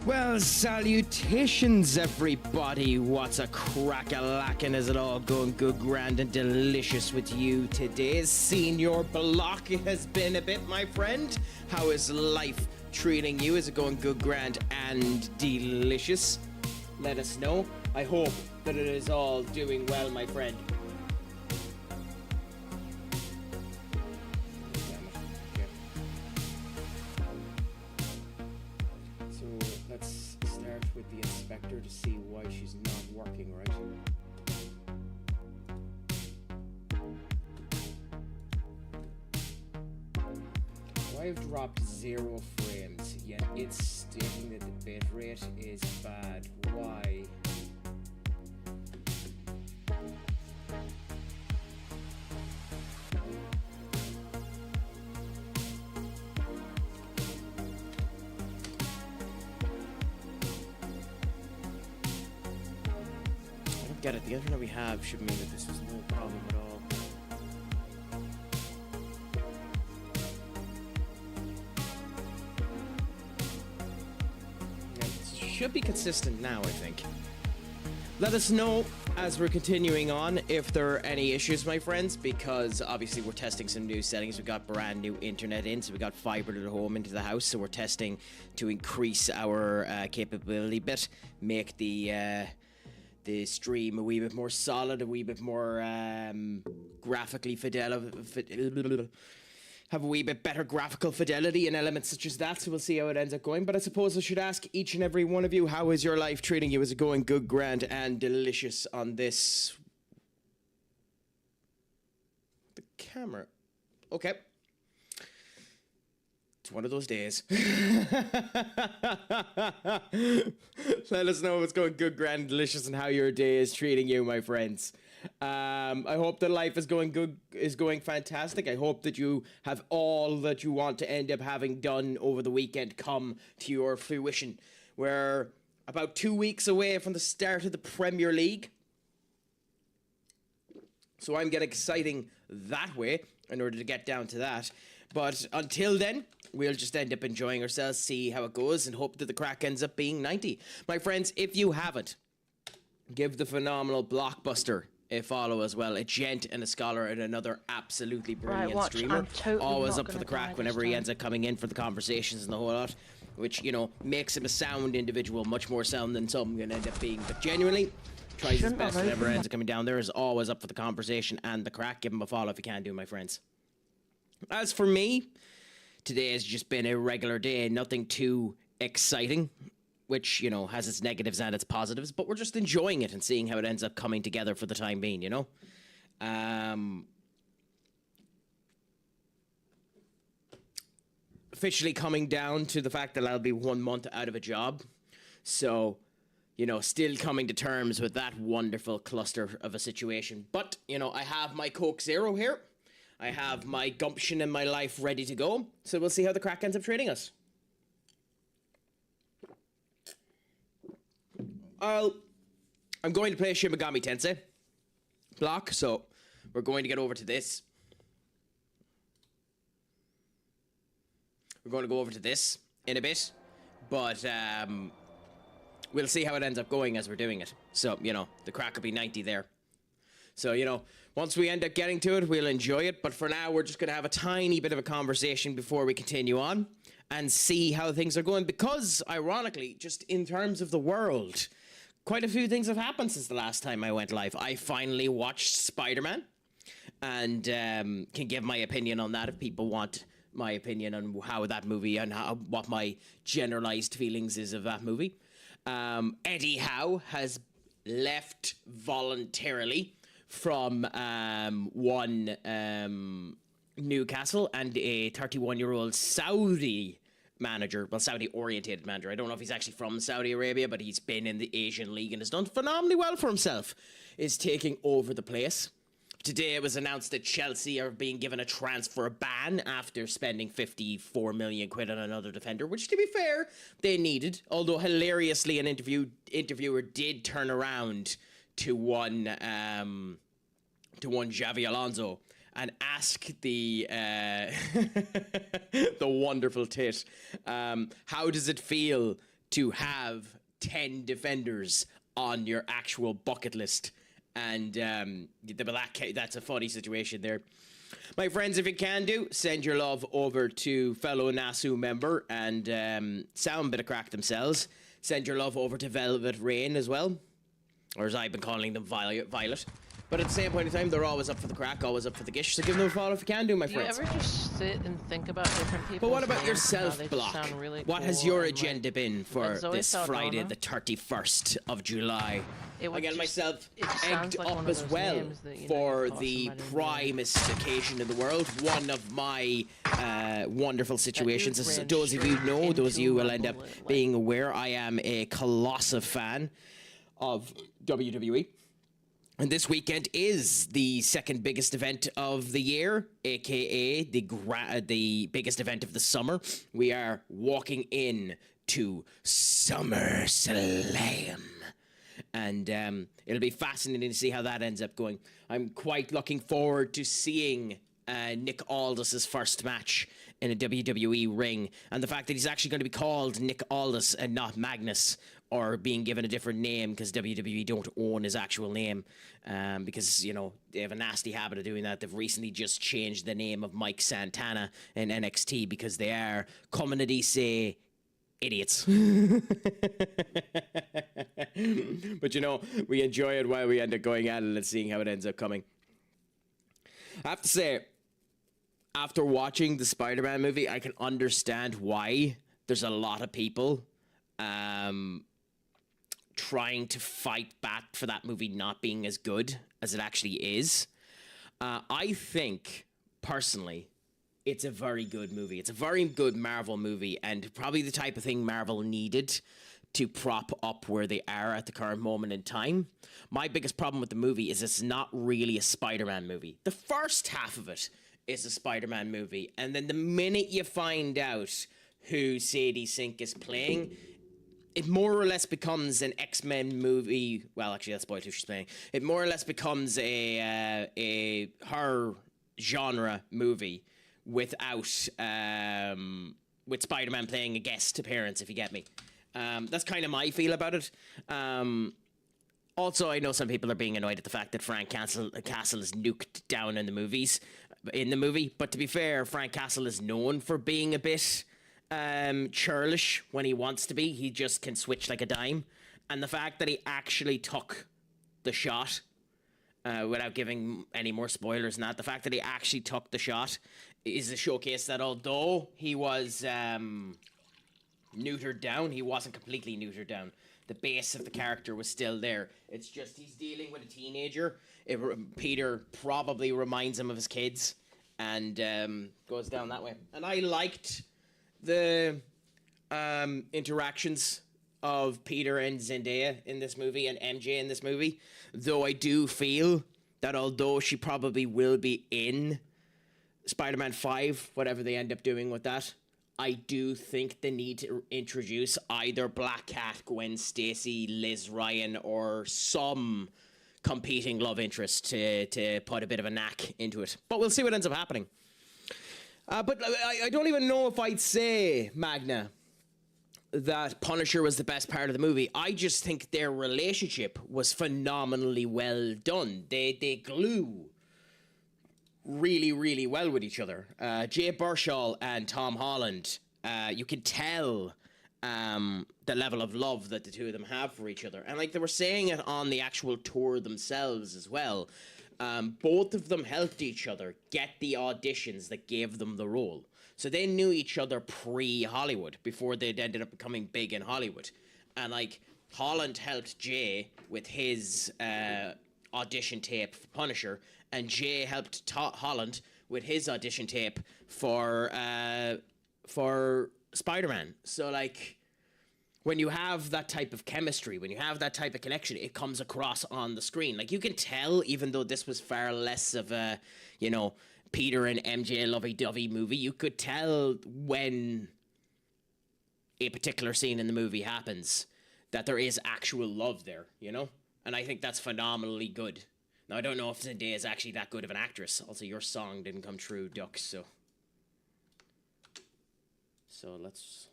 Well, salutations, everybody. What's a crack-a-lackin'? Is it all going good, grand, and delicious with you today? Senior Block has been a bit, my friend. How is life treating you? Is it going good, grand, and delicious? Let us know. I hope that it is all doing well, my friend. Let's start with the inspector to see why she's not working right. So I've dropped 0 frames, yet it's stating that the bitrate is bad. Why? Get it. The internet we have should mean that this is no problem at all. Yeah, it should be consistent now, I think. Let us know as we're continuing on if there are any issues, my friends, because obviously we're testing some new settings. We've got brand new internet in, so we got fiber to the home into the house, so we're testing to increase our capability bit, make the stream a wee bit more solid, a wee bit more graphically have a wee bit better graphical fidelity in elements such as that, so we'll see how it ends up going. But I suppose I should ask each and every one of you, how is your life treating you? Is it going good, grand, and delicious on this? The camera. Okay. One of those days. Let us know if it's going good, grand, delicious, and how your day is treating you, my friends. I hope that life is going good, is going fantastic. I hope that you have all that you want to end up having done over the weekend come to your fruition. We're about 2 weeks away from the start of the Premier League, so I'm getting exciting that way in order to get down to that. But until then, we'll just end up enjoying ourselves, see how it goes, and hope that the Craic ends up being 90. My friends, if you haven't, give the phenomenal Blockbuster a follow as well. A gent and a scholar and another absolutely brilliant streamer. Totally always up for the Craic whenever he ends up coming in for the conversations and the whole lot, which, you know, makes him a sound individual, much more sound than some going to end up being. But genuinely, tries his best whenever ends up coming down there, is always up for the conversation and the Craic. Give him a follow if you can do, my friends. As for me, today has just been a regular day, nothing too exciting, which, you know, has its negatives and its positives, but we're just enjoying it and seeing how it ends up coming together for the time being, you know? Officially coming down to the fact that I'll be 1 month out of a job, so, you know, still coming to terms with that wonderful cluster of a situation. But, you know, I have my Coke Zero here. I have my gumption in my life ready to go, so we'll see how the Craic ends up treating us. I'm going to play Shin Megami Tensei block, so we're going to get over to this. We're going to go over to this in a bit, but we'll see how it ends up going as we're doing it. So, you know, the Craic will be 90 there. So, you know, once we end up getting to it, we'll enjoy it. But for now, we're just going to have a tiny bit of a conversation before we continue on and see how things are going. Because, ironically, just in terms of the world, quite a few things have happened since the last time I went live. I finally watched Spider-Man and can give my opinion on that if people want my opinion on how that movie and what my generalized feelings is of that movie. Eddie Howe has left voluntarily from one Newcastle, and a 31-year-old Saudi manager, well, Saudi-orientated manager. I don't know if he's actually from Saudi Arabia, but he's been in the Asian League and has done phenomenally well for himself, is taking over the place. Today it was announced that Chelsea are being given a transfer ban after spending 54 million quid on another defender, which, to be fair, they needed. Although hilariously, an interviewer did turn around to one Xavi Alonso and ask the the wonderful tit, how does it feel to have 10 defenders on your actual bucket list. And that's a funny situation there. My friends, if you can do, send your love over to fellow Nasu member and sound bit of Craic themselves. Send your love over to Velvet Rain as well. Or as I've been calling them, Violet. But at the same point in time, they're always up for the Craic, always up for the gish. So give them a follow if you can do, my friends. Do you ever just sit and think about different people? But what about yourself, Block? Really what cool has your agenda been for this Saldana? Friday, the 31st of July? I got myself egged like up as well for the primest occasion in the world. One of my wonderful situations. As those of you know, those of you will end up being aware, I am a colossal fan of WWE. And this weekend is the second biggest event of the year, aka the biggest event of the summer. We are walking in to SummerSlam. And it'll be fascinating to see how that ends up going. I'm quite looking forward to seeing Nick Aldis's first match in a WWE ring. And the fact that he's actually going to be called Nick Aldis and not Magnus, or being given a different name because WWE don't own his actual name. Because, you know, they have a nasty habit of doing that. They've recently just changed the name of Mike Santana in NXT because they are, coming to say, idiots. But, you know, we enjoy it while we end up going at it and seeing how it ends up coming. I have to say, after watching the Spider-Man movie, I can understand why there's a lot of people trying to fight back for that movie not being as good as it actually is. I think, personally, it's a very good movie. It's a very good Marvel movie, and probably the type of thing Marvel needed to prop up where they are at the current moment in time. My biggest problem with the movie is it's not really a Spider-Man movie. The first half of it is a Spider-Man movie, and then the minute you find out who Sadie Sink is playing, it more or less becomes an X-Men movie. Well, actually, that's spoiled who she's playing. It more or less becomes a horror genre movie without with Spider-Man playing a guest appearance, if you get me. That's kind of my feel about it. Also, I know some people are being annoyed at the fact that Frank Castle is nuked down in the movie. But to be fair, Frank Castle is known for being a bit churlish when he wants to be. He just can switch like a dime. And the fact that he actually took the shot, without giving any more spoilers than that, the fact that he actually took the shot is a showcase that although he was neutered down, he wasn't completely neutered down. The base of the character was still there. It's just he's dealing with a teenager. Peter probably reminds him of his kids and goes down that way. And I liked the interactions of Peter and Zendaya in this movie and MJ in this movie, though I do feel that although she probably will be in Spider-Man 5, whatever they end up doing with that, I do think they need to introduce either Black Cat, Gwen Stacy, Liz Ryan, or some competing love interest to put a bit of a knack into it. But we'll see what ends up happening. But I don't even know if I'd say, Magna, that Punisher was the best part of the movie. I just think their relationship was phenomenally well done. They glue really, really well with each other. Jay Baruchel and Tom Holland, you can tell the level of love that the two of them have for each other. And like they were saying it on the actual tour themselves as well, both of them helped each other get the auditions that gave them the role. So they knew each other pre-Hollywood, before they'd ended up becoming big in Hollywood. And like Holland helped Jay with his audition tape for Punisher, and Jay helped Holland with his audition tape for Spider-Man. So like, when you have that type of chemistry, when you have that type of connection, it comes across on the screen. Like, you can tell, even though this was far less of a, you know, Peter and MJ lovey-dovey movie, you could tell when a particular scene in the movie happens that there is actual love there, you know? And I think that's phenomenally good. Now, I don't know if Zendaya is actually that good of an actress. Also, your song didn't come true, Ducks, so... So let's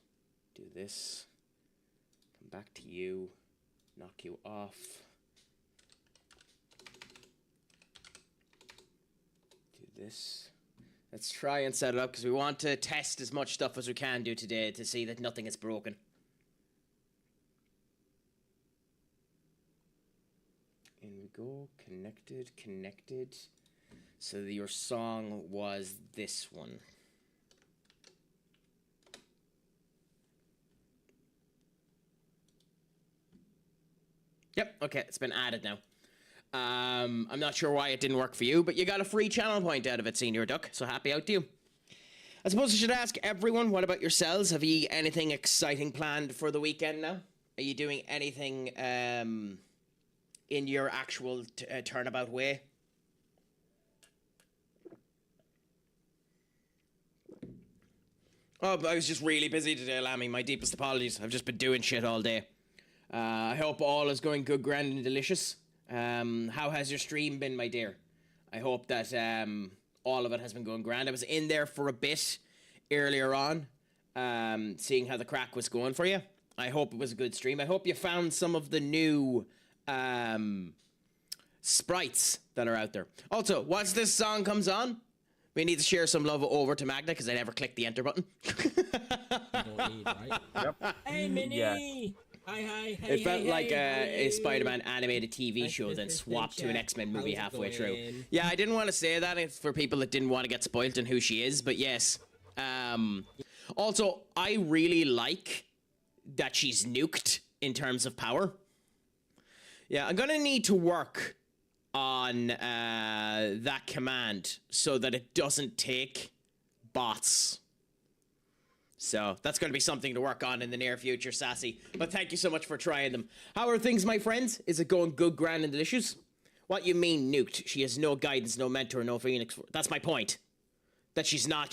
do this. Come back to you. Knock you off. Do this. Let's try and set it up because we want to test as much stuff as we can do today to see that nothing is broken. In we go. Connected, connected. So your song was this one. Yep, okay, it's been added now. I'm not sure why it didn't work for you, but you got a free channel point out of it, Senior Duck, so happy out to you. I suppose I should ask everyone, what about yourselves? Have you anything exciting planned for the weekend now? Are you doing anything in your actual turnabout way? Oh, I was just really busy today, Lammy. My deepest apologies. I've just been doing shit all day. I hope all is going good, grand, and delicious. How has your stream been, my dear? I hope that all of it has been going grand. I was in there for a bit earlier on, seeing how the crack was going for you. I hope it was a good stream. I hope you found some of the new sprites that are out there. Also, once this song comes on, we need to share some love over to Magna because I never clicked the enter button. You don't need, right? Yep. Hey, Minnie! Yeah. Hi. It felt like a Spider-Man animated TV show, then swapped to an X-Men movie halfway through. Yeah, I didn't want to say that. It's for people that didn't want to get spoiled on who she is, but yes. Also, I really like that she's nuked in terms of power. Yeah, I'm gonna need to work on that command so that it doesn't take bots. So that's going to be something to work on in the near future, Sassy. But thank you so much for trying them. How are things, my friends? Is it going good, grand, and delicious? What you mean nuked? She has no guidance, no mentor, no Phoenix. That's my point. That she's not.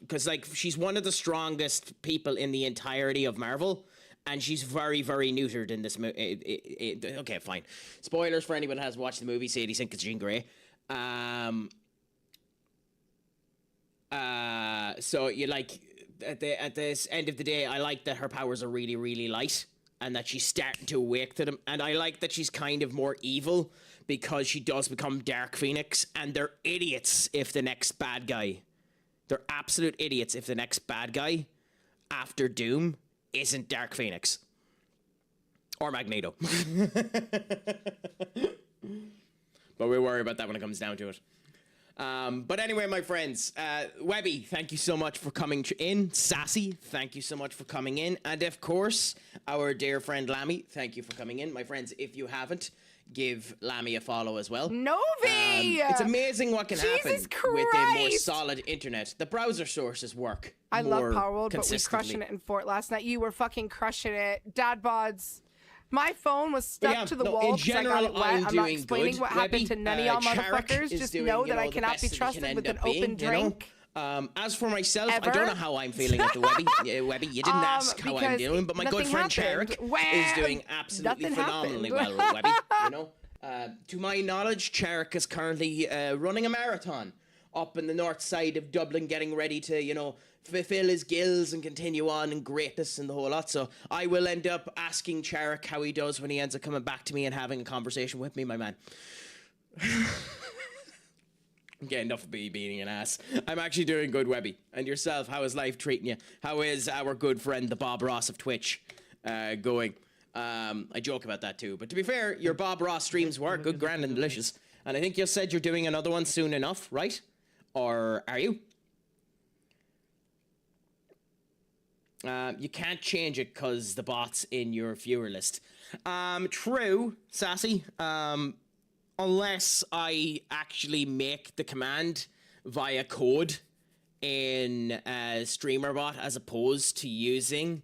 Because, like, she's one of the strongest people in the entirety of Marvel. And she's very, very neutered in this movie. Okay, fine. Spoilers for anyone who has watched the movie. Sadie Sink is Jean Grey. So you like... At this end of the day, I like that her powers are really, really light and that she's starting to awake to them. And I like that she's kind of more evil because she does become Dark Phoenix, and they're idiots if the next bad guy... They're absolute idiots if the next bad guy after Doom isn't Dark Phoenix. Or Magneto. But we'll worry about that when it comes down to it. But anyway, my friends, Webby, thank you so much for coming in. Sassy, thank you so much for coming in. And of course, our dear friend Lammy, thank you for coming in. My friends, if you haven't, give Lammy a follow as well. Novi! It's amazing what can happen Jesus Christ! with a more solid internet. The browser sources work. I love Power World, but we crushing it in Fort last night. You were fucking crushing it. Dad bods. My phone was stuck to the wall because I got it wet. I'm not explaining what happened to none of y'all motherfuckers. Just know that I cannot be trusted with an open drink. As for myself, I don't know how I'm feeling at the Webby. Webby, you didn't ask how I'm doing, but my good friend Craic is doing absolutely phenomenally well, Webby. You know, to my knowledge, Craic is currently running a marathon up in the north side of Dublin, getting ready to, you know, fulfill his gills and continue on in greatness and the whole lot. So I will end up asking Craic how he does when he ends up coming back to me and having a conversation with me, my man. Okay, enough of me being an ass. I'm actually doing good, Webby. And yourself, how is life treating you? How is our good friend, the Bob Ross of Twitch, going? I joke about that too. But to be fair, your Bob Ross streams were good, grand, and delicious. And I think you said you're doing another one soon enough, right? Or are you? You can't change it because the bot's in your viewer list. True, Sassy. Unless I actually make the command via code in StreamerBot as opposed to using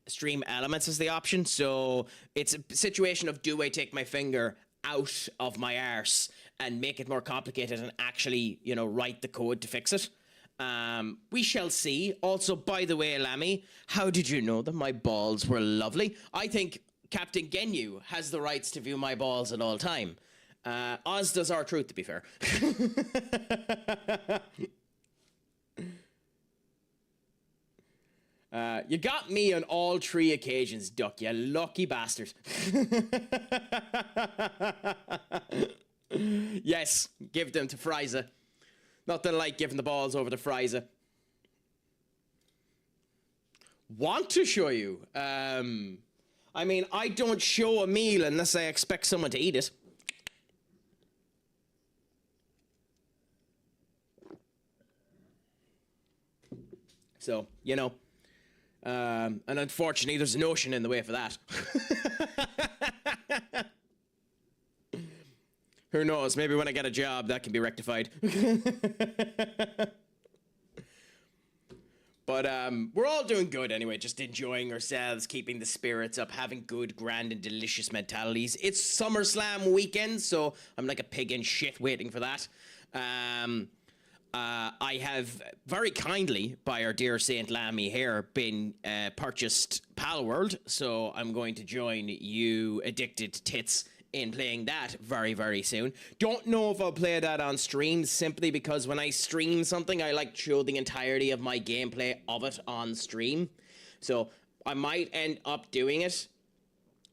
Stream Elements as the option. So it's a situation of, do I take my finger out of my arse and make it more complicated and actually, you know, write the code to fix it? We shall see. Also, by the way, Lammy, how did you know that my balls were lovely? I think Captain Genu has the rights to view my balls at all time. Oz does our truth, to be fair. You got me on all 3 occasions, Duck, you lucky bastard. Yes, give them to Frieza. Nothing like giving the balls over to Frieza. Want to show you? I mean, I don't show a meal unless I expect someone to eat it. So, you know. And unfortunately, there's an ocean in the way for that. Who knows? Maybe when I get a job, that can be rectified. But we're all doing good anyway, just enjoying ourselves, keeping the spirits up, having good, grand, and delicious mentalities. It's SummerSlam weekend, so I'm like a pig in shit waiting for that. I have very kindly, by our dear Saint Lammy here, been purchased Palworld, so I'm going to join you addicted tits in playing that very, very soon. Don't know if I'll play that on stream, simply because when I stream something, I like to show the entirety of my gameplay of it on stream. So I might end up doing it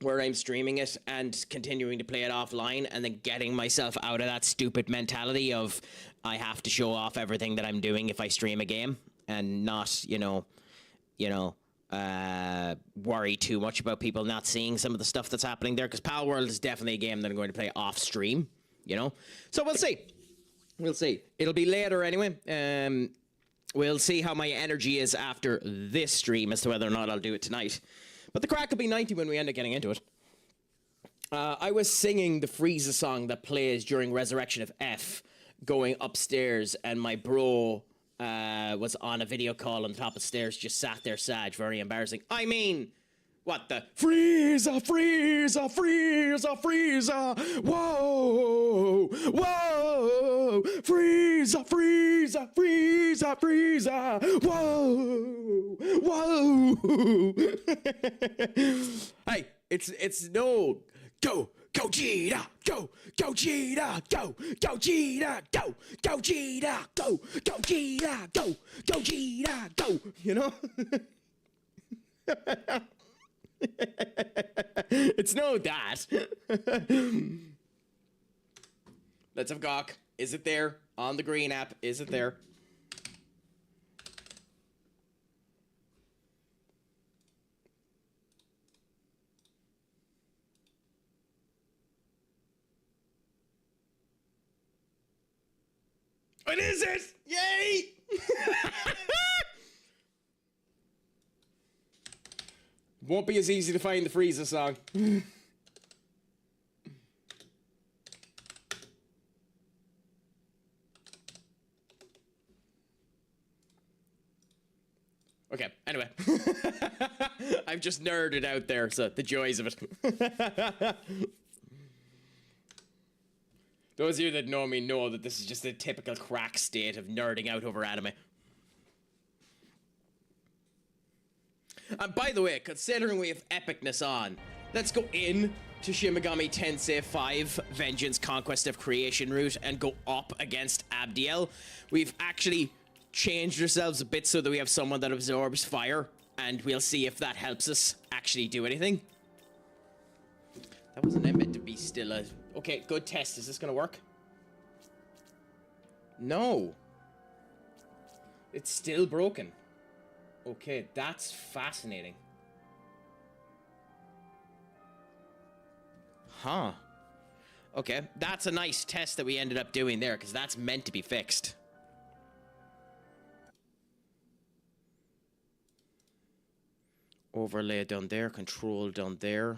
where I'm streaming it and continuing to play it offline, and then getting myself out of that stupid mentality of I have to show off everything that I'm doing if I stream a game, and not, worry too much about people not seeing some of the stuff that's happening there, because Palworld is definitely a game that I'm going to play off stream, So we'll see. We'll see. It'll be later anyway. We'll see how my energy is after this stream as to whether or not I'll do it tonight. But the Craic will be 90 when we end up getting into it. I was singing the Frieza song that plays during Resurrection of F, going upstairs, and my bro was on a video call on the top of the stairs, just sat there sad, very embarrassing. I mean, what the? Frieza, Frieza, Frieza, Frieza, whoa, whoa, Frieza, Frieza, Frieza, Frieza, whoa, whoa. Hey, it's no, go, Gogeta, go, Gogeta, go, Gogeta, go, Gogeta, go, Gogeta, go, Gogeta, go, It's no that. Let's have Gawk. Is it there? On the green app, is it there? What is it? Yay! Won't be as easy to find the Frieza song. Okay, anyway. I've just nerded out there, so the joys of it. Those of you that know me know that this is just a typical crack state of nerding out over anime. And by the way, considering we have epicness on, let's go in to Shin Megami Tensei V, Vengeance Conquest of Creation route, and go up against Abdiel. We've actually changed ourselves a bit so that we have someone that absorbs fire, and we'll see if that helps us actually do anything. That wasn't meant to be still a... Okay, good test. Is this gonna work? No. It's still broken. Okay, that's fascinating. Huh. Okay, that's a nice test that we ended up doing there, because that's meant to be fixed. Overlay done there, control done there.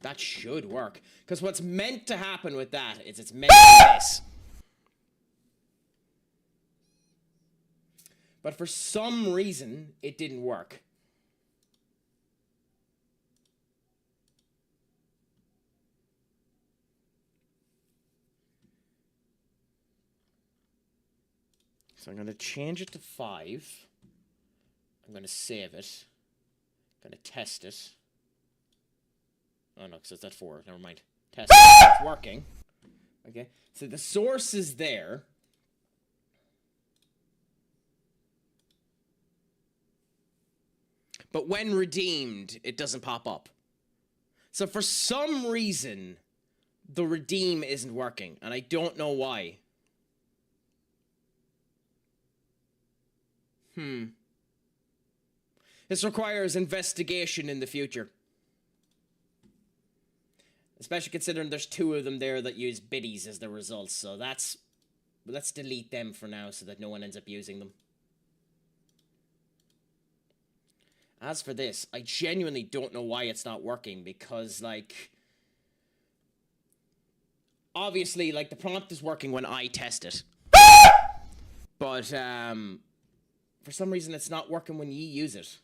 That should work. Because what's meant to happen with that is it's meant to be this. But for some reason, it didn't work. So I'm going to change it to 5. I'm going to save it. I'm going to test it. Oh no, because it's at 4. Never mind. Test it. It's working. Okay. So the source is there. but when redeemed, it doesn't pop up. So for some reason, the redeem isn't working, and I don't know why. This requires investigation in the future. Especially considering there's 2 of them there that use biddies as the results, so let's delete them for now so that no one ends up using them. As for this, I genuinely don't know why it's not working, because, like, obviously, like, the prompt is working when I test it. But, for some reason, it's not working when you use it.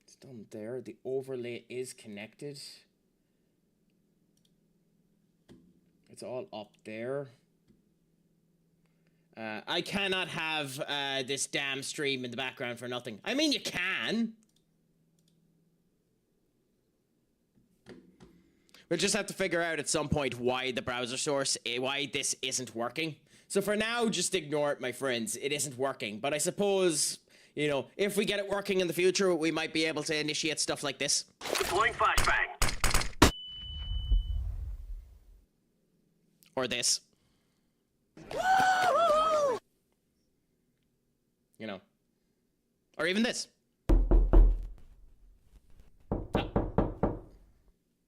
It's done there. The overlay is connected. It's all up there. I cannot have this damn stream in the background for nothing. I mean, you can. We'll just have to figure out at some point why the browser source, why this isn't working. So for now, just ignore it, my friends. It isn't working. But I suppose, you know, if we get it working in the future, we might be able to initiate stuff like this. Deploying flashbang. Or this. You know. Or even this.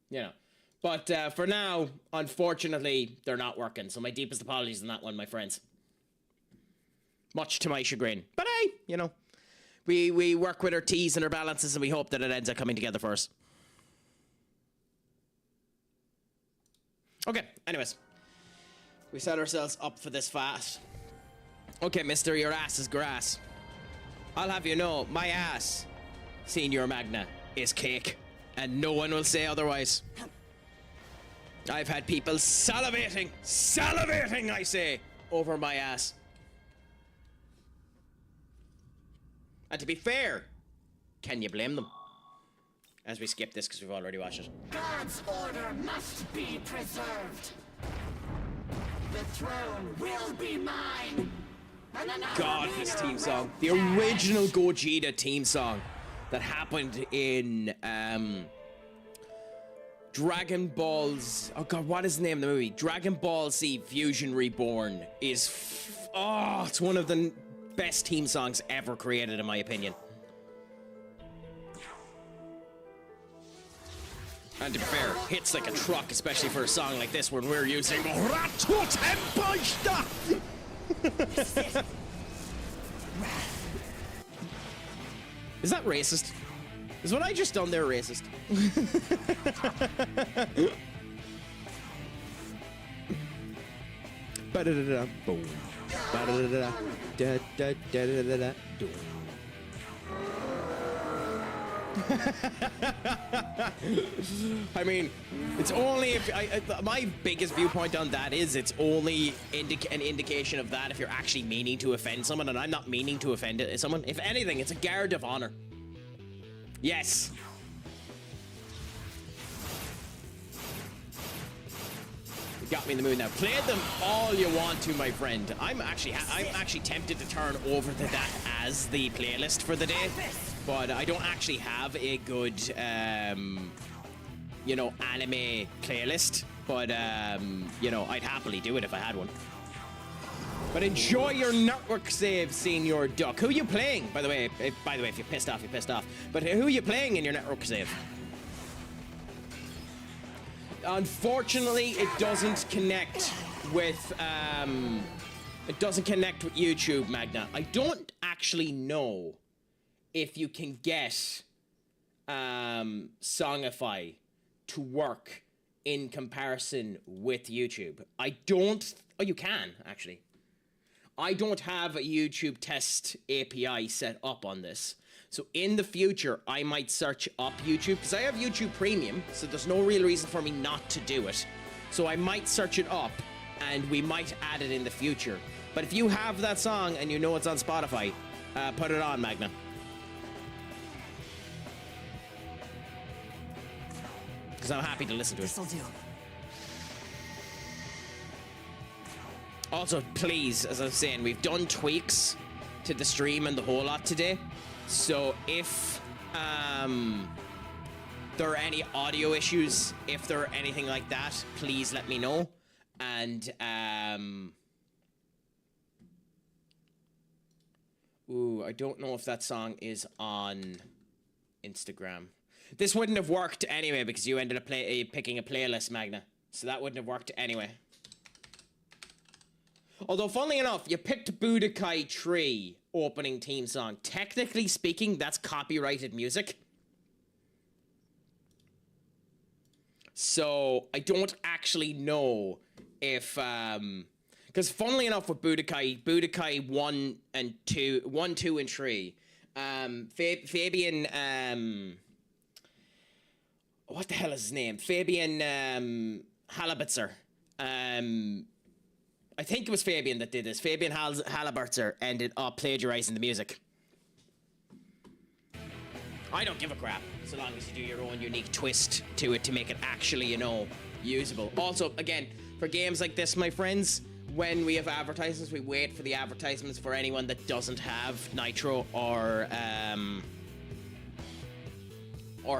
You know. But for now, unfortunately, they're not working. So my deepest apologies on that one, my friends. Much to my chagrin. But hey, you know, we work with our T's and our balances, and we hope that it ends up coming together for us. Okay, anyways. We set ourselves up for this fast. Okay, mister, your ass is grass. I'll have you know, my ass, Senior Magna, is cake. And no one will say otherwise. I've had people salivating, I say, over my ass. And to be fair, can you blame them? As we skip this because we've already watched it. God's order must be preserved. The throne will be mine. God, this team song. The original Gogeta team song that happened in Dragon Ball's... Oh god, what is the name of the movie? Dragon Ball Z Fusion Reborn is... it's one of the best team songs ever created, in my opinion. And to be fair, hits like a truck, especially for a song like this when we're using Is that racist? Is what I just done there racist? Ba-da-da-da, boom. Ba-da-da-da, da-da-da-da-da-da, boom. I mean, it's only if my biggest viewpoint on that is it's only an indication of that if you're actually meaning to offend someone, and I'm not meaning to offend someone. If anything, it's a guard of honor. Yes. You got me in the mood now. Play them all you want to, my friend. I'm actually tempted to turn over to that as the playlist for the day. But I don't actually have a good, you know, anime playlist. But, you know, I'd happily do it if I had one. But enjoy your network save, Senior Duck. Who are you playing? By the way, if you're pissed off, you're pissed off. But who are you playing in your network save? Unfortunately, it doesn't connect with, YouTube, Magna. I don't actually know if you can get Songify to work in comparison with YouTube. Oh, you can, actually. I don't have a YouTube test API set up on this. So in the future, I might search up YouTube, because I have YouTube Premium, so there's no real reason for me not to do it. So I might search it up, and we might add it in the future. But if you have that song and you know it's on Spotify, put it on, Magna. Because I'm happy to listen to it. This'll do. Also, please, as I'm saying, we've done tweaks to the stream and the whole lot today. So if there are any audio issues, if there are anything like that, please let me know. And ooh, I don't know if that song is on Instagram. This wouldn't have worked anyway because you ended up picking a playlist, Magna. So that wouldn't have worked anyway. Although, funnily enough, you picked Budokai Tree opening theme song. Technically speaking, that's copyrighted music. So, I don't actually know if, because funnily enough with Budokai 1 and 2, 1, 2, and 3, Fabian, what the hell is his name? Fabian, Halabitzer, I think it was Fabian that did this. Fabian Halabitzer ended up plagiarizing the music. I don't give a crap, so long as you do your own unique twist to it to make it actually, you know, usable. Also, again, for games like this, my friends, when we have advertisements, we wait for the advertisements for anyone that doesn't have Nitro or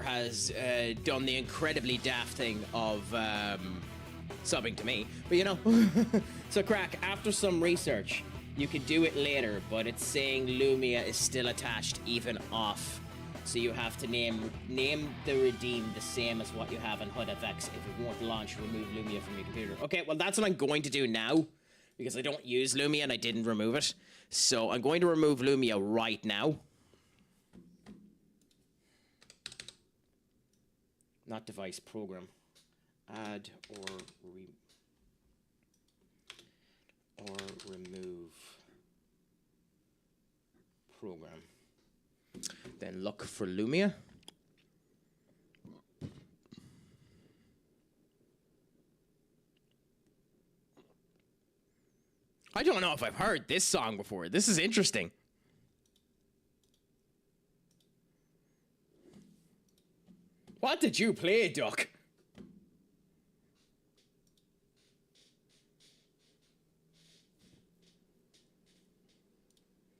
has done the incredibly daft thing of subbing to me. But you know, so Craic, after some research, you could do it later, but it's saying Lumia is still attached even off. So you have to name the redeem the same as what you have on HUD-FX. If it won't launch, remove Lumia from your computer. Okay, well that's what I'm going to do now, because I don't use Lumia and I didn't remove it. So I'm going to remove Lumia right now. Not device, program. Add or remove program. Then look for Lumia. I don't know if I've heard this song before. This is interesting. What did you play, Duck?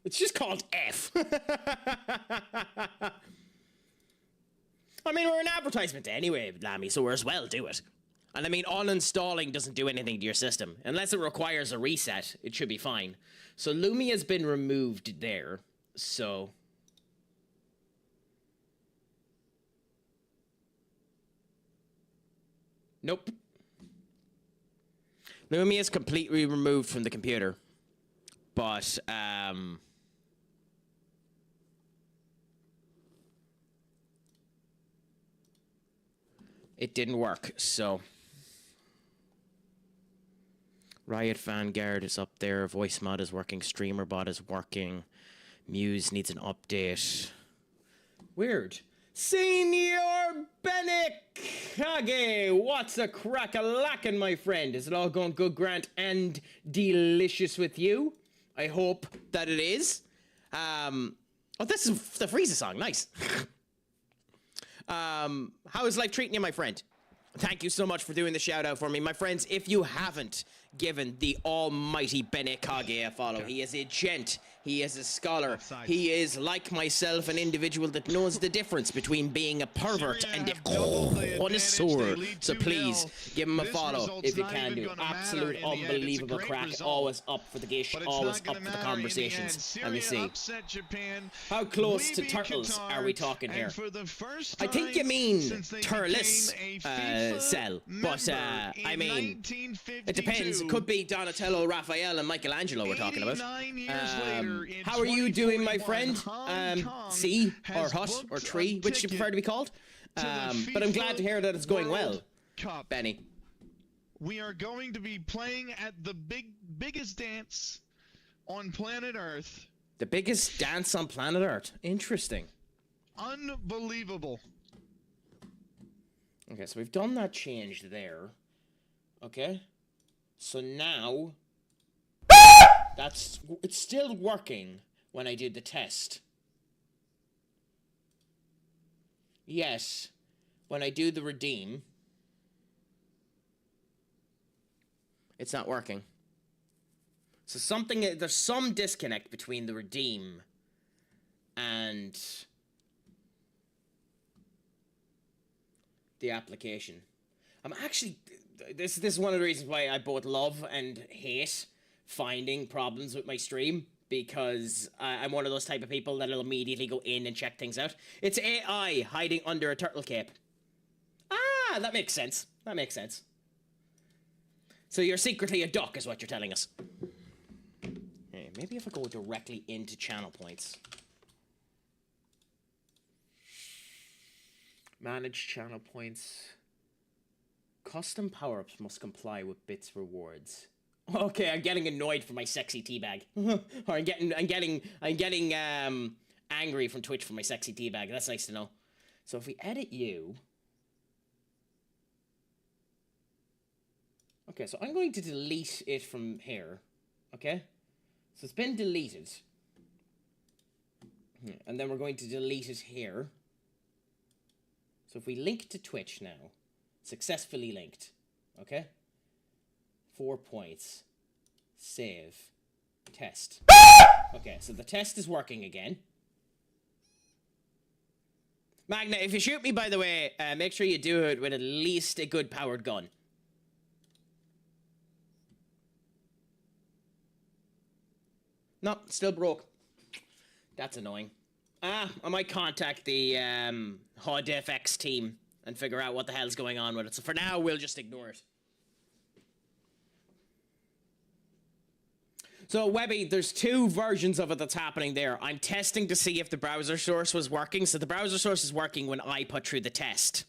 It's just called F. I mean, we're an advertisement anyway, Lammy, so we're as well do it. And I mean, uninstalling doesn't do anything to your system. Unless it requires a reset, it should be fine. So Lumia's been removed there, so... Nope. Lumia's completely removed from the computer. But, it didn't work, so... Riot Vanguard is up there, Voice Mod is working, Streamer Bot is working, Muse needs an update. Weird. Senior Benekage, what's a crack-a-lackin', my friend? Is it all going good, Grant, and delicious with you? I hope that it is. Oh, this is the Frieza song, nice. How is life treating you, my friend? Thank you so much for doing the shout out for me. My friends, if you haven't given the almighty Benekage a follow, he is a gent, he is a scholar, he is, like myself, an individual that knows the difference between being a pervert and a connoisseur. So please, give him a follow if you can do. Absolute unbelievable crack, always up for the gish, always up for the conversations. Let me see. How close to turtles are we talking here? I think you mean turles, Cell, but I mean, it depends. It could be Donatello, Raphael, and Michelangelo we're talking about. How are you doing, my friend? C, or Hut, or Tree, which do you prefer to be called? But I'm glad to hear that it's going well, Benny. We are going to be playing at the biggest dance on planet Earth. The biggest dance on planet Earth. Interesting. Unbelievable. Okay, so we've done that change there. Okay. So now... it's still working when I did the test. Yes. When I do the redeem... it's not working. So there's some disconnect between the redeem and the application. I'm actually, this is one of the reasons why I both love and hate finding problems with my stream, because I'm one of those type of people that'll immediately go in and check things out. It's AI hiding under a turtle cape. Ah, that makes sense. That makes sense. So you're secretly a duck, is what you're telling us. Hey, maybe if I go directly into channel points. Manage channel points. Custom power-ups must comply with bits rewards. Okay, I'm getting annoyed for my sexy teabag. Or I'm getting angry from Twitch for my sexy teabag. That's nice to know. So if we edit you. Okay, so I'm going to delete it from here. Okay? So it's been deleted. And then we're going to delete it here. So if we link to Twitch now, successfully linked, okay? 4 points. Save. Test. Okay, so the test is working again. Magna, if you shoot me, by the way, make sure you do it with at least a good powered gun. No, still broke. That's annoying. I might contact the HUD-FX team and figure out what the hell's going on with it. So for now, we'll just ignore it. So, Webby, there's 2 versions of it that's happening there. I'm testing to see if the browser source was working. So the browser source is working when I put through the test.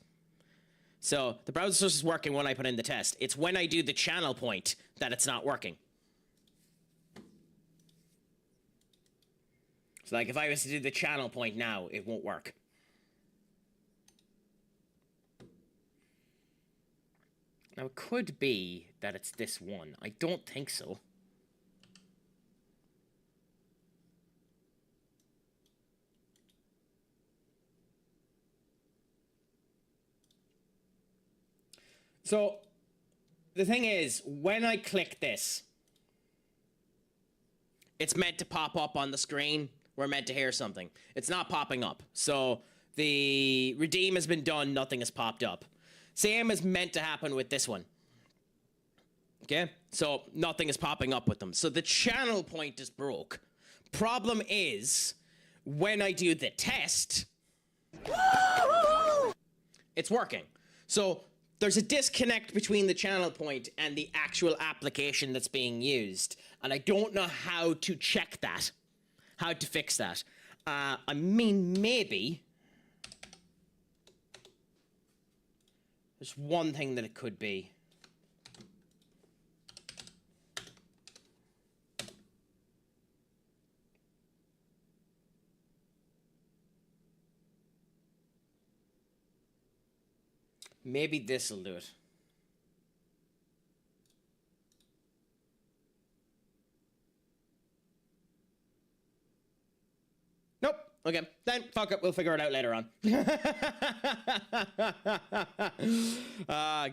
So the browser source is working when I put in the test. It's when I do the channel point that it's not working. So, like, if I was to do the channel point now, it won't work. Now, it could be that it's this one. I don't think so. So, the thing is, when I click this, it's meant to pop up on the screen. We're meant to hear something. It's not popping up. So, the redeem has been done, nothing has popped up. Same is meant to happen with this one. Okay? So, nothing is popping up with them. So, the channel point is broke. Problem is, when I do the test, it's working. So, there's a disconnect between the channel point and the actual application that's being used. And I don't know how to check that. How to fix that. I mean, maybe there's one thing that it could be. Maybe this'll do it. Nope. Okay. Then fuck it. We'll figure it out later on.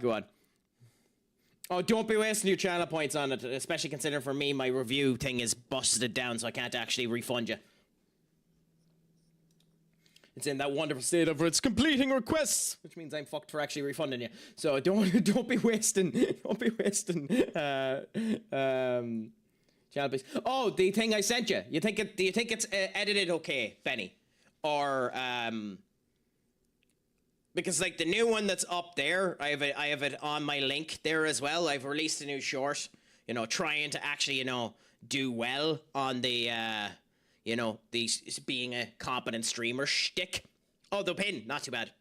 Go on. Oh, don't be wasting your channel points on it, especially considering for me my review thing is busted down, so I can't actually refund you. It's in that wonderful state of it's completing requests, which means I'm fucked for actually refunding you. So don't be wasting channel piece. Oh, the thing I sent you. Do you think it's edited okay, Benny? Or because like the new one that's up there, I have it on my link there as well. I've released a new short, trying to actually, do well on the the being a competent streamer shtick. Oh, the pin, not too bad.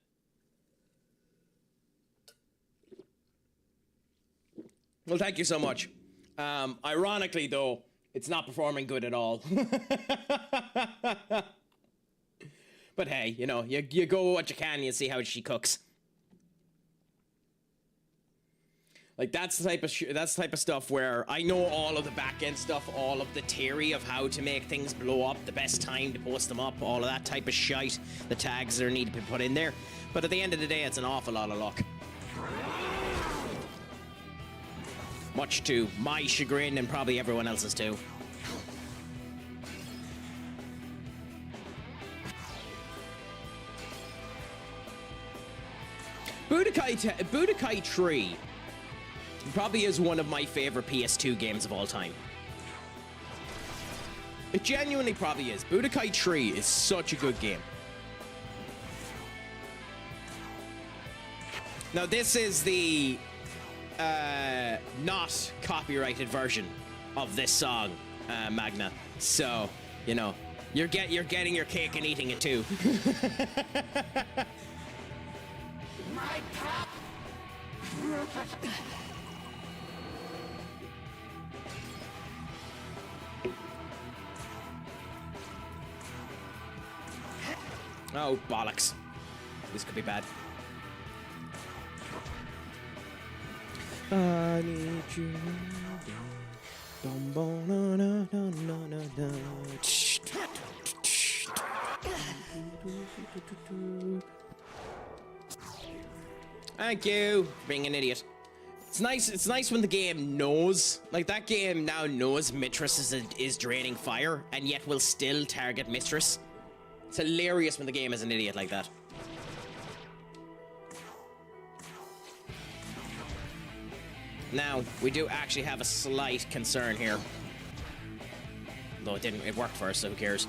Well, thank you so much. Ironically, though, it's not performing good at all. But hey, you go with what you can and you see how she cooks. Like, that's the type of stuff where I know all of the back-end stuff, all of the theory of how to make things blow up, the best time to post them up, all of that type of shite, the tags that need to be put in there. But at the end of the day, it's an awful lot of luck. much to my chagrin and probably everyone else's too. Budokai 3 probably is one of my favorite PS2 games of all time. It genuinely probably is. Budokai 3 is such a good game. Now this is the not copyrighted version of this song, Magna. So, you know, you're getting your cake and eating it too. My power. Oh, bollocks. This could be bad. I need you. Thank you for being an idiot. It's nice when the game knows, like that game now knows Mistress is draining fire and yet will still target Mistress. It's hilarious when the game is an idiot like that. Now, we do actually have a slight concern here. Though it worked for us, so who cares?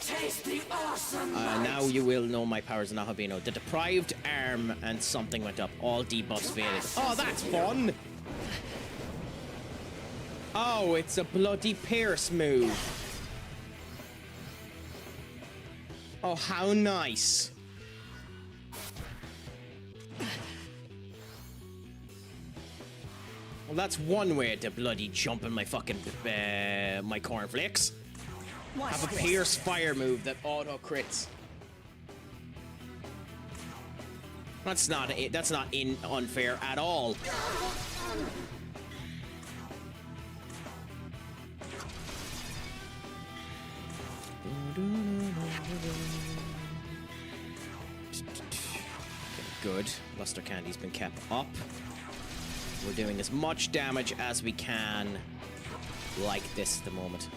Taste the awesome. Now you will know my powers in Ahabino. The deprived arm and something went up. All debuffs faded. Oh, that's fun! Oh, it's a bloody pierce move. Oh, how nice. Well, that's one way to bloody jump in my fucking, my cornflakes. Have a pierce fire move that auto crits. That's not unfair at all. Good. Luster Candy's been kept up. We're doing as much damage as we can like this at the moment.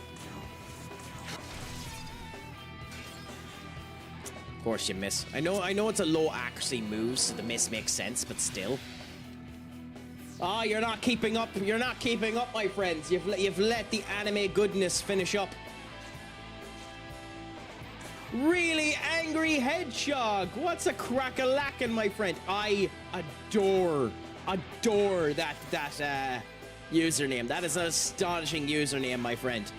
Of course you miss. I know it's a low accuracy move, so the miss makes sense, but still. Ah, you're not keeping up. You're not keeping up, my friends. You've let the anime goodness finish up. Really angry hedgehog. What's a crack-a-lackin', my friend? I adore that username. That is an astonishing username, my friend.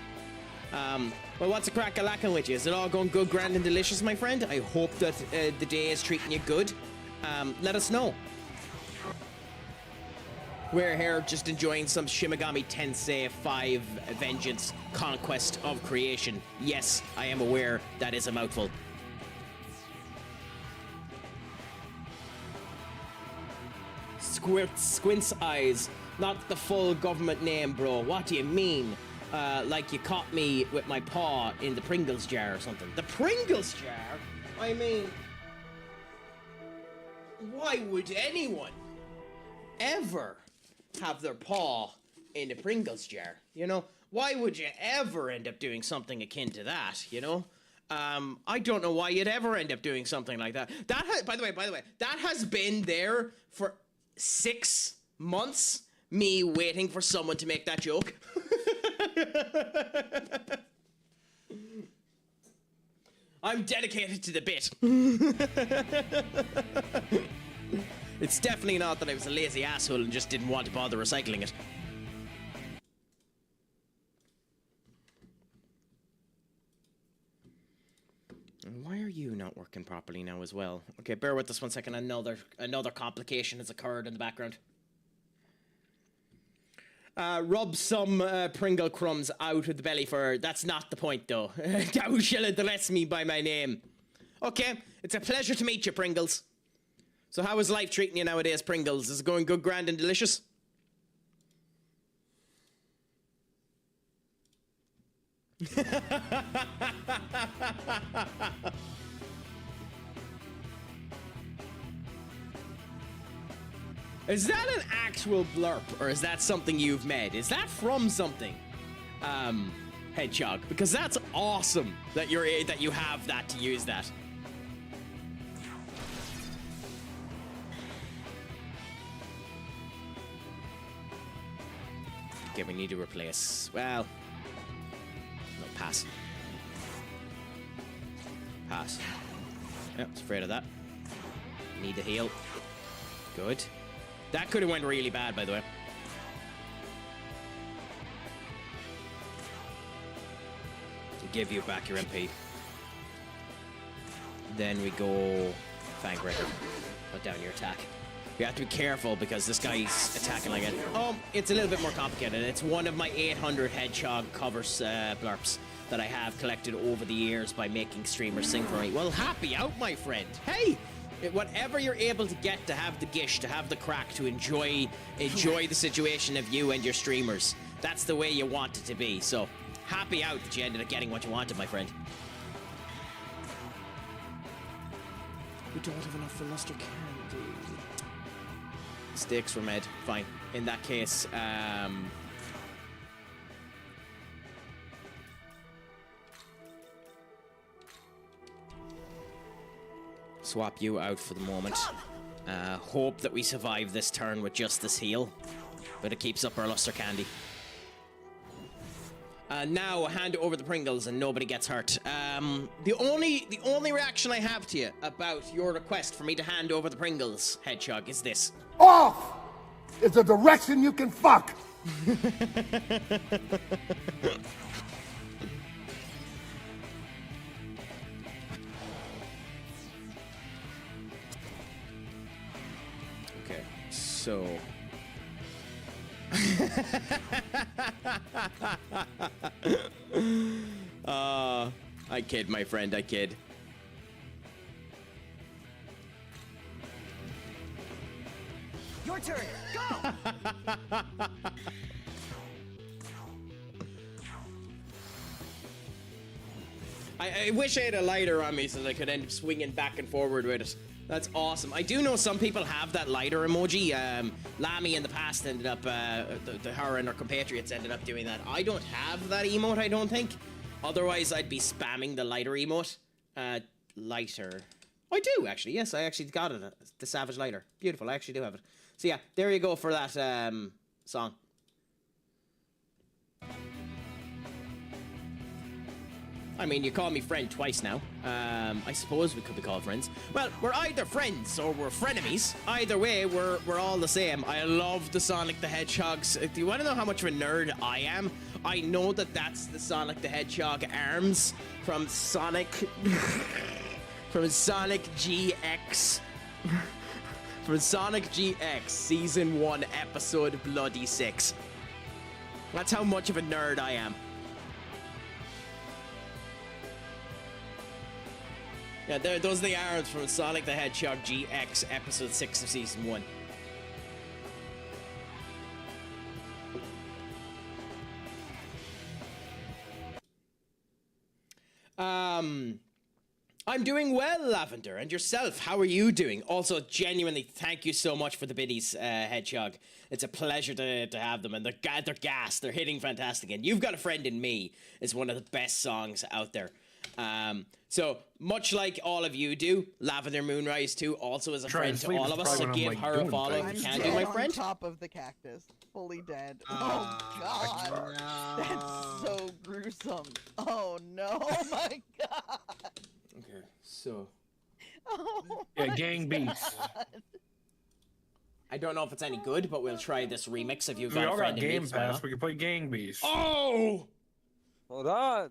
Well, what's a crack-a-lackin' with you? Is it all going good, grand, and delicious, my friend? I hope that the day is treating you good. Let us know. We're here just enjoying some Shin Megami Tensei V Vengeance Conquest of Creation. Yes, I am aware that is a mouthful. Squint's eyes. Not the full government name, bro. What do you mean? Like you caught me with my paw in the Pringles jar or something. The Pringles jar? I mean, why would anyone ever have their paw in the Pringles jar? You know, why would you ever end up doing something akin to that? You know, I don't know why you'd ever end up doing something like that. By the way, that has been there for 6 months. Me waiting for someone to make that joke. I'm dedicated to the bit. It's definitely not that I was a lazy asshole and just didn't want to bother recycling it. And why are you not working properly now as well? Okay, bear with us 1 second. Another complication has occurred in the background. Rub some Pringle crumbs out of the belly for... That's not the point, though. Thou shall address me by my name. Okay, it's a pleasure to meet you, Pringles. So how is life treating you nowadays, Pringles? Is it going good, grand, and delicious? Is that an actual blurp, or is that something you've made? Is that from something? Hedgehog, because that's awesome that you have that to use that. Okay, we need to replace. Well, no, pass. Pass. Yep, I was afraid of that. Need to heal. Good. That could have went really bad, by the way. To give you back your MP. Then we go Fang Breaker. Put down your attack. You have to be careful because this guy's attacking like it. Oh, it's a little bit more complicated. It's one of my 800 hedgehog covers blurps that I have collected over the years by making streamers sing for me. Well, happy out, my friend. Hey, whatever you're able to get to have the gish, to have the crack, to enjoy the situation of you and your streamers. That's the way you want it to be. So, happy out that you ended up getting what you wanted, my friend. We don't have enough for luster candy. Stakes were made. Fine. In that case, swap you out for the moment. Hope that we survive this turn with just this heal, but it keeps up our luster candy. Now hand over the Pringles and nobody gets hurt. The only reaction I have to you about your request for me to hand over the Pringles, Hedgehog, is this. Off is a direction you can fuck. Okay, so... I kid, my friend, I kid. Your turn. Go. I wish I had a lighter on me so that I could end up swinging back and forward with it. That's awesome. I do know some people have that lighter emoji. Lamy in the past ended up, her and her compatriots ended up doing that. I don't have that emote, I don't think. Otherwise, I'd be spamming the lighter emote. Lighter. I do, actually. Yes, I actually got it. The Savage Lighter. Beautiful. I actually do have it. So yeah, there you go for that song. I mean, you call me friend twice now. I suppose we could be called friends. Well, we're either friends or we're frenemies. Either way, we're all the same. I love the Sonic the Hedgehogs. Do you want to know how much of a nerd I am? I know that that's the Sonic the Hedgehog arms from Sonic... from Sonic GX... from Sonic GX Season 1 Episode Bloody 6. That's how much of a nerd I am. Yeah, those are the arms from Sonic the Hedgehog GX Episode 6 of Season 1. I'm doing well, Lavender, and yourself, how are you doing? Also, genuinely, thank you so much for the biddies, Hedgehog. It's a pleasure to have them, and they're gas, they're hitting fantastic, and You've Got a Friend in Me is one of the best songs out there. So, much like all of you do, Lavender Moonrise too also is a friend to all of us, so give her a follow if you can do, my friend. On top of the cactus, fully dead. Oh god, no. That's so gruesome. Oh no, oh my god. Okay, so... Oh yeah, gang beats. I don't know if it's any good, but we'll try this remix if You've We Got all a Friend got in Me. Game Pass. We can play Gang Beasts. Oh! Hold on.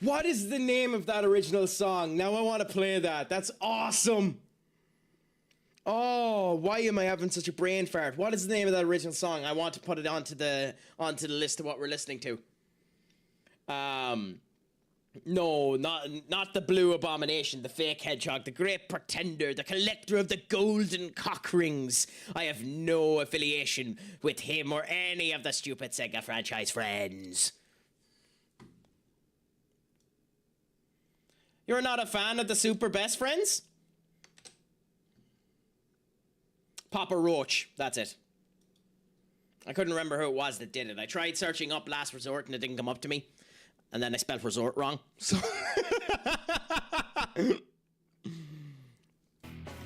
What is the name of that original song? Now I want to play that. That's awesome. Oh, why am I having such a brain fart? What is the name of that original song? I want to put it onto the list of what we're listening to. No, not the Blue Abomination, the Fake Hedgehog, the Great Pretender, the Collector of the Golden Cock Rings. I have no affiliation with him or any of the stupid Sega franchise friends. You're not a fan of the Super Best Friends? Papa Roach, that's it. I couldn't remember who it was that did it. I tried searching up Last Resort and it didn't come up to me. And then I spelled resort wrong. So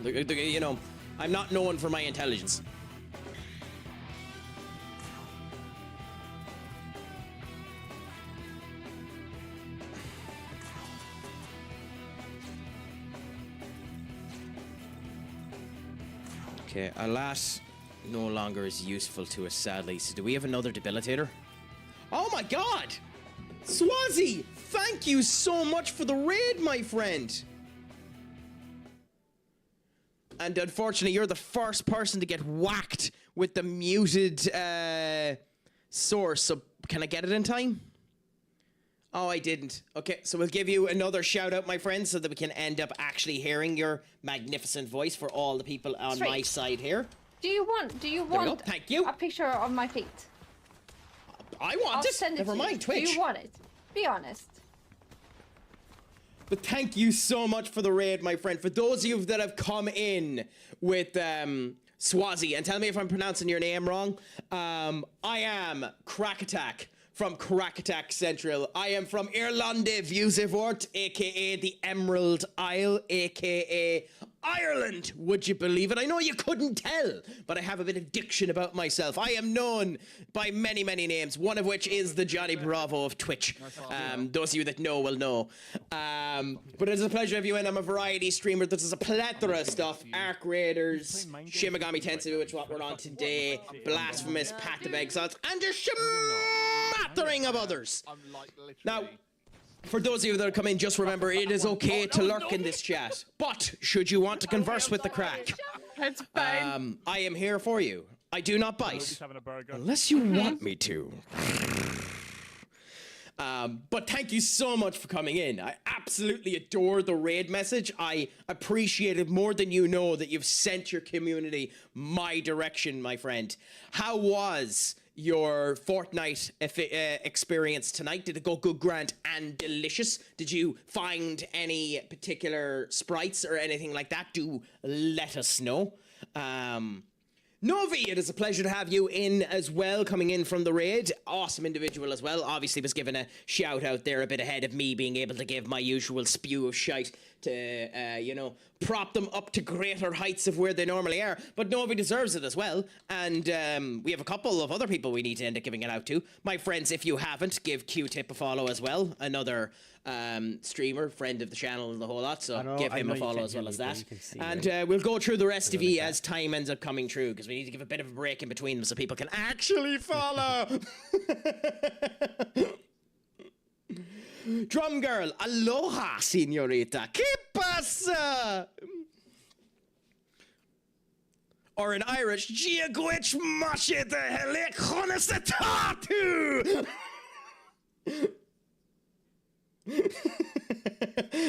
you know, I'm not known for my intelligence. Okay, alas, no longer is useful to us, sadly. So do we have another debilitator? Oh my god! Swazi, thank you so much for the raid, my friend. And unfortunately, you're the first person to get whacked with the muted source. So can I get it in time? Oh, I didn't. Okay, so we'll give you another shout out, my friend, so that we can end up actually hearing your magnificent voice for all the people on my side here. Do you want Thank you. a picture of my feet? I want it. Send it Never to mind, you. Twitch. Do you want it? Be honest. But thank you so much for the raid, my friend. For those of you that have come in with Swazi, and tell me if I'm pronouncing your name wrong. I am CraicAttack from CraicAttackCentral. I am from Irlande Vusivort, aka the Emerald Isle, aka Ireland. Would you believe it? I know you couldn't tell, but I have a bit of diction about myself. I am known by many, many names, one of which is the Johnny Bravo of Twitch. Those of you that know will know. But it is a pleasure to have you in. I'm a variety streamer. This is a plethora of stuff. Arc Raiders, Shin Megami Tensei, which is what we're on today, Blasphemous, Path of Exiles, and a smattering of others. Now, for those of you that are coming, just remember it is okay to lurk in this chat. But should you want to converse with the Craic, It's fine. I am here for you. I do not bite unless you want me to. But thank you so much for coming in. I absolutely adore the raid message. I appreciate it more than you know that you've sent your community my direction, my friend. How was your Fortnite experience tonight? Did it go good, grand, and delicious? Did you find any particular sprites or anything like that? Do let us know. Novi, it is a pleasure to have you in as well, coming in from the raid. Awesome individual as well. Obviously was given a shout out there a bit ahead of me being able to give my usual spew of shite to, you know, prop them up to greater heights of where they normally are. But Novi deserves it as well. And we have a couple of other people we need to end up giving it out to. My friends, if you haven't, give Q-Tip a follow as well. Another streamer, friend of the channel and the whole lot. So give him a follow as well as that. And we'll go through the rest of you as time ends up coming through, because we need to give a bit of a break in between them so people can actually follow. Drum girl, aloha, señorita. ¿Qué pasa? Or in Irish, Giagwich Moshe de Helik Honesatatu.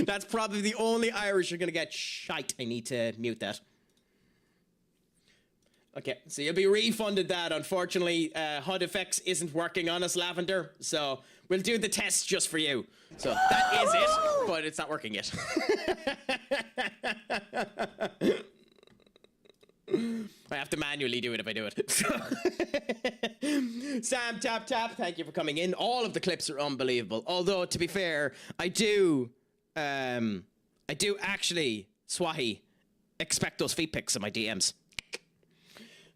That's probably the only Irish you're gonna get shite. I need to mute that. Okay, so you'll be refunded that. Unfortunately, HUD Effects isn't working on us, Lavender, so we'll do the test just for you. So that is it, but it's not working yet. I have to manually do it if I do it. Sam Tap Tap, thank you for coming in. All of the clips are unbelievable. Although, to be fair, I do actually, Swahi, expect those feet pics in my DMs.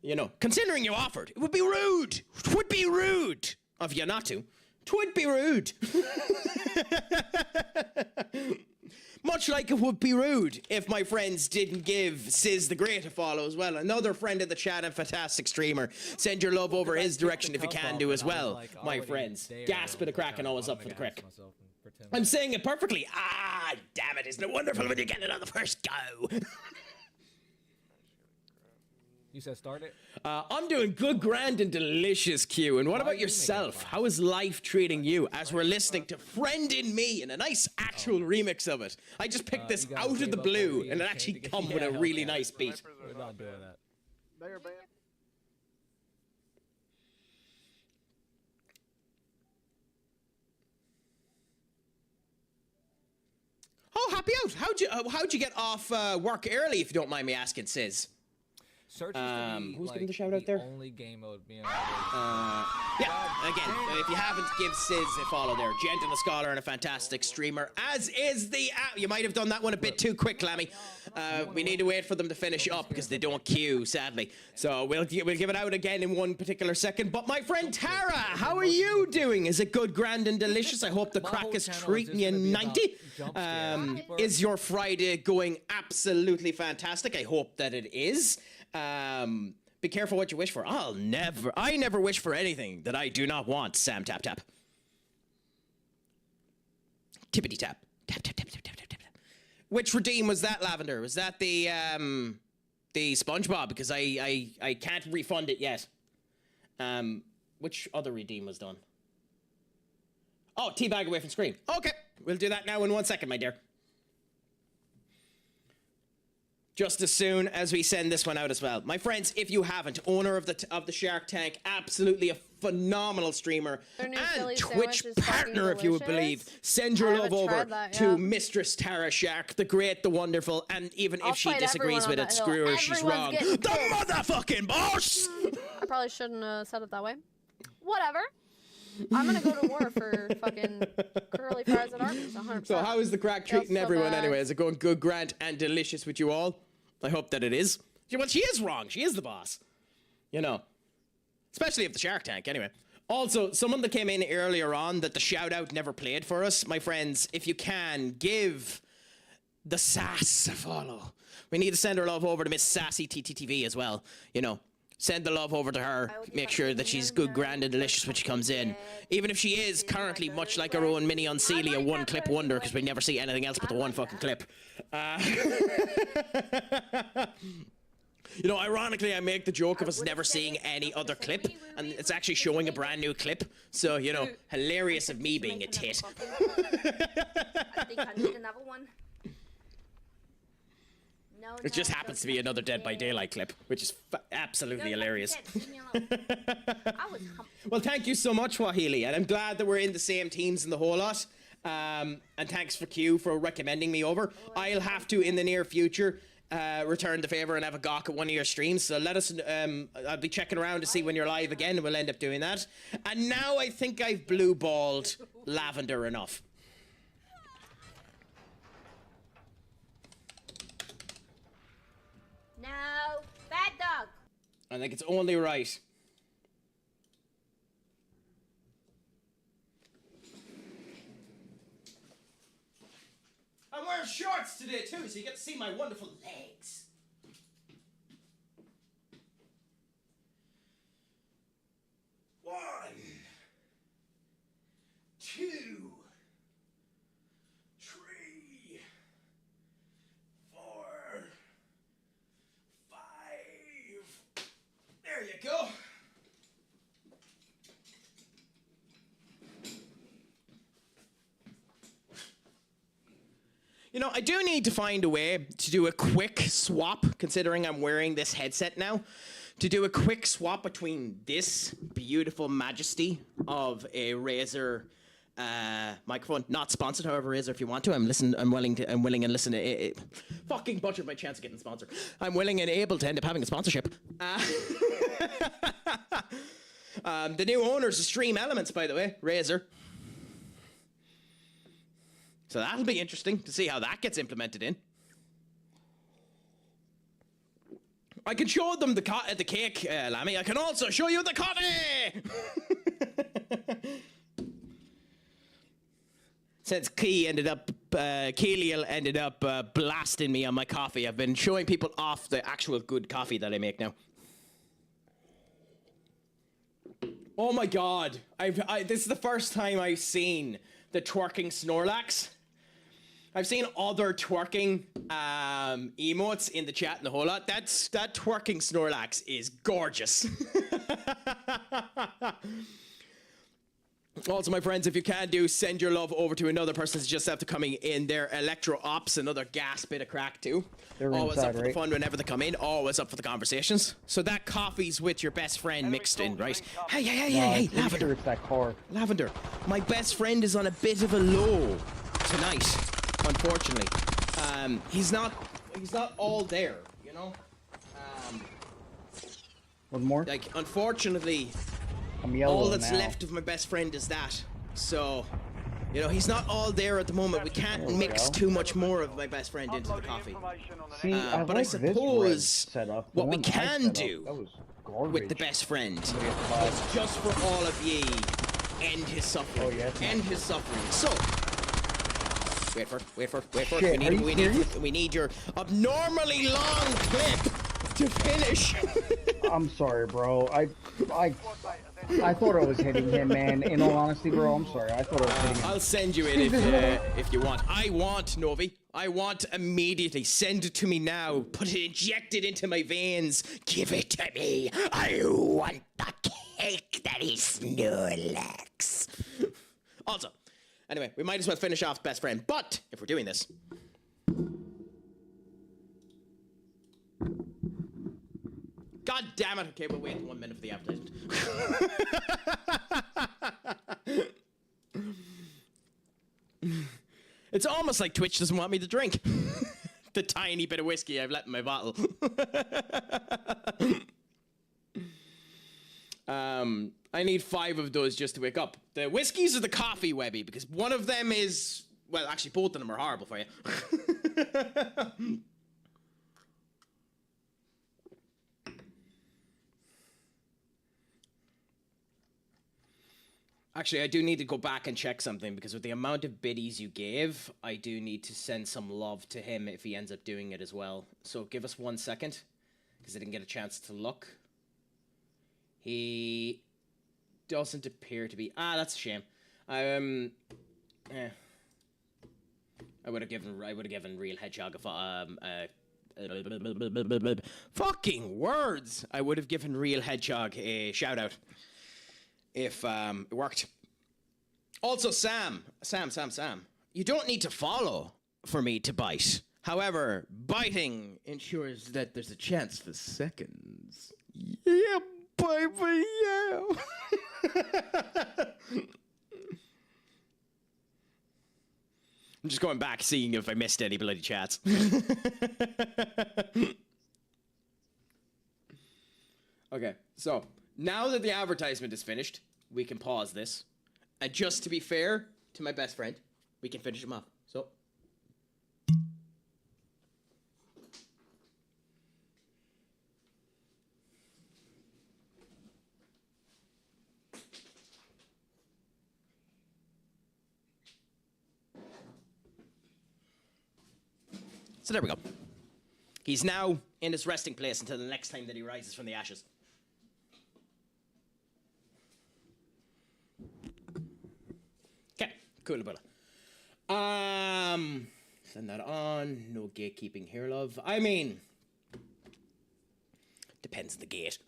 You know, considering you offered, it would be rude. It would be rude of you not to. It would be rude. Much like it would be rude if my friends didn't give Sizz the Great a follow as well. Another friend of the chat and fantastic streamer. Send your love over his direction if you can do as well, my friends. Gasp at a crack and always up for the crick. I'm saying it perfectly. Ah, damn it. Isn't it wonderful when you get it on the first go? You said start it? I'm doing good, grand, and delicious, Q. And what about yourself? How is life treating you as we're listening to Friend in Me and a nice actual remix of it? I just picked this out of the blue, and it actually comes with a really nice beat. We're not doing that. Oh, happy out. How'd you get off work early, if you don't mind me asking, Sis? Search is who's giving the shout out there? Only game mode being Yeah, again, if you haven't, give Sis a follow there. Gentle scholar and a fantastic streamer, as is the you might have done that one a bit too quick, Lammy. We need to wait for them to finish up because they don't queue, sadly. So we'll give it out again in one particular second. But my friend Tara, how are you doing? Is it good, grand, and delicious? I hope the Craic is treating you 90. Is your Friday going absolutely fantastic? I hope that it is. Be careful what you wish for. I never wish for anything that I do not want. Sam, tap, tap. Tippity tap. Tap, tap, tap, tap, tap, tap, tap. Which redeem was that, Lavender? Was that the SpongeBob? Because I can't refund it yet. Which other redeem was done? Oh, teabag away from screen. Okay, we'll do that now in 1 second, my dear. Just as soon as we send this one out as well. My friends, if you haven't, owner of the Shark Tank, absolutely a phenomenal streamer and Twitch partner, if you would believe. Send your love over to Mistress Tara Shark, the great, the wonderful, and even if she disagrees with it, screw her, she's wrong. The motherfucking boss! I probably shouldn't have said it that way. Whatever. I'm gonna go to war for fucking curly fries and Arby's, 100%. So how is the Craic treating everyone anyway? Is it going good, grand, and delicious with you all? I hope that it is. Well, she is wrong. She is the boss. You know. Especially if the Shark Tank, anyway. Also, someone that came in earlier on that the shout-out never played for us. My friends, if you can, give the Sass a follow. We need to send her love over to Miss Sassy TTTV as well. You know. Send the love over to her. Make sure that she's good, grand, and delicious when she comes in. Even if she is currently much like our own mini Unseelie, a one-clip wonder, because we never see anything else but the one fucking clip. You know, ironically, I make the joke of us never seeing any other clip, and it's actually showing a brand new clip. So, you know, hilarious of me being a tit. I think I need another one. It just happens to be another Dead by Daylight clip, which is absolutely hilarious. Well, thank you so much, Wahili, and I'm glad that we're in the same teams and the whole lot. And thanks for Q for recommending me over. I'll have to, in the near future, return the favor and have a gawk at one of your streams. So let us, I'll be checking around to see when you're live again, and we'll end up doing that. And now I think I've blue-balled Lavender enough. No, bad dog. I think it's only right. I'm wearing shorts today too, so you get to see my wonderful legs. One, two, three, four, five. There you go. You know, I do need to find a way to do a quick swap, considering I'm wearing this headset now, to do a quick swap between this beautiful majesty of a Razer microphone, not sponsored, however, Razer, if you want to, I'm willing and listen to it. Fucking butchered my chance of getting sponsored. I'm willing and able to end up having a sponsorship. The new owners of Stream Elements, by the way, Razer. So that'll be interesting to see how that gets implemented in. I can show them the cake, Lammy. I can also show you the coffee! Since Keeliel ended up blasting me on my coffee, I've been showing people off the actual good coffee that I make now. Oh my god. This is the first time I've seen the twerking Snorlax. I've seen other twerking emotes in the chat and the whole lot. That twerking Snorlax is gorgeous. Also, my friends, if you can send your love over to another person who's just after coming in. Their Electro Ops, another gas bit of crack too. They're always inside, up for the fun whenever they come in. Always up for the conversations. So that coffee's with your best friend mixed in, right? Hey, Lavender. Sure it's that car. Lavender, my best friend is on a bit of a low tonight. unfortunately. He's not all there, you know? One more? Like, unfortunately, all that's left of my best friend is that. So, you know, he's not all there at the moment. We can't mix too much more of my best friend into the coffee. See, but I suppose what we can do with the best friend is just for all of ye end his suffering. End his suffering. So, wait for it. Shit, We need your abnormally long clip to finish. I'm sorry, bro. I thought I was hitting him, man. In all honesty, bro, I'm sorry. I thought I was hitting him. I'll send you it if you want. I want, Novi. I want immediately. Send it to me now. Put it, inject it into my veins. Give it to me. I want the cake that is Snorlax. Also, anyway, we might as well finish off best friend. But if we're doing this, God damn it. Okay, we'll wait 1 minute for the advertisement. It's almost like Twitch doesn't want me to drink. The tiny bit of whiskey I've let in my bottle. I need 5 of those just to wake up. The whiskeys or the coffee, Webby, because one of them is... Well, actually, both of them are horrible for you. Actually, I do need to go back and check something, because with the amount of biddies you gave, I do need to send some love to him if he ends up doing it as well. So give us 1 second, because I didn't get a chance to look. He doesn't appear to be... Ah, that's a shame. I would have given Real Hedgehog a fucking words! I would have given Real Hedgehog a shout out if it worked. Also, Sam, you don't need to follow for me to bite. However, biting ensures that there's a chance for seconds. Yeah, baby, yeah. I'm just going back, seeing if I missed any bloody chats. Okay, so now that the advertisement is finished, we can pause this. And just to be fair to my best friend, we can finish him off. So. So there we go. He's now in his resting place until the next time that he rises from the ashes. Okay, cool about it. Send that on. No gatekeeping here, love. I mean, depends on the gate.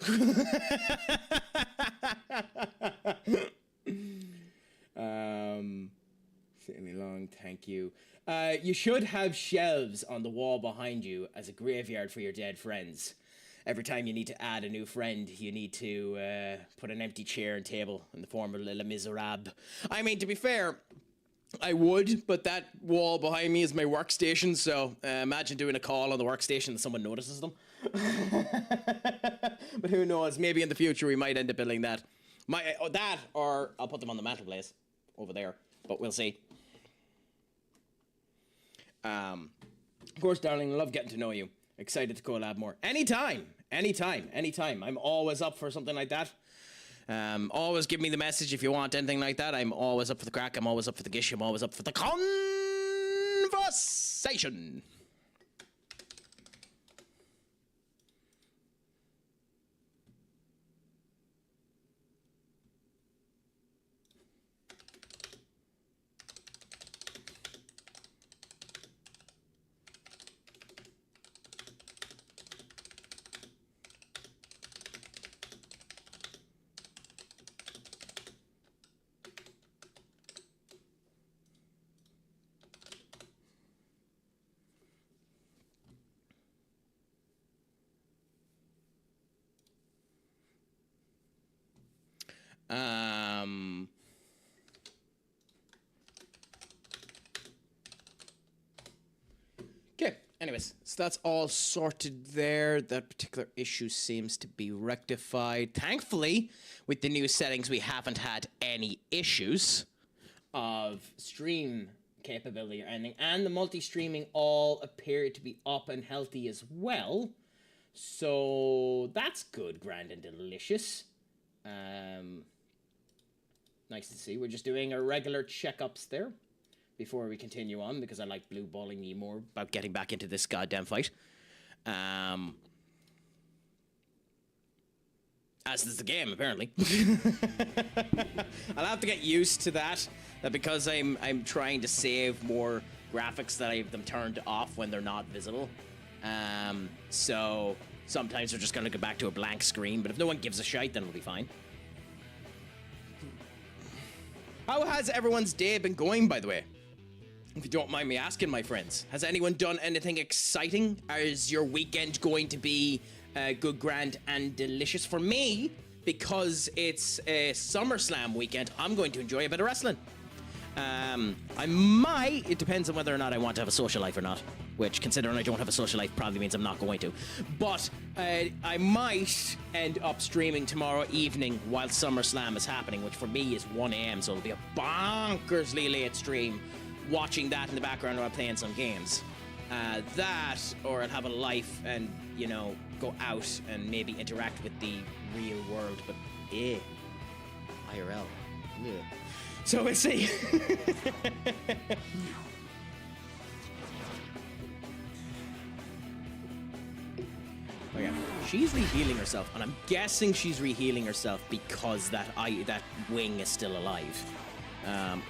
Sitting long, thank you. You should have shelves on the wall behind you as a graveyard for your dead friends. Every time you need to add a new friend, you need to put an empty chair and table in the form of Les Miserables. I mean, to be fair, I would, but that wall behind me is my workstation, so imagine doing a call on the workstation and someone notices them. But who knows, maybe in the future we might end up building that. That, or I'll put them on the mantelpiece over there, but we'll see. Of course, darling, love getting to know you. Excited to collab more. Anytime. I'm always up for something like that. Always give me the message if you want anything like that. I'm always up for the crack. I'm always up for the gish. I'm always up for the conversation. Anyways, so that's all sorted there. That particular issue seems to be rectified. Thankfully, with the new settings, we haven't had any issues of stream capability or anything. And the multi-streaming all appear to be up and healthy as well. So that's good, grand and delicious. Nice to see. We're just doing our regular checkups there before we continue on, because I like blue balling me more about getting back into this goddamn fight. As does the game, apparently. I'll have to get used to that because I'm trying to save more graphics, that I have them turned off when they're not visible. So sometimes we're just going to go back to a blank screen, but if no one gives a shite, then we'll be fine. How has everyone's day been going, by the way? If you don't mind me asking, my friends. Has anyone done anything exciting? Is your weekend going to be good, grand, and delicious? For me, because it's a SummerSlam weekend, I'm going to enjoy a bit of wrestling. I might, it depends on whether or not I want to have a social life or not, which, considering I don't have a social life, probably means I'm not going to. But I might end up streaming tomorrow evening while SummerSlam is happening, which for me is 1 a.m, so it'll be a bonkersly late stream, watching that in the background while playing some games. That, or I'll have a life and, you know, go out and maybe interact with the real world, but IRL. Yeah. So we'll see. Okay. She's rehealing herself, and I'm guessing she's rehealing herself because that wing is still alive.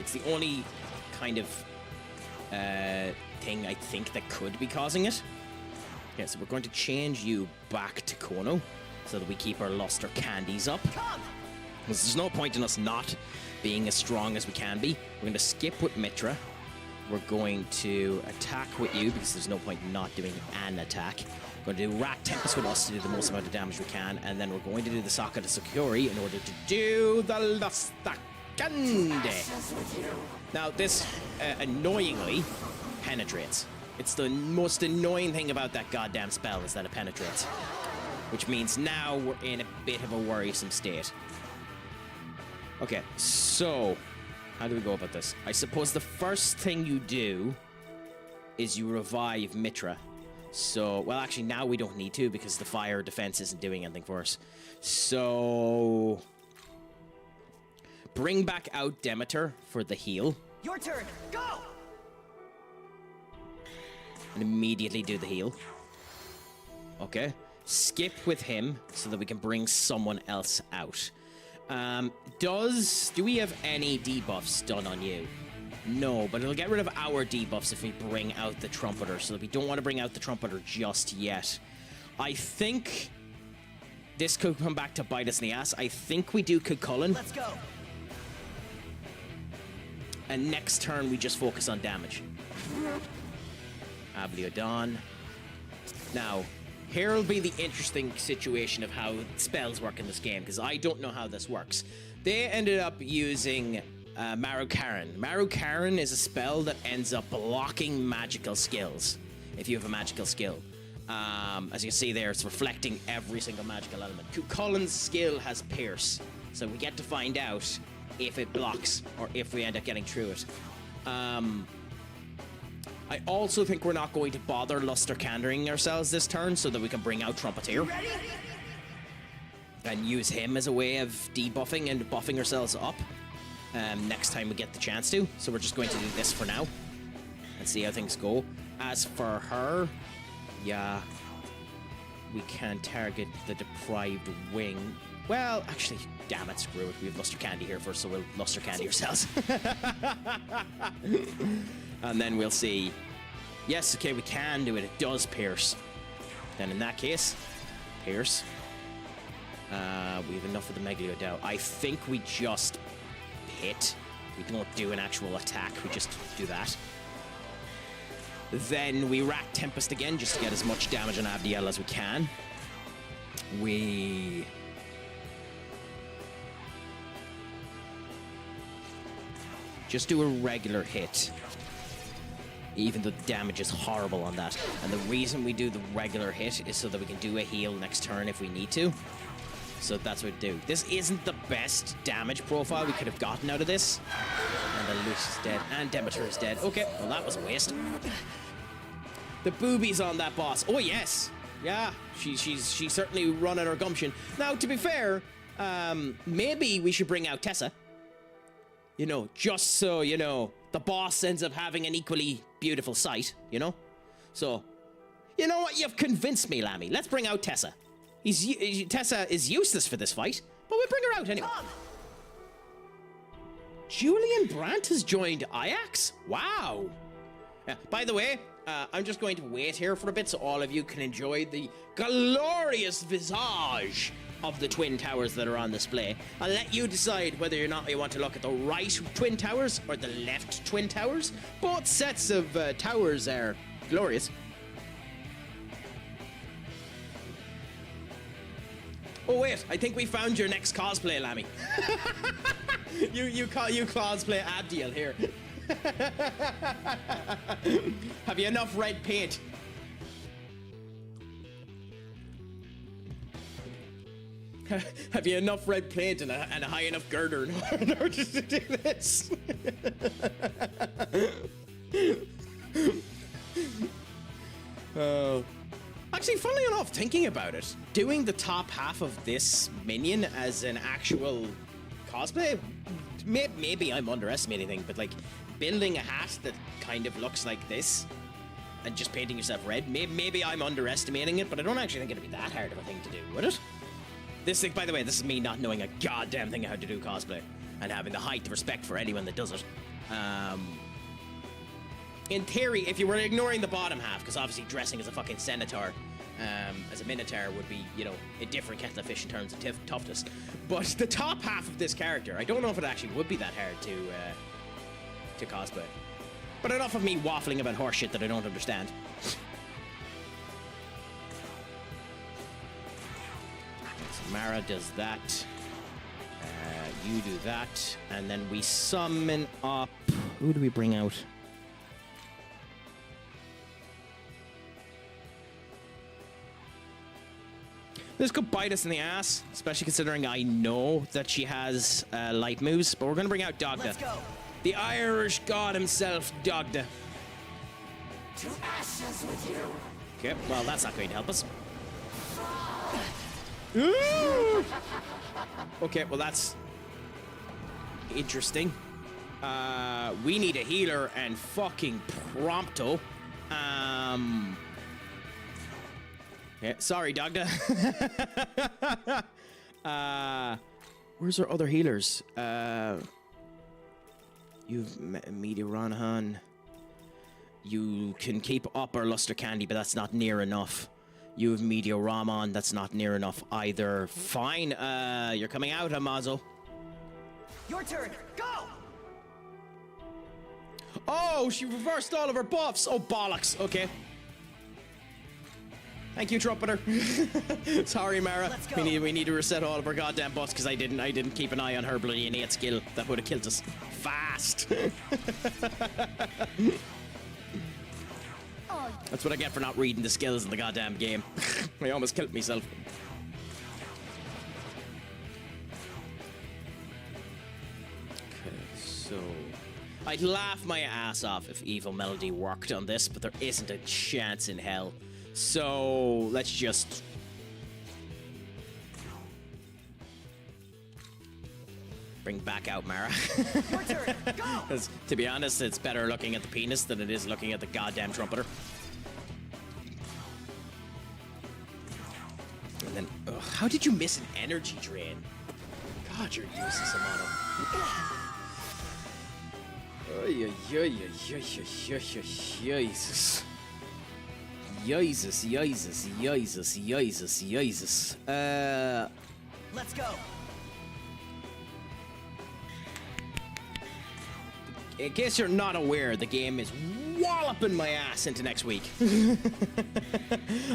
It's the only kind of thing I think that could be causing it. Okay, so we're going to change you back to Kono so that we keep our luster candies up. Because there's no point in us not being as strong as we can be. We're going to skip with Mitra. We're going to attack with you because there's no point in not doing an attack. We're going to do Rat Tempest with us to do the most amount of damage we can, and then we're going to do the Sokka to Sakuri in order to do the Lustakande. Now, this annoyingly penetrates. It's the most annoying thing about that goddamn spell is that it penetrates. Which means now we're in a bit of a worrisome state. Okay, so how do we go about this? I suppose the first thing you do is you revive Mitra. So, well, actually, now we don't need to because the fire defense isn't doing anything for us. So, bring back out Demeter for the heal. Your turn. Go. And immediately do the heal. Okay. Skip with him so that we can bring someone else out. Do we have any debuffs done on you? No, but it'll get rid of our debuffs if we bring out the Trumpeter, so that we don't want to bring out the Trumpeter just yet. I think this could come back to bite us in the ass. I think we do Cucullin. Let's go. And next turn, we just focus on damage. Abliodon. Now, here'll be the interesting situation of how spells work in this game, because I don't know how this works. They ended up using Marukaran. Marukaran is a spell that ends up blocking magical skills, if you have a magical skill. As you can see there, it's reflecting every single magical element. Cucullin's skill has Pierce, so we get to find out if it blocks, or if we end up getting through it. I also think we're not going to bother Luster Candering ourselves this turn so that we can bring out Trumpeter. And use him as a way of debuffing and buffing ourselves up next time we get the chance to. So we're just going to do this for now and see how things go. As for her, yeah, we can target the deprived wing. Well, actually, damn it, screw it. We have Luster Candy here first, so we'll Luster Candy ourselves. And then we'll see. Yes, okay, we can do it. It does pierce. Then in that case, pierce. We have enough of the Megalodon. I think we just hit. We don't do an actual attack. We just do that. Then we Rat Tempest again, just to get as much damage on Abdiel as we can. We just do a regular hit. even though the damage is horrible on that. And the reason we do the regular hit is so that we can do a heal next turn if we need to. So that's what we do. This isn't the best damage profile we could have gotten out of this. And then Luce is dead, and Demeter is dead. Okay, well that was a waste. The boobies on that boss. Oh yes, yeah, she's certainly running her gumption. Now, to be fair, maybe we should bring out Tessa. You know, just so you know, the boss ends up having an equally beautiful sight. You know, so you know what? You've convinced me, Lammy. Let's bring out Tessa. Tessa is useless for this fight, but we'll bring her out anyway. Julian Brandt has joined Ajax? Wow. By the way, I'm just going to wait here for a bit so all of you can enjoy the glorious visage of the Twin Towers that are on display. I'll let you decide whether or not you want to look at the right Twin Towers or the left Twin Towers. Both sets of towers are glorious. Oh wait, I think we found your next cosplay, Lammy. you cosplay Abdiel here. Have you enough red paint? Have you enough red paint and a high enough girder in order to do this? Oh. Actually, funnily enough, thinking about it, doing the top half of this minion as an actual cosplay, maybe I'm underestimating things, but like building a hat that kind of looks like this and just painting yourself red, maybe I'm underestimating it, but I don't actually think it'd be that hard of a thing to do, would it? This thing, by the way, this is me not knowing a goddamn thing how to do cosplay and having the height of respect for anyone that does it. In theory, if you were ignoring the bottom half, because obviously dressing as a fucking senator, as a minotaur would be, you know, a different kettle of fish in terms of toughness. But the top half of this character, I don't know if it actually would be that hard to cosplay. But enough of me waffling about horseshit that I don't understand. So Mara does that. You do that, and then we summon up. Who do we bring out? This could bite us in the ass, especially considering I know that she has light moves, but we're going to bring out Dogda. The Irish god himself, Dogda. To ashes with you. Okay, well, that's not going to help us. Okay, well, that's interesting. We need a healer and fucking prompto. Yeah, sorry, Dogda. Where's our other healers? You've Meteoranahan. You can keep up our Luster Candy, but that's not near enough. You have Meteoramon, that's not near enough either. Fine, you're coming out, Amazo. Your turn, go! Oh, she reversed all of her buffs. Oh, bollocks. Okay. Thank you, Trumpeter. Sorry, Mara. We need to reset all of our goddamn buffs because I didn't keep an eye on her bloody innate skill. That would have killed us fast. That's what I get for not reading the skills in the goddamn game. I almost killed myself. Okay, so I'd laugh my ass off if Evil Melody worked on this, but there isn't a chance in hell. So let's just bring back out Mara. Your turn, go! Because to be honest, it's better looking at the penis than it is looking at the goddamn trumpeter. And then, how did you miss an energy drain? God, you're useless, Amano. Jesus. Jesus. Let's go. In case you're not aware, the game is walloping my ass into next week.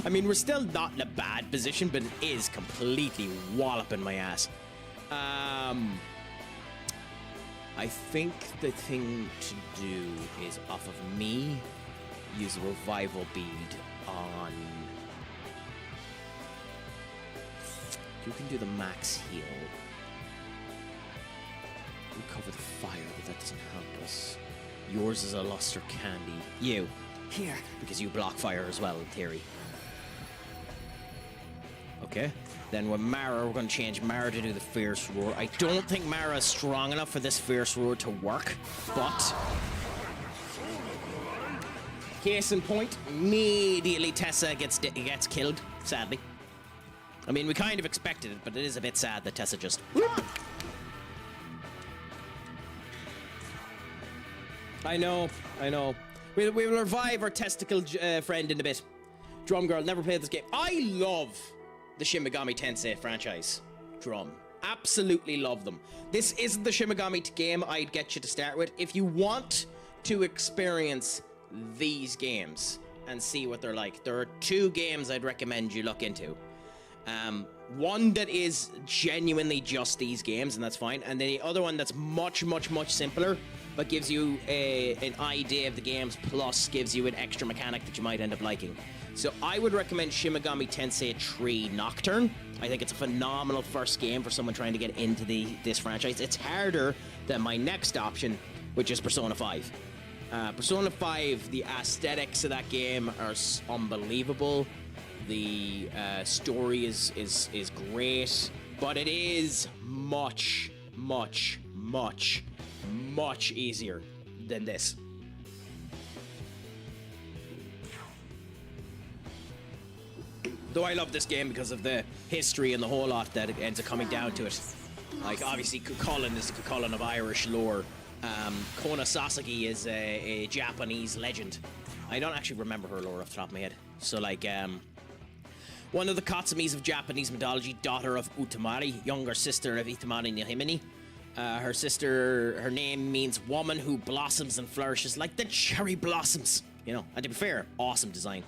I mean, we're still not in a bad position, but it is completely walloping my ass. I think the thing to do is off of me use a revival bead on... You can do the max heal. Recover the fire, but that doesn't help us. Yours is a luster candy. You. Here. Because you block fire as well, in theory. Okay. Then with Mara, we're going to change Mara to do the Fierce Roar. I don't think Mara is strong enough for this Fierce Roar to work, but... Case in point, immediately Tessa gets killed, sadly. I mean, we kind of expected it, but it is a bit sad that Tessa just... I know. We'll revive our testicle friend in a bit. Drum Girl, never played this game. I love the Shin Megami Tensei franchise. Drum. Absolutely love them. This isn't the Shin Megami game I'd get you to start with. If you want to experience these games and see what they're like, there are 2 games I'd recommend you look into. One that is genuinely just these games, and that's fine. And then the other one that's much, much, much simpler, but gives you an idea of the games, plus gives you an extra mechanic that you might end up liking. So I would recommend Shin Megami Tensei 3 Nocturne. I think it's a phenomenal first game for someone trying to get into this franchise. It's harder than my next option, which is Persona 5. Persona 5, the aesthetics of that game are unbelievable. The story is great, but it is much, much, much, much easier than this. Though I love this game because of the history and the whole lot that it ends up coming down to it. Like, obviously, Cuchulainn is the Cuchulainn of Irish lore. Kona Sasaki is a Japanese legend. I don't actually remember her lore off the top of my head. So, like, one of the Katsumis of Japanese mythology, daughter of Utamari, younger sister of Itamari no Himini. Her name means woman who blossoms and flourishes like the cherry blossoms. You know, and to be fair, awesome design.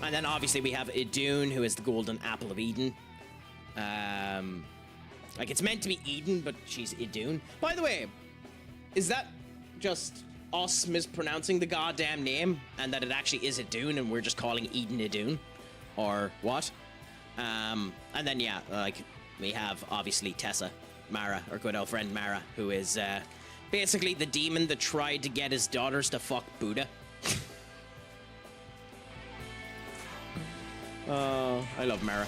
And then obviously we have Idun, who is the golden apple of Eden. Like, it's meant to be Eden, but she's Idun. By the way, is that just us mispronouncing the goddamn name, and that it actually is Idun, and we're just calling Eden Idun? Or what? And then, yeah, like, we have, obviously, Tessa, Mara, our good old friend Mara, who is basically the demon that tried to get his daughters to fuck Buddha. Oh, I love Mara.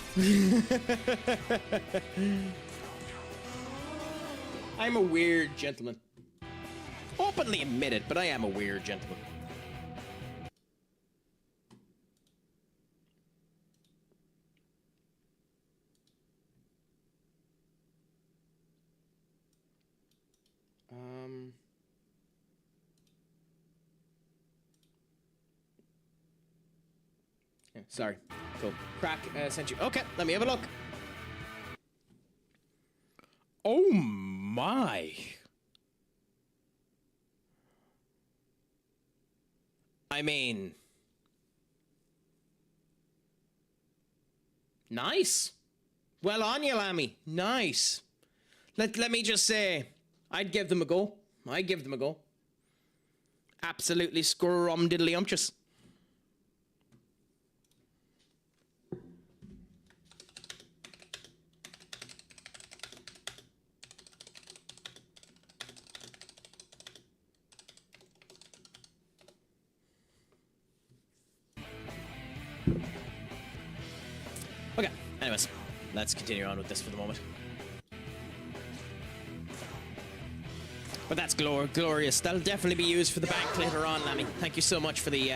I'm a weird gentleman. Openly admit it, but I am a weird gentleman. Yeah, sorry. Cool. Craic sent you. Okay, let me have a look. Oh my. I mean, nice. Well on you, Lammy. Nice. Let me just say, I'd give them a go. I'd give them a go. Absolutely scrum-diddly-umptious. Okay, anyways, let's continue on with this for the moment. But that's glorious. That'll definitely be used for the bank later on, Lammy. Thank you so much for the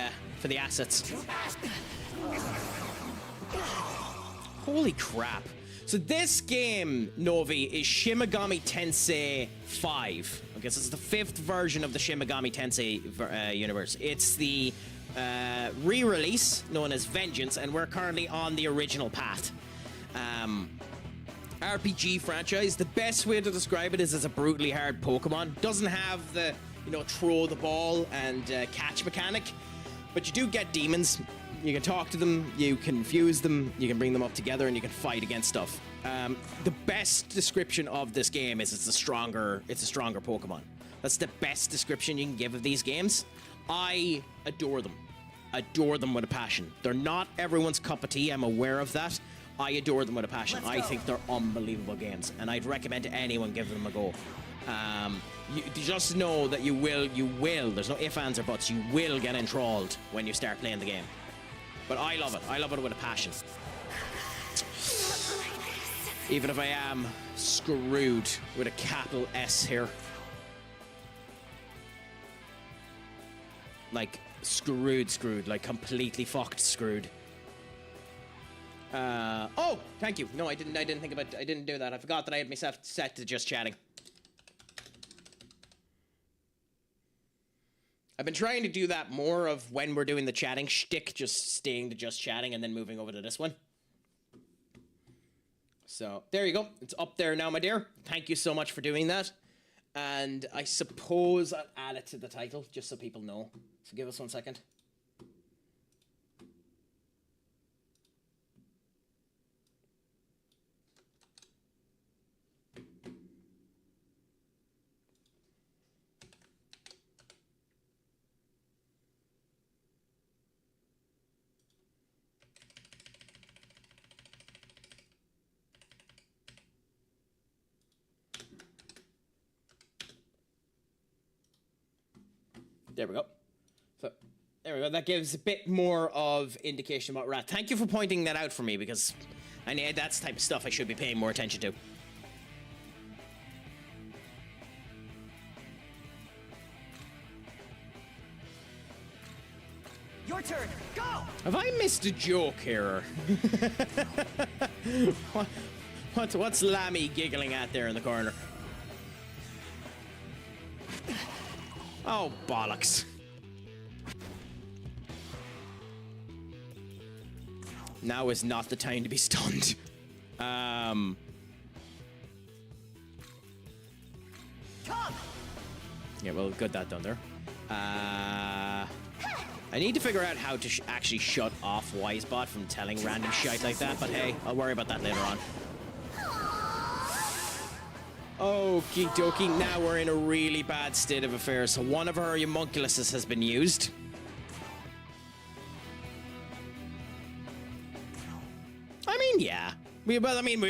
assets. Holy crap. So this game, Novi, is Shin Megami Tensei V. Okay, so it's the 5th version of the Shin Megami Tensei universe. It's the re-release known as Vengeance, and we're currently on the original path. RPG franchise. The best way to describe it is as a brutally hard Pokemon. Doesn't have the, throw the ball and catch mechanic, but you do get demons. You can talk to them, you can fuse them, you can bring them up together, and you can fight against stuff. The best description of this game is it's a stronger Pokemon. That's the best description you can give of these games. I adore them. Adore them with a passion. They're not everyone's cup of tea, I'm aware of that. I adore them with a passion. I think they're unbelievable games, and I'd recommend anyone give them a go. You just know that you will, there's no ifs, ands, or buts, you will get enthralled when you start playing the game. But I love it with a passion. Even if I am screwed with a capital S here. Like, screwed, like completely fucked screwed. Oh, thank you. No, I didn't do that. I forgot that I had myself set to just chatting. I've been trying to do that more of when we're doing the chatting shtick, just staying to just chatting and then moving over to this one. So, there you go. It's up there now, my dear. Thank you so much for doing that. And I suppose I'll add it to the title, just so people know. So give us 1 second. There we go. So, there we go. That gives a bit more of indication about rat. Thank you for pointing that out for me, because I know that's the type of stuff I should be paying more attention to. Your turn. Go. Have I missed a joke here? What's Lammy giggling at there in the corner? Oh, bollocks. Now is not the time to be stunned. Come. Yeah, well, got that done there. I need to figure out how to actually shut off Wisebot from telling random shite like that, but hey, I'll worry about that later on. Okie dokie, now we're in a really bad state of affairs. So one of our homunculuses has been used. I mean, yeah. We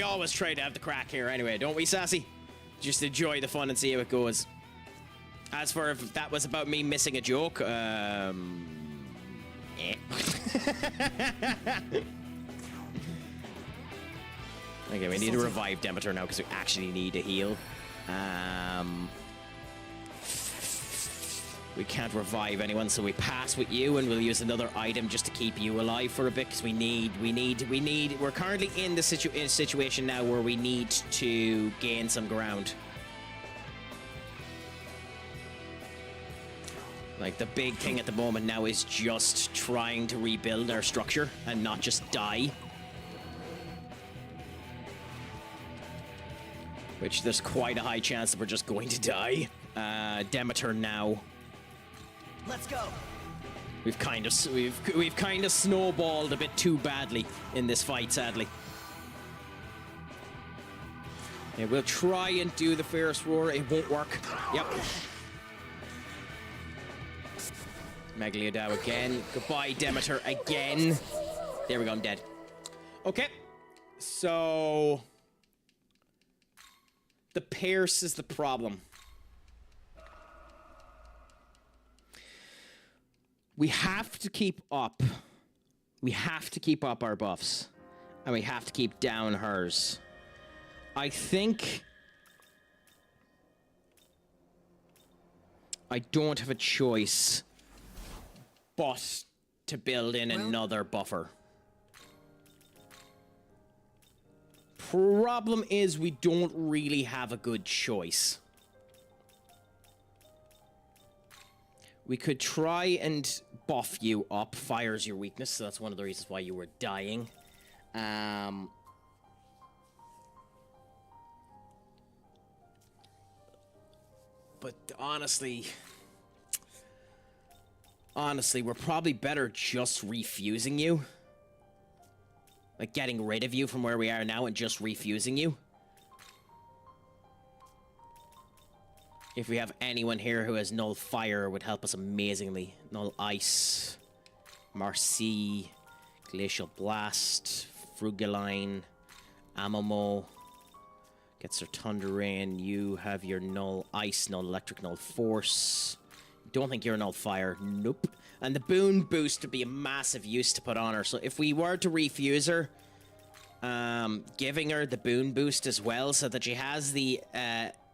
always try to have the crack here anyway, don't we, Sassy? Just enjoy the fun and see how it goes. As for if that was about me missing a joke, eh. Okay, we need to revive Demeter now because we actually need a heal. We can't revive anyone, so we pass with you, and we'll use another item just to keep you alive for a bit, because we're currently in the situation now where we need to gain some ground. Like, the big thing at the moment now is just trying to rebuild our structure and not just die. Which there's quite a high chance that we're just going to die. Demeter now. Let's go. We've kind of snowballed a bit too badly in this fight, sadly. Yeah, we'll try and do the Fierce Roar. It won't work. Yep. Megaliodow again. Goodbye, Demeter again. There we go, I'm dead. Okay. So the Pierce is the problem. We have to keep up. We have to keep up our buffs. And we have to keep down hers. I think I don't have a choice but to build in another buffer. Problem is, we don't really have a good choice. We could try and buff you up. Fire's your weakness, so that's one of the reasons why you were dying. But honestly, we're probably better just refusing you. Like, getting rid of you from where we are now and just refusing you. If we have anyone here who has null fire, it would help us amazingly. Null ice, Marcy, glacial blast, Frugaline, Amomo. Gets her thunder rain. You have your null ice, null electric, null force. Don't think you're null fire. Nope. And the boon boost would be a massive use to put on her. So if we were to refuse her, giving her the boon boost as well, so that she has the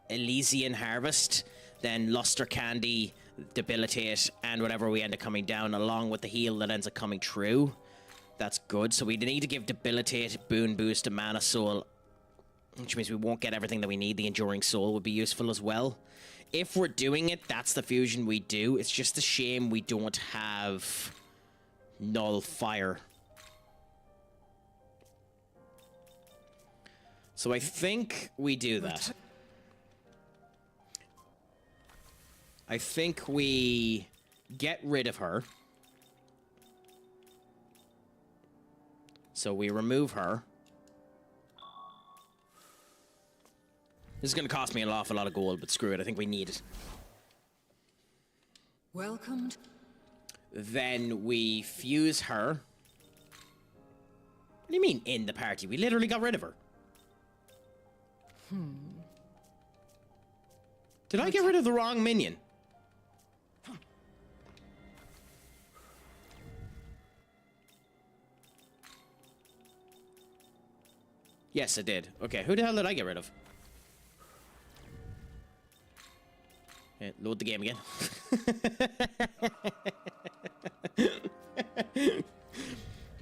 Elysian Harvest, then Luster Candy, Debilitate, and whatever we end up coming down, along with the heal that ends up coming true. That's good. So we need to give Debilitate, Boon Boost, and Mana Soul, which means we won't get everything that we need. The Enduring Soul would be useful as well. If we're doing it, that's the fusion we do. It's just a shame we don't have Null Fire. So I think we do that. I think we get rid of her. So we remove her. This is going to cost me an awful lot of gold, but screw it. I think we need it. Welcomed. Then we fuse her. What do you mean in the party? We literally got rid of her. Did I get rid of the wrong minion? Yes, I did. Okay, who the hell did I get rid of? Okay, load the game again.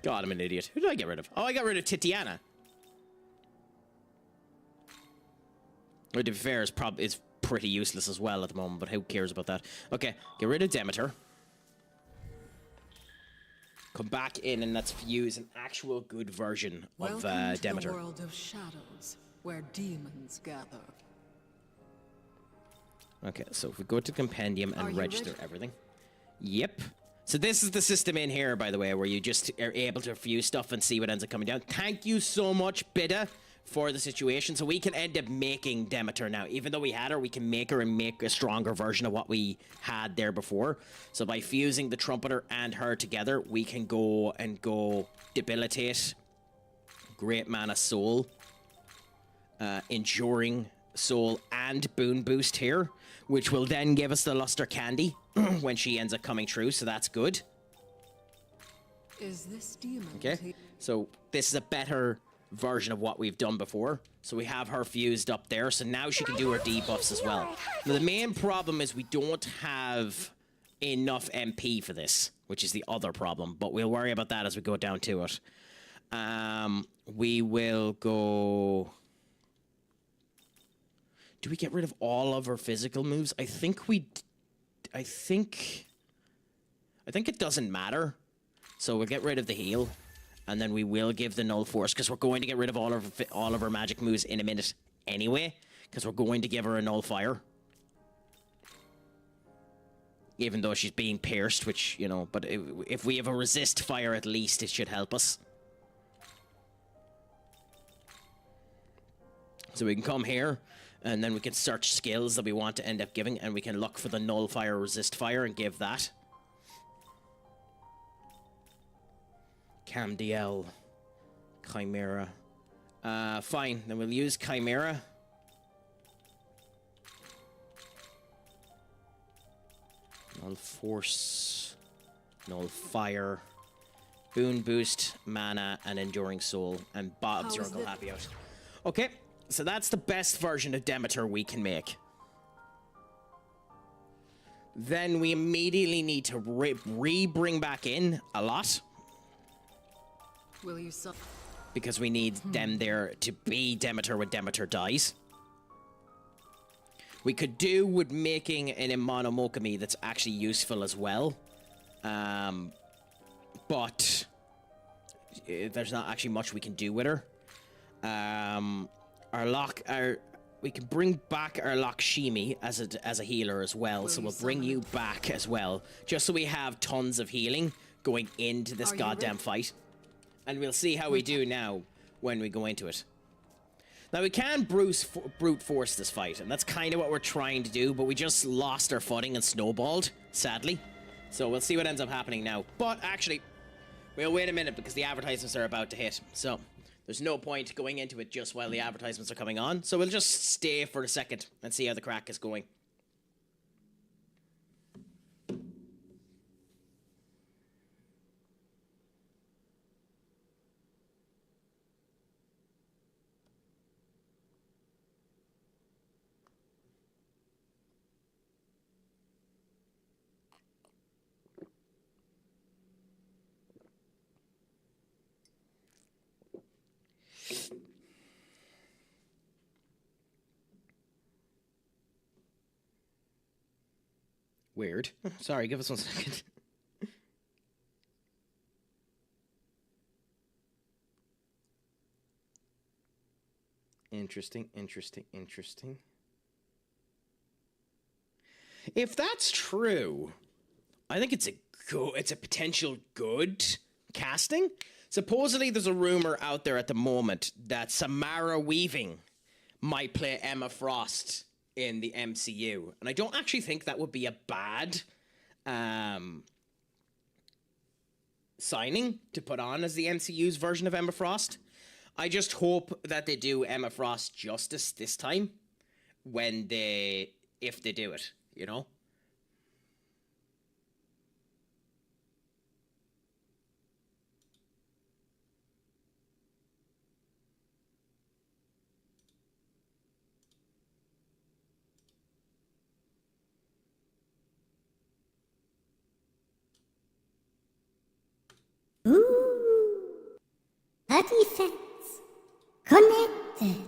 God, I'm an idiot. Who did I get rid of? Oh, I got rid of Titiana. To be fair, it's pretty useless as well at the moment, but who cares about that? Okay, get rid of Demeter. Come back in and let's fuse an actual good version of Demeter. Welcome to the world of shadows, where demons gather. Okay, so if we go to Compendium and register everything. Yep. So this is the system in here, by the way, where you just are able to fuse stuff and see what ends up coming down. Thank you so much, Bida, for the situation. So we can end up making Demeter now. Even though we had her, we can make her and make a stronger version of what we had there before. So by fusing the Trumpeter and her together, we can go Debilitate, Great Mana Soul, Enduring Soul, and Boon Boost here, which will then give us the Luster Candy when she ends up coming true, so that's good. Is this demon? Okay, so this is a better version of what we've done before. So we have her fused up there, so now she can do her debuffs as well. Now the main problem is we don't have enough MP for this, which is the other problem, but we'll worry about that as we go down to it. We will go... Do we get rid of all of her physical moves? I think it doesn't matter. So we'll get rid of the heal, and then we will give the null force, because we're going to get rid of all of her magic moves in a minute anyway, because we're going to give her a null fire. Even though she's being pierced, which, you know, but if we have a resist fire, at least it should help us. So we can come here, and then we can search skills that we want to end up giving, and we can look for the null fire, resist fire, and give that. Camdiel, Chimera. Fine, then we'll use Chimera. Null force, null fire, boon boost, mana, and enduring soul, and Bob's Circle happy out. Okay. So that's the best version of Demeter we can make. Then we immediately need to bring back in a lot. Will you because we need them there to be Demeter when Demeter dies. We could do with making an Monomokami that's actually useful as well. But there's not actually much we can do with her. We can bring back our Lakshmi as a healer as well, so we'll bring you back as well, just so we have tons of healing going into this goddamn fight. And we'll see how we do now when we go into it. Now, we can brute force this fight, and that's kind of what we're trying to do, but we just lost our footing and snowballed, sadly. So we'll see what ends up happening now. But actually, we'll wait a minute because the advertisements are about to hit. So there's no point going into it just while the advertisements are coming on. So we'll just stay for a second and see how the Craic is going. Weird. Sorry, give us 1 second. Interesting. If that's true, I think it's a potential good casting. Supposedly, there's a rumor out there at the moment that Samara Weaving might play Emma Frost in the MCU, and I don't actually think that would be a bad signing to put on as the MCU's version of Emma Frost. I just hope that they do Emma Frost justice this time if they do it, you know? Ooh, a defense connected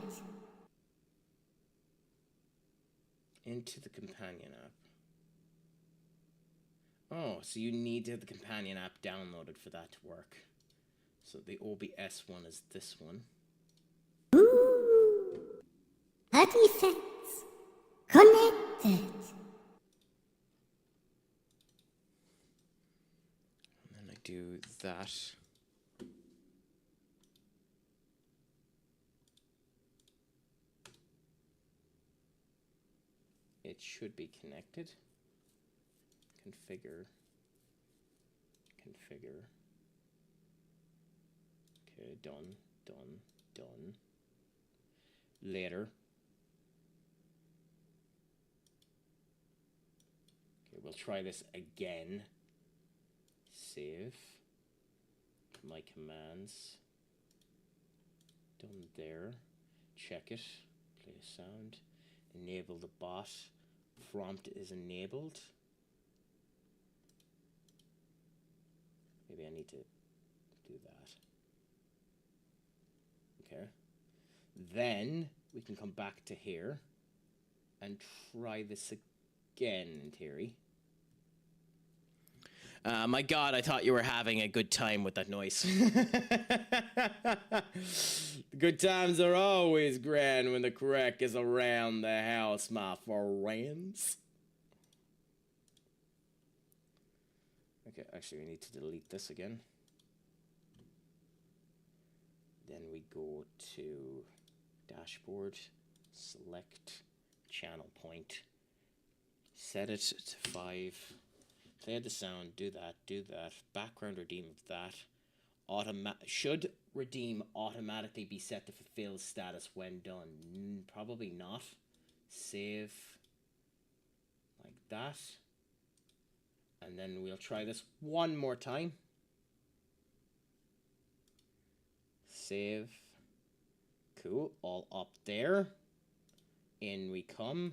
into the companion app. Oh, so you need to have the companion app downloaded for that to work. So the OBS one is this one. Ooh, a defense connected. And then I do that. It should be connected. Configure. Okay, done. Later. Okay, we'll try this again. Save. My commands. Done there. Check it. Play sound. Enable the bot. Prompt is enabled. Maybe I need to do that. Okay. Then we can come back to here and try this again in theory. My God, I thought you were having a good time with that noise. Good times are always grand when the Craic is around the house, my friends. Okay, actually we need to delete this again. Then we go to dashboard, select channel point, set it to 5. Play the sound, do that. Background redeem of that. Should redeem automatically be set to fulfill status when done? Probably not. Save. Like that. And then we'll try this one more time. Save. Cool. All up there. In we come.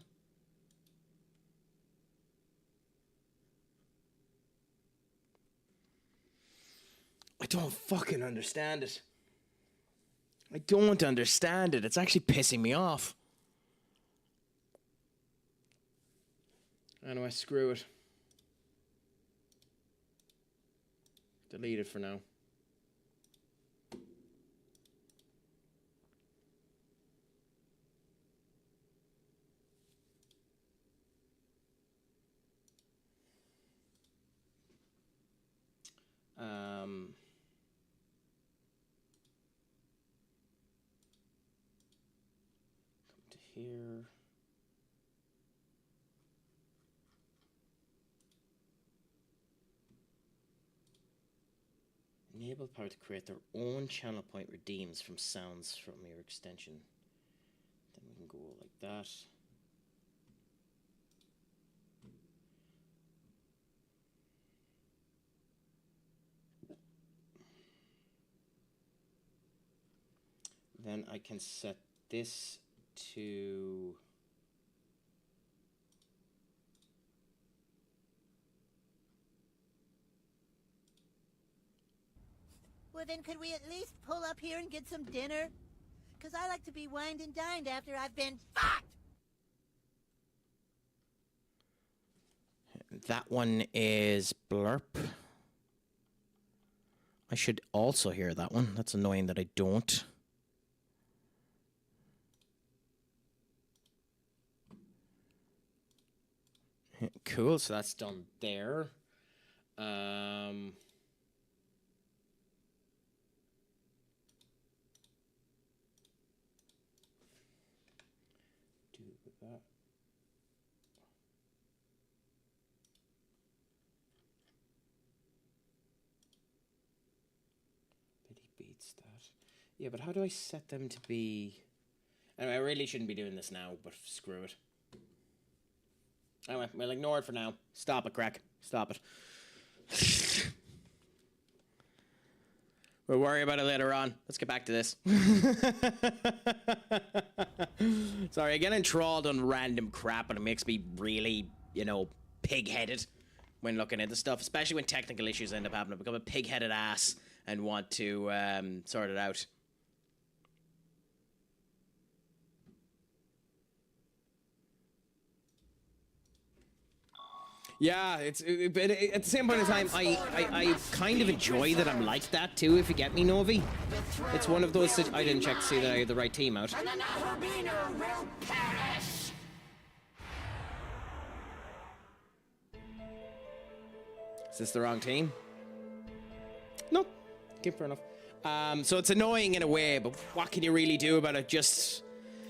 I don't fucking understand it. I don't understand it. It's actually pissing me off. Anyway, screw it. Delete it for now. here. Enable power to create their own channel point redeems from sounds from your extension. Then we can go like that. Then I can set this to... Well, then could we at least pull up here and get some dinner? Because I like to be wined and dined after I've been fucked! That one is blurp. I should also hear that one. That's annoying that I don't. Cool, so that's done there. Do that. But he beats that. Yeah, but how do I set them to be... Anyway, I really shouldn't be doing this now, but screw it. Anyway, we'll ignore it for now. Stop it, Craic. Stop it. We'll worry about it later on. Let's get back to this. Sorry, I get enthralled on random crap and it makes me really, you know, pig-headed when looking at the stuff, especially when technical issues end up happening. I become a pig-headed ass and want to sort it out. Yeah, but at the same point in time, I kind of enjoy that I'm like that too, if you get me, Novi. It's one of those I didn't check to see that I had the right team out. Is this the wrong team? No. Okay, fair enough. So it's annoying in a way, but what can you really do about it? Just,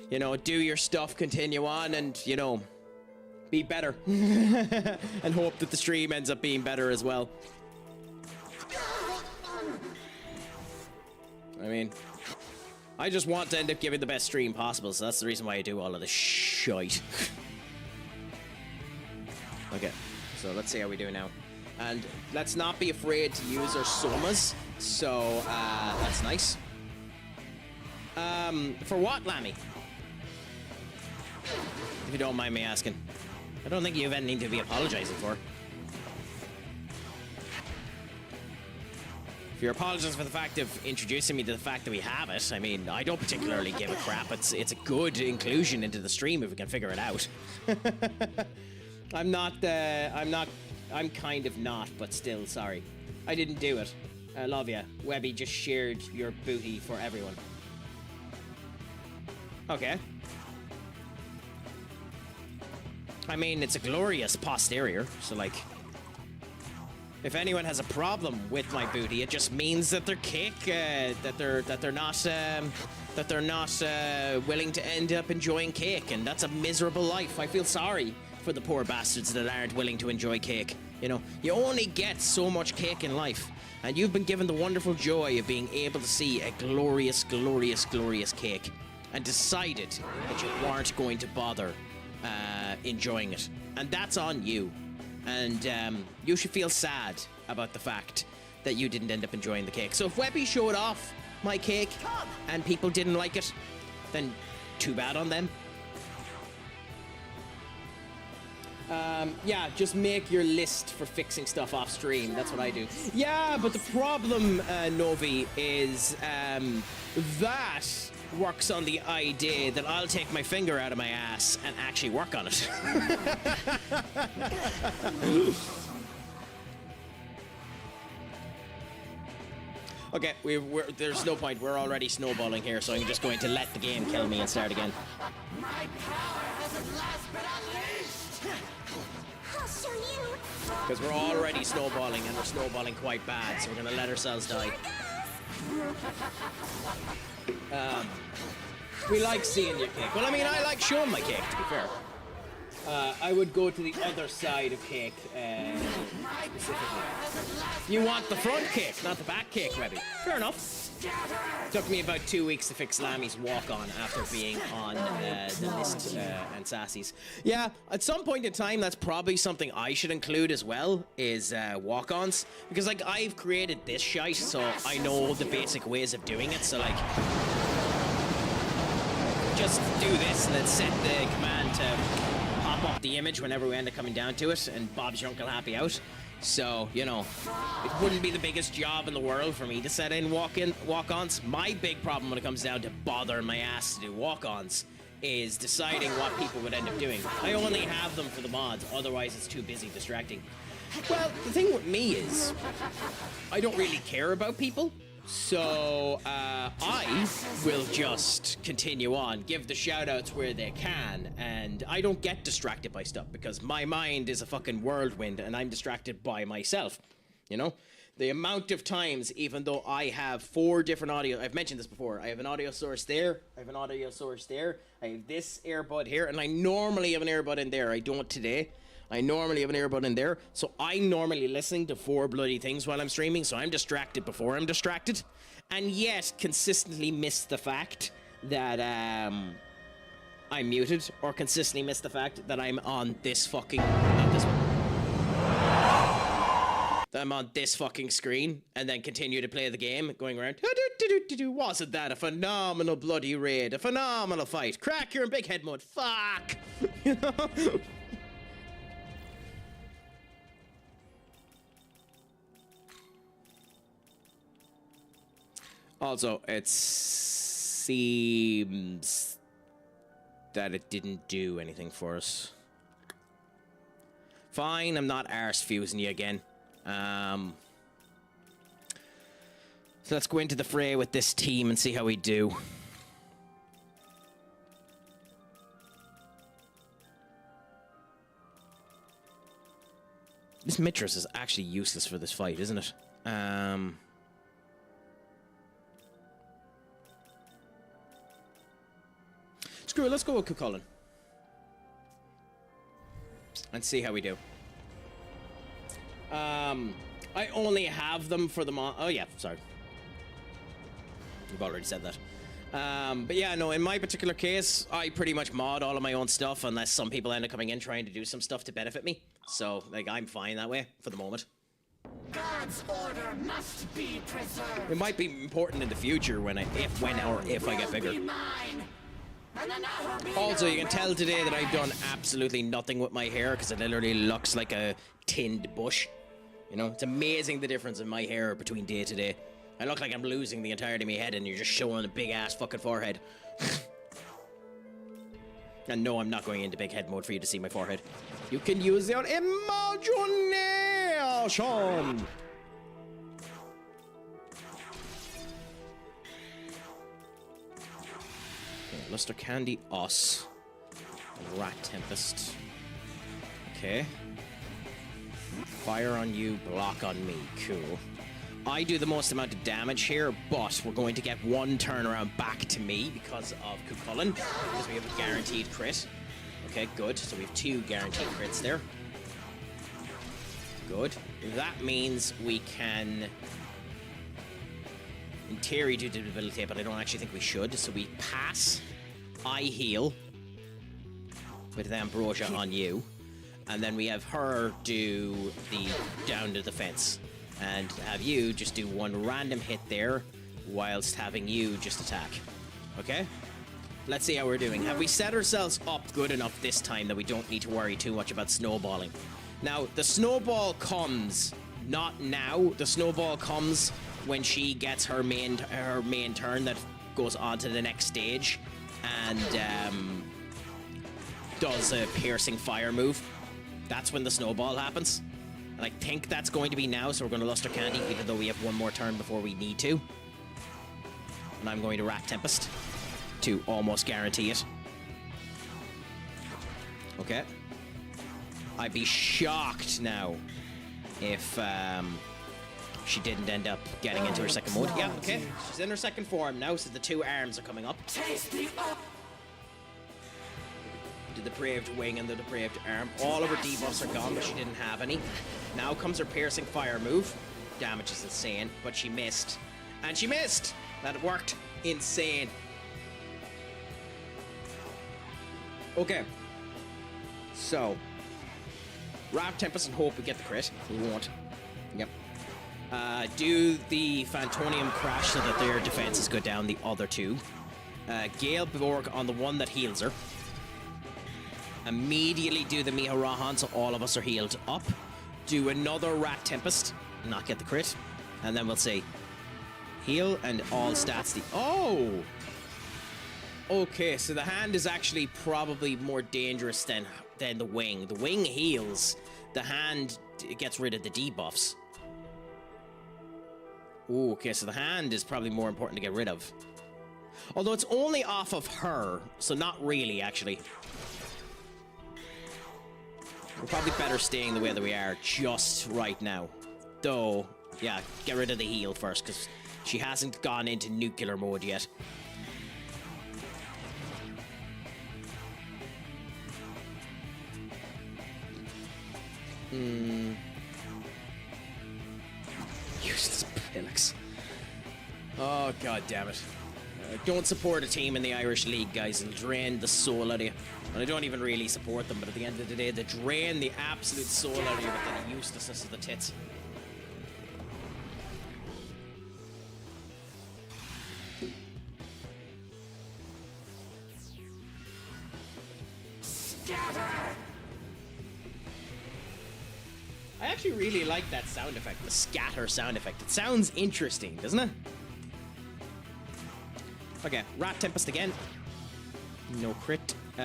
you know, do your stuff, continue on, and, you know... be better. And hope that the stream ends up being better as well. I mean, I just want to end up giving the best stream possible, so that's the reason why I do all of this shite. Okay, so let's see how we do now. And let's not be afraid to use our somas, so that's nice. For what, Lammy? If you don't mind me asking. I don't think you have anything to be apologizing for. If you're apologizing for the fact of introducing me to the fact that we have it, I mean, I don't particularly give a crap. It's a good inclusion into the stream if we can figure it out. I'm kind of not, but still, sorry. I didn't do it. I love ya. Webby just shared your booty for everyone. Okay. I mean, it's a glorious posterior, so like, if anyone has a problem with my booty, it just means that they're cake, that they're not willing to end up enjoying cake, and that's a miserable life. I feel sorry for the poor bastards that aren't willing to enjoy cake. You know, you only get so much cake in life, and you've been given the wonderful joy of being able to see a glorious, glorious, glorious cake, and decided that you weren't going to bother enjoying it, and that's on you. And you should feel sad about the fact that you didn't end up enjoying the cake. So if Webby showed off my cake and people didn't like it, then too bad on them. Yeah, just make your list for fixing stuff off stream. That's what I do. Yeah, but the problem, Novi, is that works on the idea that I'll take my finger out of my ass and actually work on it. Okay, there's no point. We're already snowballing here, so I'm just going to let the game kill me and start again. My power hasn't last been unleashed. I'll show you. Because we're already snowballing, and we're snowballing quite bad, so we're going to let ourselves die. We like seeing your cake. Well, I mean, I like showing my cake, to be fair. I would go to the other side of cake, specifically. You want the front cake, not the back cake, maybe. Fair enough. Took me about 2 weeks to fix Lammy's walk-on after being on the list and Sassy's. Yeah, at some point in time, that's probably something I should include as well, is walk-ons. Because, like, I've created this shite, so I know the basic ways of doing it, so, like... just do this and then set the command to pop up the image whenever we end up coming down to it, and Bob's your Uncle Happy out. So, you know, it wouldn't be the biggest job in the world for me to set in walk-ons. My big problem when it comes down to bothering my ass to do walk-ons is deciding what people would end up doing. I only have them for the mods, otherwise it's too busy distracting. Well, the thing with me is, I don't really care about people. So, I will just continue on, give the shout-outs where they can, and I don't get distracted by stuff, because my mind is a fucking whirlwind, and I'm distracted by myself, you know? The amount of times, even though I have 4 different audio... I've mentioned this before. I have an audio source there, I have an audio source there, I have this earbud here, and I normally have an earbud in there. I don't today. I normally have an earbud in there, so I'm normally listening to 4 bloody things while I'm streaming, so I'm distracted before I'm distracted, and yet consistently miss the fact that I'm muted, or consistently miss the fact that I'm on this fucking... not this one. That I'm on this fucking screen, and then continue to play the game, going around, wasn't that a phenomenal bloody raid, a phenomenal fight, Craic, you're in big head mode, fuck! You know? Also, it seems that it didn't do anything for us. Fine, I'm not arse fusing you again. So let's go into the fray with this team and see how we do. This Mitras is actually useless for this fight, isn't it? Screw it, let's go with Cucullin. And see how we do. I only have them for the oh yeah, sorry. You've already said that. But yeah, no, in my particular case, I pretty much mod all of my own stuff unless some people end up coming in trying to do some stuff to benefit me. So, like, I'm fine that way for the moment. God's order must be preserved. It might be important in the future when if I get bigger. Also, you can tell today that I've done absolutely nothing with my hair because it literally looks like a tinned bush. You know, it's amazing the difference in my hair between day to day. I look like I'm losing the entirety of my head and you're just showing a big ass fucking forehead. And no, I'm not going into big head mode for you to see my forehead. You can use your imagination. Luster Candy, Us, Rat Tempest. Okay. Fire on you, block on me. Cool. I do the most amount of damage here, but we're going to get 1 turnaround back to me because of Cucullin, because we have a guaranteed crit. Okay, good. So we have 2 guaranteed crits there. Good. That means we can... in theory do debilitate, but I don't actually think we should. So we pass. I heal with Ambrosia on you, and then we have her do the down to the fence, and have you just do 1 random hit there, whilst having you just attack. Okay? Let's see how we're doing. Have we set ourselves up good enough this time that we don't need to worry too much about snowballing? Now, the snowball comes not now. The snowball comes when she gets her main turn that goes on to the next stage and does a piercing fire move. That's when the snowball happens. And I think that's going to be now, so we're going to Luster Candy, even though we have 1 more turn before we need to. And I'm going to Rat Tempest to almost guarantee it. Okay. I'd be shocked now if she didn't end up getting into her second mode. Yeah, okay. She's in her second form now, so the two arms are coming up. The depraved wing and the depraved arm. All of her debuffs are gone, but she didn't have any. Now comes her piercing fire move. Damage is insane, but she missed. And she missed! That worked. Insane. Okay. So. Wrap Tempest and hope we get the crit. We won't. Yep. Do the Phantonium crash so that their defenses go down the other two. Gale Borg on the one that heals her. Immediately do the Miharahan so all of us are healed up. Do another Rat Tempest. Not get the crit. And then we'll say heal and all stats. Oh! Okay, so the hand is actually probably more dangerous than the wing. The wing heals. The hand gets rid of the debuffs. Ooh, okay, so the hand is probably more important to get rid of. Although it's only off of her, so not really, actually. We're probably better staying the way that we are just right now. Though, yeah, get rid of the heal first, because she hasn't gone into nuclear mode yet. Useless Pillix. Oh, god damn it. Don't support a team in the Irish League, guys. It'll drain the soul out of you. And I don't even really support them, but at the end of the day, they drain the absolute soul out of you with the uselessness of the tits. I actually really like that sound effect, the scatter sound effect. It sounds interesting, doesn't it? Okay, Rat Tempest again. No crit. The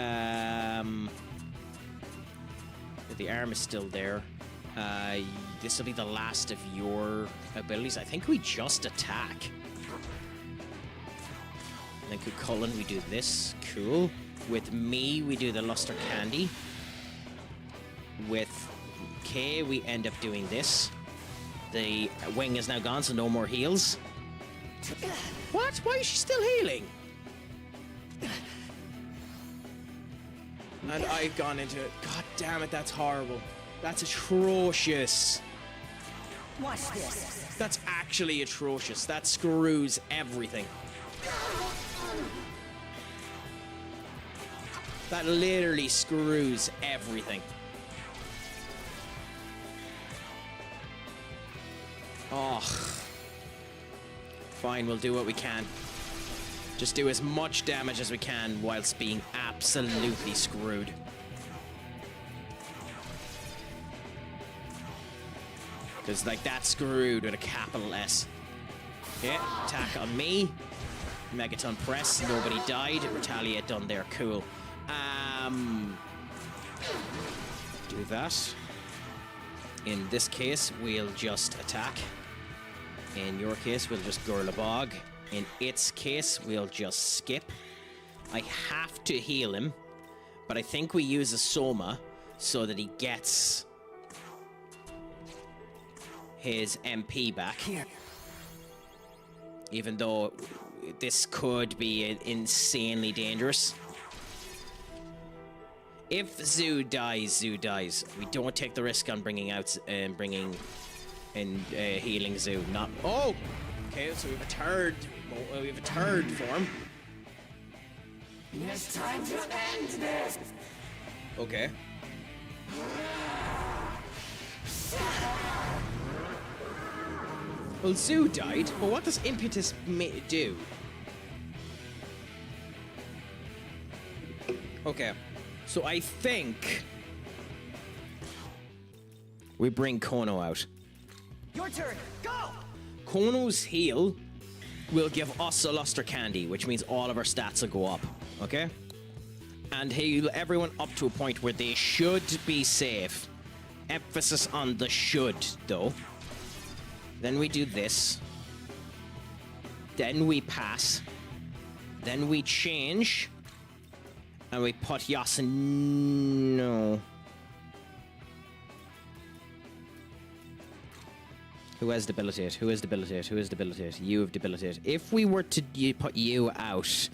arm is still there. This will be the last of your abilities. I think we just attack. And then Cucullin, we do this. Cool. With me, we do the Luster Candy. With K, we end up doing this. The wing is now gone, so no more heals. What? Why is she still healing? And I've gone into it. God damn it, that's horrible. That's atrocious. Watch this. That's actually atrocious. That screws everything. That literally screws everything. Oh. Fine, we'll do what we can. Just do as much damage as we can whilst being absolutely screwed. Because, like, that's screwed with a capital S. Okay, attack on me. Megaton press, nobody died. Retaliate done there, cool. Do that. In this case, we'll just attack. In your case, we'll just Gurlabog. In its case, we'll just skip. I have to heal him, but I think we use a Soma so that he gets his MP back. Even though this could be insanely dangerous. If Zoo dies, Zoo dies. We don't take the risk on bringing in healing Zoo. Not. Oh, okay. So we have a third. We have a third form. It's time to end this. Okay. Well, Zoo died, but what does Impetus do? Okay. So I think we bring Kono out. Your turn. Go. Kono's heal will give us a Luster Candy, which means all of our stats will go up. Okay? And heal everyone up to a point where they should be safe. Emphasis on the should, though. Then we do this. Then we pass. Then we change. And we put Yasin. No. Who has debilitate? Who has debilitate? Who has debilitate? You have debilitate. If we were to put you out,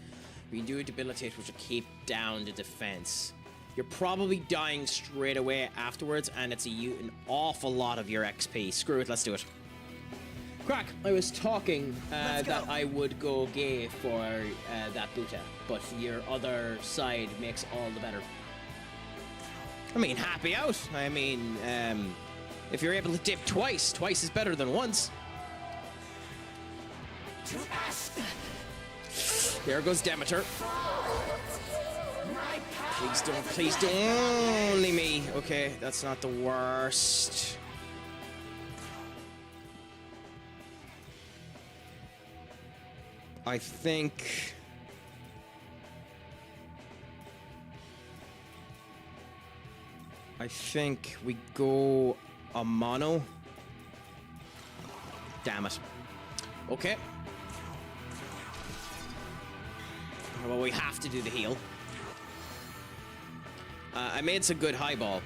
we can do a debilitate, which will keep down the defense. You're probably dying straight away afterwards, and it's an awful lot of your XP. Screw it, let's do it. Craic, I was talking that I would go gay for that Buta, but your other side makes all the better. I mean, happy out. I mean, if you're able to dip twice is better than once. There goes Demeter. Please don't, only me. Okay, that's not the worst. I think we go a mono. Damn it. Okay. Well, we have to do the heal. I made some good highball.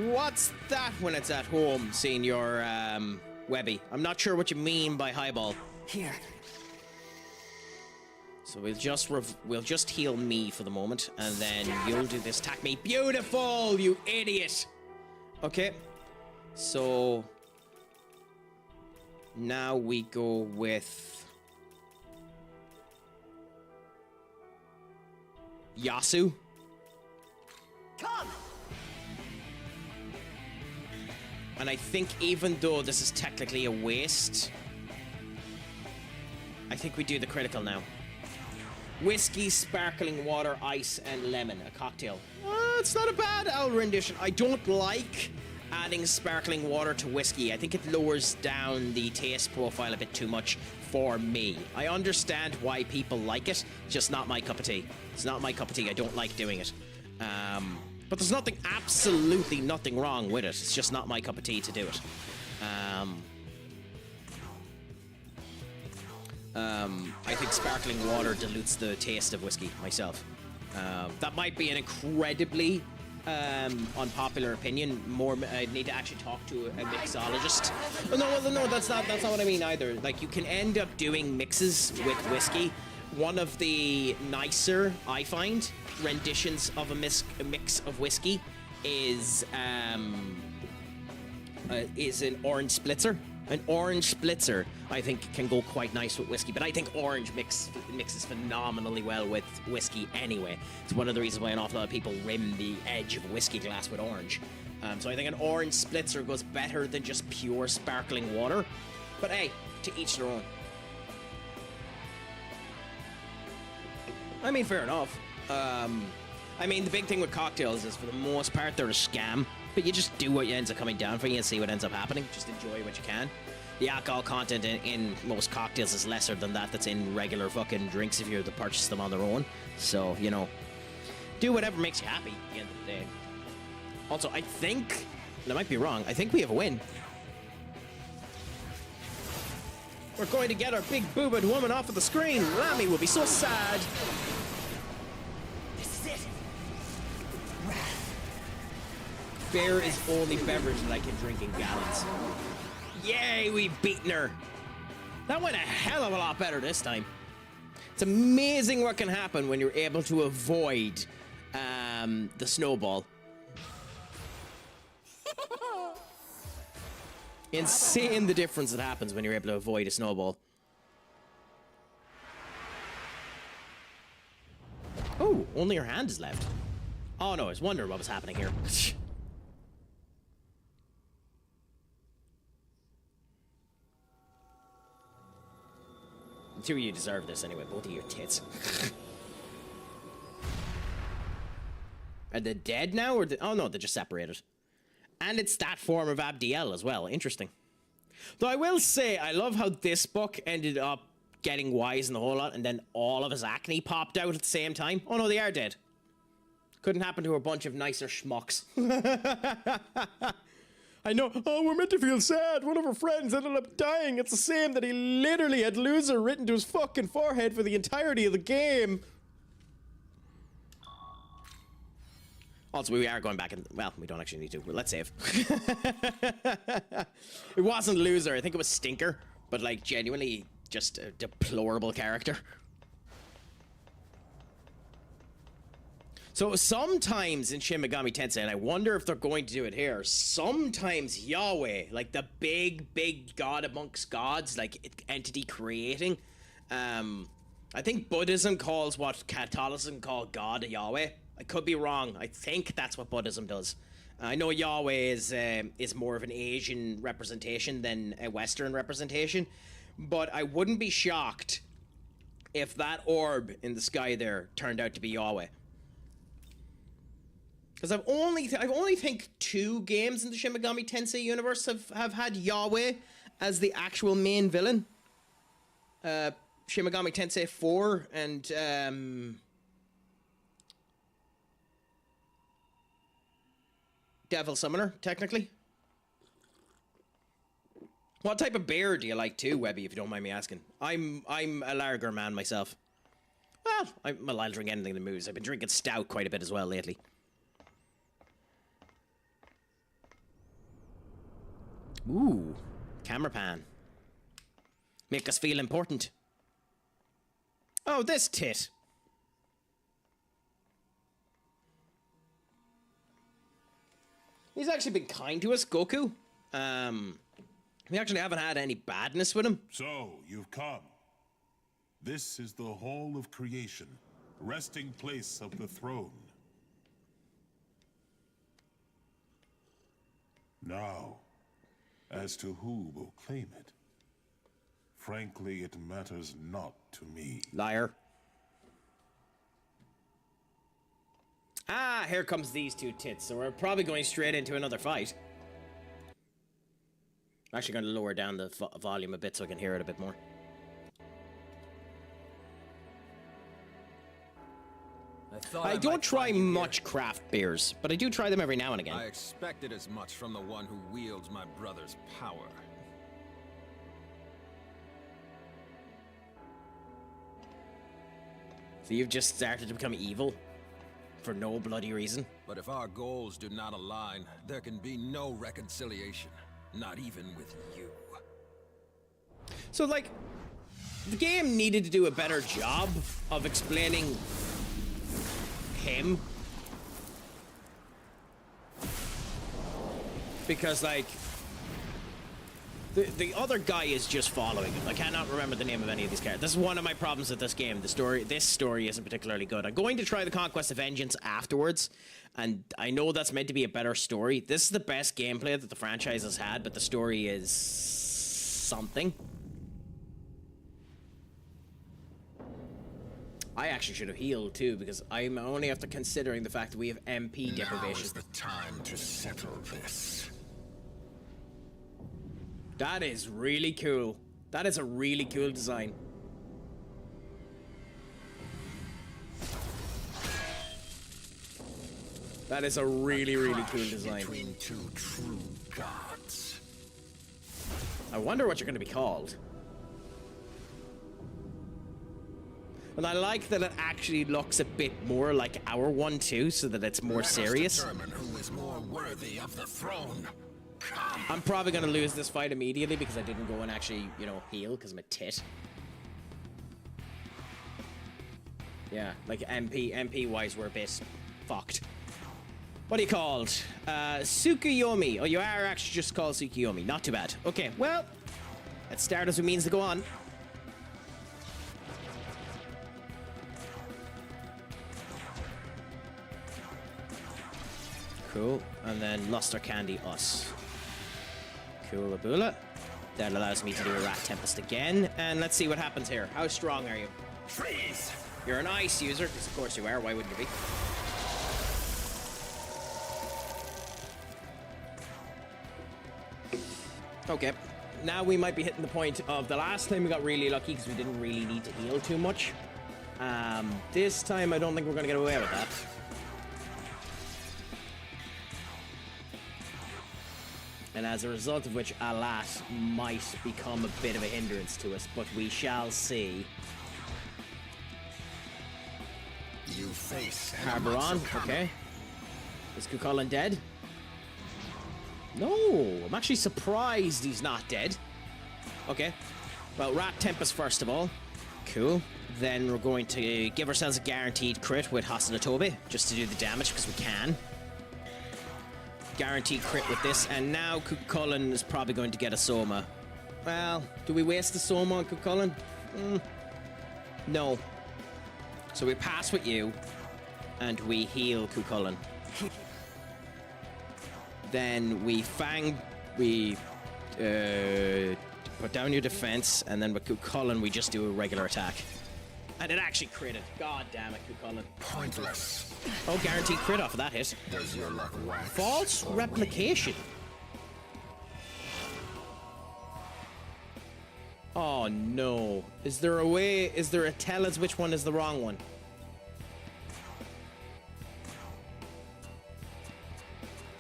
What's that when it's at home, Senior Webby? I'm not sure what you mean by highball. Here. So we'll just heal me for the moment, and then you'll do this. Attack me. Beautiful, you idiot. Okay. So now we go with Yasu. Come. And I think even though this is technically a waste, I think we do the critical now. Whiskey, sparkling water, ice, and lemon. A cocktail. It's not a bad owl rendition. I don't like adding sparkling water to whiskey. I think it lowers down the taste profile a bit too much for me. I understand why people like it, just not my cup of tea. It's not my cup of tea. I don't like doing it. But there's absolutely nothing wrong with it. It's just not my cup of tea to do it. I think sparkling water dilutes the taste of whiskey myself. That might be an incredibly unpopular opinion. I need to actually talk to a mixologist. No, that's not what I mean either. Like, you can end up doing mixes with whiskey. One of the nicer, I find, renditions of a mix of whiskey is an orange splitzer. An orange splitzer, I think, can go quite nice with whiskey, but I think orange mixes phenomenally well with whiskey anyway. It's one of the reasons why an awful lot of people rim the edge of a whiskey glass with orange. So I think an orange splitzer goes better than just pure sparkling water. But hey, to each their own. I mean, fair enough. I mean, the big thing with cocktails is, for the most part, they're a scam. But you just do what ends up coming down for you and see what ends up happening. Just enjoy what you can. The alcohol content in most cocktails is lesser than that's in regular fucking drinks if you're to purchase them on their own. So, you know, do whatever makes you happy at the end of the day. Also, I think, and I might be wrong, I think we have a win. We're going to get our big boobed woman off of the screen. Lammy will be so sad. This is it. Beer is the only beverage that I can drink in gallons. Yay, we've beaten her. That went a hell of a lot better this time. It's amazing what can happen when you're able to avoid the snowball. Insane the difference that happens when you're able to avoid a snowball. Oh, only her hand is left. Oh no, I was wondering what was happening here. The two of you deserve this anyway, both of your tits. Are they dead now, or oh no, they're just separated. And it's that form of Abdiel as well. Interesting. Though I will say, I love how this book ended up getting wise in the whole lot, and then all of his acne popped out at the same time. Oh no, they are dead. Couldn't happen to a bunch of nicer schmucks. I know. Oh, we're meant to feel sad. One of our friends ended up dying. It's the same that he literally had loser written to his fucking forehead for the entirety of the game. Also, we are going back and, well, we don't actually need to, but let's save. It wasn't Loser, I think it was Stinker, but like genuinely just a deplorable character. So sometimes in Shin Megami Tensei, and I wonder if they're going to do it here, sometimes Yahweh, like the big god amongst gods, like entity creating, I think Buddhism calls what Catholicism call God a Yahweh. I could be wrong. I think that's what Buddhism does. I know Yahweh is more of an Asian representation than a Western representation, but I wouldn't be shocked if that orb in the sky there turned out to be Yahweh. Because I've only think 2 games in the Shin Megami Tensei universe have had Yahweh as the actual main villain. Shin Megami Tensei 4 and Devil Summoner, technically. What type of beer do you like too, Webby, if you don't mind me asking? I'm a lager man myself. Well, I'll drink anything that moves. I've been drinking stout quite a bit as well lately. Ooh, camera pan. Make us feel important. Oh, this tit. He's actually been kind to us, Goku. We actually haven't had any badness with him. So, you've come. This is the hall of creation, resting place of the throne. Now, as to who will claim it, frankly, it matters not to me. Liar. Ah, here comes these 2 tits, so we're probably going straight into another fight. I'm actually going to lower down the volume a bit so I can hear it a bit more. I don't try much craft beers, but I do try them every now and again. I expected as much from the one who wields my brother's power. So you've just started to become evil? For no bloody reason? But if our goals do not align, there can be no reconciliation. Not even with you. So, like, the game needed to do a better job of explaining him. Because, like, the other guy is just following him. I cannot remember the name of any of these characters. This is one of my problems with this game. This story isn't particularly good. I'm going to try the Conquest of Vengeance afterwards, and I know that's meant to be a better story. This is the best gameplay that the franchise has had, but the story is something. I actually should have healed too, because I'm only after considering the fact that we have MP deprivation. Now is the time to settle this. That is really cool. That is a really cool design. That is a really cool design. Between 2 true gods. I wonder what you're going to be called. And I like that it actually looks a bit more like our one too, so that it's more serious. Let us determine who is more worthy of the throne. I'm probably going to lose this fight immediately because I didn't go and actually, you know, heal because I'm a tit. Yeah, like MP wise, we're a bit fucked. What are you called? Tsukuyomi. Oh, you are actually just called Tsukuyomi. Not too bad. Okay, well, let's start as it means to go on. Cool. And then Luster Candy us. Cool Abula. That allows me to do a Rat Tempest again. And let's see what happens here. How strong are you? Freeze! You're an ice user, because of course you are. Why wouldn't you be? Okay. Now we might be hitting the point of the last time we got really lucky because we didn't really need to heal too much. This time I don't think we're going to get away with that. And as a result of which, Alat might become a bit of a hindrance to us, but we shall see. You face Harbor on, okay. Is Cucullin dead? No, I'm actually surprised he's not dead. Okay, well, Rat Tempest first of all. Cool. Then we're going to give ourselves a guaranteed crit with Hosanatobi, just to do the damage, because we can. Guaranteed crit with this, and now Cucullin is probably going to get a Soma. Well, do we waste the Soma on Cucullin? No. So we pass with you, and we heal Cucullin. Then we put down your defense, and then with Cucullin we just do a regular attack. And it actually critted. God damn it, Cucullin. Pointless. Oh, guaranteed crit off of that hit. Does your luck wax? False replication. Oh no. Is there a tell us which one is the wrong one?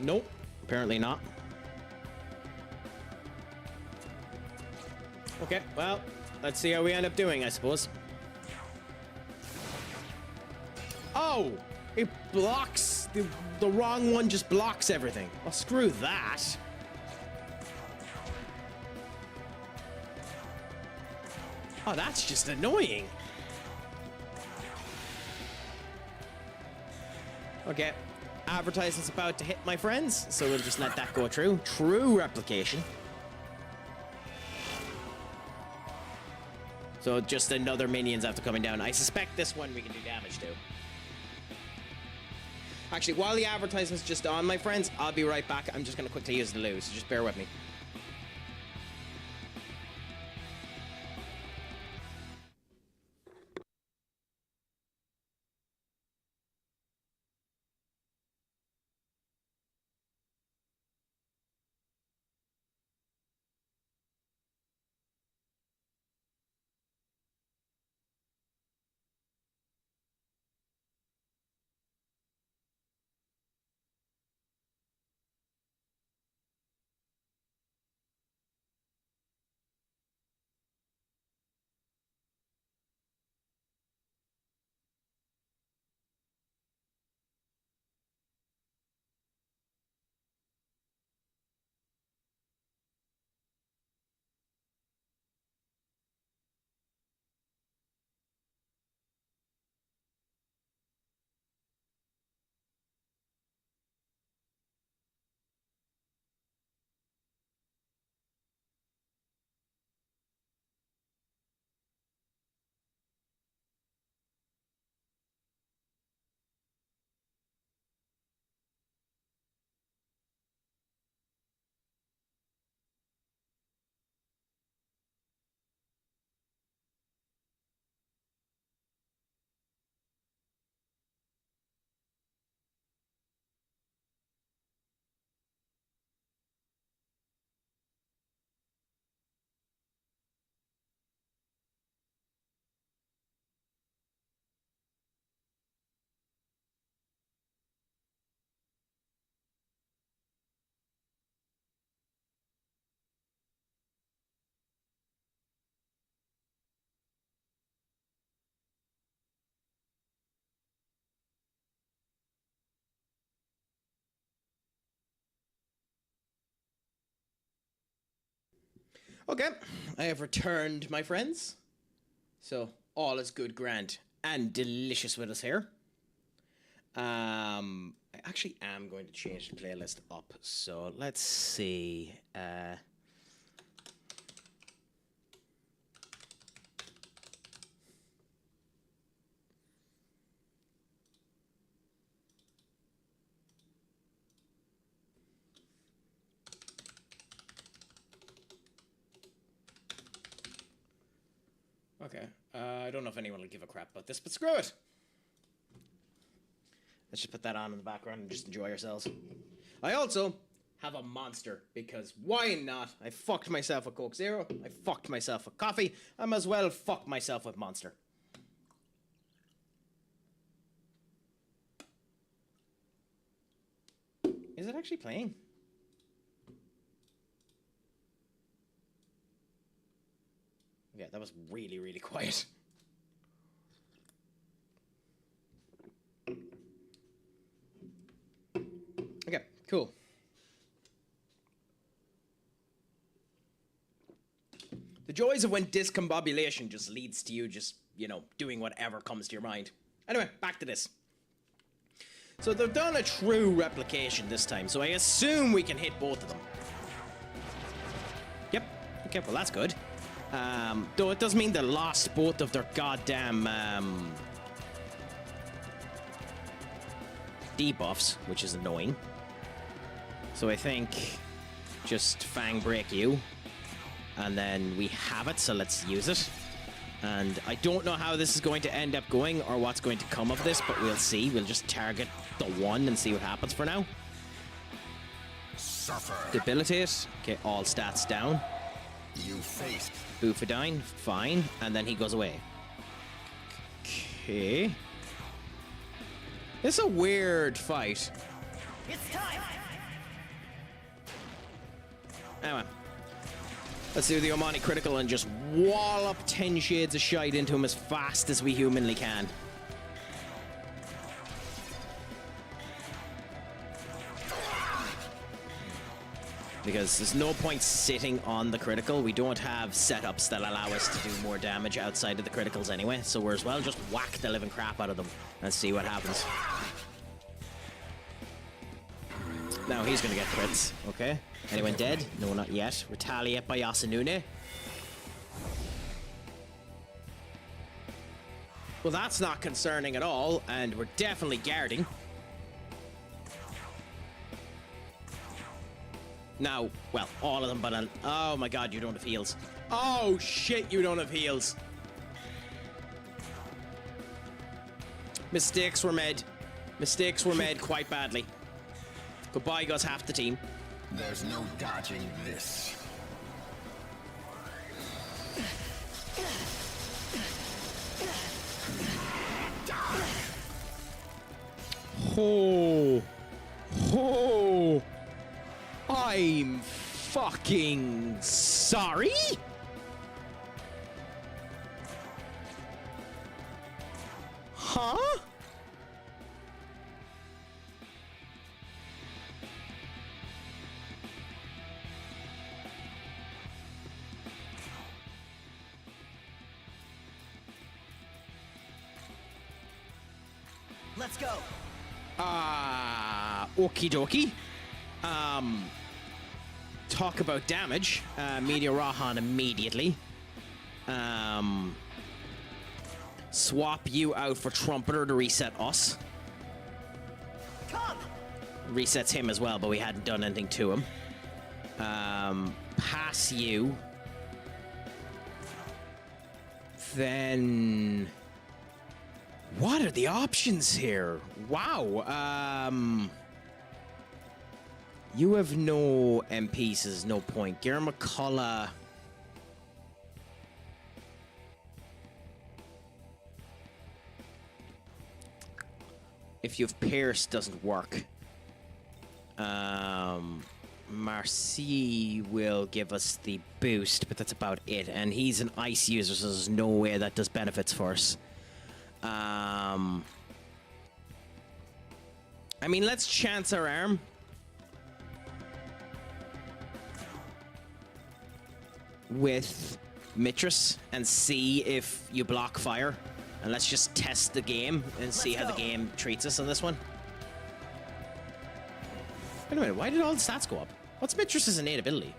Nope. Apparently not. Okay, well, let's see how we end up doing, I suppose. Oh! It blocks... The wrong one just blocks everything. Well, screw that. Oh, that's just annoying. Okay. Advertisement's about to hit, my friends, so we'll just let that go through. True replication. So just another minions after coming down. I suspect this one we can do damage to. Actually, while the advertisement's just on, my friends, I'll be right back. I'm just going to quickly use the loo, so just bear with me. Okay, I have returned, my friends. So, all is good, grand, and delicious with us here. I actually am going to change the playlist up, so let's see. Okay, I don't know if anyone will give a crap about this, but screw it. Let's just put that on in the background and just enjoy ourselves. I also have a monster, because why not? I fucked myself with Coke Zero, I fucked myself with coffee, I might as well fuck myself with Monster. Is it actually playing? Yeah, that was really, really quiet. Cool. The joys of when discombobulation just leads to you just, you know, doing whatever comes to your mind. Anyway, back to this. So they've done a true replication this time, so I assume we can hit both of them. Yep. Okay, well that's good. Though it does mean they lost both of their goddamn debuffs, which is annoying. So I think just Fang break you, and then we have it, so let's use it. And I don't know how this is going to end up going or what's going to come of this, but we'll see. We'll just target the one and see what happens for now. Suffer. Debilitate. Okay, all stats down. You faced. Boofadine, fine. And then he goes away. Okay. It's a weird fight. It's time. Anyway. Let's do the Omani critical and just wallop 10 shades of shite into him as fast as we humanly can. Because there's no point sitting on the critical. We don't have setups that allow us to do more damage outside of the criticals anyway, so we're as well just whack the living crap out of them and see what happens. Now he's gonna get crits, okay. Anyone dead? No, not yet. Retaliate by Yasunune. Well, that's not concerning at all, and we're definitely guarding. Now, well, all of them, but oh my god, you don't have heals. Oh shit, you don't have heals. Mistakes were made. Mistakes were made quite badly. Goodbye goes half the team. There's no dodging this. Oh. Oh. I'm fucking sorry? Huh? Let's go. Okie dokie. Talk about damage. Meteor Rahan immediately. Swap you out for Trumpeter to reset us. Come. Resets him as well, but we hadn't done anything to him. Pass you. Then... what are the options here? Wow. You have no MPs, so there's no point. Gare McCullough. If you have Pierce, doesn't work. Marcy will give us the boost, but that's about it. And he's an ice user, so there's no way that does benefits for us. I mean, let's chance our arm. With Mistress and see if you block fire. And let's just test the game and see how the game treats us on this one. Wait a minute, why did all the stats go up? What's Mistress's innate ability?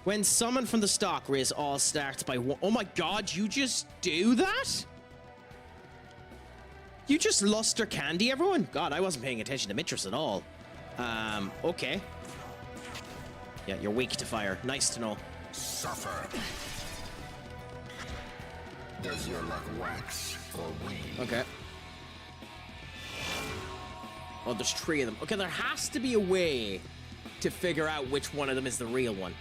When summoned from the stock, raise all stats by one. Oh my god, you just do that? You just luster candy everyone? God, I wasn't paying attention to Mistress at all. Okay. Yeah, you're weak to fire. Nice to know. Suffer. Does your luck wax or wane? Okay. Oh, there's 3 of them. Okay, there has to be a way to figure out which one of them is the real one.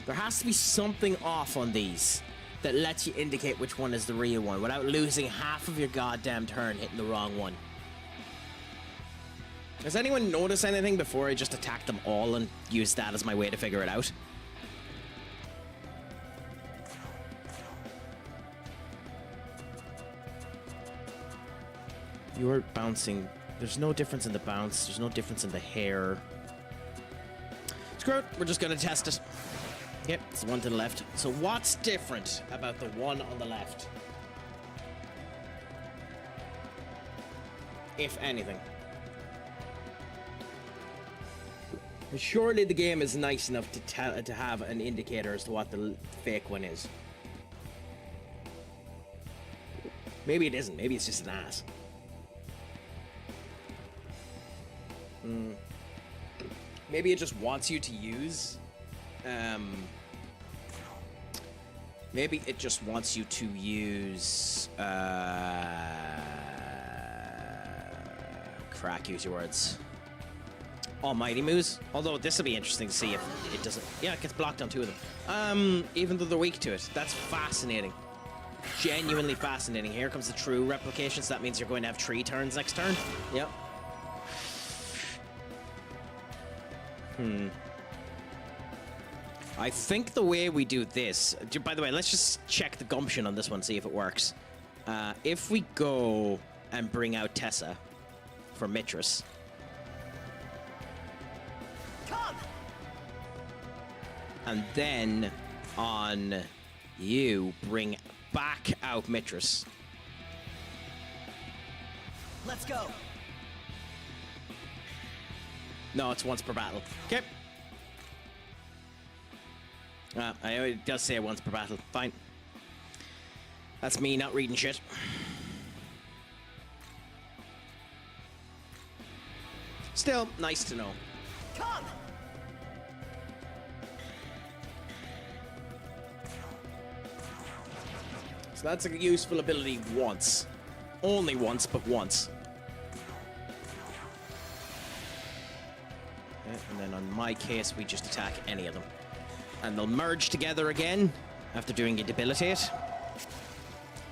There has to be something off on these that lets you indicate which one is the real one without losing half of your goddamn turn hitting the wrong one. Does anyone notice anything before I just attack them all and use that as my way to figure it out? You're bouncing There's no difference in the bounce. There's no difference in the hair. Screw it. We're just going to test it. Yep, it's the one to the left. So what's different about the one on the left? If anything. Surely the game is nice enough to have an indicator as to what the fake one is. Maybe it isn't. Maybe it's just an ass. Maybe it just wants you to use... maybe it just wants you to use... Craic, use your words. Almighty moves. Although this will be interesting to see if it doesn't... Yeah, it gets blocked on two of them. Even though they're weak to it. That's fascinating. Genuinely fascinating. Here comes the true replication, so that means you're going to have 3 turns next turn. Yep. I think the way we do this... By the way, let's just check the gumption on this one, see if it works. If we go and bring out Tessa for Mistress... And then on you, bring back out Mistress. Let's go. No, it's once per battle. Okay. It does say once per battle. Fine. That's me not reading shit. Still, nice to know. Come. So that's a useful ability once. Only once, but once. Okay, and then on my case, we just attack any of them. And they'll merge together again after doing a debilitate.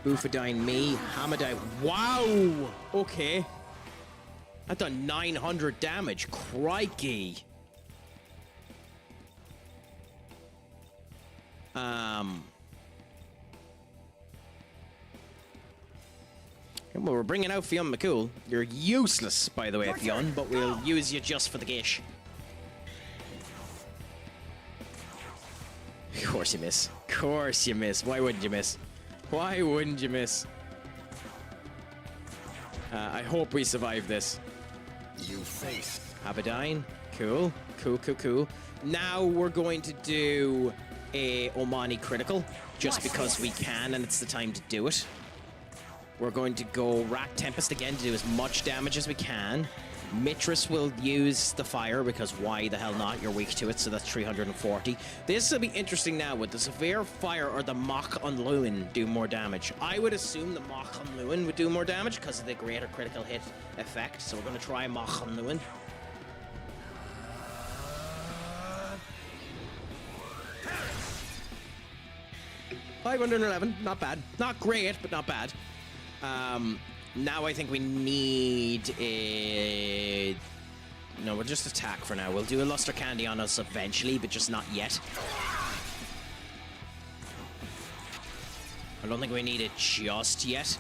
Boofadine me, Hamadai. Wow! Okay. I've done 900 damage. Crikey. Well, we're bringing out Fionn McCool. You're useless, by the way, Fionn, but we'll use you just for the gish. Of course you miss. Of course you miss. Why wouldn't you miss? Why wouldn't you miss? I hope we survive this. You face Abadine. Cool. Cool, cool, cool. Now we're going to do a Omani critical, just because we can and it's the time to do it. We're going to go Rat Tempest again to do as much damage as we can. Mistress will use the fire, because why the hell not? You're weak to it, so that's 340. This will be interesting now. Would the Severe Fire or the Mach Unluin do more damage? I would assume the Mach Unluin would do more damage because of the greater critical hit effect, so we're going to try Mach Unluin. $511, not bad. Not great, but not bad. Now I think we need a... No, we'll just attack for now. We'll do a Luster Candy on us eventually, but just not yet. I don't think we need it just yet.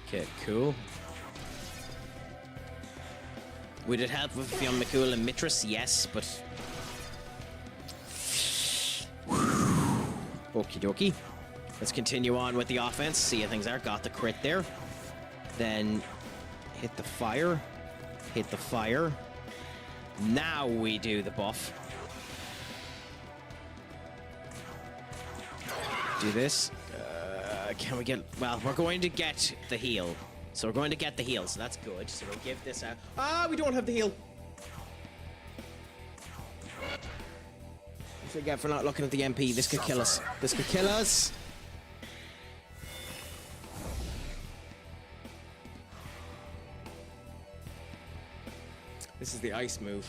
Okay, cool. Would it help with Fionn McCool and Mistress? Yes, but... Okie dokie. Let's continue on with the offense, see how things are. Got the crit there. Then hit the fire. Hit the fire. Now we do the buff. Do this. Can we get... Well, we're going to get the heal. So we're going to get the heal, so that's good. So we'll give this out. Ah, we don't have the heal. Forget for not looking at the MP. This could kill us. This could kill us. This is the ice move.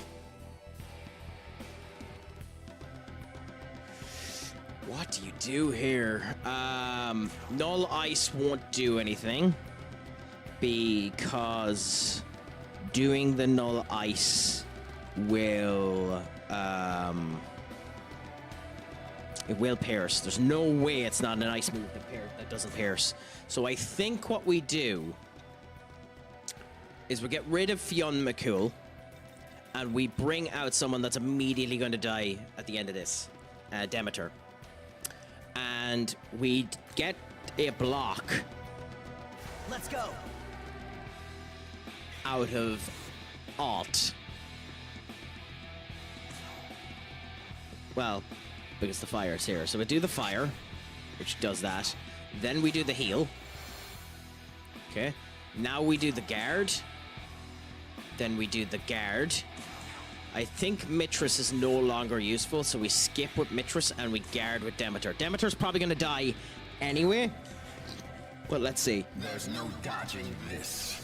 What do you do here? Null ice won't do anything because doing the null ice will it will pierce. There's no way it's not an ice move that doesn't pierce. So I think what we do is we get rid of Fionn McCool, and we bring out someone that's immediately going to die at the end of this, Demeter. And we get a block. Let's go. Out of Alt. Well, because the fire's here. So we do the fire, which does that. Then we do the heal. Okay. Now we do the guard. Then we do the guard. I think Mitris is no longer useful, so we skip with Mitris and we guard with Demeter. Demeter's probably going to die anyway. But let's see. There's no dodging this.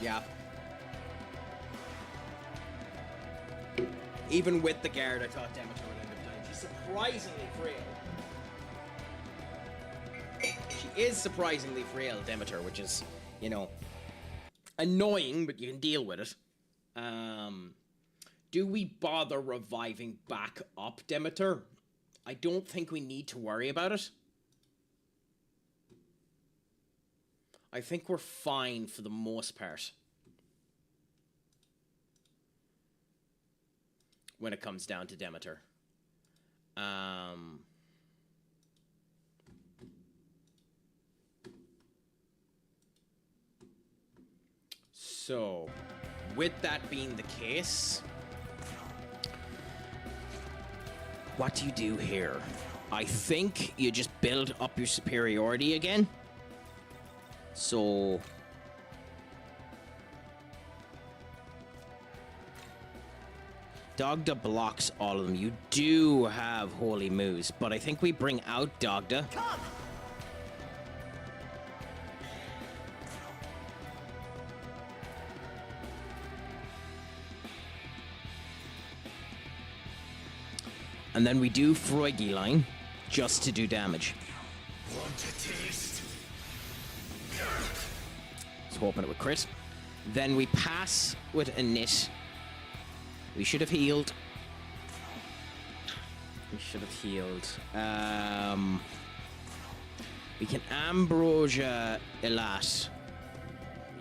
Yeah. Even with the guard, I thought Demeter would end up dying. She's surprisingly frail. She is surprisingly frail, Demeter, which is, you know, annoying, but you can deal with it. Do we bother reviving back up Demeter? I don't think we need to worry about it. I think we're fine for the most part. When it comes down to Demeter. So, with that being the case, what do you do here? I think you just build up your superiority again. So Dogda blocks all of them. You do have holy moves, but I think we bring out Dogda. Come. And then we do Freugy line just to do damage. Want a taste? Let's open it with crit. Then we pass with a knit. We should have healed. We should have healed. We can Ambrosia Elat.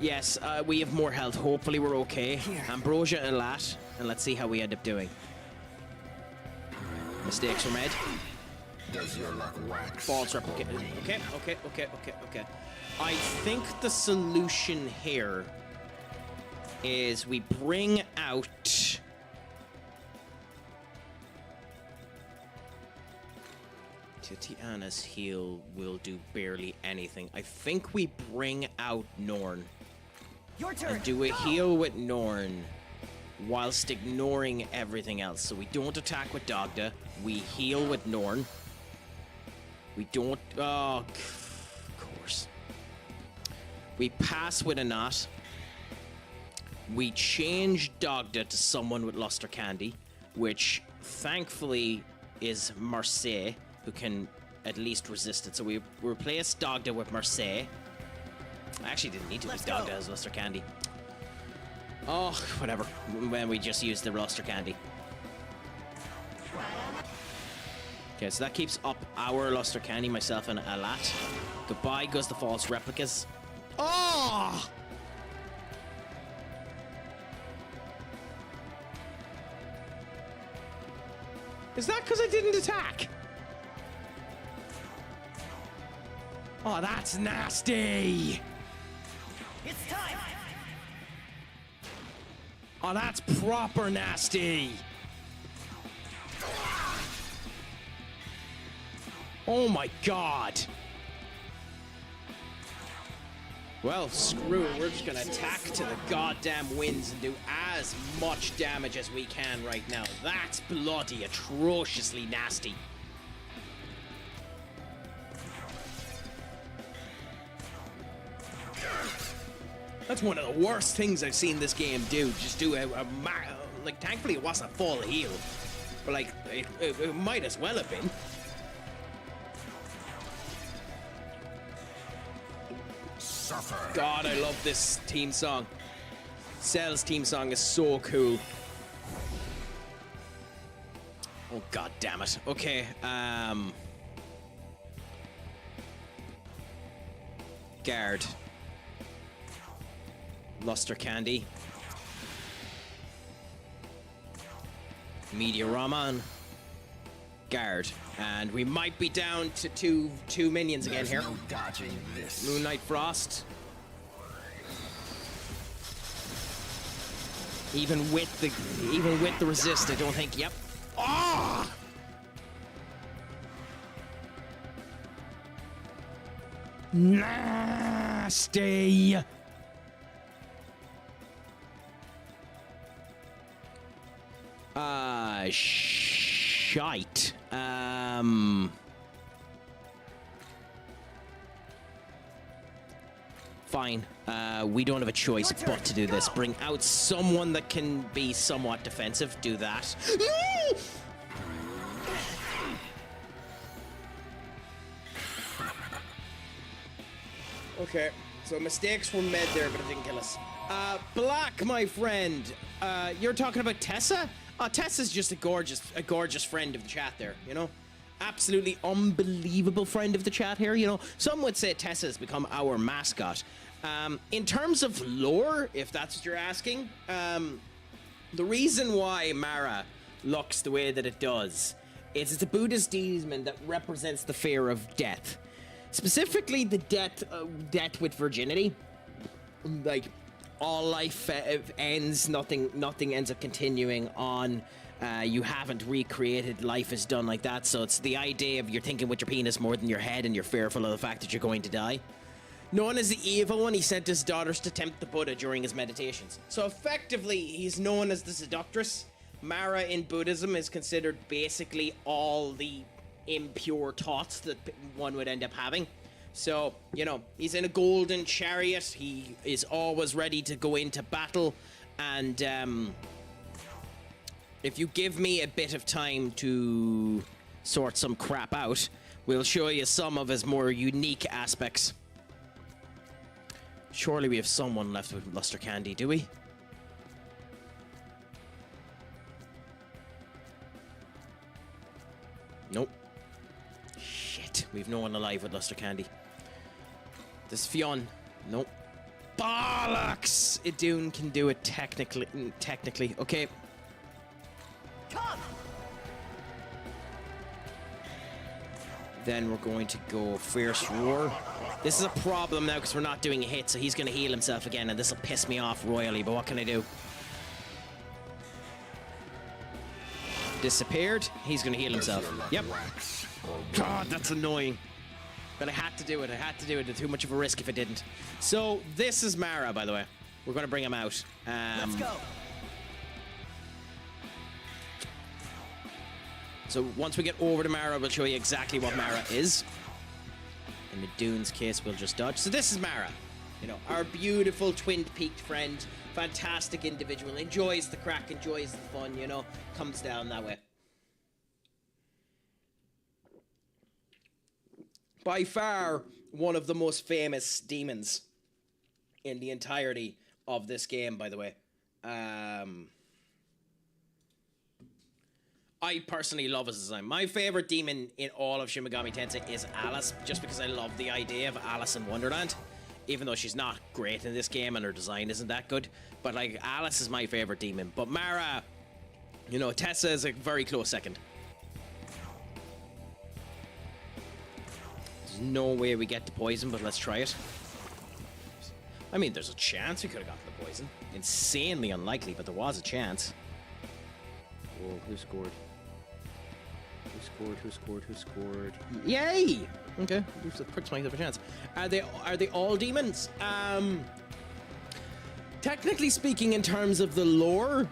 Yes, we have more health. Hopefully we're okay. Ambrosia Elat. And let's see how we end up doing. Mistakes were made. Does your luck wax? False replicate. Okay. I think the solution here is we bring out Titiana's heal will do barely anything. I think we bring out Norn. Your turn. And do a heal with Norn whilst ignoring everything else. So we don't attack with Dogda. We heal with Norn. We don't... Oh, of course. We pass with a knot. We change Dogda to someone with Luster Candy, which thankfully is Marseille, who can at least resist it. So we replace Dogda with Marseille. I actually didn't need to use Dogda as Luster Candy. Oh, whatever. When we just use the Luster Candy. Okay, so that keeps up our Luster Candy, myself and Alat. Goodbye goes the false replicas. Oh! Is that because I didn't attack? Oh, that's nasty! It's time. Oh, that's proper nasty! Oh my god! Well, screw it. We're just gonna attack to the goddamn winds and do as much damage as we can right now. That's bloody atrociously nasty. That's one of the worst things I've seen this game do. Just do like, thankfully it wasn't a full heal. But like, it might as well have been. God, I love this team song. Cell's team song is so cool. Oh, god damn it. Okay, Guard. Luster Candy. Media Raman. Guard. And we might be down to two minions again here. No dodging this. Moonlight Frost. Even with the resist, I don't think. Yep. Ah! Nasty. Shite. Fine. We don't have a choice but to do this. Bring out someone that can be somewhat defensive. Do that. No! Okay, so mistakes were made there, but it didn't kill us. Black, my friend. You're talking about Tessa? Tessa's just a gorgeous friend of the chat there, you know? Absolutely unbelievable friend of the chat here, you know? Some would say Tessa has become our mascot. In terms of lore, if that's what you're asking, the reason why Mara looks the way that it does is it's a Buddhist demon that represents the fear of death. Specifically the death with virginity. Like, all life ends, nothing ends up continuing on. You haven't recreated, life is done like that. So it's the idea of you're thinking with your penis more than your head, and you're fearful of the fact that you're going to die. Known as the evil one, he sent his daughters to tempt the Buddha during his meditations. So effectively, he's known as the seductress. Mara in Buddhism is considered basically all the impure thoughts that one would end up having. So, you know, he's in a golden chariot. He is always ready to go into battle. And if you give me a bit of time to sort some crap out, we'll show you some of his more unique aspects. Surely we have someone left with Luster Candy, do we? Nope. Shit, we've no one alive with Luster Candy. This Fionn. Nope. Bollocks! Idun can do it technically. Okay. Come! Then we're going to go Fierce Roar. This is a problem now because we're not doing a hit, so he's going to heal himself again, and this will piss me off royally, but what can I do? Disappeared. He's going to heal himself. Yep. God, that's annoying. But I had to do it. It's too much of a risk if I didn't. So, this is Mara, by the way. We're going to bring him out. Let's go. So, once we get over to Mara, we'll show you exactly what Mara is. In the Dunes case, we'll just dodge. So, this is Mara. You know, our beautiful twin-peaked friend. Fantastic individual. Enjoys the crack, enjoys the fun, you know. Comes down that way. By far, one of the most famous demons in the entirety of this game, by the way. I personally love his design. My favorite demon in all of Shin Megami Tensei is Alice, just because I love the idea of Alice in Wonderland. Even though she's not great in this game and her design isn't that good. But, like, Alice is my favorite demon. But Mara, you know, Tessa is a very close second. There's no way we get the poison, but let's try it. I mean, there's a chance we could have gotten the poison. Insanely unlikely, but there was a chance. Whoa, who scored? Who scored? Yay! Okay, quick might have a chance. Are they all demons? Technically speaking, in terms of the lore,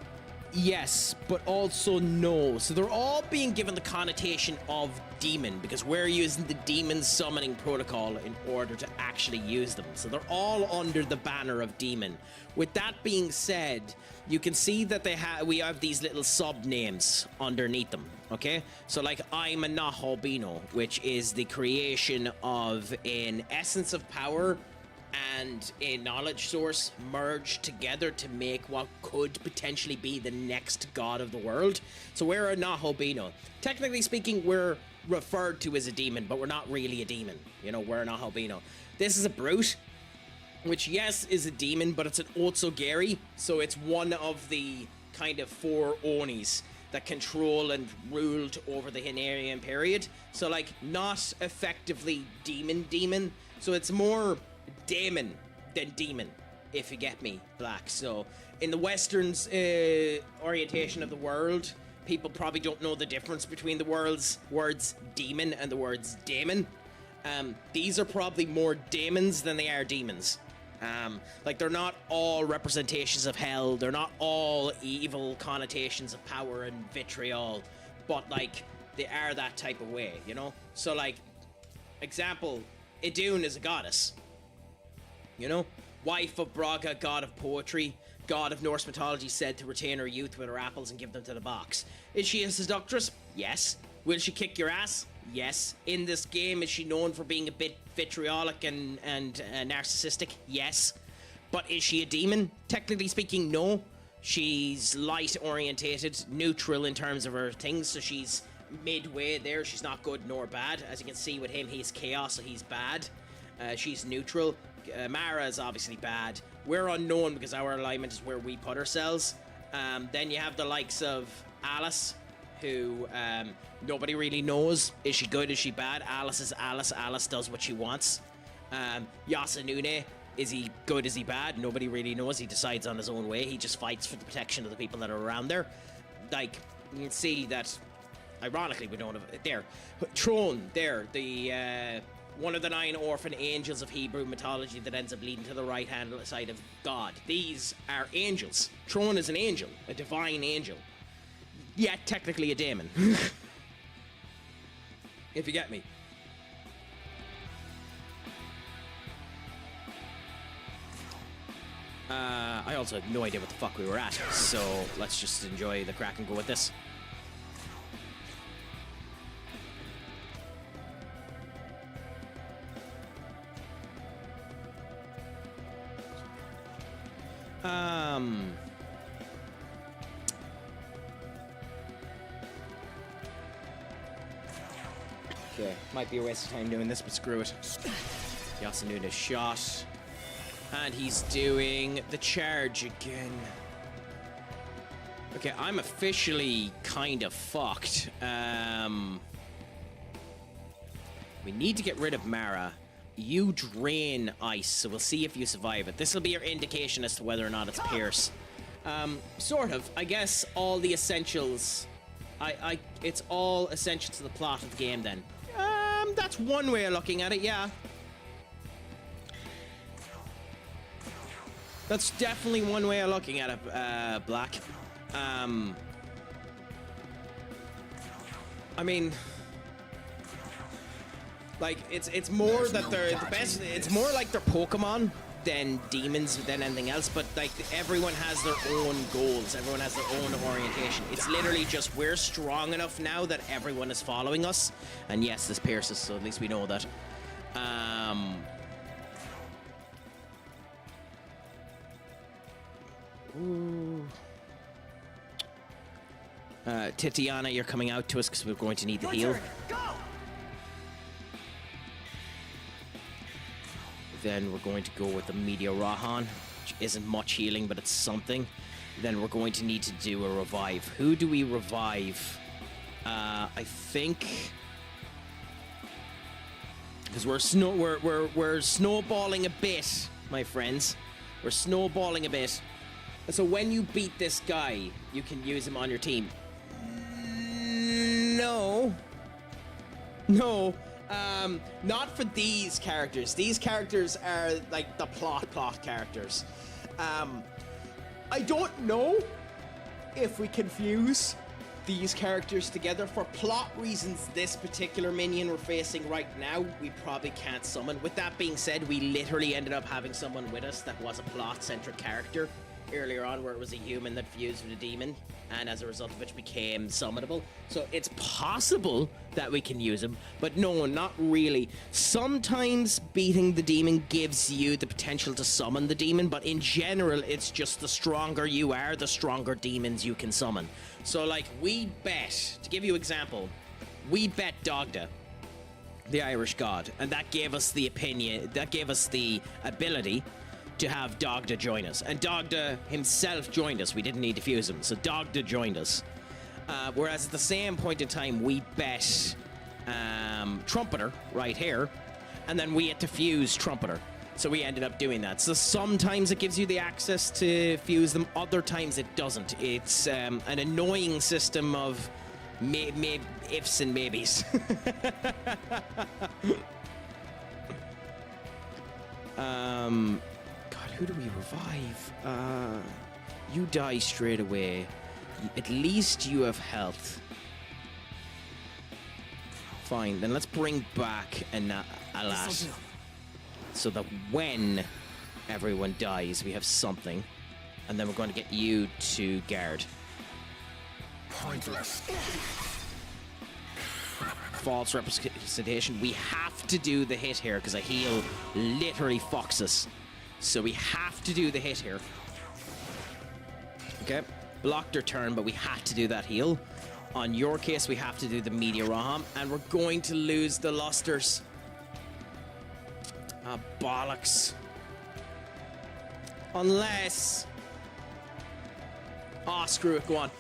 yes, but also no. So they're all being given the connotation of demon because we're using the demon summoning protocol in order to actually use them. So they're all under the banner of demon. With that being said, you can see that we have these little sub names underneath them. Okay, so like I'm a Nahobino, which is the creation of an essence of power and a knowledge source merge together to make what could potentially be the next god of the world. So we're a Naholbino. Technically speaking, we're referred to as a demon, but we're not really a demon. You know, we're a Naholbino. This is a brute, which, yes, is a demon, but it's an Otsugeri, so it's one of the kind of 4 Onis that control and ruled over the Hinarian period. So, like, not effectively demon, so it's more daemon than demon, if you get me, Black. So, in the Western's orientation of the world, people probably don't know the difference between the words demon and the words daemon. These are probably more daemons than they are demons. Like, they're not all representations of hell, they're not all evil connotations of power and vitriol, but, like, they are that type of way, you know? So, like, example, Idun is a goddess, you know? Wife of Braga, god of poetry, god of Norse mythology, said to retain her youth with her apples and give them to the box. Is she a seductress? Yes. Will she kick your ass? Yes. In this game, is she known for being a bit vitriolic and narcissistic? Yes. But is she a demon? Technically speaking, no. She's light orientated, neutral in terms of her things, so she's midway there. She's not good nor bad. As you can see with him, he's chaos, so he's bad. She's neutral. Mara is obviously bad. We're unknown because our alignment is where we put ourselves. Then you have the likes of Alice, who nobody really knows. Is she good? Is she bad? Alice is Alice. Alice does what she wants. Yasunune, is he good? Is he bad? Nobody really knows. He decides on his own way. He just fights for the protection of the people that are around there. Like, you can see that, ironically, we don't have it there. Throne, there, the one of the 9 orphan angels of Hebrew mythology that ends up leading to the right-hand side of God. These are angels. Throne is an angel, a divine angel. Yet technically a daemon. If you get me. I also had no idea what the fuck we were at, so let's just enjoy the crack and go with this. Okay, might be a waste of time doing this, but screw it. Yasunune is shot. And he's doing the charge again. Okay, I'm officially kind of fucked. We need to get rid of Mara. You drain ice, so we'll see if you survive it. This will be your indication as to whether or not it's Pierce. Sort of. I guess all the essentials... it's all essential to the plot of the game, then. That's one way of looking at it, yeah. That's definitely one way of looking at it, Black. I mean... Like, it's more that they're the best... It's more like they're Pokemon than demons than anything else, but, like, everyone has their own goals. Everyone has their own orientation. It's literally just, we're strong enough now that everyone is following us. And yes, this pierces, so at least we know that. Ooh. Titiana, you're coming out to us because we're going to need the heal. Then we're going to go with the Meteor Rahan, which isn't much healing, but it's something. Then we're going to need to do a revive. Who do we revive? I think because we're snowballing a bit, my friends. We're snowballing a bit. So when you beat this guy, you can use him on your team. No. Not for these characters. These characters are like the plot characters. I don't know if we confuse these characters together. For plot reasons, this particular minion we're facing right now, we probably can't summon. With that being said, we literally ended up having someone with us that was a plot-centric character earlier on where it was a human that fused with a demon, and as a result of which became summonable. So it's possible that we can use them, but no, not really. Sometimes beating the demon gives you the potential to summon the demon, but in general, it's just the stronger you are, the stronger demons you can summon. So like, we bet, to give you an example, we bet Dagda, the Irish god, and that gave us the ability to have Dagda join us. And Dagda himself joined us. We didn't need to fuse him, so Dagda joined us. Whereas at the same point in time, we bet Trumpeter right here, and then we had to fuse Trumpeter. So we ended up doing that. So sometimes it gives you the access to fuse them, other times it doesn't. It's an annoying system of ifs and maybes. God, who do we revive? You die straight away. At least you have health. Fine, then let's bring back Alas. So that when everyone dies, we have something. And then we're going to get you to guard. Pointless. False representation. We have to do the hit here because a heal literally fucks us. So we have to do the hit here. Okay. Blocked her turn, but we had to do that heal. On your case, we have to do the Media Raham, and we're going to lose the Lusters. Ah, bollocks. Unless... Ah, screw it, go on.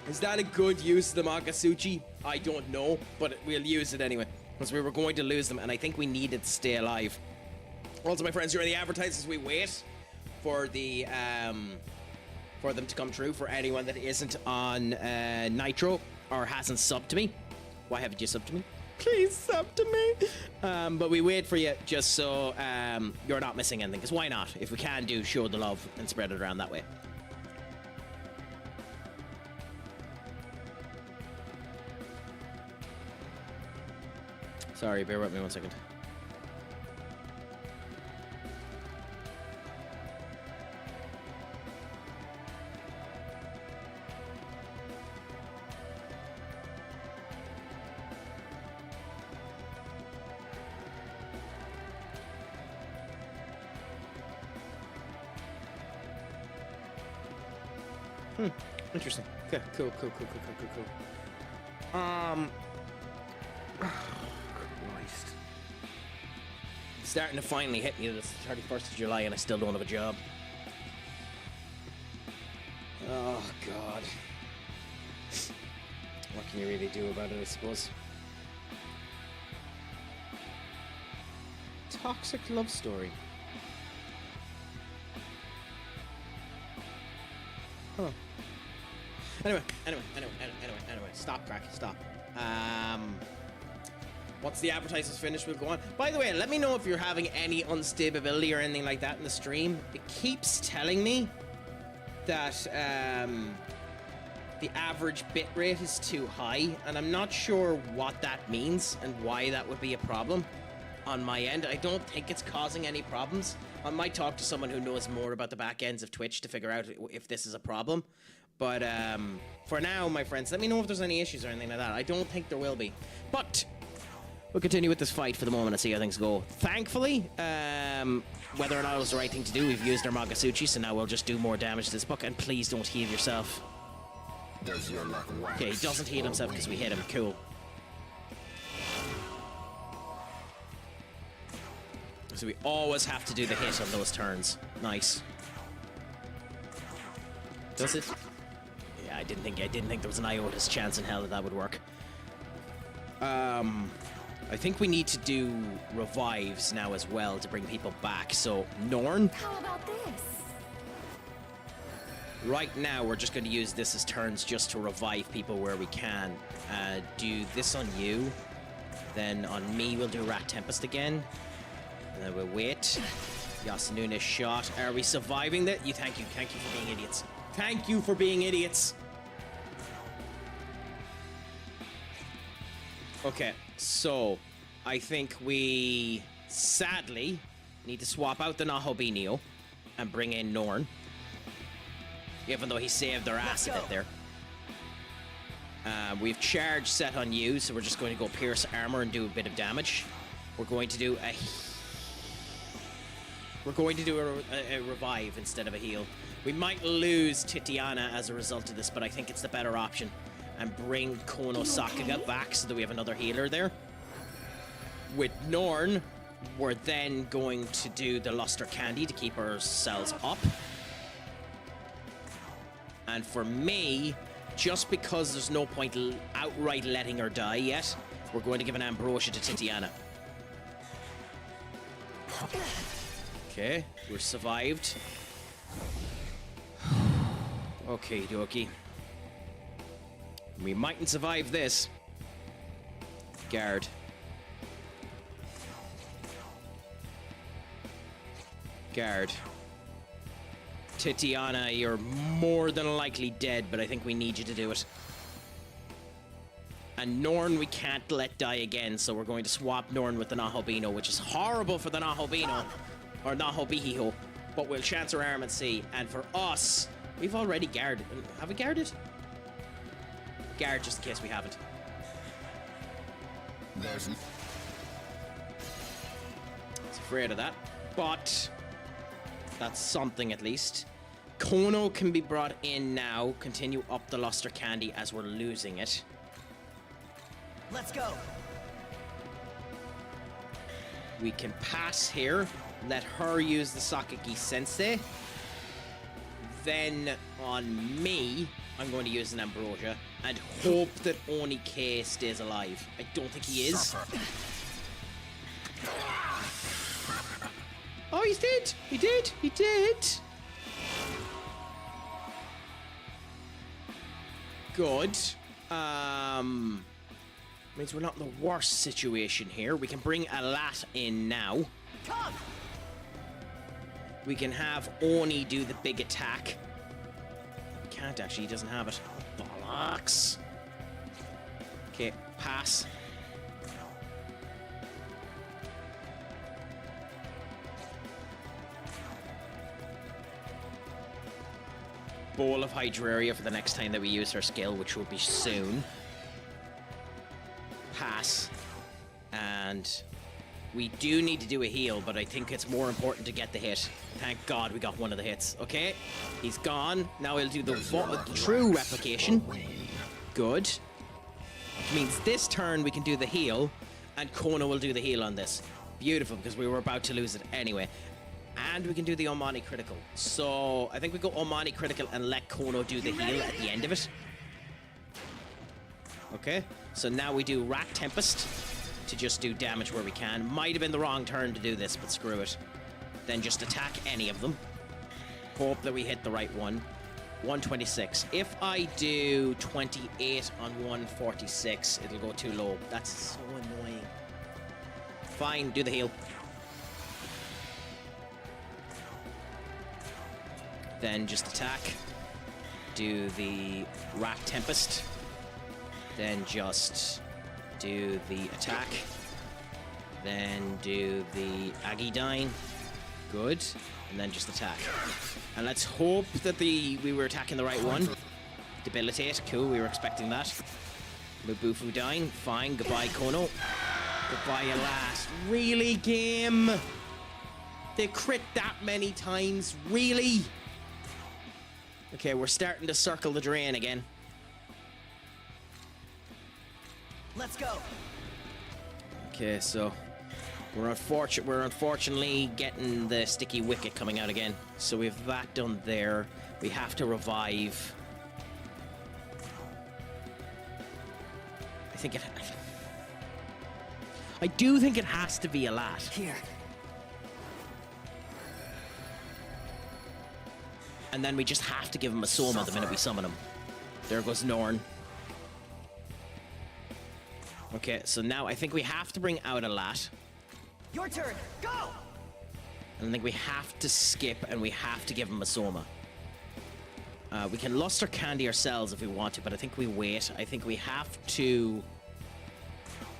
Is that a good use of the Magasuchi? I don't know, but we'll use it anyway. Because we were going to lose them, and I think we needed to stay alive. Also, my friends, during the advertisements, we wait for the for them to come true for anyone that isn't on Nitro or hasn't subbed to me. Why haven't you subbed to me? Please sub to me. But we wait for you just so you're not missing anything. Because why not? If we can show the love and spread it around that way. Sorry, bear with me 1 second. Interesting. Okay, cool. Christ. It's starting to finally hit me. It's the 31st of July and I still don't have a job. Oh, God. What can you really do about it, I suppose? Toxic love story. Huh. Anyway. Stop, Craic. Stop. Once the advertisements finish, we'll go on. By the way, let me know if you're having any unstability or anything like that in the stream. It keeps telling me that the average bitrate is too high, and I'm not sure what that means and why that would be a problem on my end. I don't think it's causing any problems. I might talk to someone who knows more about the back ends of Twitch to figure out if this is a problem. But for now, my friends, let me know if there's any issues or anything like that. I don't think there will be. But we'll continue with this fight for the moment and see how things go. Thankfully, whether or not it was the right thing to do, we've used our Magasuchi, so now we'll just do more damage to this book. And please don't heal yourself. Okay, he doesn't heal himself because we hit him. Cool. So we always have to do the hit on those turns. Nice. Does it? Yeah, I didn't think there was an iota's chance in hell that would work. I think we need to do revives now as well to bring people back. So, Norn. How about this? Right now, we're just going to use this as turns just to revive people where we can. Do this on you. Then on me, we'll do Rat Tempest again. And then we'll wait. Yasunune shot. Are we surviving that? Thank you for being idiots. Thank you for being idiots. Okay, so I think we sadly need to swap out the Nahobinio and bring in Norn. Even though he saved their ass a bit there. We've charge set on you, so we're just going to go pierce armor and do a bit of damage. We're going to do a revive instead of a heal. We might lose Titiana as a result of this, but I think it's the better option. And bring Kono Sakaga back so that we have another healer there. With Norn, we're then going to do the Luster Candy to keep ourselves up. And for me, just because there's no point outright letting her die yet, we're going to give an Ambrosia to Titiana. Okay, we're survived. Okay, dokie. We mightn't survive this. Guard. Guard. Titiana, you're more than likely dead, but I think we need you to do it. And Norn we can't let die again, so we're going to swap Norn with the Nahobino, which is horrible for the Nahobino, or Nahobihiho, but we'll chance our arm and see. And for us, we've already guarded. Have we guarded? Guard just in case we haven't. I was afraid of that, but that's something at least. Kono can be brought in now. Continue up the Luster Candy as we're losing it. Let's go. We can pass here. Let her use the Sakagi Sensei. Then on me, I'm going to use an Ambrosia and hope that Oni K stays alive. I don't think he is. Oh, he's dead. He did. He did. Good. Means we're not in the worst situation here. We can bring Alat in now. Come. We can have Oni do the big attack. Can't actually, he doesn't have it. Oh, bollocks. Okay, pass. Bowl of Hydraria for the next time that we use our skill, which will be soon. Pass. And we do need to do a heal, but I think it's more important to get the hit. Thank God we got one of the hits. Okay, he's gone. Now we'll do the true replication. Good. Which means this turn we can do the heal, and Kono will do the heal on this. Beautiful, because we were about to lose it anyway. And we can do the Omani critical. So I think we go Omani critical and let Kono do the heal at the end of it. Okay, so now we do Rack Tempest to just do damage where we can. Might have been the wrong turn to do this, but screw it. Then just attack any of them. Hope that we hit the right one. 126. If I do 28 on 146, it'll go too low. That's so annoying. Fine, do the heal. Then just attack. Do the Rack Tempest. Then just do the attack. Then do the Agidine. Good. And then just attack. And let's hope that we were attacking the right one. Debilitate. Cool, we were expecting that. Mubufu dying. Fine. Goodbye, Kono. Goodbye, Alas. Really, game? They crit that many times? Really? Okay, we're starting to circle the drain again. Let's go. Okay, so we're unfortunately getting the sticky wicket coming out again. So we have that done there. We have to revive. I do think it has to be a lot. Here. And then we just have to give him a Soma the minute we summon him. There goes Norn. Okay, so now I think we have to bring out a lot. Your turn. Go. And I think we have to skip and we have to give him a Soma. We can Luster Candy ourselves if we want to, but I think we wait. I think we have to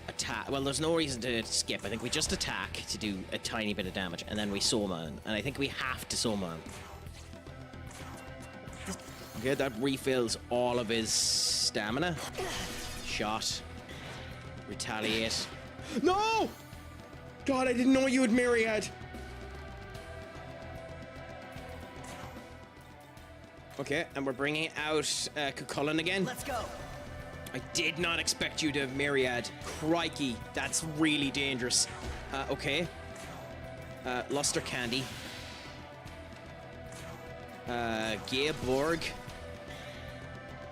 attack. Well, there's no reason to skip. I think we just attack to do a tiny bit of damage, and then we Soma him. And I think we have to Soma him. Okay, that refills all of his stamina. Shot. Retaliate. No! God, I didn't know you had Myriad. Okay, and we're bringing out Cucullin again. Let's go. I did not expect you to have Myriad. Crikey, that's really dangerous. Okay. Luster Candy. Georg.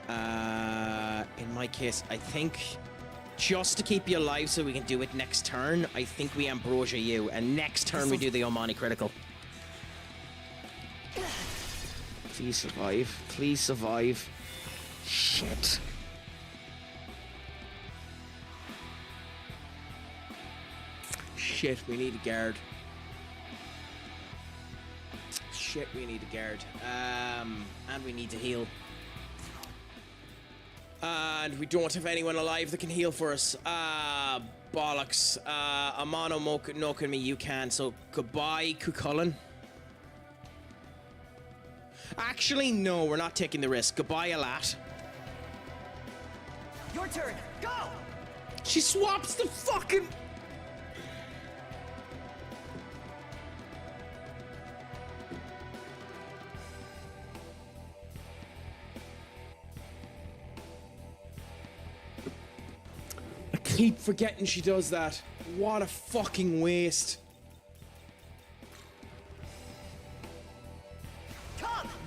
In my case, I think just to keep you alive so we can do it next turn, I think we Ambrosia you, and next turn we do the Omani critical. Please survive. Please survive. Shit. Shit, we need a guard. Shit, we need a guard. And we need to heal. And we don't have anyone alive that can heal for us. Bollocks. Amano no can me, you can. So goodbye, Cucullin. Actually, no, we're not taking the risk. Goodbye, Alat. Your turn. Go. She swaps the fucking... I keep forgetting she does that. What a fucking waste.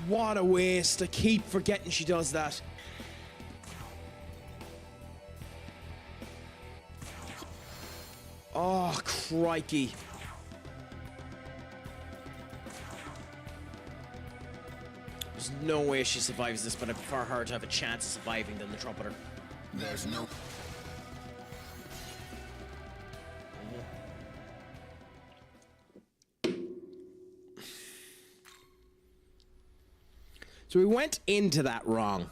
What a waste. I keep forgetting she does that. Oh, crikey. There's no way she survives this, but I prefer her to have a chance of surviving than the trumpeter. There's no... So we went into that wrong,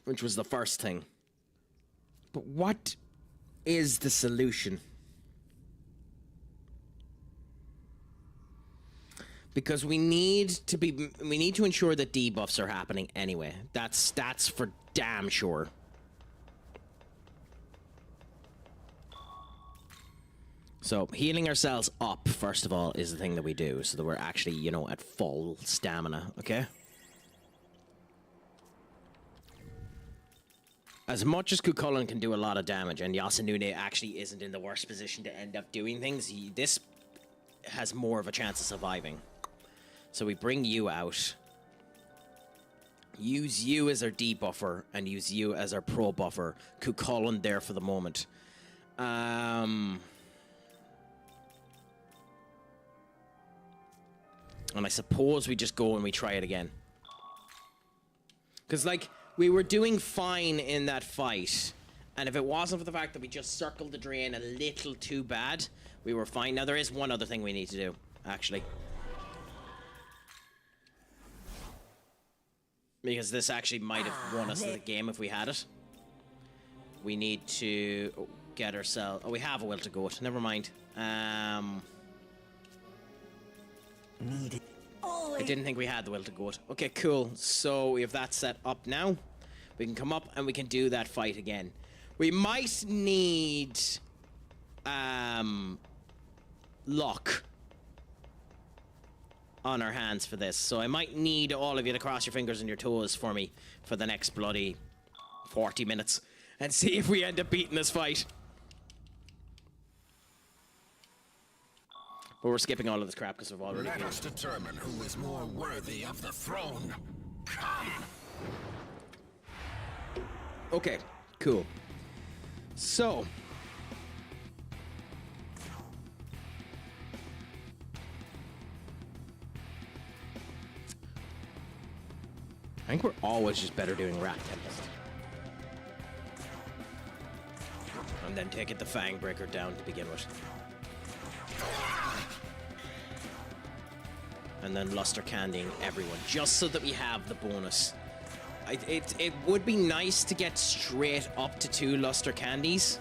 which was the first thing. But what is the solution? Because we need to ensure that debuffs are happening anyway. That's for damn sure. So healing ourselves up, first of all, is the thing that we do, so that we're actually, you know, at full stamina, okay? As much as Cucullin can do a lot of damage, and Yasunune actually isn't in the worst position to end up doing things, this has more of a chance of surviving. So we bring you out, use you as our debuffer, and use you as our pro buffer. Cucullin there for the moment. And I suppose we just go and we try it again. Because, like, we were doing fine in that fight. And if it wasn't for the fact that we just circled the drain a little too bad, we were fine. Now, there is one other thing we need to do, actually. Because this actually might have won us the game if we had it. We need to get ourselves... Oh, we have a will to goat. Never mind. I didn't think we had the will to goat. Okay, cool. So we have that set up now. We can come up and we can do that fight again. We might need luck on our hands for this. So I might need all of you to cross your fingers and your toes for me for the next bloody 40 minutes and see if we end up beating this fight. But we're skipping all of this crap because we've already... Let us determine who is more worthy of the throne. Come! Okay, cool. So... I think we're always just better doing Rat Tempest. And then take it the Fang Breaker down to begin with. And then Luster Candying everyone, just so that we have the bonus. It would be nice to get straight up to 2 Luster Candies,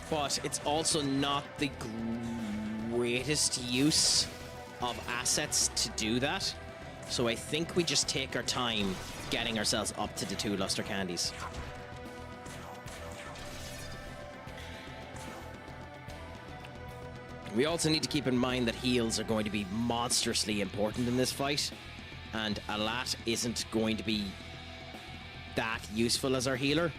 but it's also not the greatest use of assets to do that. So I think we just take our time getting ourselves up to the 2 luster candies. We also need to keep in mind that heals are going to be monstrously important in this fight, and Alat isn't going to be that useful as our healer.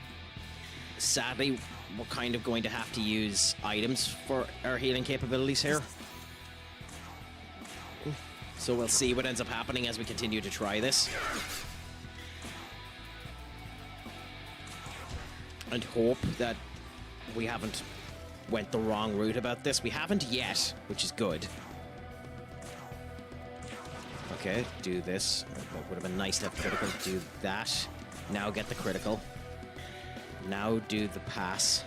Sadly, we're kind of going to have to use items for our healing capabilities here. So we'll see what ends up happening as we continue to try this. And hope that we haven't went the wrong route about this. We haven't yet, which is good. Okay, do this. It would have been nice to have critical. Do that. Now get the critical. Now do the pass.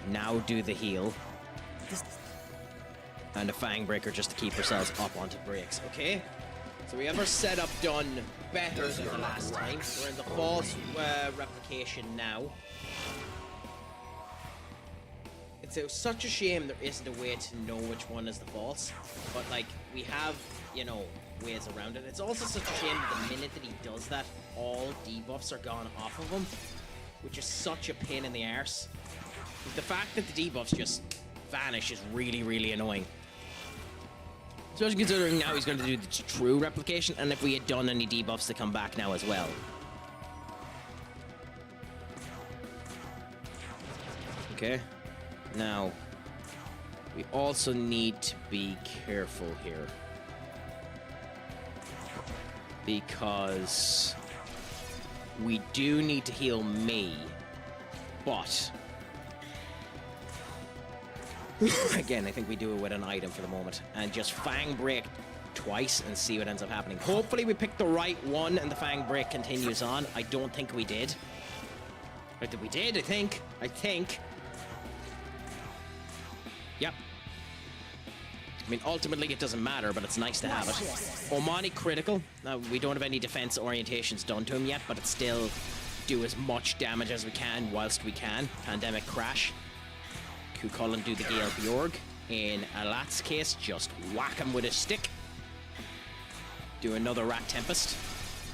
Now do the heal. And a Fang Breaker just to keep ourselves up onto breaks. Okay? So we have our setup done better than the last time. We're in the false replication now. It's such a shame there isn't a way to know which one is the false. But, like, we have, you know, ways around it. It's also such a shame that the minute that he does that, all debuffs are gone off of him, which is such a pain in the arse. The fact that the debuffs just vanish is really, really annoying. Especially considering now he's going to do the true replication, and if we had done any debuffs to come back now as well. Okay. Now, we also need to be careful here. Because we do need to heal me, but again, I think we do it with an item for the moment and just Fang Break twice and see what ends up happening. Hopefully we picked the right one and the Fang Break continues on. I don't think we did. Or did we did, I think. Yep. I mean, ultimately it doesn't matter, but it's nice to have it. Omani critical. Now, we don't have any defense orientations done to him yet, but it's still do as much damage as we can whilst we can. Pandemic Crash. Cuchulainn do the Gale Bjorg. In Alat's case, just whack him with a stick. Do another Rat Tempest.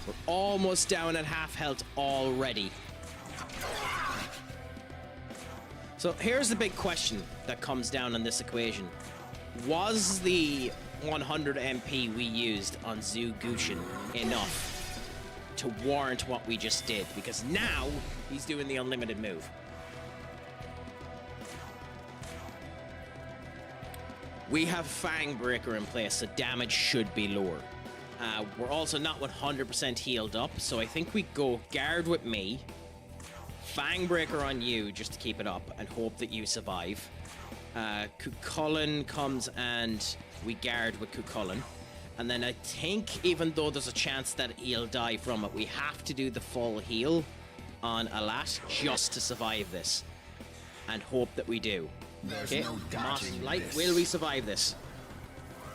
We're almost down at half health already. So here's the big question that comes down on this equation. Was the 100 MP we used on Zhu Gushin enough to warrant what we just did? Because now he's doing the unlimited move. We have Fang Breaker in place, so damage should be lower. We're also not 100% healed up, so I think we go guard with me, Fang Breaker on you just to keep it up and hope that you survive. Cuchulainn comes and we guard with Cuchulainn. And then I think even though there's a chance that he'll die from it, we have to do the full heal on Alat just to survive this. And hope that we do. Okay, Moss Light, will we survive this?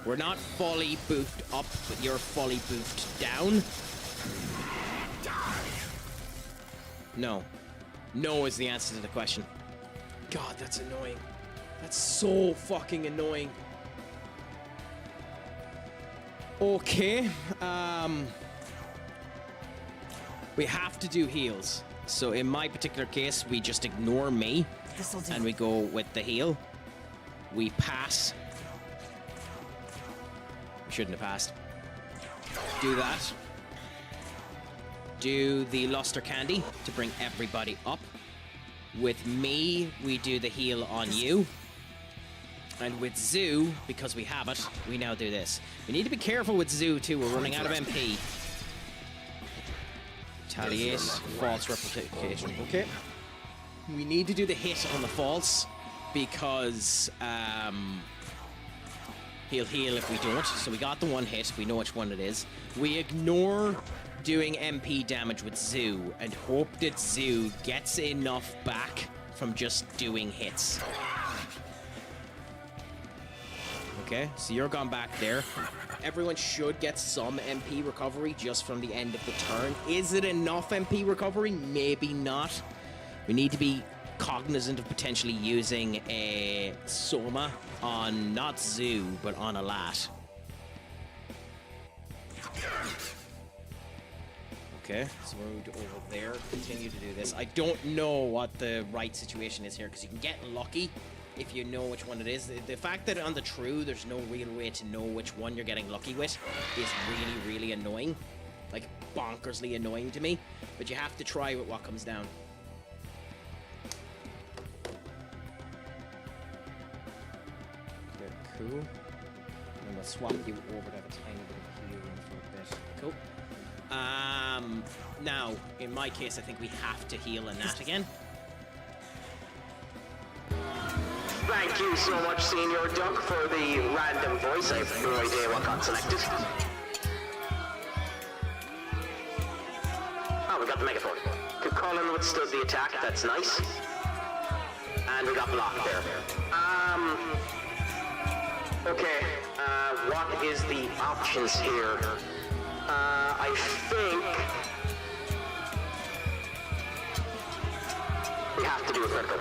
We're not fully boofed up, but you're fully boofed down. No. No is the answer to the question. God, that's annoying. That's so fucking annoying. Okay. We have to do heals. So in my particular case, we just ignore me. And we go with the heal. We pass. We shouldn't have passed. Do that. Do the Luster Candy to bring everybody up. With me, we do the heal on you. And with Zhu, because we have it, we now do this. We need to be careful with Zhu too, we're running out of MP. Retaliate, false replication. Okay. We need to do the hit on the false because he'll heal if we don't. So we got the one hit, we know which one it is. We ignore doing MP damage with Zhu and hope that Zhu gets enough back from just doing hits. Okay, so you're gone back there. Everyone should get some MP recovery just from the end of the turn. Is it enough MP recovery? Maybe not. We need to be cognizant of potentially using a Soma on not Zoo, but on Alat. Okay, so we're going to over there, continue to do this. I don't know what the right situation is here, because you can get lucky if you know which one it is. The fact that on the true, there's no real way to know which one you're getting lucky with is really, really annoying. Like, bonkersly annoying to me. But you have to try with what comes down. Okay, cool. And we'll swap you over to have a tiny bit of healing for a bit. Cool. Now, in my case, I think we have to heal a Nat again. Thank you so much, Senior Duck, for the random voice. I have no idea what got selected. Oh, we got the megaphone. Could Colin withstood the attack, that's nice. And we got blocked there. Okay, what is the options here? I think we have to do a critical.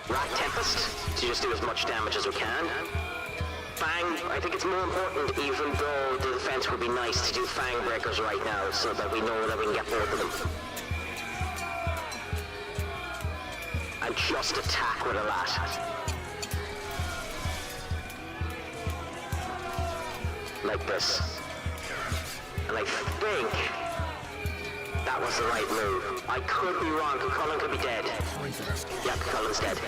Rat Tempest to just do as much damage as we can. Fang, I think it's more important, even though the defense would be nice, to do Fang Breakers right now so that we know that we can get both of them. And just attack with a Lat. Like this. And I think that was the right move. I could be wrong. Cullen could be dead. Yep, Cullen's dead.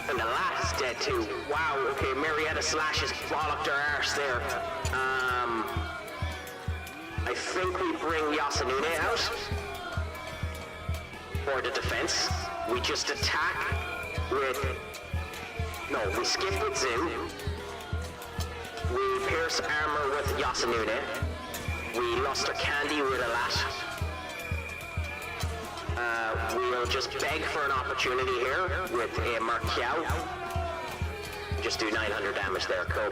And the Lat is dead too. Wow, okay, Marietta slashes bollocked her arse there. I think we bring Yasunune out for the defense. We just attack with... No, we skip with Zim. We pierce armor with Yasunune. We lost our candy with a Lat. We'll just beg for an opportunity here with a Markiao. Just do 900 damage there, cool.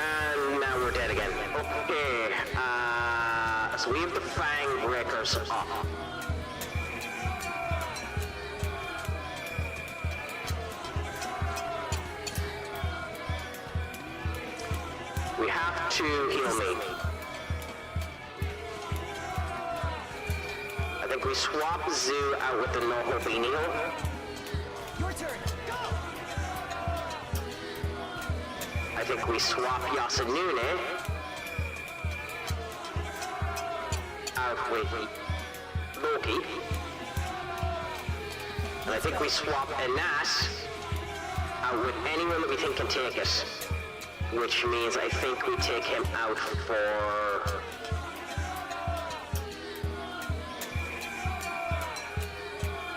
And now we're dead again. Okay, so we have the Fang Breakers up. We have to heal me. I think we swap Zoo out with the normal Beanie Hole. Your turn. Go! I think we swap Yasunune out with Loki. And I think we swap Enas out with anyone that we think can take it. Which means I think we take him out for...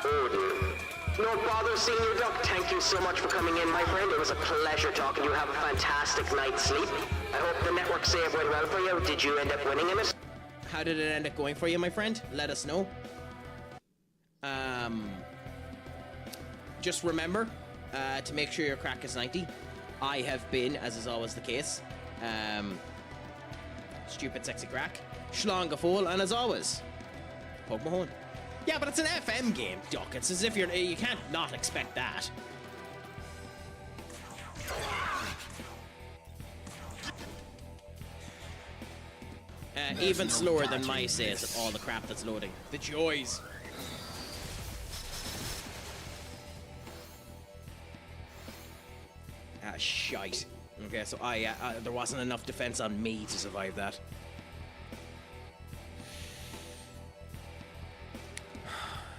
Odin. No bother, Senior Duck. Thank you so much for coming in, my friend. It was a pleasure talking to you. Have a fantastic night's sleep. I hope the network save went well for you. Did you end up winning in it? How did it end up going for you, my friend? Let us know. Just remember to make sure your Craic is 90. I have been, as is always the case, Stupid Sexy Craic, Schlongafol, and as always, Poke Mahone. Yeah, but it's an FM game, Duck. It's as if you can't not expect that. Even slower than my says of all the crap that's loading. The joys. Ah, shite. Okay, so there wasn't enough defense on me to survive that.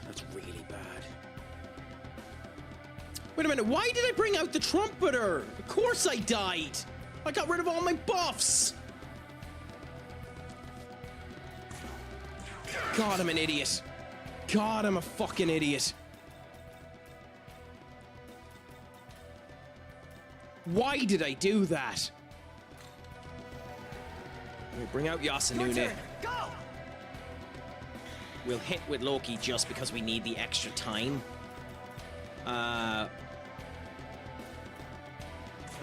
That's really bad. Wait a minute, why did I bring out the trumpeter? Of course I died. I got rid of all my buffs. God, I'm an idiot. God, I'm a fucking idiot. Why did I do that? We'll bring out Yasunune. Go! We'll hit with Loki just because we need the extra time.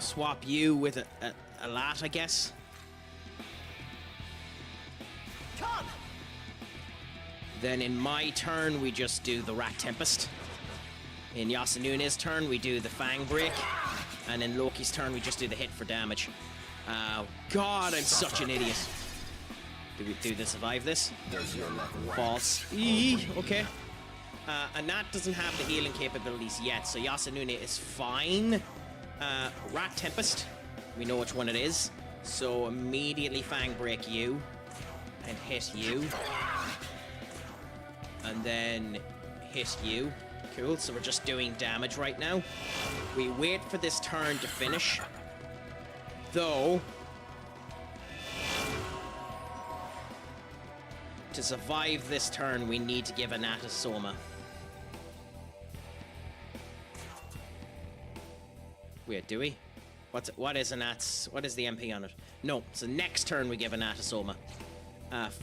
swap you with a lot, I guess. Come. Then in my turn, we just do the Rat Tempest. In Yasunune's turn, we do the Fang Break. And in Loki's turn, we just do the hit for damage. God, I'm such an idiot. Do they survive this? False. Okay. Anat doesn't have the healing capabilities yet, so Yasunune is fine. Rat Tempest, we know which one it is. So immediately Fang Break you. And hit you. And then hit you. Cool, so we're just doing damage right now. We wait for this turn to finish. Though, to survive this turn, we need to give Anat a Soma. Wait, do we? What is Anat's? What is the MP on it? No, so next turn we give Anat a Soma.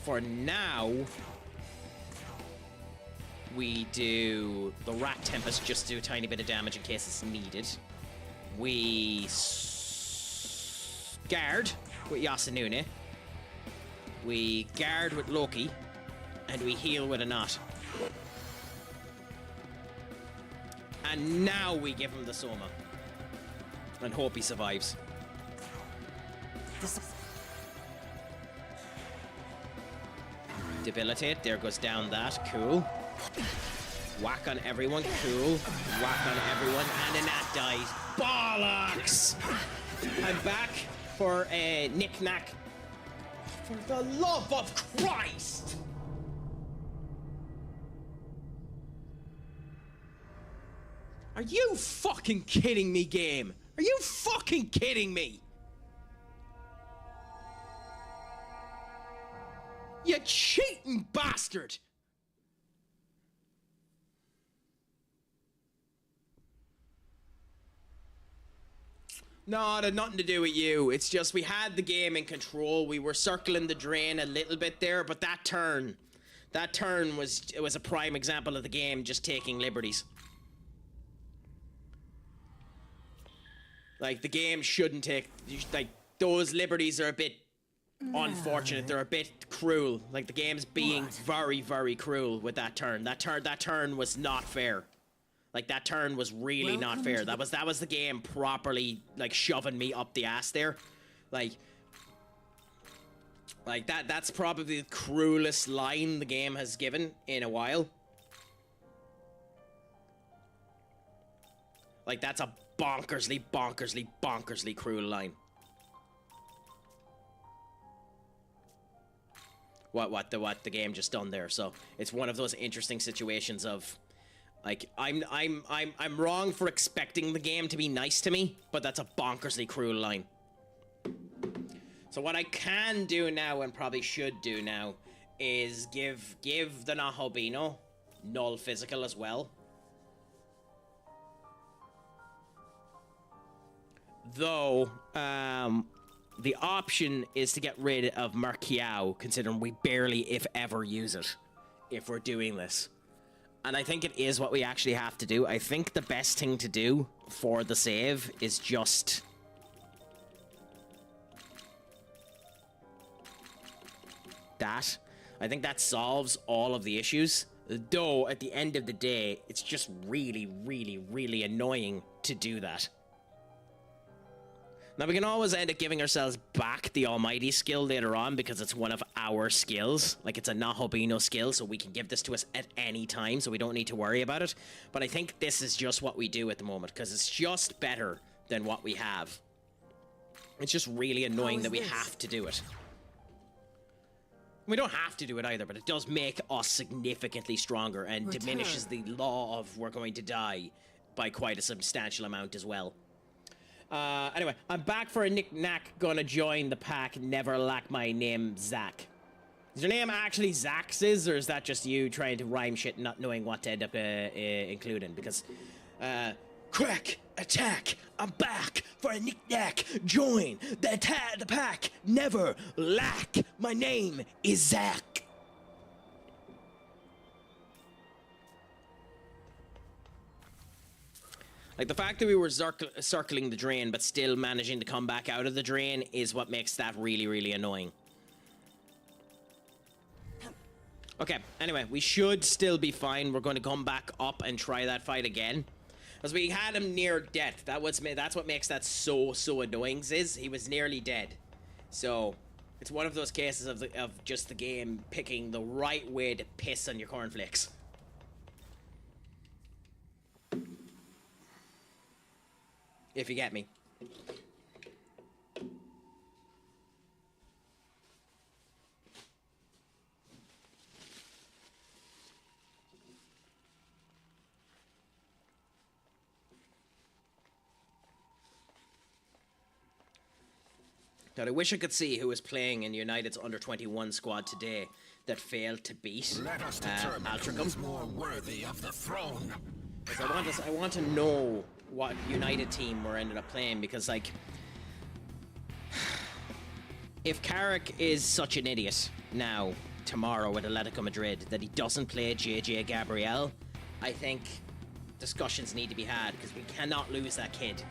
For now, we do the Rat Tempest, just do a tiny bit of damage in case it's needed. We guard with Yasunune. We guard with Loki. And we heal with Anat. And now we give him the Soma. And hope he survives. Debilitate, there goes down that, cool. Whack on everyone, cool. Whack on everyone, and Anat dies. Bollocks! I'm back for a knick-knack. For the love of Christ! Are you fucking kidding me, game? Are you fucking kidding me? You cheating bastard! No, it had nothing to do with you. It's just we had the game in control. We were circling the drain a little bit there, but that turn was a prime example of the game just taking liberties. Like, the game shouldn't take, like, those liberties are a bit unfortunate. They're a bit cruel. Like, the game's being very, very cruel with that turn. That turn was not fair. Like, that turn was really not fair. That was the game properly, like, shoving me up the ass there. Like that's probably the cruelest line the game has given in a while. Like, that's a bonkersly cruel line. What the game just done there. So it's one of those interesting situations of, like, I'm wrong for expecting the game to be nice to me, but that's a bonkersly cruel line. So what I can do now, and probably should do now, is give the Nahobino null physical as well. Though, the option is to get rid of Merkiao, considering we barely, if ever, use it if we're doing this. And I think it is what we actually have to do. I think the best thing to do for the save is just... that. I think that solves all of the issues. Though, at the end of the day, it's just really, really, really annoying to do that. Now, we can always end up giving ourselves back the Almighty skill later on because it's one of our skills. Like, it's a Nahobino skill, so we can give this to us at any time, so we don't need to worry about it. But I think this is just what we do at the moment, because it's just better than what we have. It's just really annoying that we have to do it. We don't have to do it either, but it does make us significantly stronger and diminishes the law of we're going to die by quite a substantial amount as well. Anyway, I'm back for a knick-knack, gonna join the pack, never lack my name, Zach. Is your name actually Zax's, or is that just you trying to rhyme shit and not knowing what to end up including? Because, Craic, attack, I'm back for a knick-knack, join the pack, never lack, my name is Zach. Like, the fact that we were circling the drain but still managing to come back out of the drain is what makes that really, really annoying. Okay, anyway, we should still be fine. We're going to come back up and try that fight again. Because we had him near death. That's what makes that so annoying, is he was nearly dead. So, it's one of those cases of just the game picking the right way to piss on your cornflakes. If you get me. God, I wish I could see who was playing in United's under-21 squad today that failed to beat Altricum. More worthy of the throne. I want to know what United team we're ended up playing, because, like, if Craic is such an idiot now, tomorrow with Atletico Madrid, that he doesn't play JJ Gabriel, I think discussions need to be had, because we cannot lose that kid.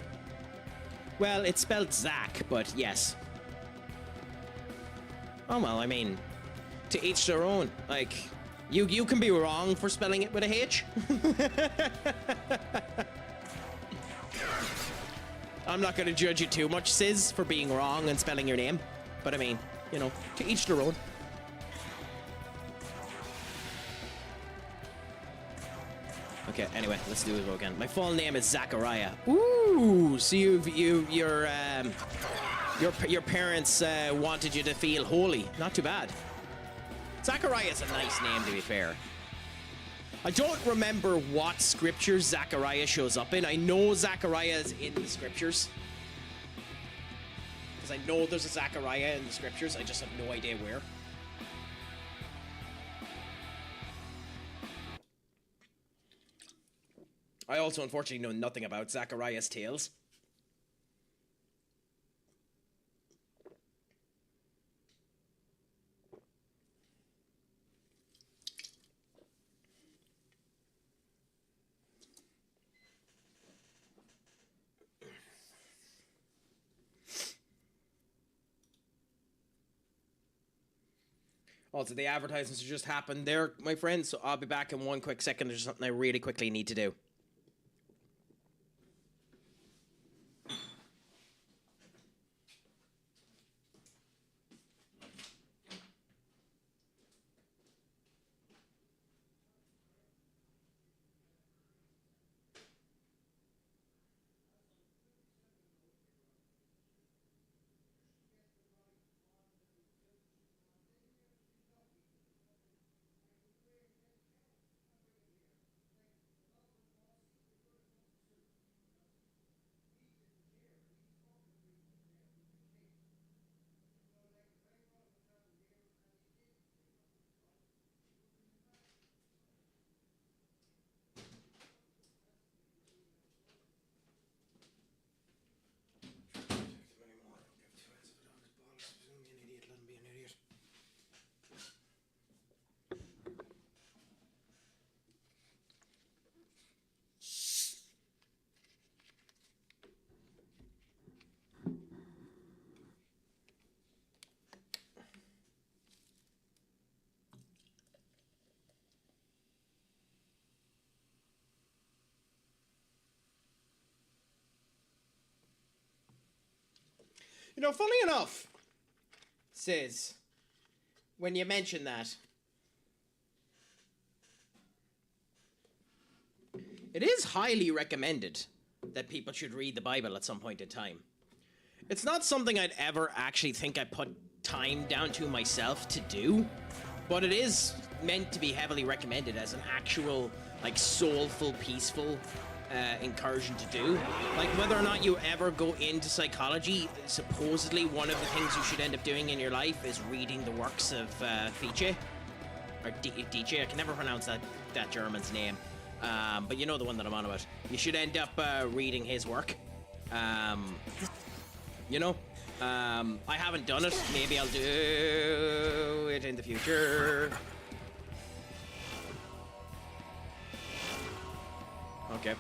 Well, it's spelled Zach, but yes. Oh, well, I mean, to each their own. Like, you can be wrong for spelling it with a H. I'm not going to judge you too much, Sis, for being wrong and spelling your name. But I mean, you know, to each their own. Okay, anyway, let's do it again. My full name is Zachariah. Ooh, so your parents wanted you to feel holy. Not too bad. Zachariah is a nice name, to be fair. I don't remember what scriptures Zachariah shows up in. I know Zachariah is in the scriptures. Because I know there's a Zachariah in the scriptures. I just have no idea where. I also, unfortunately, know nothing about Zachariah's tales. Also, the advertisements just happened there, my friends, so I'll be back in one quick second. There's something I really quickly need to do. You know, funny enough, Sis, when you mention that, it is highly recommended that people should read the Bible at some point in time. It's not something I'd ever actually think I put time down to myself to do, but it is meant to be heavily recommended as an actual, like, soulful, peaceful incursion to do. Like, whether or not you ever go into psychology, supposedly one of the things you should end up doing in your life is reading the works of Fichte, or DJ. I can never pronounce that German's name, but you know the one that I'm on about. You should end up reading his work. You know, I haven't done it. Maybe I'll do it in the future. Okay.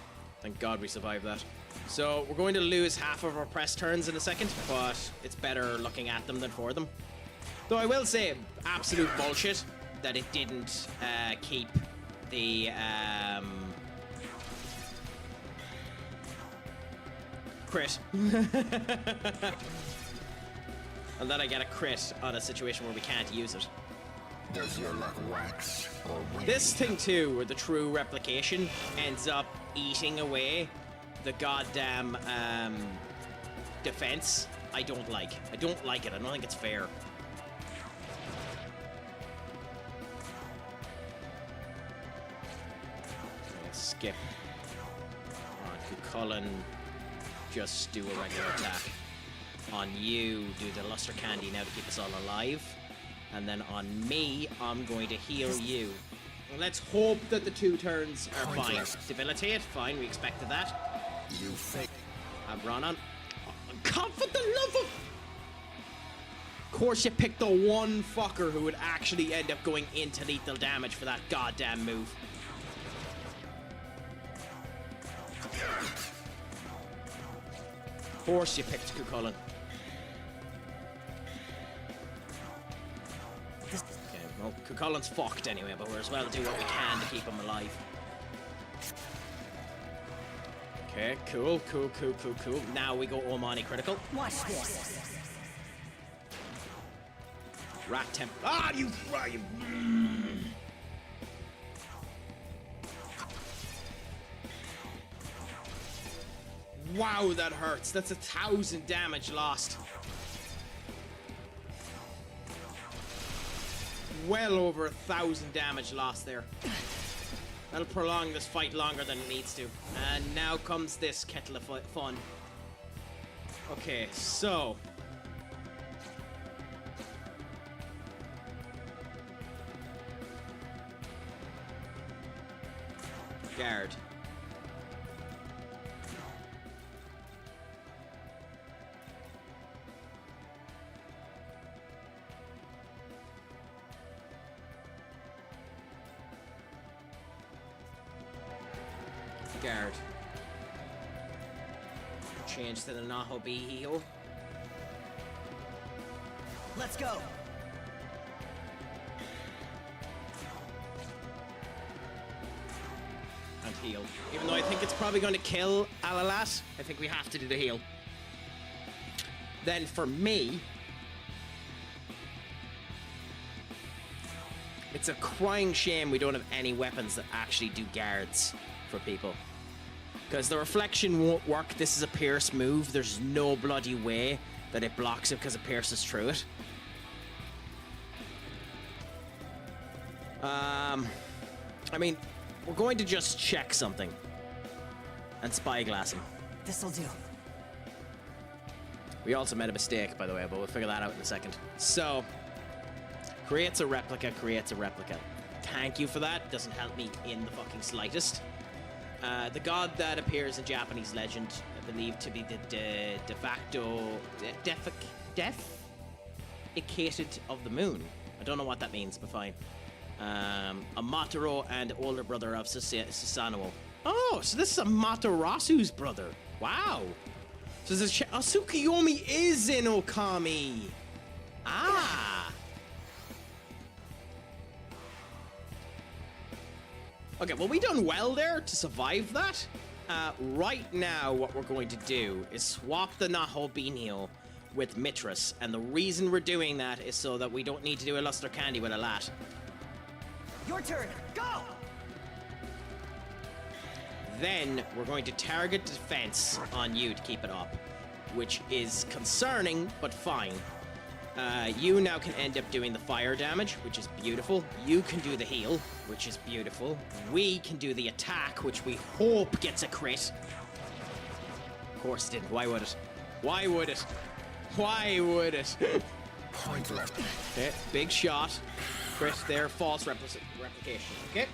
Thank God we survived that. So we're going to lose half of our press turns in a second, but it's better looking at them than for them. Though I will say, absolute bullshit that it didn't keep the crit. And then I get a crit on a situation where we can't use it. Does your luck wax or wane? This thing too, where the true replication ends up eating away the goddamn defense, I don't like. I don't like it. I don't think it's fair. Let's skip. Cullen, just do a regular attack. On you, do the luster candy now to keep us all alive. And then on me, I'm going to heal you. And let's hope that the 2 turns are fine. Debilitate, fine, we expected that. You fake. Ronan. God, for the love of... Of course you picked the one fucker who would actually end up going into lethal damage for that goddamn move. Of course you picked Cucullin. Okay, well, Cucullin's fucked anyway, but we're as well do what we can to keep him alive. Okay, cool. Now we go Omani critical. Watch this. Rat temp. Ah, you. Wow, that hurts. That's 1,000 damage lost. Well over 1,000 damage lost there. That'll prolong this fight longer than it needs to. And now comes this kettle of fun. Okay, so... Guard. Guard. Change to the Nahobi. Let's go. And heal. Even though I think it's probably going to kill Alalat, I think we have to do the heal. Then for me, it's a crying shame we don't have any weapons that actually do guards for people. Because the reflection won't work. This is a pierce move. There's no bloody way that it blocks it because it pierces through it. I mean, we're going to just check something and spyglass him. This'll do. We also made a mistake, by the way, but we'll figure that out in a second. So, creates a replica. Thank you for that. Doesn't help me in the fucking slightest. The god that appears in Japanese legend, believed to be the de facto defecated of the moon. I don't know what that means, but fine. Amaterasu and older brother of Susanoo. Oh, so this is Amaterasu's brother. Wow. So this is Tsukuyomi is in Okami. Ah. Okay, well, we done well there to survive that. Right now, what we're going to do is swap the Nahobinio with Mitras, and the reason we're doing that is so that we don't need to do a Luster Candy with a Lat. Your turn. Go! Then we're going to target defense on you to keep it up, which is concerning, but fine. You now can end up doing the fire damage, which is beautiful. You can do the heal, which is beautiful. We can do the attack, which we hope gets a crit. Of course it didn't. Why would it? Why would it? Why would it? Pointless. Okay, big shot. Crit there, false replication. Okay,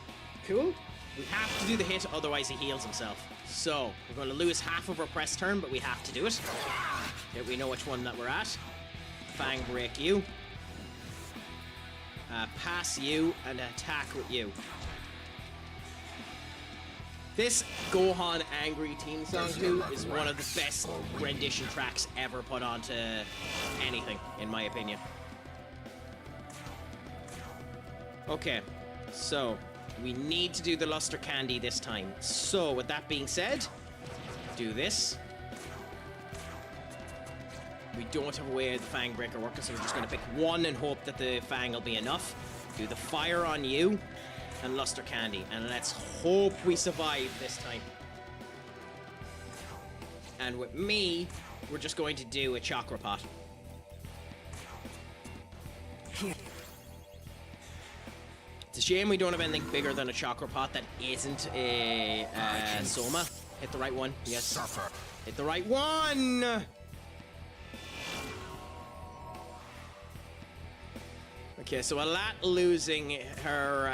cool. We have to do the hit, otherwise he heals himself. So, we're going to lose half of our press turn, but we have to do it. Okay, we know which one that we're at. Fang break you. Pass you, and attack with you. This Gohan Angry Team Song 2 is one of the best rendition tracks ever put onto anything, in my opinion. Okay, so we need to do the Luster Candy this time. So, with that being said, do this. We don't have a way of the Fang Breaker working, so we're just going to pick one and hope that the Fang will be enough. Do the Fire on you. And Luster Candy, and let's hope we survive this time. And with me, we're just going to do a Chakra Pot. It's a shame we don't have anything bigger than a Chakra Pot that isn't a Soma. Hit the right one. Yes. Hit the right one! Okay, so Alat losing her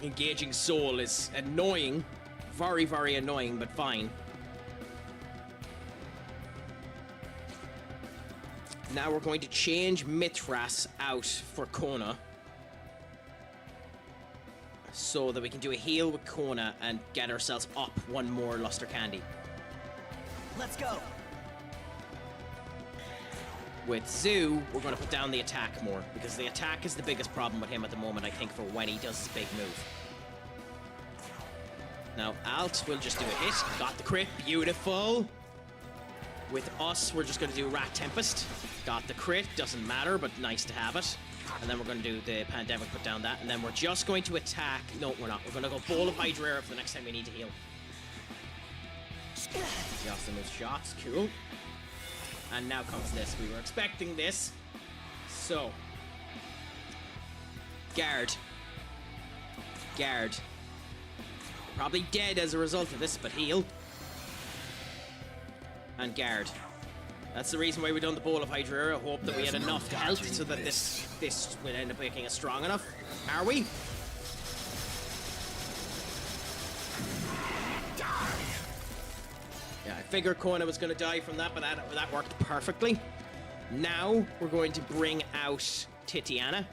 engaging soul is annoying. Very, very annoying, but fine. Now we're going to change Mithras out for Kona. So that we can do a heal with Kona and get ourselves up one more Luster Candy. Let's go. With Zoo, we're going to put down the attack more, because the attack is the biggest problem with him at the moment, I think, for when he does his big move. Now, Alt will just do a hit. Got the crit. Beautiful. With us, we're just going to do Rat Tempest. Got the crit. Doesn't matter, but nice to have it. And then we're going to do the Pandemic, put down that. And then we're just going to attack... No, we're not. We're going to go Bowl of Hydra for the next time we need to heal. He also moves shots. Cool. And now comes this. We were expecting this. So. Guard. Guard. Probably dead as a result of this, but heal. And guard. That's the reason why we done the Bowl of Hydra. Hope that we had enough health so that this would end up making us strong enough. Are we? Yeah, I figured Kona was going to die from that, but that worked perfectly. Now we're going to bring out Titiana.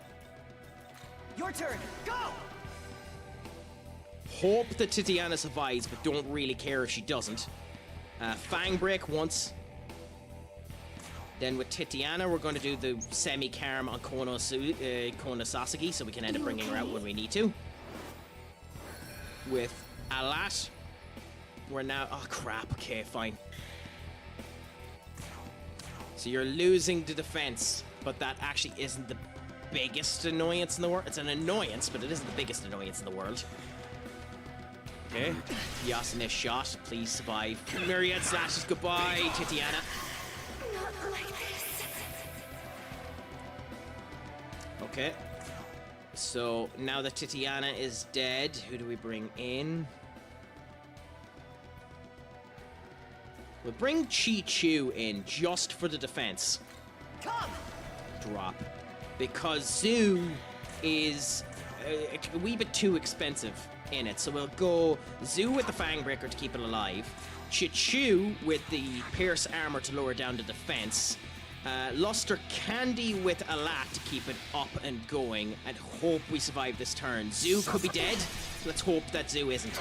Your turn. Go. Hope that Titiana survives, but don't really care if she doesn't. Fang Break once. Then with Titiana, we're going to do the semi-carm on Kona Sasaki, so we can end up bringing her out when we need to. With Alat, we're now... Oh, crap. Okay, fine. So you're losing the defense, but that actually isn't the biggest annoyance in the world. It's an annoyance, but it isn't the biggest annoyance in the world. Okay. Yasune shot. Please survive. Myriad slashes. Goodbye, Titiana. Okay. So now that Titiana is dead, who do we bring in? We'll bring Chi-Chu in just for the defense. Come. Drop. Because Zoo is a wee bit too expensive in it. So we'll go Zoo with the Fang Breaker to keep it alive. Chi-Chu with the Pierce Armor to lower down the defense. Luster Candy with Alat to keep it up and going, and hope we survive this turn. Zoo could be dead. Let's hope that Zoo isn't.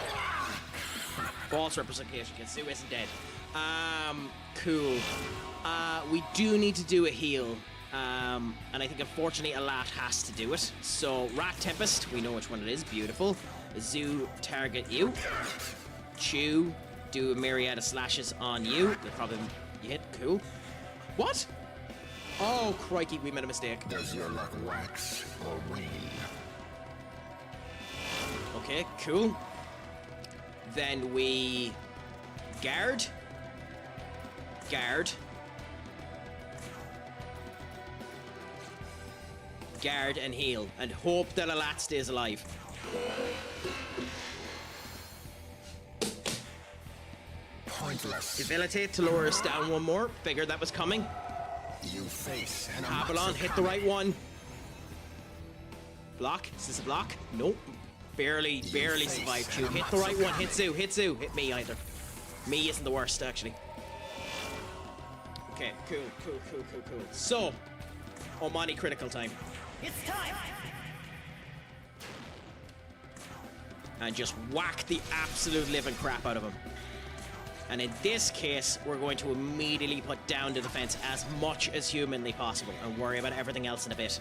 False representation, because Zoo isn't dead. Cool. We do need to do a heal. And I think unfortunately Alat has to do it. So Rat Tempest, we know which one it is. Beautiful. Zoo, target you. Chew, do a myriad of slashes on you. They'll probably hit. Cool. What? Oh, crikey, we made a mistake. Does your luck wax or wane? Okay, cool. Then we guard. Guard. Guard and heal. And hope that Alat stays alive. Pointless. Debilitate to lower us down one more. Figured that was coming. You face an Avalon, hit the right one. Block. Is this a block? Nope. Barely survived you. Hit the right one. Hit Zoo. Hit Zoo. Hit me either. Me isn't the worst, actually. Okay, cool. So, Omani critical time. It's time. and just whack the absolute living crap out of him. And in this case, we're going to immediately put down the defense as much as humanly possible and worry about everything else in a bit.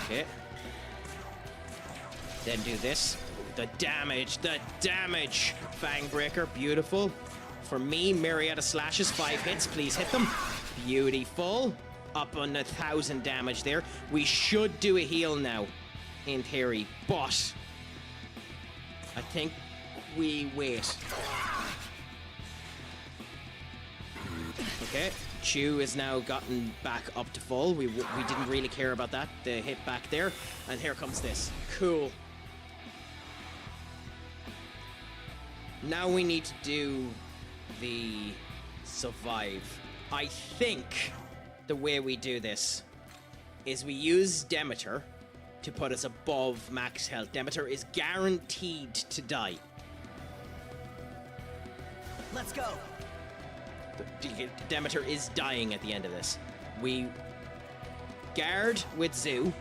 Okay. Then do this. The damage. Fang Breaker, beautiful. For me, myriad of slashes, 5 hits, please hit them. Beautiful. Up on 1,000 damage there. We should do a heal now, in theory, but I think we wait. Okay, Chew has now gotten back up to full. We didn't really care about that, the hit back there. And here comes this. Cool. Now we need to do the survive. I think the way we do this is we use Demeter to put us above max health. Demeter is guaranteed to die. Let's go. Demeter is dying at the end of this. We guard with Zoo.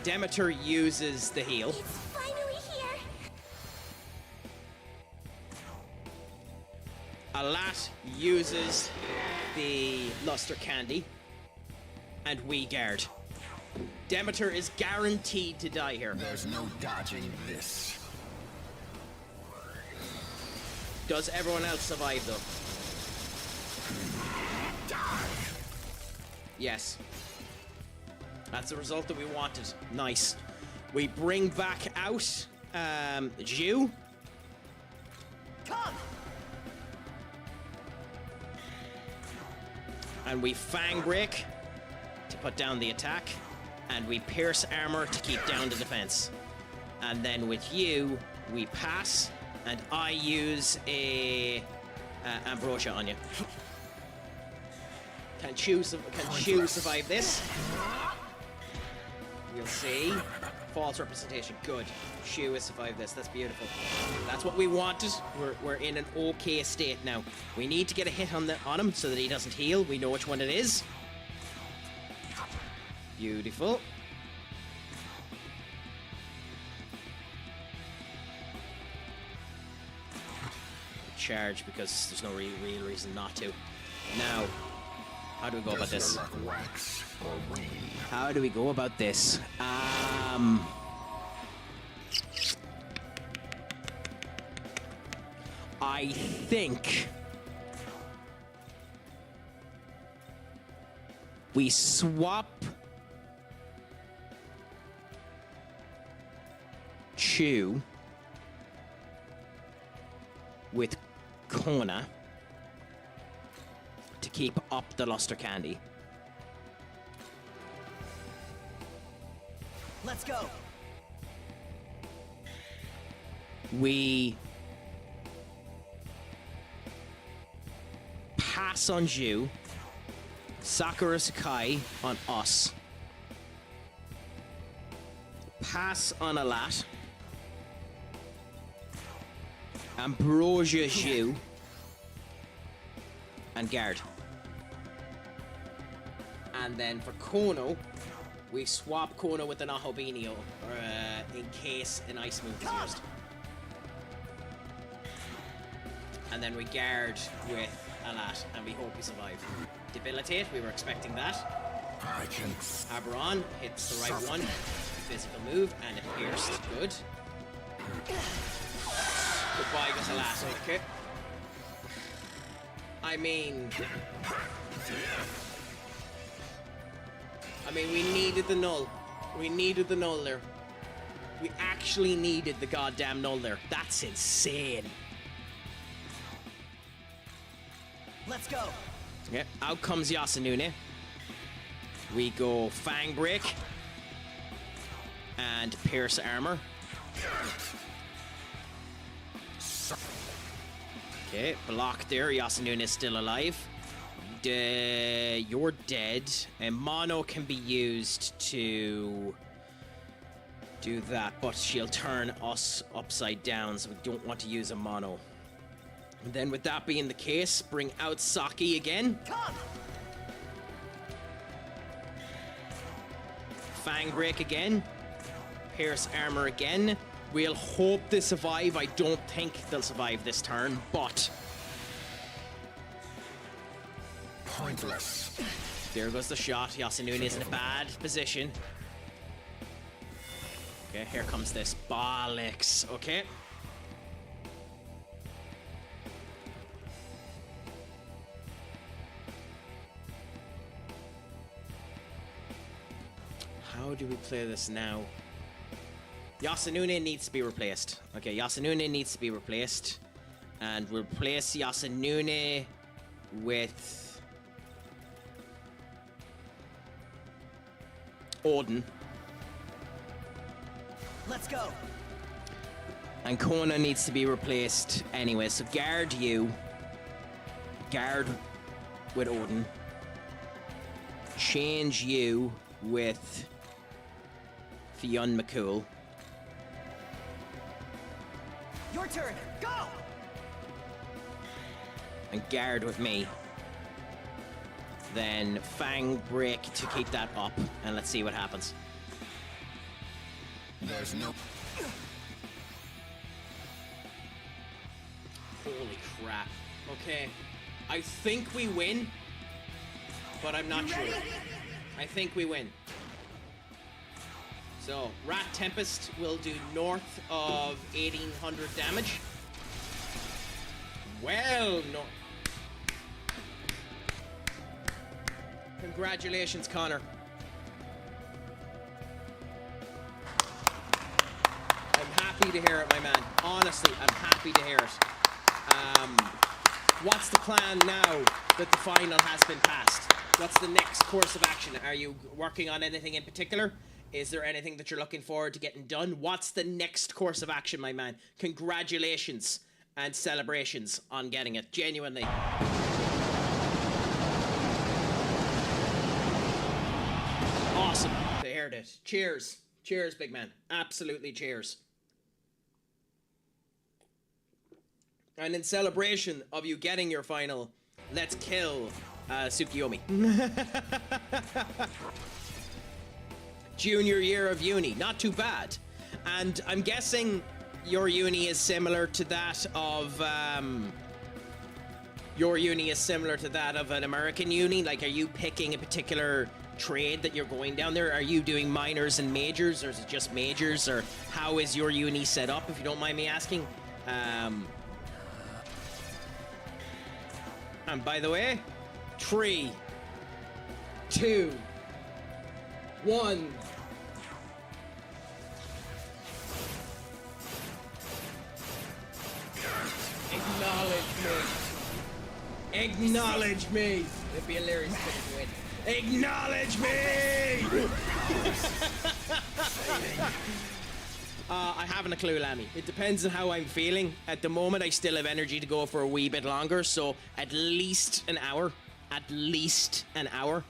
Demeter uses the heal. It's finally here. Alat uses the Luster Candy. And we guard. Demeter is guaranteed to die here. There's no dodging this. Does everyone else survive though? Yes. That's the result that we wanted. Nice. We bring back out Zhu. Come. And we Fang Break to put down the attack. And we Pierce Armor to keep down the defense. And then with you, we pass. And I use a Ambrosia on you. Can Chew survive this? We'll see. False representation. Good. Chew has survived this. That's beautiful. That's what we wanted. We're in an okay state now. We need to get a hit on him so that he doesn't heal. We know which one it is. Beautiful. Charge because there's no real reason not to. Now, how do we go about this? How do we go about this? I think we swap Chew with Kona to keep up the Luster Candy. Let's go. We pass on Zhu, Sakura Sakai on us, pass on Alat, Ambrosia Zhu, and guard. And then for Kono, we swap Kono with an Ahobinio, in case an ice move is used. And then we guard with Alat, and we hope we survive. Debilitate, we were expecting that. Aberon hits the right one. Physical move, and it pierced. Good. Goodbye, goes Alat. Okay. I mean, we needed the null. We needed the null there. We actually needed the goddamn null there. That's insane. Let's go. Okay, out comes Yasunune. We go Fang Break and Pierce Armor. Okay, block there. Yasunune is still alive. You're dead. And Mono can be used to do that, but she'll turn us upside down, so we don't want to use a Mono. And then with that being the case, bring out Saki again. Come. Fang break again. Pierce armor again. We'll hope they survive. I don't think they'll survive this turn, but... Pointless. There goes the shot. Yasunune is in a bad position. Okay, here comes this. Bollocks. Okay. How do we play this now? Yasunune needs to be replaced. Okay, Yasunune needs to be replaced. And we'll replace Yasunune with Odin. Let's go. And Kona needs to be replaced anyway. So guard you. Guard with Odin. Change you with Fionn McCool. Your turn. Go. And guard with me. Then Fang break to keep that up. And let's see what happens. There's no... Holy crap. Okay. I think we win. But I'm not sure. I think we win. So, Rat Tempest will do north of 1800 damage. Well, no. Congratulations, Connor. I'm happy to hear it, my man. Honestly, I'm happy to hear it. What's the plan now that the final has been passed? What's the next course of action? Are you working on anything in particular? Is there anything that you're looking forward to getting done? What's the next course of action, my man? Congratulations and celebrations on getting it. Genuinely. Awesome. They heard it. Cheers. Cheers, big man. Absolutely cheers. And in celebration of you getting your final, let's kill Tsukiyomi. Junior year of uni, not too bad. And I'm guessing your uni is similar to that of an American uni. Like, are you picking a particular trade that you're going down there? Are you doing minors and majors, or is it just majors, or how is your uni set up, if you don't mind me asking? And by the way, 3, 2, 1. Acknowledge me. Acknowledge me. It'd be hilarious if it win. Acknowledge me. I haven't a clue, Lammy. It depends on how I'm feeling. At the moment, I still have energy to go for a wee bit longer, so at least an hour. At least an hour.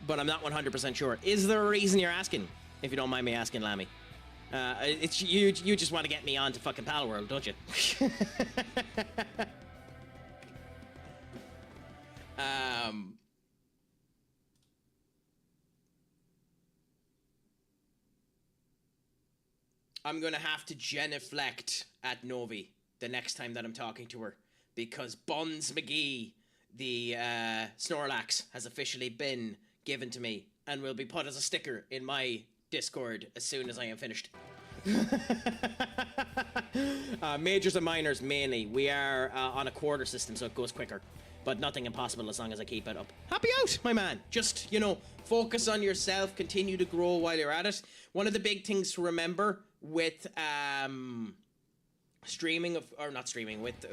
But I'm not 100% sure. Is there a reason you're asking? If you don't mind me asking, Lammy. It's you just want to get me on to fucking Pal World, don't you? I'm gonna have to genuflect at Novi the next time that I'm talking to her, because Buns McGee, the Snorlax, has officially been given to me and will be put as a sticker in my Discord as soon as I am finished. Majors and minors mainly. We are on a quarter system, so it goes quicker. But nothing impossible as long as I keep it up. Happy out, my man. Just, focus on yourself. Continue to grow while you're at it. One of the big things to remember with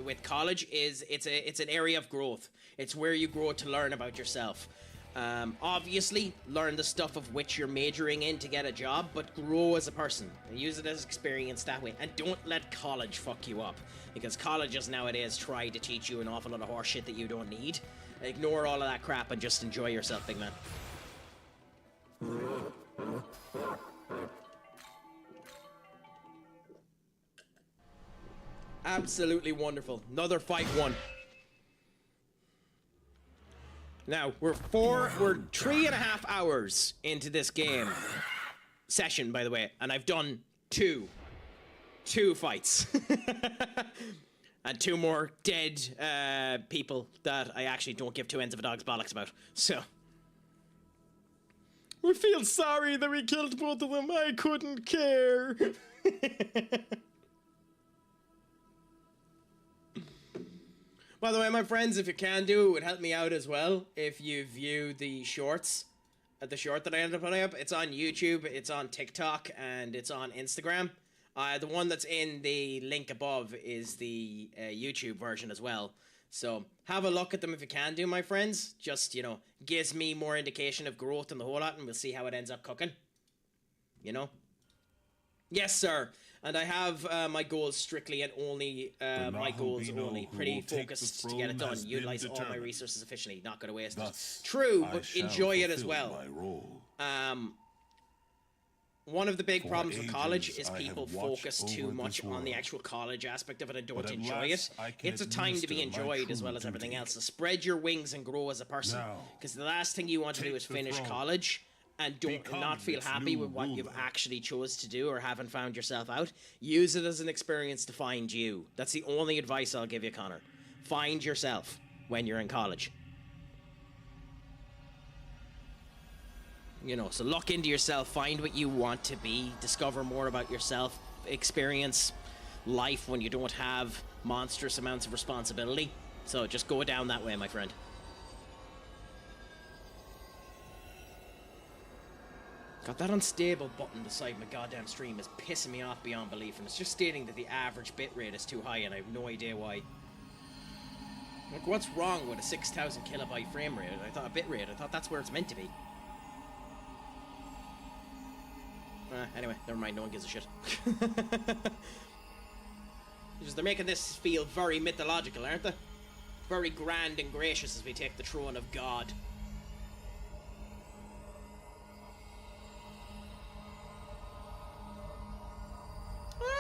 with college is it's an area of growth. It's where you grow to learn about yourself. Obviously, learn the stuff of which you're majoring in to get a job, but grow as a person. Use it as experience that way. And don't let college fuck you up. Because colleges nowadays try to teach you an awful lot of horse shit that you don't need. Ignore all of that crap and just enjoy yourself, big man. Absolutely wonderful. Another fight won. Now, we're 3.5 hours into this game. session, by the way, and I've done two fights. And 2 more dead people that I actually don't give 2 ends of a dog's bollocks about. So we feel sorry that we killed both of them. I couldn't care. By the way, my friends, if you can do, it would help me out as well if you view the shorts. The short that I ended up putting up. It's on YouTube, it's on TikTok, and it's on Instagram. The one that's in the link above is the YouTube version as well. So have a look at them if you can do, my friends. Just, you know, gives me more indication of growth and the whole lot, and we'll see how it ends up cooking. You know? Yes, sir. And I have my goals strictly and only, my goals only. Pretty focused to get it done. Utilize all my resources efficiently. Not going to waste it. True, but enjoy it as well. One of the big problems with college is people focus too much on the actual college aspect of it and don't enjoy it. It's a time to be enjoyed as well as everything else. So spread your wings and grow as a person. Because the last thing you want to do is finish college and not feel happy with what you've actually chose to do or haven't found yourself out. Use it as an experience to find you. That's the only advice I'll give you, Connor. Find yourself when you're in college. You know, so look into yourself, find what you want to be, discover more about yourself, experience life when you don't have monstrous amounts of responsibility. So just go down that way, my friend. Got that unstable button beside my goddamn stream is pissing me off beyond belief, and it's just stating that the average bitrate is too high, and I have no idea why. Like, what's wrong with a 6,000 kilobyte frame rate? I thought that's where it's meant to be. Anyway, never mind, no one gives a shit. They're making this feel very mythological, aren't they? Very grand and gracious as we take the throne of God.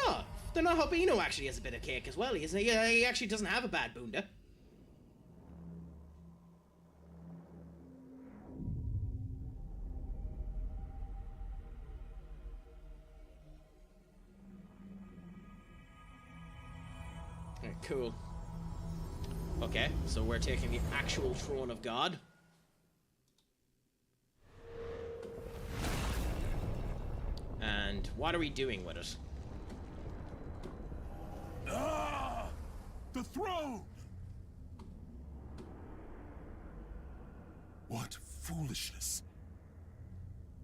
Ah, they're not Hobino actually has a bit of cake as well. He actually doesn't have a bad bunda. Cool. Okay, so we're taking the actual throne of God. And what are we doing with it? Ah! The throne! What foolishness.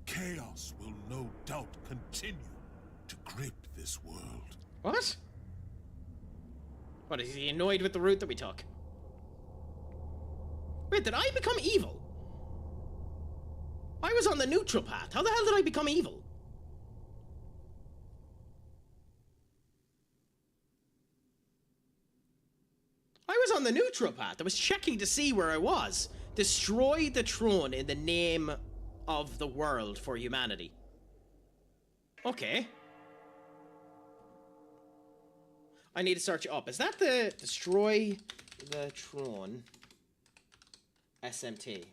Chaos will no doubt continue to grip this world. What? What, is he annoyed with the route that we took? Wait, did I become evil? I was on the neutral path. How the hell did I become evil? I was on the neutral path. I was checking to see where I was. Destroy the throne in the name of the world for humanity. Okay. I need to search up. Is that the destroy the throne SMT?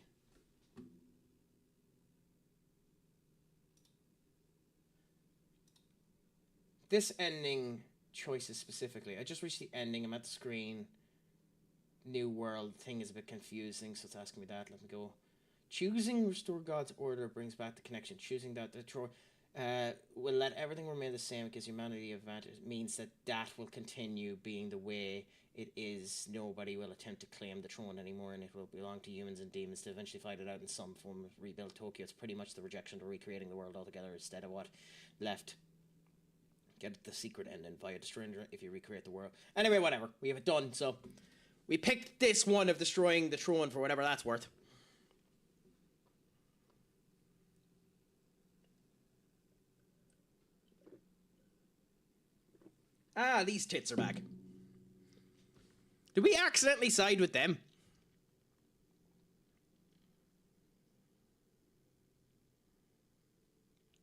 This ending choices specifically. I just reached the ending. I'm at the screen. New world thing is a bit confusing, so it's asking me that. Let me go. Choosing restore God's order brings back the connection. Choosing that destroy will let everything remain the same because humanity advantage means that will continue being the way it is. Nobody will attempt to claim the throne anymore, and it will belong to humans and demons to eventually fight it out in some form of rebuild Tokyo. It's pretty much the rejection to recreating the world altogether instead of what left. Get the secret ending via destroying if you recreate the world. Anyway, whatever. We have it done, so we picked this one of destroying the throne for whatever that's worth. Ah, these tits are back. Did we accidentally side with them?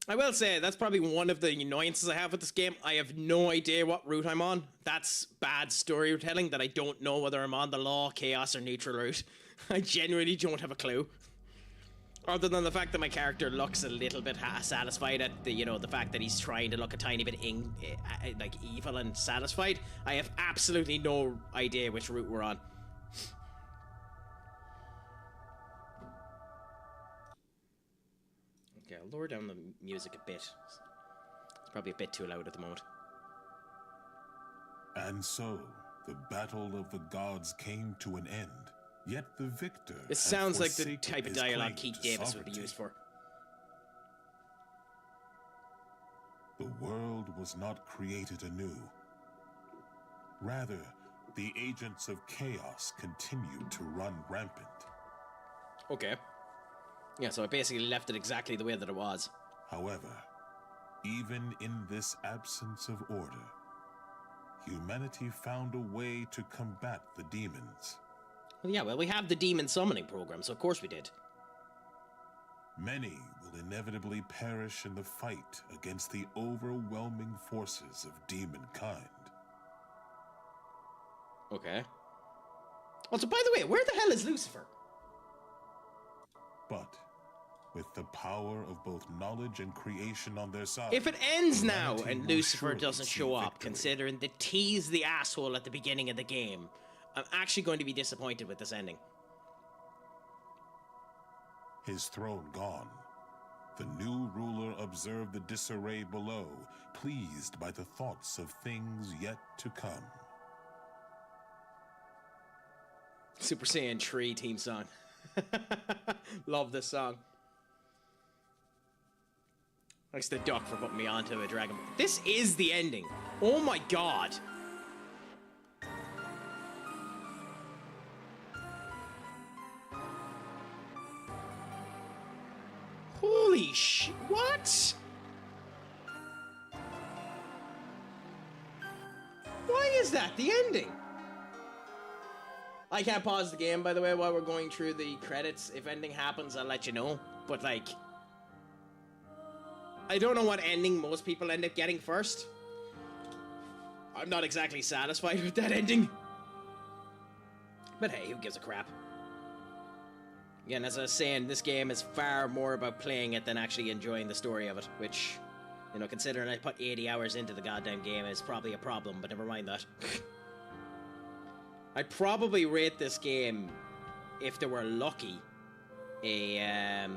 I will say, that's probably one of the annoyances I have with this game. I have no idea what route I'm on. That's bad storytelling, that I don't know whether I'm on the law, chaos, or neutral route. I genuinely don't have a clue. Other than the fact that my character looks a little bit satisfied at the, the fact that he's trying to look a tiny bit like evil and satisfied, I have absolutely no idea which route we're on. Okay, I'll lower down the music a bit. It's probably a bit too loud at the moment. And so, the battle of the gods came to an end. Yet the victor. It sounds like the type of dialogue Keith Davis would be used for. The world was not created anew. Rather, the agents of chaos continued to run rampant. Okay. Yeah, so I basically left it exactly the way that it was. However, even in this absence of order, humanity found a way to combat the demons. Well, yeah, we have the demon summoning program, so of course we did. Many will inevitably perish in the fight against the overwhelming forces of demon kind. Okay. Also, by the way, where the hell is Lucifer? But with the power of both knowledge and creation on their side... If it ends now and Lucifer doesn't show up, considering they teased the asshole at the beginning of the game, I'm actually going to be disappointed with this ending. His throne gone, the new ruler observed the disarray below, pleased by the thoughts of things yet to come. Super Saiyan 3 theme song. Love this song. Thanks to Duck for putting me onto a Dragon Ball. This is the ending. Oh my god. Holy shit. What? Why is that the ending? I can't pause the game, by the way, while we're going through the credits. If anything happens, I'll let you know. But, like, I don't know what ending most people end up getting first. I'm not exactly satisfied with that ending. But hey, who gives a crap? Again, as I was saying, this game is far more about playing it than actually enjoying the story of it, which, you know, considering I put 80 hours into the goddamn game is probably a problem, but never mind that. I'd probably rate this game, if they were lucky, a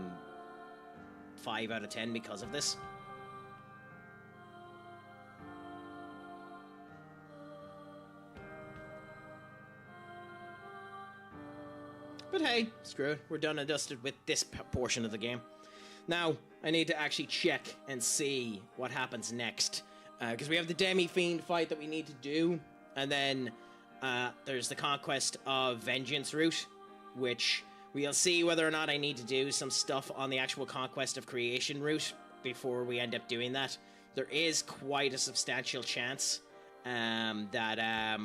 5 out of 10 because of this. But hey, screw it. We're done and dusted with this portion of the game. Now, I need to actually check and see what happens next. Because we have the Demi-Fiend fight that we need to do. And then there's the Conquest of Vengeance route, which we'll see whether or not I need to do some stuff on the actual Conquest of Creation route before we end up doing that. There is quite a substantial chance that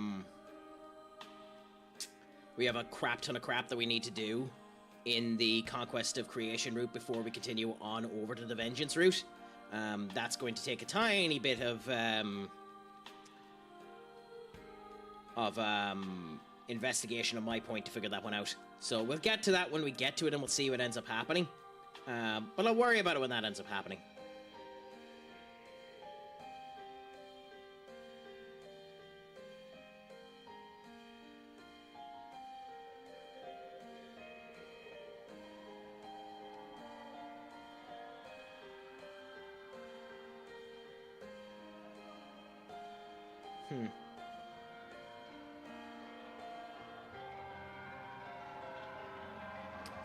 we have a crap ton of crap that we need to do in the Conquest of Creation route before we continue on over to the Vengeance route. That's going to take a tiny bit of investigation on my point to figure that one out. So we'll get to that when we get to it and we'll see what ends up happening. But I'll worry about it when that ends up happening.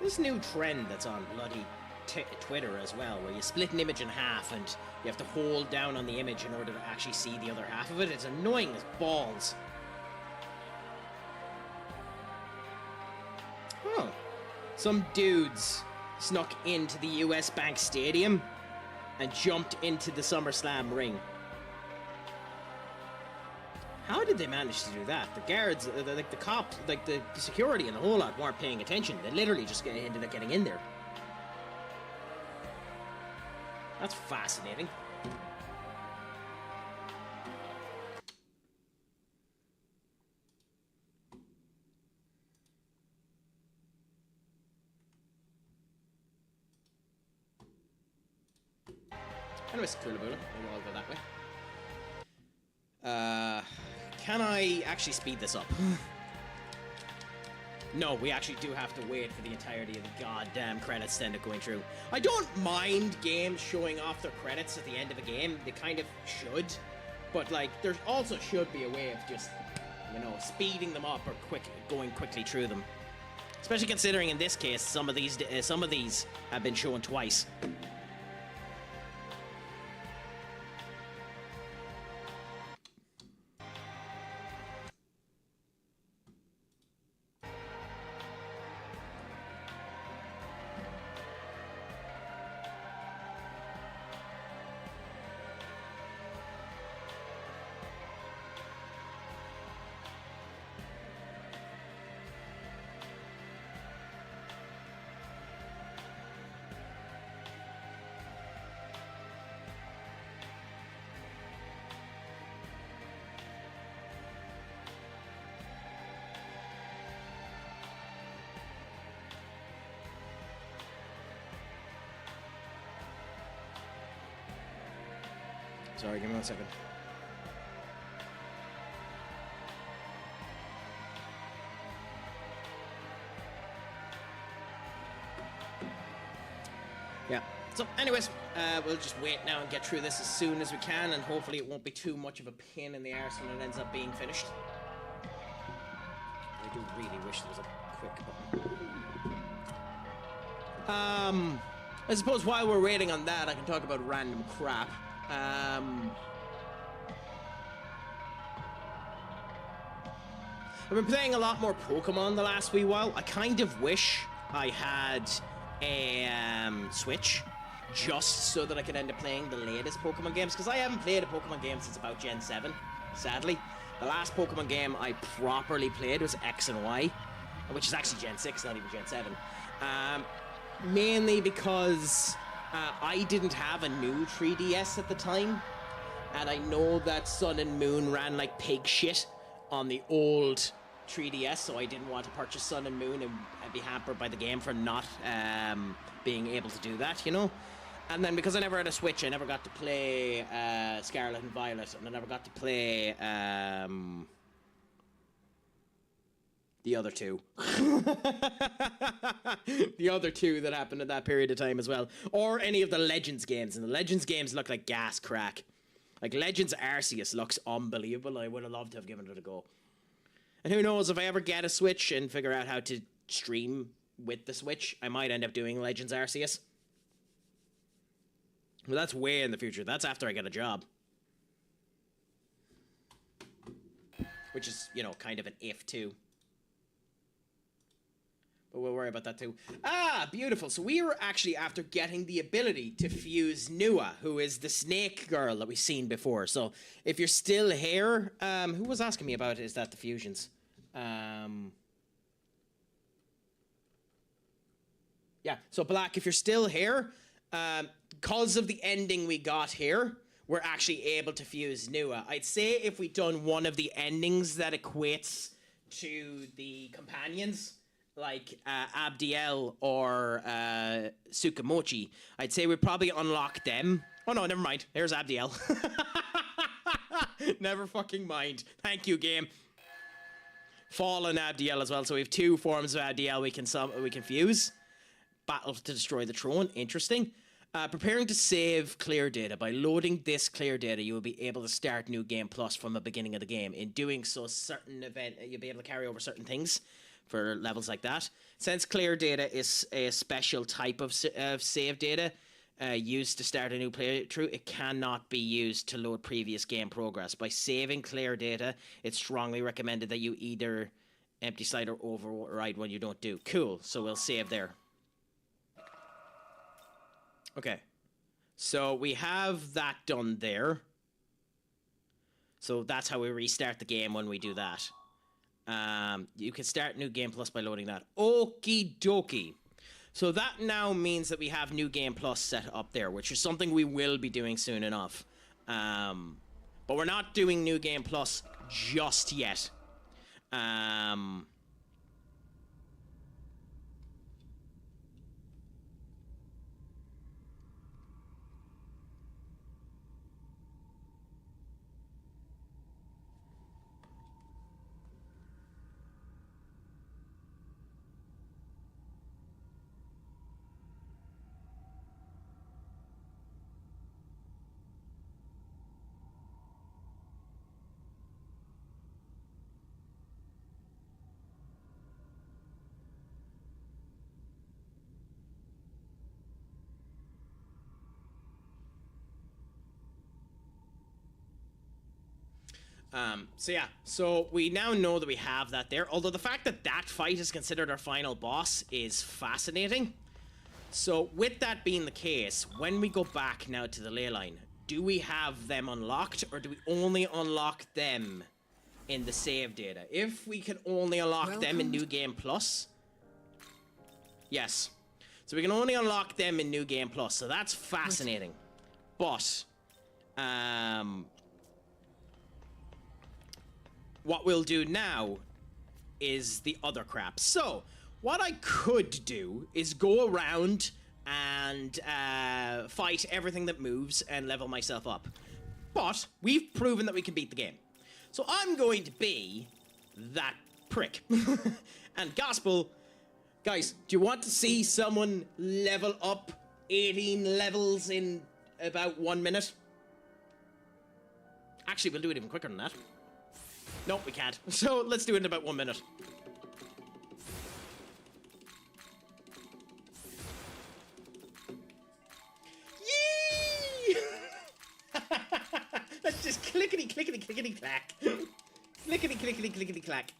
This new trend that's on bloody Twitter as well, where you split an image in half and you have to hold down on the image in order to actually see the other half of it. It's annoying as balls. Oh. Some dudes snuck into the US Bank Stadium and jumped into the SummerSlam ring. How did they manage to do that? The guards, like the cops, like the security and the whole lot weren't paying attention. They literally just ended up getting in there. That's fascinating. Anyways, Kula Bula. We'll all go that way. Can I actually speed this up? No, we actually do have to wait for the entirety of the goddamn credits to end up going through. I don't mind games showing off their credits at the end of a game. They kind of should. But, like, there also should be a way of just, you know, speeding them up or going quickly through them. Especially considering, in this case, some of these have been shown twice. Sorry, give me 1 second. Yeah. So, anyways, we'll just wait now and get through this as soon as we can, and hopefully it won't be too much of a pain in the arse when it ends up being finished. I do really wish there was a quick button. I suppose while we're waiting on that, I can talk about random crap. I've been playing a lot more Pokemon the last wee while. I kind of wish I had a Switch, just so that I could end up playing the latest Pokemon games, because I haven't played a Pokemon game since about Gen 7, sadly. The last Pokemon game I properly played was X and Y, which is actually Gen 6, not even Gen 7. Mainly because I didn't have a new 3DS at the time, and I know that Sun and Moon ran like pig shit on the old 3DS, so I didn't want to purchase Sun and Moon and be hampered by the game for not being able to do that, you know? And then because I never had a Switch, I never got to play Scarlet and Violet, and I never got to play the other two. The other two that happened at that period of time as well. Or any of the Legends games. And the Legends games look like gas crack. Like, Legends Arceus looks unbelievable. I would have loved to have given it a go. And who knows, if I ever get a Switch and figure out how to stream with the Switch, I might end up doing Legends Arceus. Well, that's way in the future. That's after I get a job. Which is, you know, kind of an if too. But we'll worry about that too. Ah, beautiful. So we were actually after getting the ability to fuse Nua, who is the snake girl that we've seen before. So if you're still here, who was asking me about is that the fusions? Yeah, so Black, if you're still here, because of the ending we got here, we're actually able to fuse Nua. I'd say if we'd done one of the endings that equates to the companions, like Abdiel or Tsukamochi, I'd say we'd probably unlock them. Oh no, never mind. There's Abdiel. Never fucking mind. Thank you, game. Fallen Abdiel as well. So we have two forms of Abdiel we can fuse. Battle to destroy the throne. Interesting. Preparing to save clear data. By loading this clear data, you will be able to start New Game Plus from the beginning of the game. In doing so, you'll be able to carry over certain things for levels like that. Since clear data is a special type of save data used to start a new playthrough, it cannot be used to load previous game progress. By saving clear data, it's strongly recommended that you either empty slide or override when you don't do. Cool, so we'll save there. Okay, so we have that done there. So that's how we restart the game when we do that. You can start New Game Plus by loading that. Okie dokie. So that now means that we have New Game Plus set up there, which is something we will be doing soon enough. But we're not doing New Game Plus just yet. So yeah, so we now know that we have that there, although the fact that that fight is considered our final boss is fascinating. So with that being the case, when we go back now to the ley line, do we have them unlocked, or do we only unlock them in the save data? If we can only unlock them in New Game Plus, yes. So we can only unlock them in New Game Plus, so that's fascinating. But, what we'll do now is the other crap. So, what I could do is go around and fight everything that moves and level myself up. But we've proven that we can beat the game. So I'm going to be that prick. And Gospel, guys, do you want to see someone level up 18 levels in about 1 minute? Actually, we'll do it even quicker than that. Nope, we can't. So let's do it in about 1 minute. Yee! Let's just clickety, clickety, clickety, clack. Clickety, clickety, clickety, clack.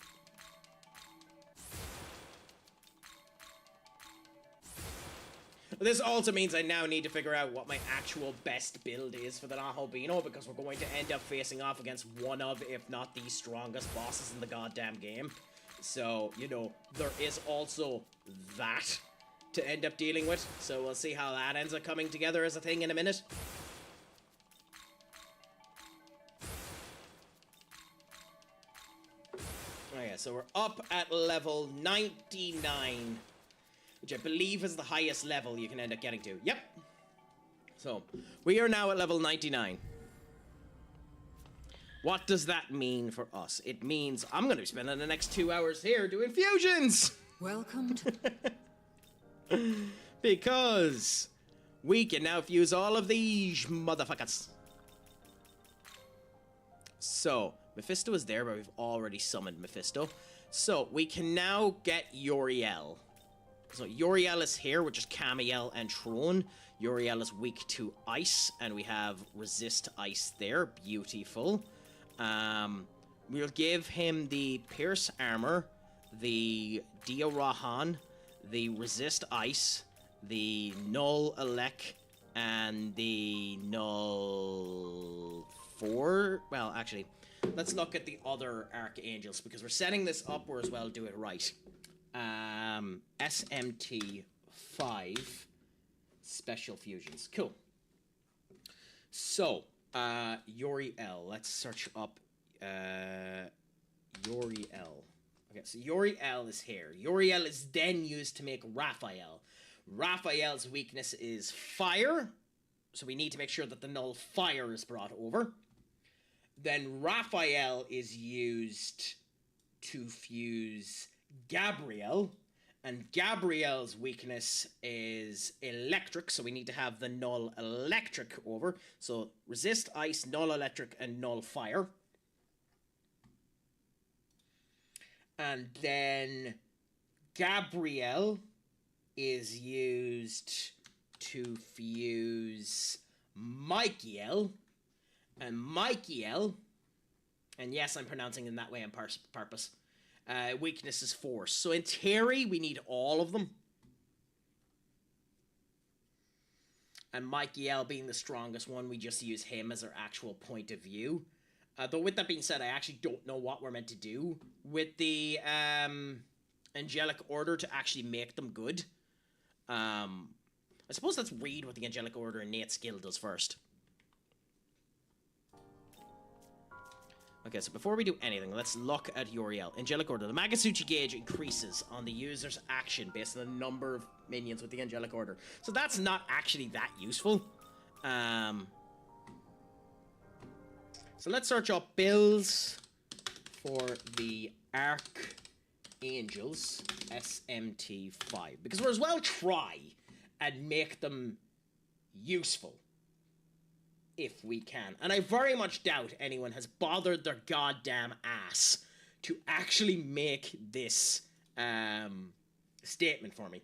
This also means I now need to figure out what my actual best build is for the Nahobino, because we're going to end up facing off against one of, if not the strongest bosses in the goddamn game. So, you know, there is also that to end up dealing with. So we'll see how that ends up coming together as a thing in a minute. Oh yeah, so we're up at level 99. Which I believe is the highest level you can end up getting to. Yep. So, we are now at level 99. What does that mean for us? It means I'm going to be spending the next 2 hours here doing fusions! Welcome to... Because we can now fuse all of these motherfuckers. So, Mephisto is there, but we've already summoned Mephisto. So, we can now get Uriel. So Uriel is here, which is Camiel and Tron. Uriel is weak to ice, and we have resist ice there. Beautiful. We'll give him the Pierce Armor, the Dio Rahan, the resist ice, the Null Elec, and the Null 4. Well, actually, let's look at the other Archangels, because we're setting this up, we're as well do it right. SMT 5 special fusions. Cool. So, Uriel. Let's search up Uriel. Okay, so Uriel is here. Uriel is then used to make Raphael. Raphael's weakness is fire, so we need to make sure that the null fire is brought over. Then Raphael is used to fuse Gabriel, and Gabriel's weakness is electric, so we need to have the null electric over. So resist ice, null electric, and null fire. And then Gabriel is used to fuse Michael, and Michael, and yes, I'm pronouncing it that way on purpose. Weakness is force. So in theory, we need all of them. And Michael being the strongest one, we just use him as our actual point of view. Though with that being said, I actually don't know what we're meant to do with the Angelic Order to actually make them good. I suppose let's read what the Angelic Order innate skill does first. Okay, so before we do anything, let's look at Uriel. Angelic Order. The Magasuchi gauge increases on the user's action based on the number of minions with the Angelic Order. So that's not actually that useful. So let's search up builds for the Archangels SMT5. Because we're as well try and make them useful. If we can. And I very much doubt anyone has bothered their goddamn ass to actually make this statement for me.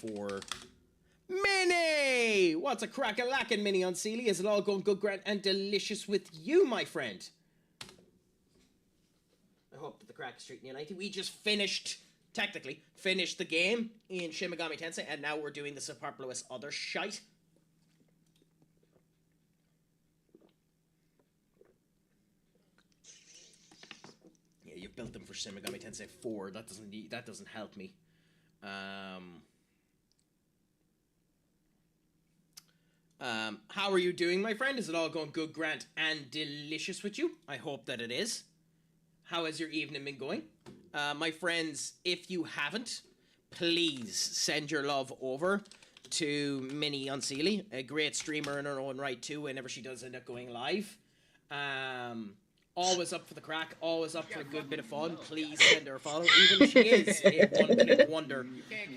For Minnie! What's a crack-a-lackin', Minnie Unseelie? Is it all going good, grand, and delicious with you, my friend? I hope that the crack is treating you nicely. We just technically finished the game in Shin Megami Tensei, and now we're doing the superfluous other shite. Yeah, you built them for Shin Megami Tensei 4. That doesn't help me. How are you doing, my friend? Is it all going good, grand, and delicious with you? I hope that it is. How has your evening been going? My friends, if you haven't, please send your love over to Minnie Unseelie, a great streamer in her own right too, whenever she does end up going live. Always up for the crack, always up for a good bit of fun. Please send her a follow, even if she is a one-click wonder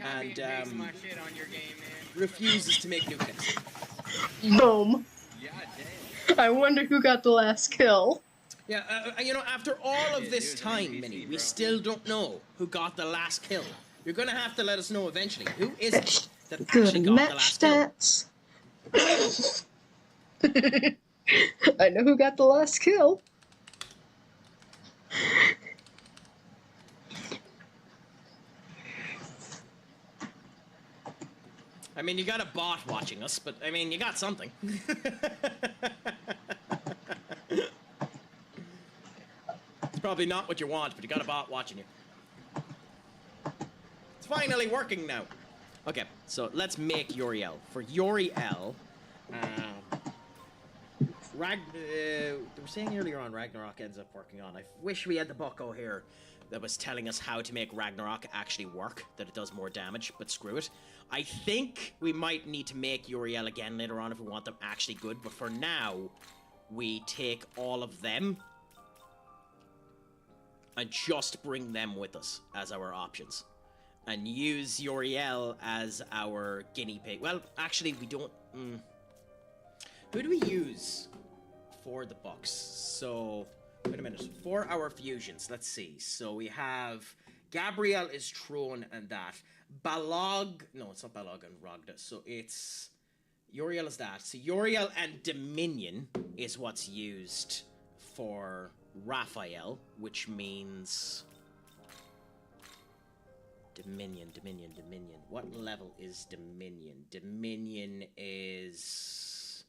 and refuses to make new clips. Boom. I wonder who got the last kill. Yeah, you know, after all of this time, Minnie, we still don't know who got the last kill. You're gonna have to let us know eventually. Who is it that actually got the last kill? I know who got the last kill. I mean, you got a bot watching us, but I mean, you got something. It's probably not what you want, but you got a bot watching you. It's finally working now. Okay, so let's make Uriel. For Uriel, they were saying earlier on Ragnarok ends up working on. I wish we had the bucko here that was telling us how to make Ragnarok actually work, that it does more damage, but screw it. I think we might need to make Uriel again later on if we want them actually good, but for now, we take all of them and just bring them with us as our options. And use Uriel as our guinea pig. Well, actually, we don't... Who do we use for the bucks? So, wait a minute. For our fusions, let's see. So we have... Gabrielle is Throne and that. Balog... No, it's not Balog and Rogda. So it's... Uriel is that. So Uriel and Dominion is what's used for Raphael, which means... Dominion. What level is Dominion? Dominion is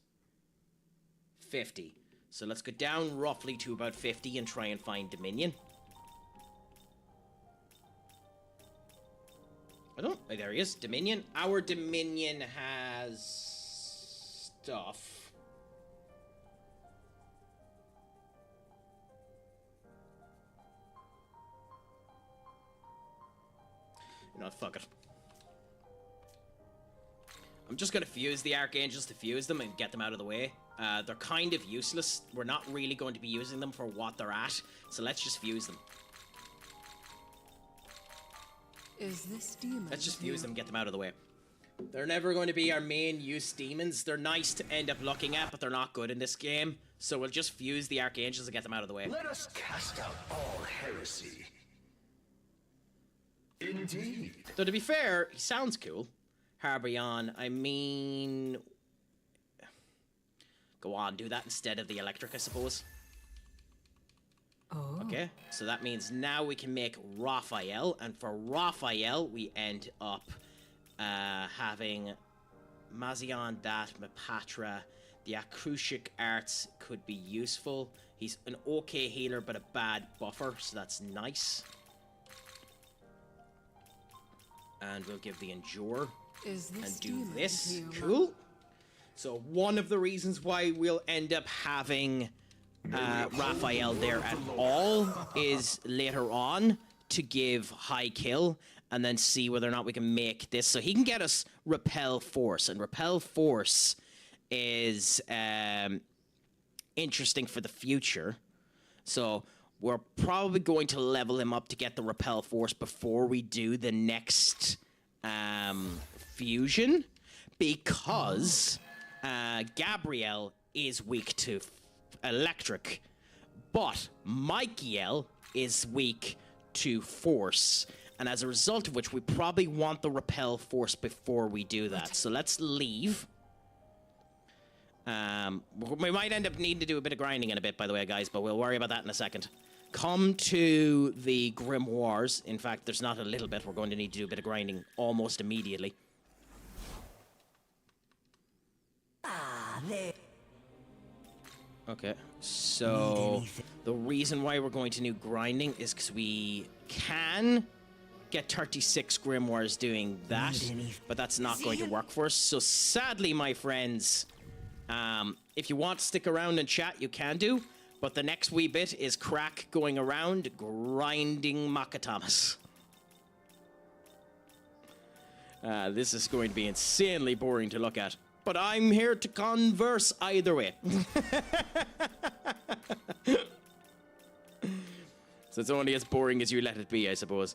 50. So let's go down roughly to about 50 and try and find Dominion. Oh, there he is. Dominion. Our Dominion has stuff. You know, fuck it. I'm just gonna fuse the Archangels to fuse them and get them out of the way. They're kind of useless. We're not really going to be using them for what they're at, so let's just fuse them. Is this demon? Let's just fuse them, get them out of the way. They're never going to be our main use demons. They're nice to end up looking at, but they're not good in this game. So we'll just fuse the Archangels and get them out of the way. Let us cast out all heresy. Indeed. Though to be fair, he sounds cool. Harbion, I mean... Go on, do that instead of the electric, I suppose. Oh. Okay, so that means now we can make Raphael, and for Raphael, we end up having Mazion, that, Mapatra. The Akrushic arts could be useful. He's an okay healer, but a bad buffer, so that's nice. And we'll give the Endure and do this. Cool. So one of the reasons why we'll end up having Raphael there at all is later on to give high kill and then see whether or not we can make this. So he can get us Repel Force, and Repel Force is interesting for the future. So we're probably going to level him up to get the Repel Force before we do the next fusion, because Gabrielle is weak to electric, but Michael is weak to force. and as a result of which, we probably want the repel force before we do that. So let's leave. We might end up needing to do a bit of grinding in a bit, by the way, guys, but we'll worry about that in a second. Come to the grimoires. In fact, there's not a little bit. We're going to need to do a bit of grinding almost immediately. Okay, so the reason why we're going to do grinding is because we can get 36 grimoires doing that, but that's not going to work for us. So sadly, my friends, if you want to stick around and chat, you can do, but the next wee bit is Craic going around grinding Makatamas. This is going to be insanely boring to look at. But I'm here to converse either way. So it's only as boring as you let it be, I suppose.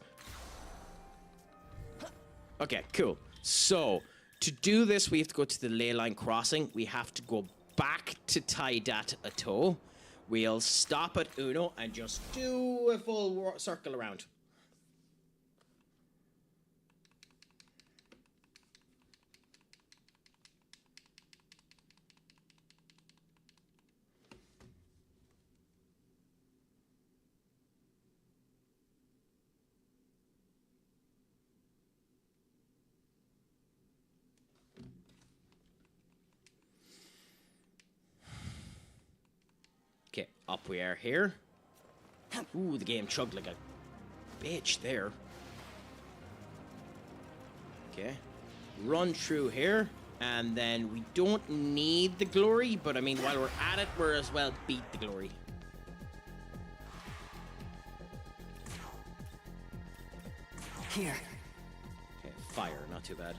Okay, cool. So, to do this, we have to go to the ley line crossing. We have to go back to Taidat Atoll. We'll stop at Uno and just do a full circle around. Okay, up we are here. Ooh, the game chugged like a bitch there. Okay. Run through here. And then we don't need the glory, but I mean, while we're at it, we're as well beat the glory. Here. Okay, fire, not too bad.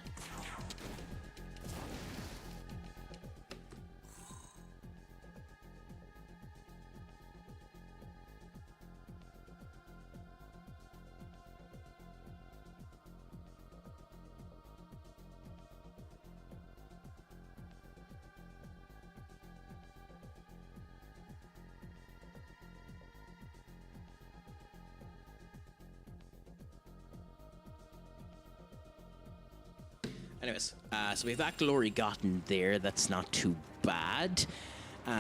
Anyways, so we've that glory gotten there. That's not too bad.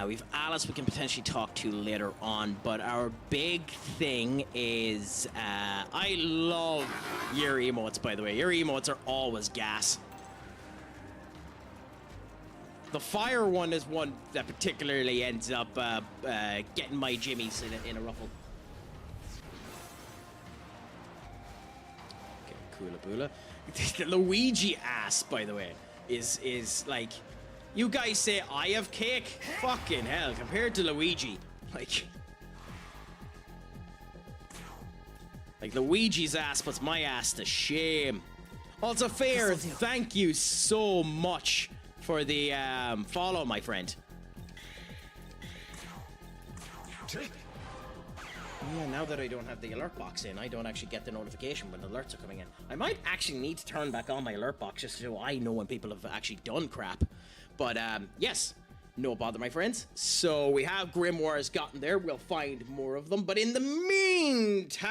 We've Alice we can potentially talk to later on, but our big thing is I love your emotes, by the way. Your emotes are always gas. The fire one is one that particularly ends up getting my jimmies in a ruffle. Okay, Kula Bula. The Luigi ass, by the way, is like, you guys say I have cake? Fucking hell, compared to Luigi, like Luigi's ass puts my ass to shame. Also, Fair, thank you so much for the follow, my friend. Yeah, now that I don't have the alert box in, I don't actually get the notification when the alerts are coming in. I might actually need to turn back on my alert box just so I know when people have actually done crap. But, yes, no bother, my friends. So we have grimoires gotten there. We'll find more of them. But in the meantime...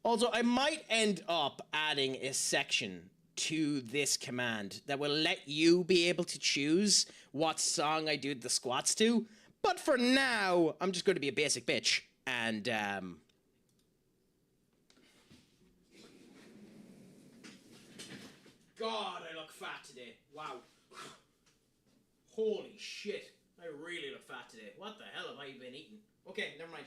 Also, I might end up adding a section to this command that will let you be able to choose what song I do the squats to. But for now, I'm just going to be a basic bitch. And, God, I look fat today. Wow. Holy shit. I really look fat today. What the hell have I been eating? Okay, never mind.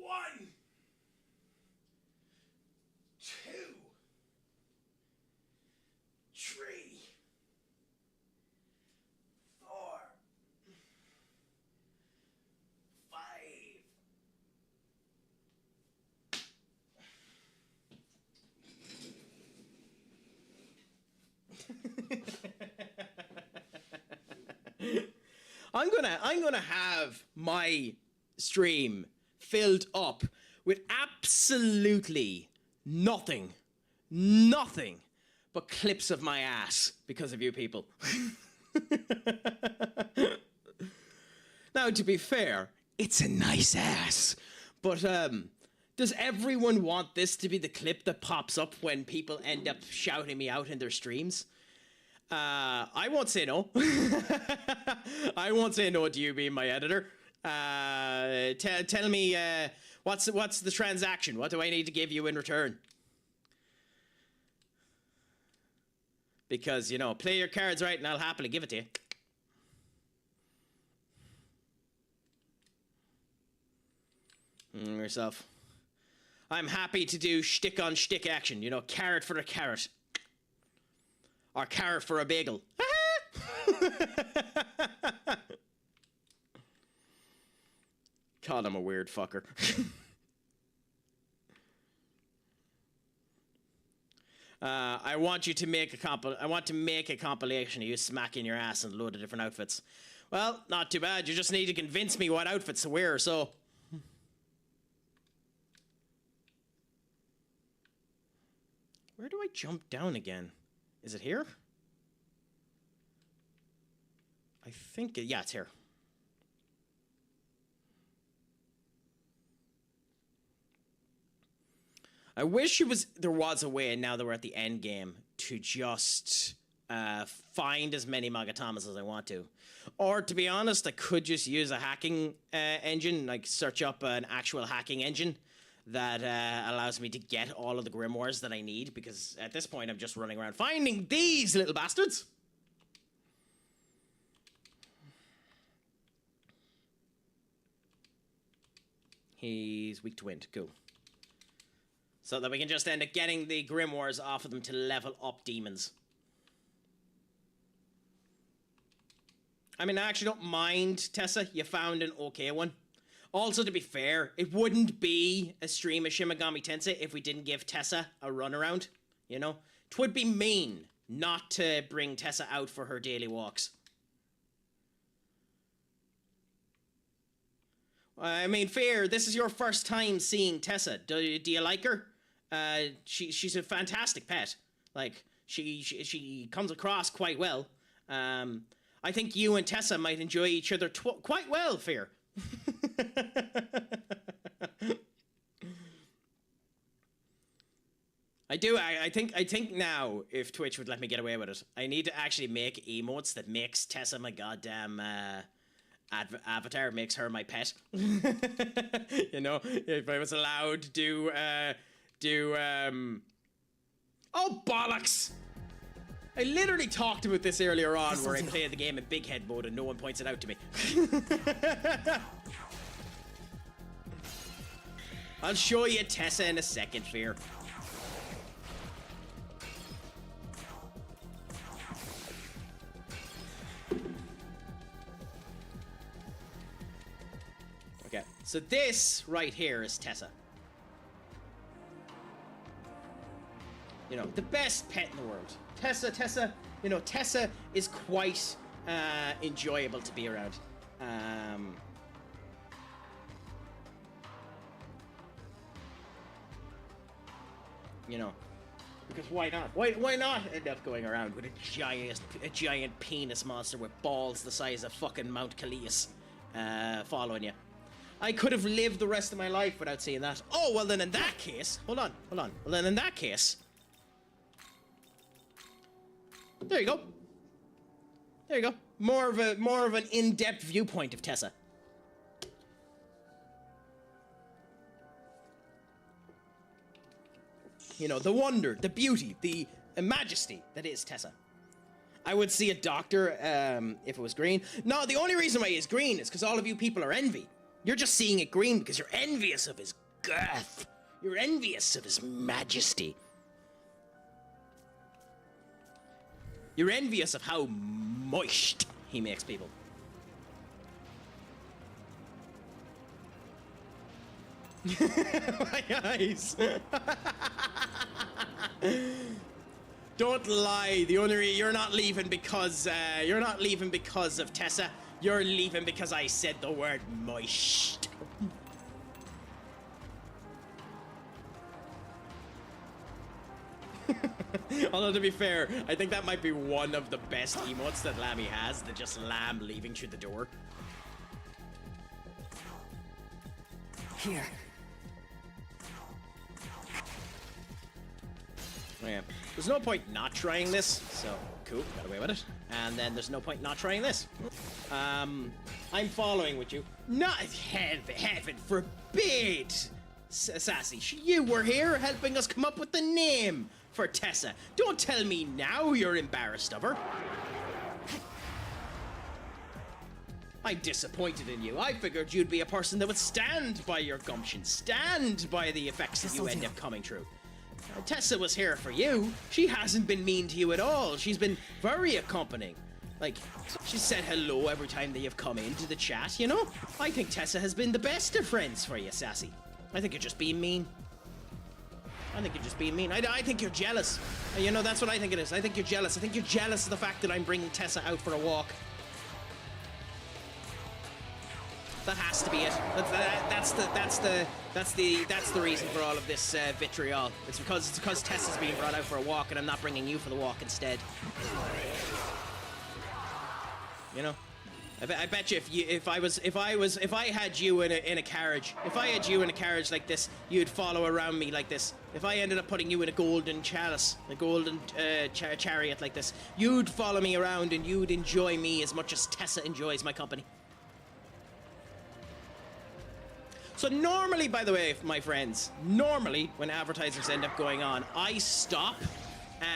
One, two, three, four, five. I'm gonna have my stream filled up with absolutely nothing nothing but clips of my ass because of you people. Now, to be fair, it's a nice ass. But, does everyone want this to be the clip that pops up when people end up shouting me out in their streams? I won't say no. I won't say no to you being my editor. Tell me, what's the transaction? What do I need to give you in return? Because, you know, play your cards right and I'll happily give it to you. Yourself. I'm happy to do shtick on shtick action. You know, carrot for a carrot. Or carrot for a bagel. God, I'm a weird fucker. I want you to make a compilation of you smacking your ass in a load of different outfits. Well, not too bad. You just need to convince me what outfits to wear, so. Where do I jump down again? Is it here? I think, yeah, it's here. I wish there was a way, now that we're at the end game, to just find as many Magatamas as I want to. Or, to be honest, I could just use a hacking engine, like search up an actual hacking engine that allows me to get all of the grimoires that I need, because at this point I'm just running around finding these little bastards. He's weak to wind. Cool. So that we can just end up getting the grimoires off of them to level up demons. I mean, I actually don't mind, Tessa. You found an okay one. Also, to be fair, it wouldn't be a stream of Shin Megami Tensei if we didn't give Tessa a runaround, you know? 'Twould be mean not to bring Tessa out for her daily walks. I mean, fair, this is your first time seeing Tessa. Do you like her? She's a fantastic pet. Like, she comes across quite well. I think you and Tessa might enjoy each other quite well, Fear. I think now, if Twitch would let me get away with it, I need to actually make emotes that makes Tessa my goddamn avatar, makes her my pet. You know, if I was allowed to do oh bollocks! I literally talked about this earlier on, where I played the game in big head mode and no one points it out to me. I'll show you Tessa in a second, Fear. Okay, so this right here is Tessa. You know, the best pet in the world. Tessa, you know, Tessa is quite enjoyable to be around. You know, because why not? Why not end up going around with a giant penis monster with balls the size of fucking Mount Calais following you? I could have lived the rest of my life without seeing that. Oh, well then in that case, hold on. Well then in that case, there you go. There you go. More of an in-depth viewpoint of Tessa. You know, the wonder, the beauty, the majesty that is Tessa. I would see a doctor if it was green. No, the only reason why it's green is because all of you people are envy. You're just seeing it green because you're envious of his girth. You're envious of his majesty. You're envious of how moist he makes people. My eyes. Don't lie. You're not leaving because of Tessa. You're leaving because I said the word moist. Although, to be fair, I think that might be one of the best emotes that Lammy has, the just lamb leaving through the door. Here. Oh, yeah. There's no point not trying this, so cool, got away with it. And then there's no point not trying this. I'm following with you. Not heaven forbid, Sassy. You were here helping us come up with the name for Tessa. Don't tell me now you're embarrassed of her. I'm disappointed in you. I figured you'd be a person that would stand by your gumption, stand by the effects that you end up coming through. Tessa was here for you. She hasn't been mean to you at all. She's been very accompanying. Like, she said hello every time that you've come into the chat, you know? I think Tessa has been the best of friends for you, Sassy. I think you're just being mean. I think you're just being mean. I think you're jealous. You know, that's what I think it is. I think you're jealous. I think you're jealous of the fact that I'm bringing Tessa out for a walk. That has to be it. That's the reason for all of this vitriol. It's because Tessa's being brought out for a walk and I'm not bringing you for the walk instead. You know, I bet you if I had you in a carriage, if I had you in a carriage like this, you'd follow around me like this. If I ended up putting you in a golden chalice, a golden chariot like this, you'd follow me around and you'd enjoy me as much as Tessa enjoys my company. So normally, by the way, my friends, normally when advertisements end up going on, I stop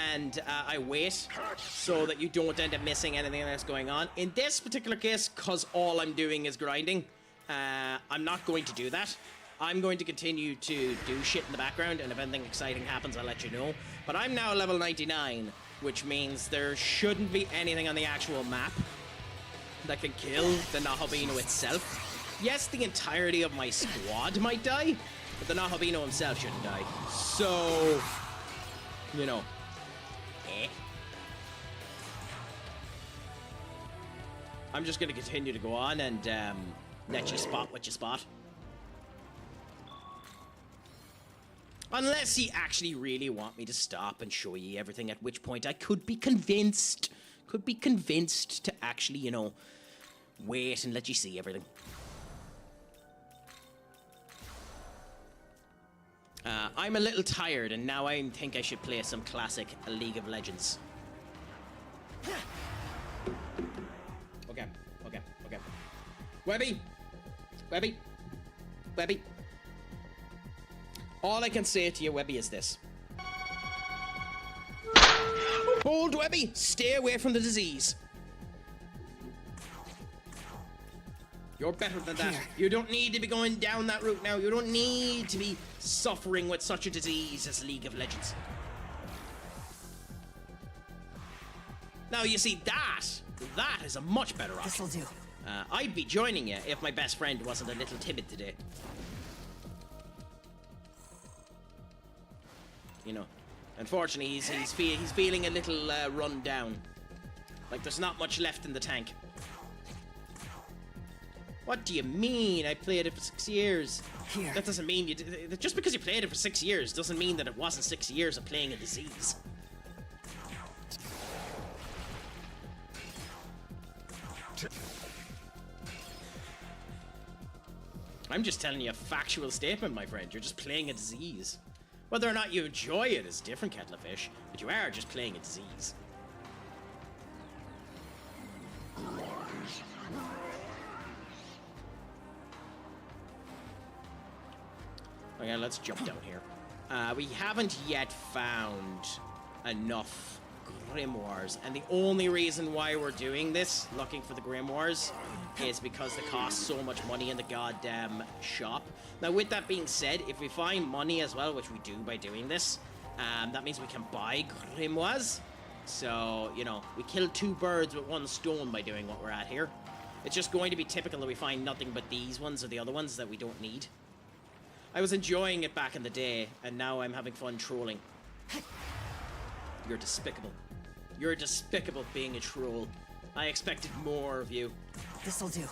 and I wait so that you don't end up missing anything that's going on. In this particular case, because all I'm doing is grinding, I'm not going to do that. I'm going to continue to do shit in the background, and if anything exciting happens, I'll let you know. But I'm now level 99, which means there shouldn't be anything on the actual map that can kill the Nahabino itself. Yes, the entirety of my squad might die, but the Nahabino himself shouldn't die. So, you know, I'm just going to continue to go on and let you spot what you spot. Unless you actually really want me to stop and show you everything, at which point I could be convinced to actually, you know, wait and let you see everything. I'm a little tired, and now I think I should play some classic League of Legends. Okay. Webby. All I can say to you, Webby, is this. Bold Webby, stay away from the disease. You're better than that. You don't need to be going down that route now. You don't need to be suffering with such a disease as League of Legends. Now, you see, that is a much better option. This'll do. I'd be joining you if my best friend wasn't a little timid today. You know, unfortunately, he's feeling a little run down. Like there's not much left in the tank. What do you mean? I played it for 6 years. Here. That doesn't mean just because you played it for 6 years doesn't mean that it wasn't 6 years of playing a disease. I'm just telling you a factual statement, my friend. You're just playing a disease. Whether or not you enjoy it is a different kettle of fish, but you are just playing a disease. Okay, let's jump down here. We haven't yet found enough grimoires, and the only reason why we're doing this, looking for the grimoires, is because they cost so much money in the goddamn shop. Now, with that being said, if we find money as well, which we do by doing this, that means we can buy grimoires. So, you know, we kill two birds with one stone by doing what we're at here. It's just going to be typical that we find nothing but these ones or the other ones that we don't need. I was enjoying it back in the day, and now I'm having fun trolling. You're despicable. You're despicable being a troll. I expected more of you. This'll do.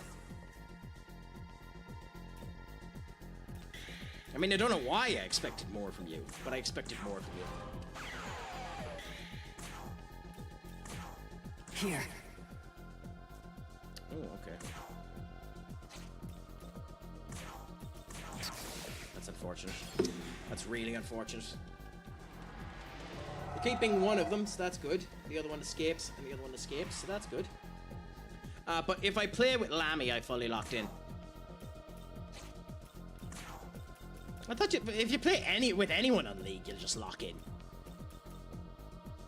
I mean, I don't know why I expected more from you, but I expected more from you. Here. Oh, okay. That's unfortunate. That's really unfortunate. We're keeping one of them, so that's good. The other one escapes, and the other one escapes, so that's good. But if I play with Lammy, I fully locked in. I thought if you play with anyone on League, you'll just lock in.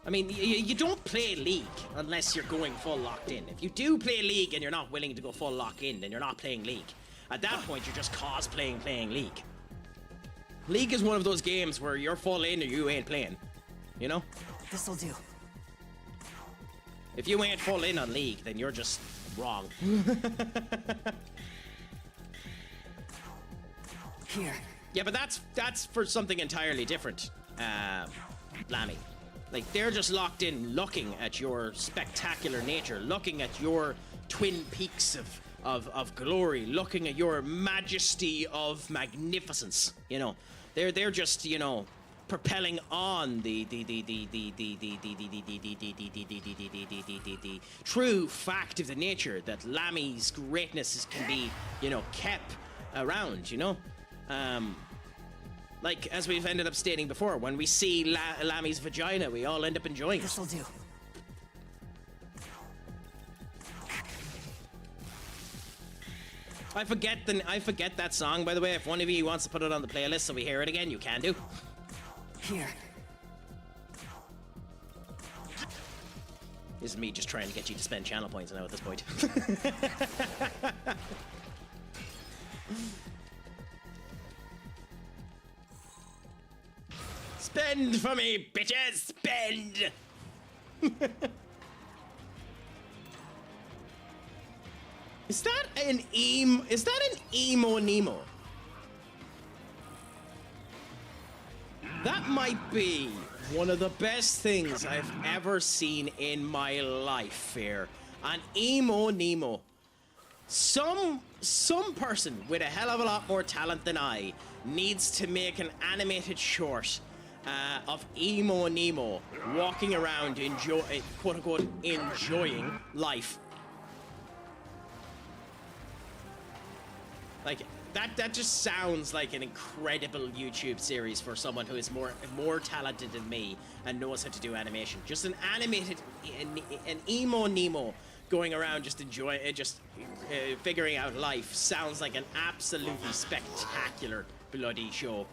I mean, you don't play League unless you're going full locked in. If you do play League and you're not willing to go full lock in, then you're not playing League. At that point, you're just cosplaying playing League. League is one of those games where you're full in or you ain't playing. You know? This'll do. If you ain't full in on League, then you're just wrong. Here. Yeah, but that's for something entirely different, Lammy. Like, they're just locked in looking at your spectacular nature, looking at your twin peaks of glory, looking at your majesty of magnificence, you know. They're just, you know, propelling on the true fact of the nature that Lammy's greatness can be, you know, kept around, you know. Like, as we've ended up stating before, when we see Lammy's vagina, we all end up enjoying it. This'll do. I forget that song, by the way. If one of you wants to put it on the playlist so we hear it again, you can do. Here. This is me just trying to get you to spend channel points now at this point. Spend for me, bitches! Spend! Is that an emo Nemo? That might be one of the best things I've ever seen in my life here. An emo Nemo. Some person with a hell of a lot more talent than I needs to make an animated short of emo Nemo walking around quote unquote enjoying life. Like that just sounds like an incredible YouTube series for someone who is more talented than me and knows how to do animation. Just an emo Nemo going around just figuring out life sounds like an absolutely spectacular bloody show.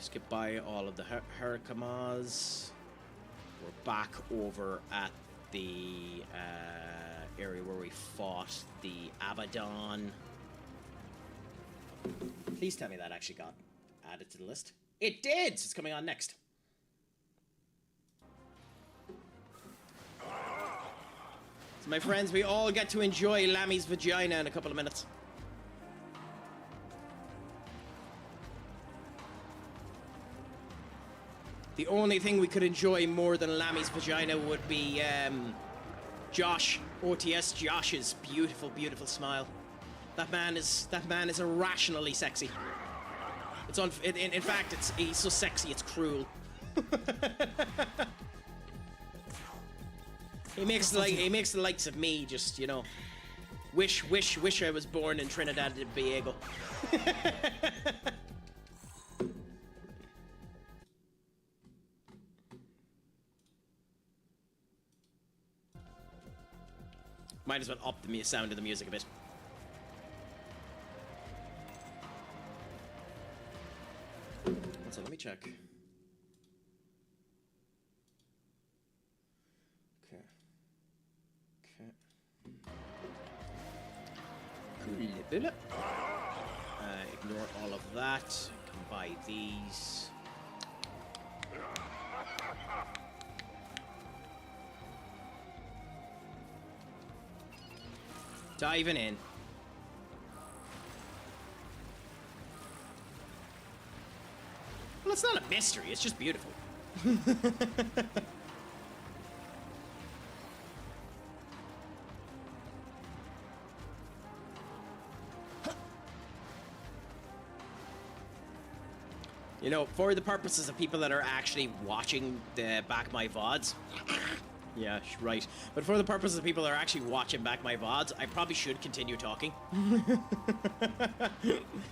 Skip by all of the Harakamas. We're back over at the area where we fought the Abaddon. Please tell me that actually got added to the list. It did! So it's coming on next. So my friends, we all get to enjoy Lammy's vagina in a couple of minutes. The only thing we could enjoy more than Lammy's vagina would be Josh, OTS Josh's beautiful, beautiful smile. That man is irrationally sexy. It's in fact, he's so sexy it's cruel. He makes the likes of me just, you know, wish I was born in Trinidad and Tobago. Might as well up the sound of the music a bit. So let me check. Okay. Cool. Ignore all of that. Can buy these. Diving in. Well, it's not a mystery, it's just beautiful. You know, for the purposes of people that are actually watching the back my VODs, yeah, right. But for the purposes of people that are actually watching back my VODs, I probably should continue talking.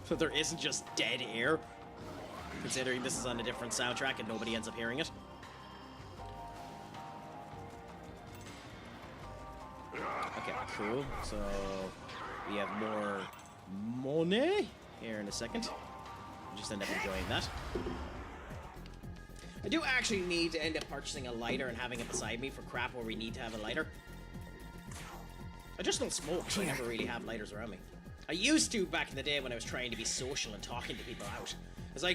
So there isn't just dead air, considering this is on a different soundtrack and nobody ends up hearing it. Okay, cool. So we have more money here in a second. Just end up enjoying that. I do actually need to end up purchasing a lighter and having it beside me for crap where we need to have a lighter. I just don't smoke, so I never really have lighters around me. I used to back in the day when I was trying to be social and talking to people out. As I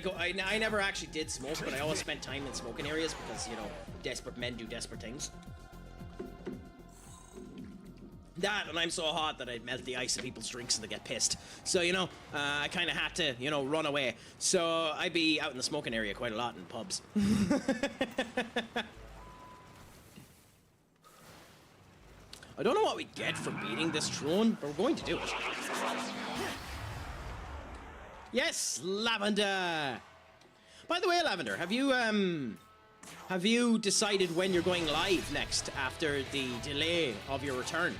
never actually did smoke, but I always spent time in smoking areas because, you know, desperate men do desperate things. That, and I'm so hot that I'd melt the ice in people's drinks and they get pissed. So, you know, I kind of had to, you know, run away. So I'd be out in the smoking area quite a lot in pubs. I don't know what we get for beating this drone, but we're going to do it. Yes, Lavender! By the way, Lavender, have you decided when you're going live next after the delay of your return?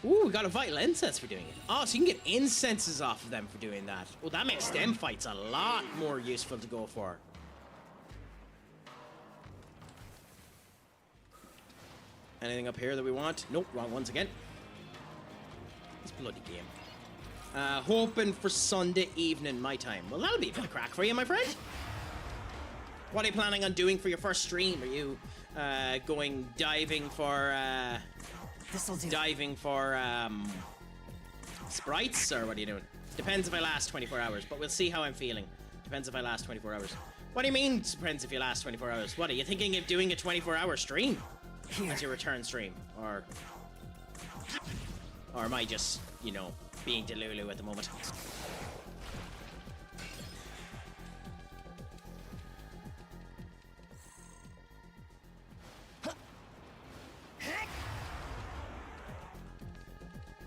Ooh, we got a vital incense for doing it. Oh, so you can get incenses off of them for doing that. Well, that makes them fights a lot more useful to go for. Anything up here that we want? Nope, wrong ones again. This bloody game. Hoping for Sunday evening, my time. Well, that'll be a bit of crack for you, my friend. What are you planning on doing for your first stream? Are you going diving for sprites, or what are you doing? Depends if I last 24 hours, but we'll see how I'm feeling. Depends if I last 24 hours. What do you mean, depends if you last 24 hours? What, are you thinking of doing a 24-hour stream? As your return stream? Or am I just, you know, being delulu at the moment?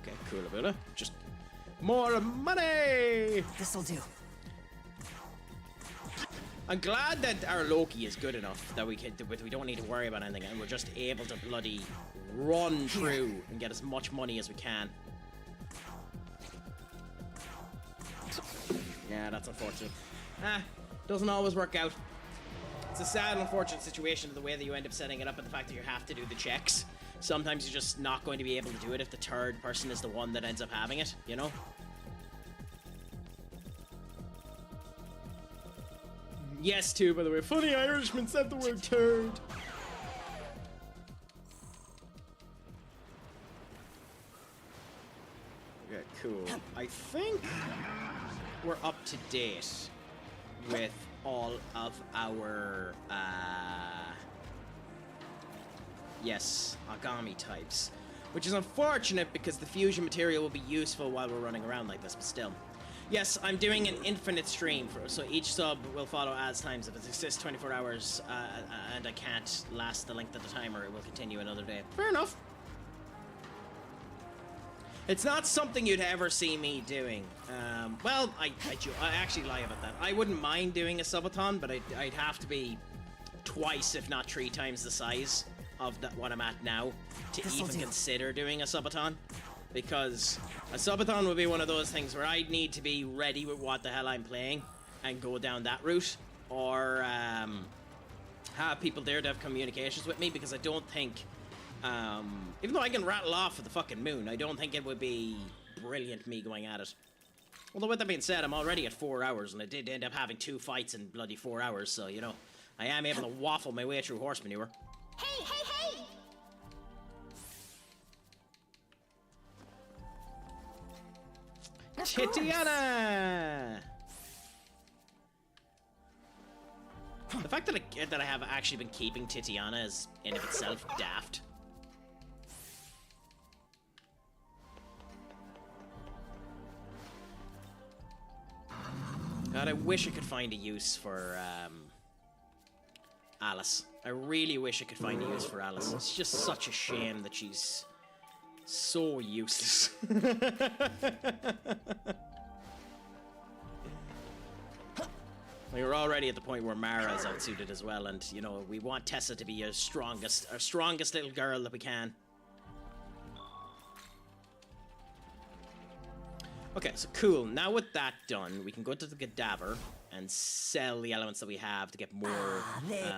Okay, cool, Abula. Just more money! This'll do. I'm glad that our Loki is good enough that we don't need to worry about anything, and we're just able to bloody run through and get as much money as we can. Yeah, that's unfortunate. Doesn't always work out. It's a sad, unfortunate situation of the way that you end up setting it up and the fact that you have to do the checks. Sometimes you're just not going to be able to do it if the third person is the one that ends up having it, you know? Yes, too, by the way. Funny Irishman said the word turd. Okay, cool. I think we're up to date with all of our, yes, Agami types. Which is unfortunate because the fusion material will be useful while we're running around like this, but still. Yes, I'm doing an infinite stream, so each sub will follow as times. If it exists 24 hours and I can't last the length of the timer, it will continue another day. Fair enough. It's not something you'd ever see me doing. Well, I actually lie about that. I wouldn't mind doing a subathon, but I'd have to be twice, if not 3 times the size of what I'm at now to even consider doing a subathon. Because a subathon would be one of those things where I'd need to be ready with what the hell I'm playing and go down that route, or have people there to have communications with me, because I don't think, even though I can rattle off of the fucking moon, I don't think it would be brilliant me going at it. Although with that being said, I'm already at 4 hours, and I did end up having 2 fights in bloody 4 hours, so, you know, I am able to waffle my way through horse manure. Hey, hey, hey! Titiana! The fact that I have actually been keeping Titiana is in of itself daft. God, I wish I could find a use for Alice. I really wish I could find a use for Alice. It's just such a shame that she's so useless. We're already at the point where Mara's outsuited as well, and you know we want Tessa to be our strongest little girl that we can. Okay, so cool. Now with that done, we can go to the cadaver and sell the elements that we have to get more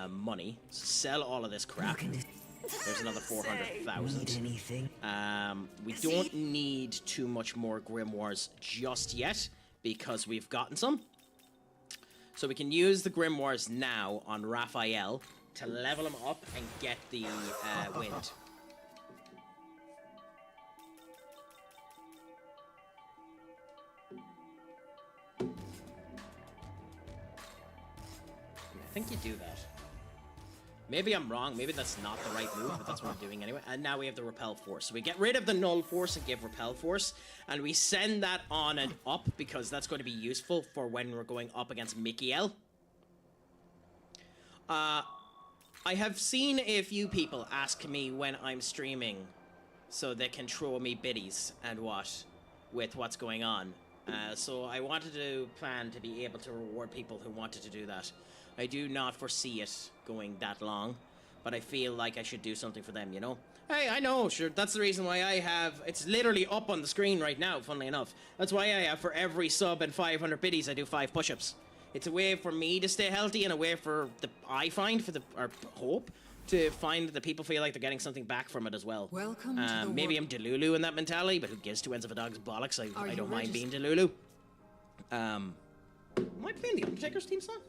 money. So sell all of this crap. There's another 400,000. We don't need too much more grimoires just yet because we've gotten some. So we can use the grimoires now on Raphael to level him up and get the wind. I think you do that. Maybe I'm wrong. Maybe that's not the right move, but that's what I'm doing anyway. And now we have the Repel Force. So we get rid of the Null Force and give Repel Force. And we send that on and up because that's going to be useful for when we're going up against Mikiel. I have seen a few people ask me when I'm streaming so they can throw me biddies and with what's going on. So I wanted to plan to be able to reward people who wanted to do that. I do not foresee it going that long, but I feel like I should do something for them, you know? Hey, I know, sure, that's the reason why I have... It's literally up on the screen right now, funnily enough. That's why I have, for every sub and 500 biddies, I do 5 push-ups. It's a way for me to stay healthy and a way for hope to find that people feel like they're getting something back from it as well. Welcome to the maybe I'm Delulu in that mentality, but who gives two ends of a dog's bollocks? I don't mind being Delulu. Am I playing the Undertaker's team song?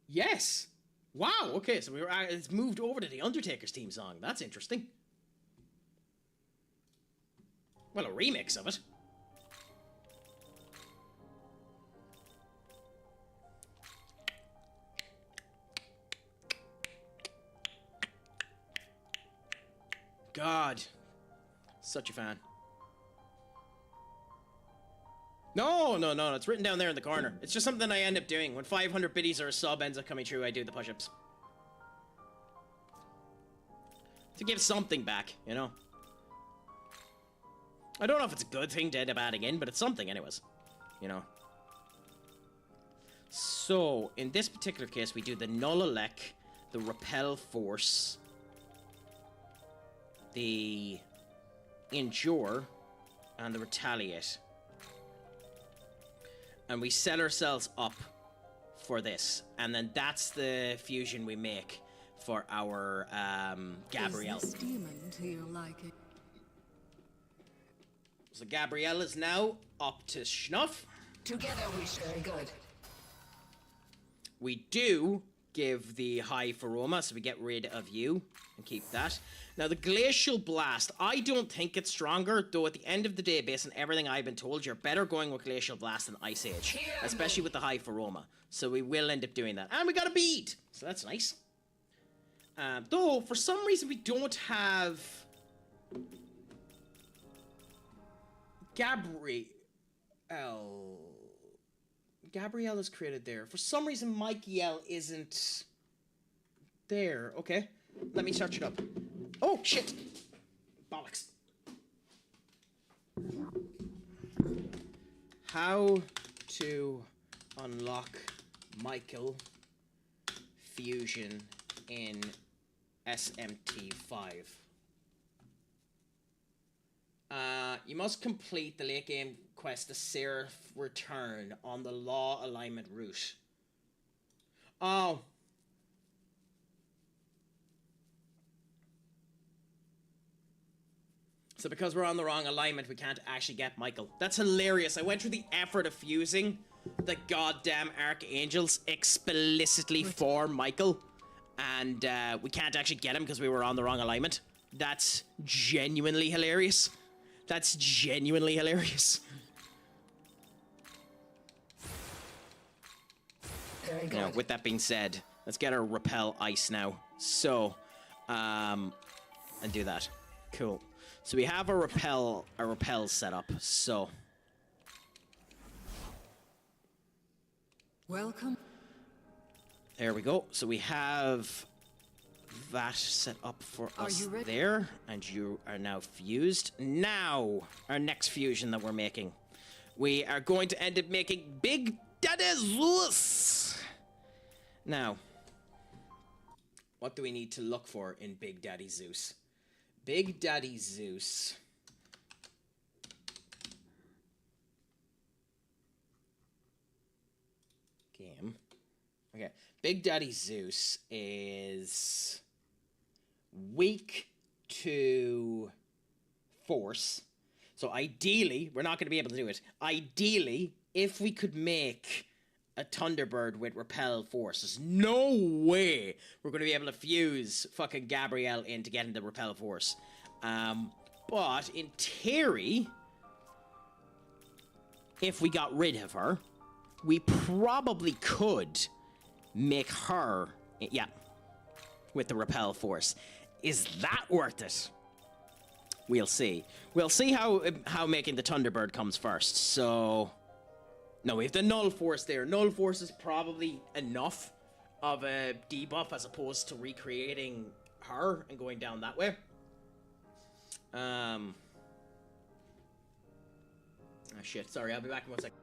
Yes! Wow, okay, so it's moved over to the Undertaker's team song. That's interesting. Well, a remix of it. God. Such a fan. No, it's written down there in the corner. It's just something I end up doing. When 500 biddies or a sub ends up coming through, I do the push-ups. To give something back, you know? I don't know if it's a good thing to end up adding in, but it's something anyways. You know? So, in this particular case, we do the Null Elec, the Repel Force, the Endure, and the Retaliate. And we set ourselves up for this. And then that's the fusion we make for our Gabrielle. Is this demon to your liking? So Gabrielle is now up to snuff. Together we share good. We do give the High Feroma, so we get rid of you and keep that. Now, the Glacial Blast, I don't think it's stronger, though at the end of the day, based on everything I've been told, you're better going with Glacial Blast than Ice Age, especially with the High Feroma. So we will end up doing that. And we got a bead, so that's nice. Though, for some reason, we don't have... Gabrielle is created there. For some reason, Michael isn't there. Okay, let me search it up. Oh, shit! Bollocks. How to unlock Michael Fusion in SMT5. You must complete the late game quest, the Seraph Return, on the Law Alignment route. Oh. So because we're on the wrong alignment, we can't actually get Michael. That's hilarious. I went through the effort of fusing the goddamn Archangels explicitly for Michael, and we can't actually get him because we were on the wrong alignment. That's genuinely hilarious. That's genuinely hilarious. Very good. Now, with that being said, let's get our Repel Ice now. So, and do that. Cool. So we have a repel set up. So Welcome. There we go. So we have that set up for us you ready? there, and you are now fused. Now, our next fusion that we're making. We are going to end up making Big Daddy Zeus. Now, what do we need to look for in Big Daddy Zeus? Big Daddy Zeus. Game. Okay. Big Daddy Zeus is weak to force. So ideally, we're not going to be able to do it. Ideally, if we could make a Thunderbird with repel force, there's no way we're going to be able to fuse fucking Gabrielle into getting the repel force. But in theory, if we got rid of her, we probably could make her, yeah, with the repel force. Is that worth it? We'll see. We'll see how making the Thunderbird comes first. So, no, we have the null force there. Null force is probably enough of a debuff as opposed to recreating her and going down that way. Oh shit, sorry, I'll be back in 1 second.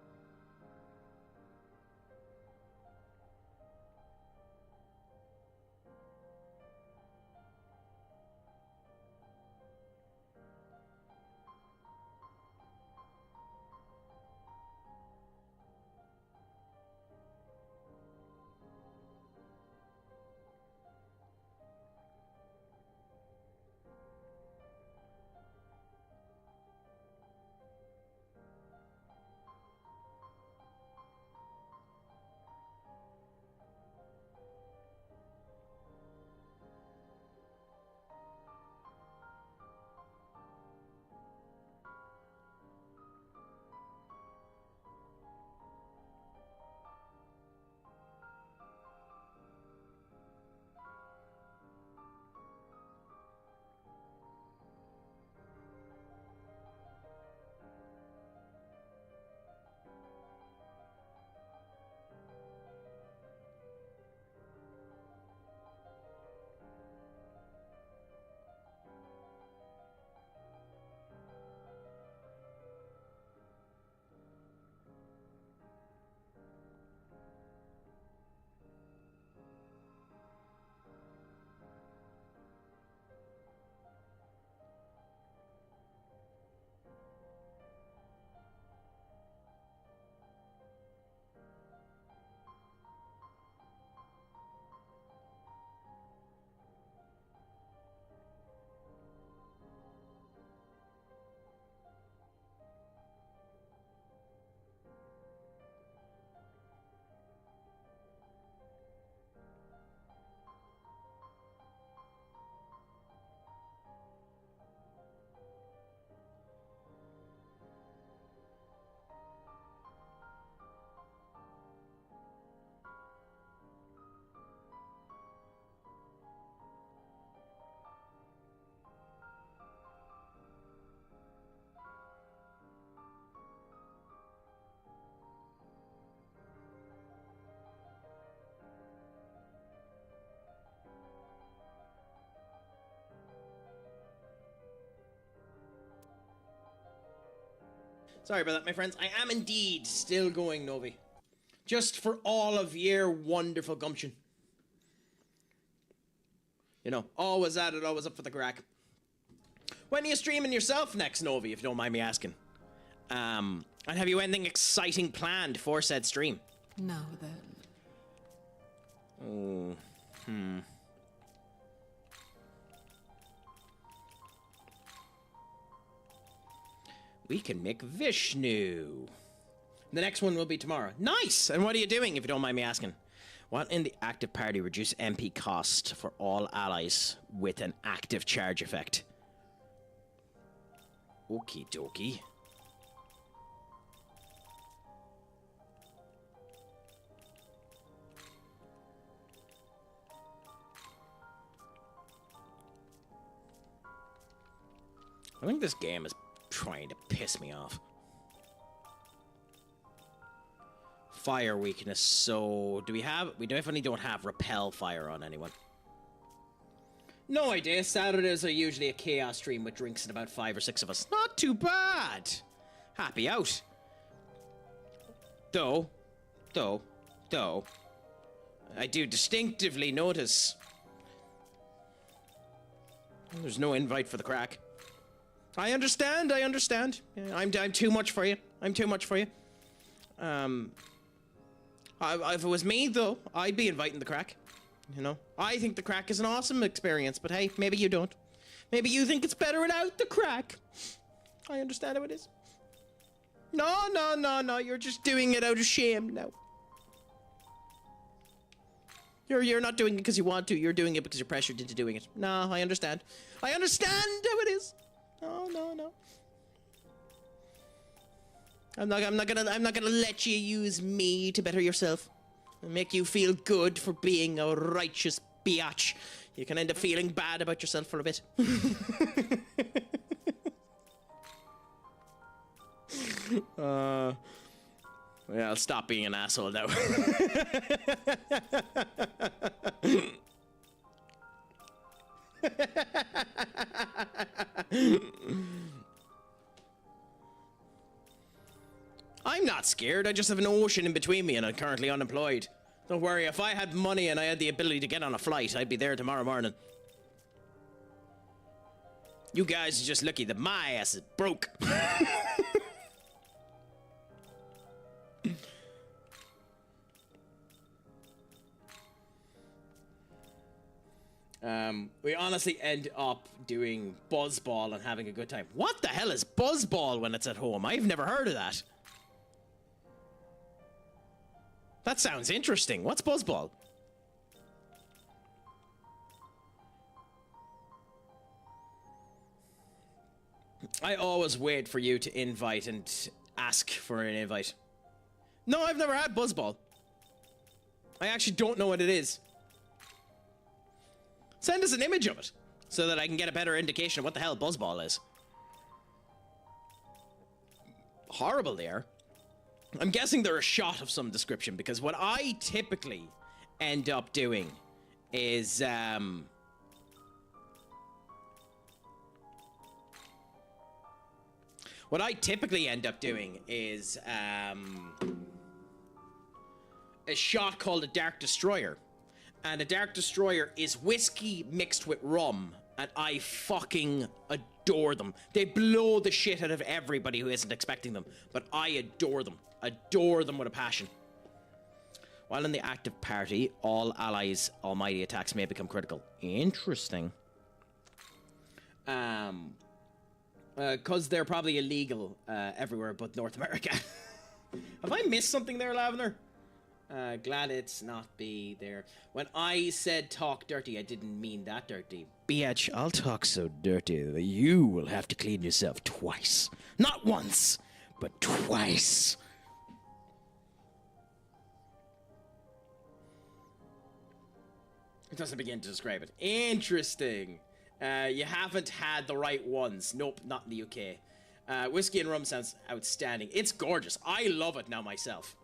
Sorry about that, my friends. I am indeed still going, Novi. Just for all of your wonderful gumption. You know, always at it, always up for the crack. When are you streaming yourself next, Novi, if you don't mind me asking? And have you anything exciting planned for said stream? Now then. Oh, We can make Vishnu. The next one will be tomorrow. Nice! And what are you doing, if you don't mind me asking? What in the active party reduce MP cost for all allies with an active charge effect? Okie dokie. I think this game is trying to piss me off. fire weakness, so do we have... We definitely don't have repel fire on anyone. No idea. Saturdays are usually a chaos stream with drinks and about 5 or 6 of us. Not too bad. Happy out. Though, I do distinctively notice there's no invite for the Craic. I understand. Yeah, I'm too much for you. I'm too much for you. If it was me, though, I'd be inviting the Craic. You know? I think the Craic is an awesome experience, but hey, maybe you don't. Maybe you think it's better without the Craic. I understand how it is. No, you're just doing it out of shame now. You're not doing it because you want to, you're doing it because you're pressured into doing it. No, I understand. I understand how it is. No. I'm not gonna let you use me to better yourself. And make you feel good for being a righteous biatch. You can end up feeling bad about yourself for a bit. Well, I'll stop being an asshole now. I'm not scared, I just have an ocean in between me and I'm currently unemployed. Don't worry, if I had money and I had the ability to get on a flight, I'd be there tomorrow morning. You guys are just lucky that my ass is broke. We honestly end up doing Buzzball and having a good time. What the hell is Buzzball when it's at home? I've never heard of that. That sounds interesting. What's Buzzball? I always wait for you to invite and ask for an invite. No, I've never had Buzzball. I actually don't know what it is. Send us an image of it, so that I can get a better indication of what the hell Buzzball is. Horrible they are. I'm guessing they're a shot of some description, because what I typically end up doing is, what I typically end up doing is, a shot called a Dark Destroyer. And a Dark Destroyer is whiskey mixed with rum, and I fucking adore them. They blow the shit out of everybody who isn't expecting them, but I adore them. Adore them with a passion. While in the active party, all allies' almighty attacks may become critical. Interesting. Because they're probably illegal everywhere but North America. Have I missed something there, Lavender? Glad it's not be there. When I said talk dirty, I didn't mean that dirty. Bitch, I'll talk so dirty that you will have to clean yourself twice. Not once, but twice. It doesn't begin to describe it. Interesting. You haven't had the right ones. Nope, not in the UK. Whiskey and rum sounds outstanding. It's gorgeous. I love it now myself.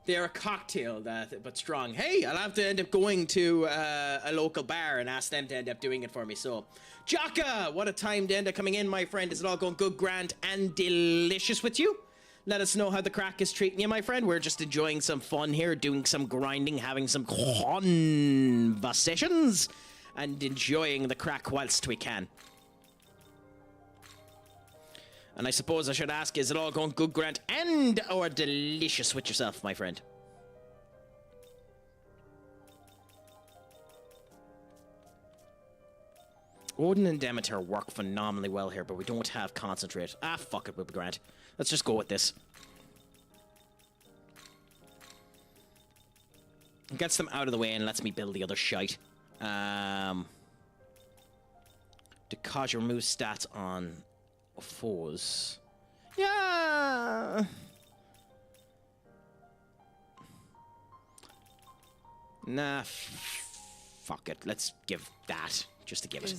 They're a cocktail but strong. Hey, I'll have to end up going to a local bar and ask them to end up doing it for me. So, Jaka, what a time to end up coming in, my friend. Is it all going good, grand, and delicious with you? Let us know how the Craic is treating you, my friend. We're just enjoying some fun here, doing some grinding, having some conversations, and enjoying the Craic whilst we can. And I suppose I should ask, is it all going good, grand, and or delicious with yourself, my friend? Odin and Demeter work phenomenally well here, but we don't have concentrate. Ah, fuck it, we'll be grand. Let's just go with this. It gets them out of the way and lets me build the other shite. To cause you remove stats on foes. Yeah. Nah, fuck it. Let's give that just to give it.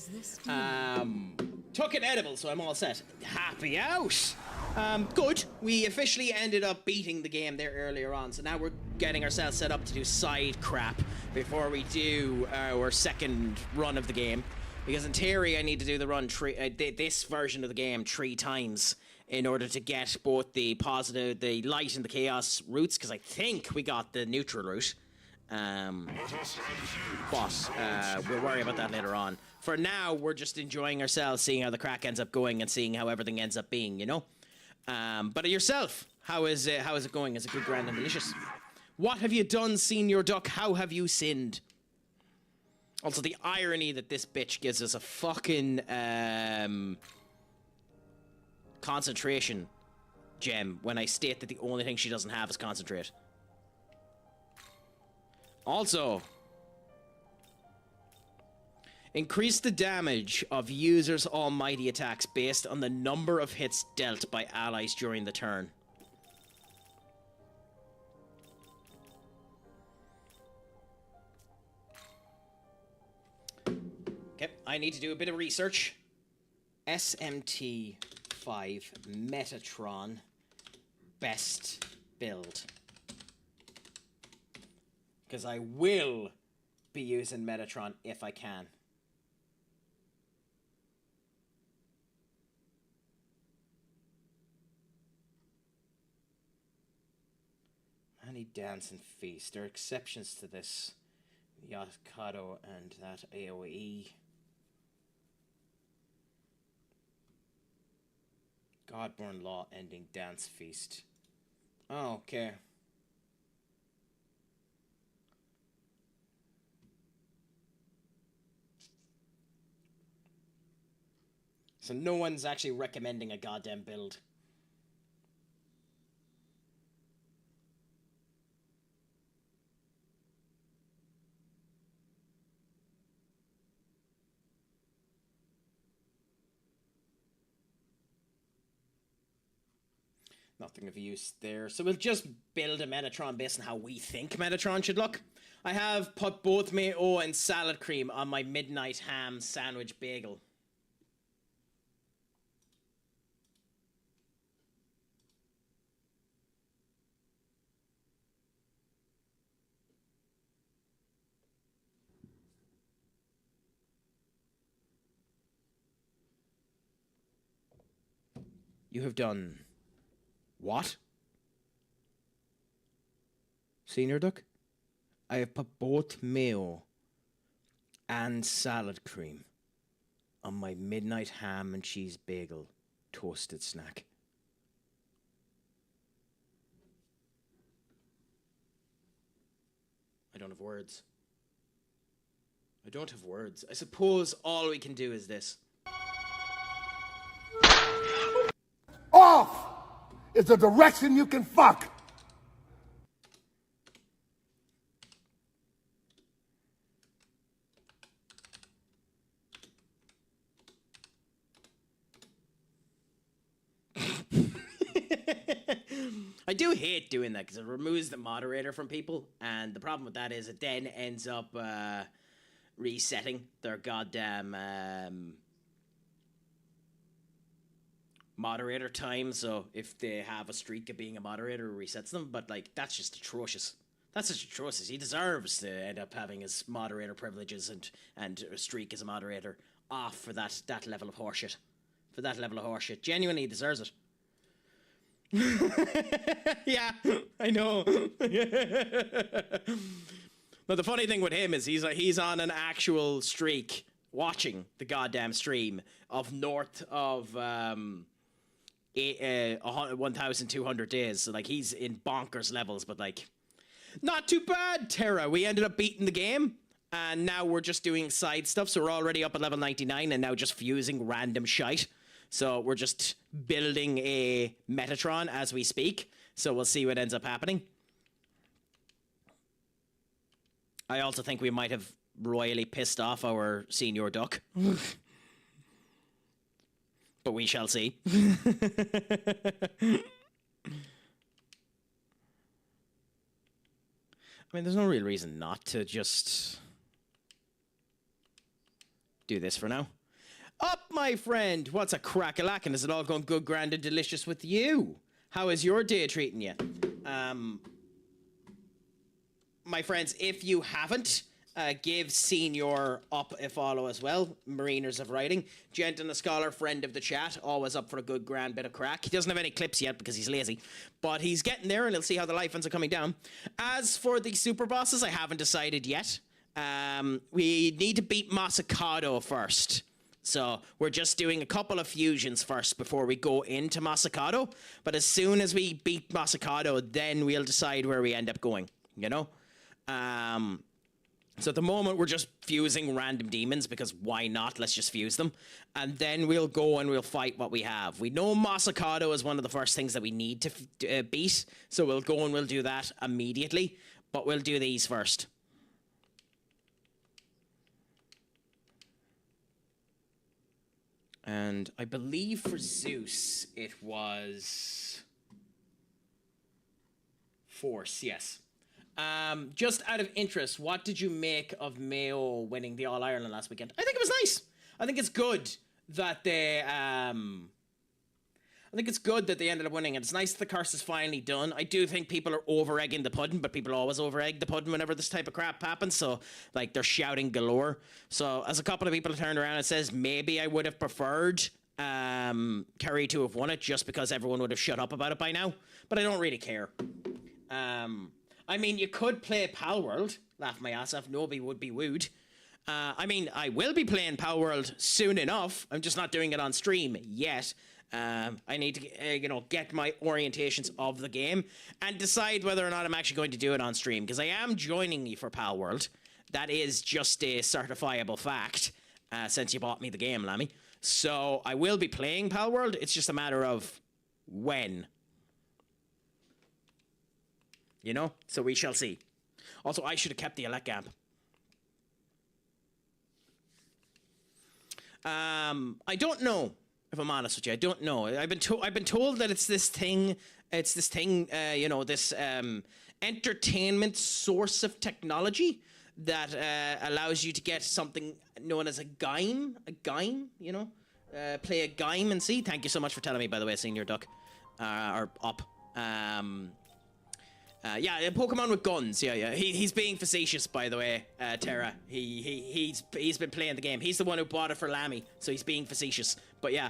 Took an edible, so I'm all set. Happy out. Good. We officially ended up beating the game there earlier on, so now we're getting ourselves set up to do side crap before we do our second run of the game. Because in theory, I need to do the run this version of the game 3 times in order to get both the positive, the light and the chaos routes, because I think we got the neutral route. But we'll worry about that later on. For now, we're just enjoying ourselves, seeing how the crack ends up going and seeing how everything ends up being, you know? But yourself, how is it going? Is it good, grand, and delicious? What have you done, Senior Duck? How have you sinned? Also, the irony that this bitch gives us a fucking concentration gem when I state that the only thing she doesn't have is concentrate. Also, increase the damage of users' almighty attacks based on the number of hits dealt by allies during the turn. Okay, I need to do a bit of research. SMT 5 Metatron best build. Because I will be using Metatron if I can. Any dance and feast. There are exceptions to this. Yakado and that AoE. Godborn Law ending dance feast. Oh, okay. So no one's actually recommending a goddamn build. Nothing of use there. So we'll just build a Metatron based on how we think Metatron should look. I have put both mayo and salad cream on my midnight ham sandwich bagel. You have done what? Senior Duck? I have put both mayo and salad cream on my midnight ham and cheese bagel toasted snack. I don't have words. I don't have words. I suppose all we can do is this. Off is a direction you can fuck. I do hate doing that because it removes the moderator from people, and the problem with that is it then ends up resetting their goddamn moderator time. So if they have a streak of being a moderator, it resets them. But like, that's just atrocious. That's just atrocious. He deserves to end up having his moderator privileges and a streak as a moderator off for that level of horseshit. For that level of horseshit. Genuinely, he deserves it. Yeah, I know. But the funny thing with him is he's on an actual streak watching the goddamn stream of north of 1,200 days. So like, he's in bonkers levels, but like, not too bad, Terra. We ended up beating the game, and now we're just doing side stuff. So we're already up at level 99 and now just fusing random shite. So we're just building a Metatron as we speak. So we'll see what ends up happening. I also think we might have royally pissed off our Senior Duck. But we shall see. I mean, there's no real reason not to just do this for now. Up, my friend. What's a crack-a-lackin'? Is it all going good, grand, and delicious with you? How is your day treating you? My friends, if you haven't, give Senior up a follow as well. Mariners of Writing. Gent and a Scholar, friend of the chat. Always up for a good, grand bit of crack. He doesn't have any clips yet because he's lazy. But he's getting there, and he'll see how the life ends up coming down. As for the super bosses, I haven't decided yet. We need to beat Masakado first. So we're just doing a couple of fusions first before we go into Masakado. But as soon as we beat Masakado, then we'll decide where we end up going, you know? So at the moment, we're just fusing random demons because why not? Let's just fuse them. And then we'll go and we'll fight what we have. We know Masakado is one of the first things that we need to beat. So we'll go and we'll do that immediately. But we'll do these first. And I believe for Zeus, it was Force, yes. Just out of interest, what did you make of Mayo winning the All-Ireland last weekend? I think it was nice. I think it's good that they ended up winning. And it's nice that the curse is finally done. I do think people are over-egging the pudding, but people always over-egg the pudding whenever this type of crap happens. So, like, they're shouting galore. So, as a couple of people turned around and says, maybe I would have preferred Kerry to have won it just because everyone would have shut up about it by now. But I don't really care. I mean, you could play Pal World. Laugh my ass off. Nobody would be wooed. I mean, I will be playing Pal World soon enough. I'm just not doing it on stream yet. I need to, get my orientations of the game and decide whether or not I'm actually going to do it on stream, because I am joining you for Pal World. That is just a certifiable fact, since you bought me the game, Lammy. So I will be playing Pal World. It's just a matter of when. You know? So we shall see. Also, I should have kept the elect gap. I don't know. If I'm honest with you, I don't know. I've been told that it's this thing. It's this thing. This entertainment source of technology that allows you to get something known as a game. A game, play a game and see. Thank you so much for telling me, by the way, Senior Duck, or up. Yeah, Pokemon with guns. Yeah. He's being facetious, by the way, Terra. He's been playing the game. He's the one who bought it for Lammy, so he's being facetious. But yeah,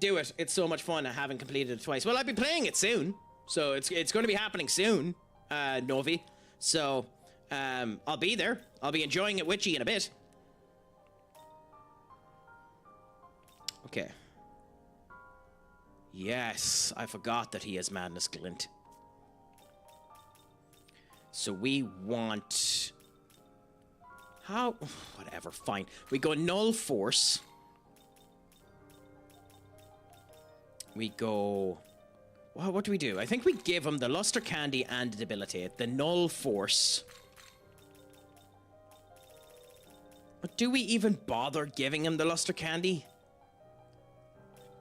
do it. It's so much fun. I haven't completed it twice. Well, I'll be playing it soon, so it's going to be happening soon, Novi. So I'll be there. I'll be enjoying it with you in a bit. Okay. Yes, I forgot that he has Madness Glint. So we want... Whatever, fine. We go Null Force. We go... Well, what do we do? I think we give him the Luster Candy and Debilitate. The Null Force. But do we even bother giving him the Luster Candy?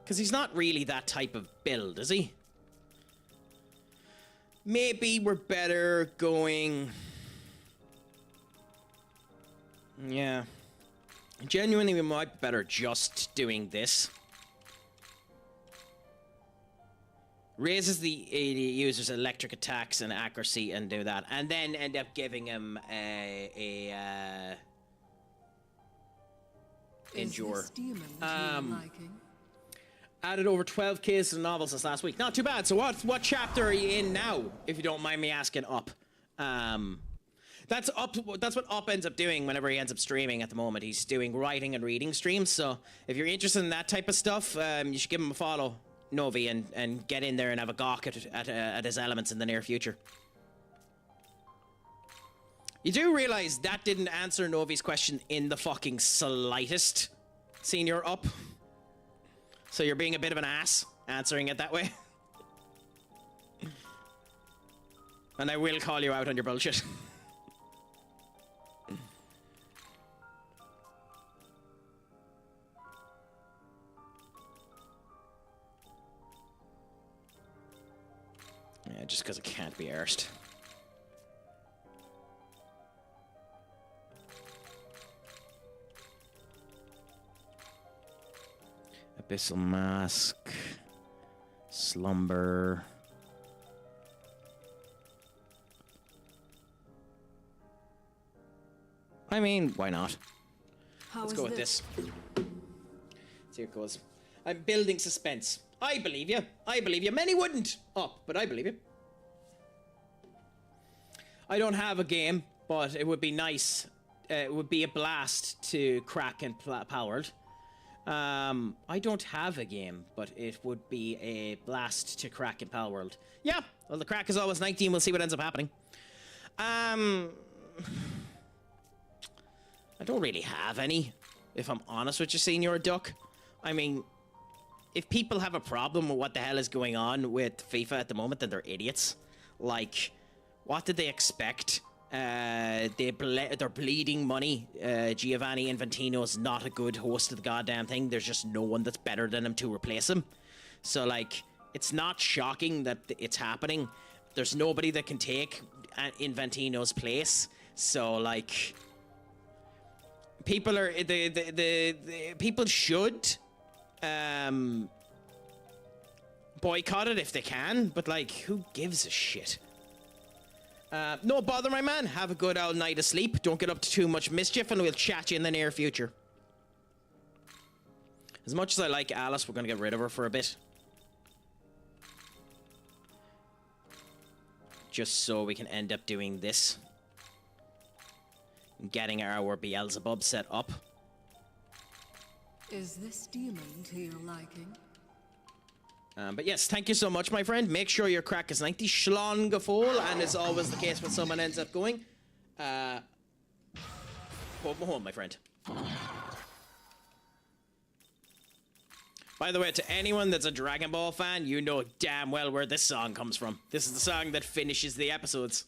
Because he's not really that type of build, is he? Maybe we're better going... Yeah. Genuinely, we might be better just doing this. Raises the user's electric attacks and accuracy and do that. And then end up giving him Endure. Added over 12 cases of novels this last week. Not too bad. So what chapter are you in now, if you don't mind me asking, Up? That's what Up ends up doing whenever he ends up streaming at the moment. He's doing writing and reading streams. So if you're interested in that type of stuff, you should give him a follow, Novi, and get in there and have a gawk at his elements in the near future. You do realize that didn't answer Novi's question in the fucking slightest, Senior Up? So you're being a bit of an ass answering it that way. And I will call you out on your bullshit. Yeah, just because it can't be arsed. Abyssal Mask. Slumber. I mean, why not? Let's go with this. See how it goes. I'm building suspense. I believe you. I believe you. Many wouldn't. Oh, but I believe you. I don't have a game, but it would be nice. It would be a blast to crack and powered. I don't have a game, but it would be a blast to crack and Pal World. Yeah, well, the crack is always 19. We'll see what ends up happening. I don't really have any, if I'm honest with you, Senior Duck. I mean, if people have a problem with what the hell is going on with FIFA at the moment, then they're idiots. Like, what did they expect? They're bleeding money. Giovanni Infantino is not a good host of the goddamn thing. There's just no one that's better than him to replace him. So, like, it's not shocking that it's happening. There's nobody that can take Infantino's place. So, like, people are the people should boycott it if they can. But, like, who gives a shit? No bother, my man. Have a good old night of sleep. Don't get up to too much mischief, and we'll chat you in the near future. As much as I like Alice, we're going to get rid of her for a bit. Just so we can end up doing this. Getting our Beelzebub set up. Is this demon to your liking? But yes, thank you so much, my friend. Make sure your crack is 90. Schlongafol, and as always the case when someone ends up going. Hold my home, my friend. By the way, to anyone that's a Dragon Ball fan, you know damn well where this song comes from. This is the song that finishes the episodes.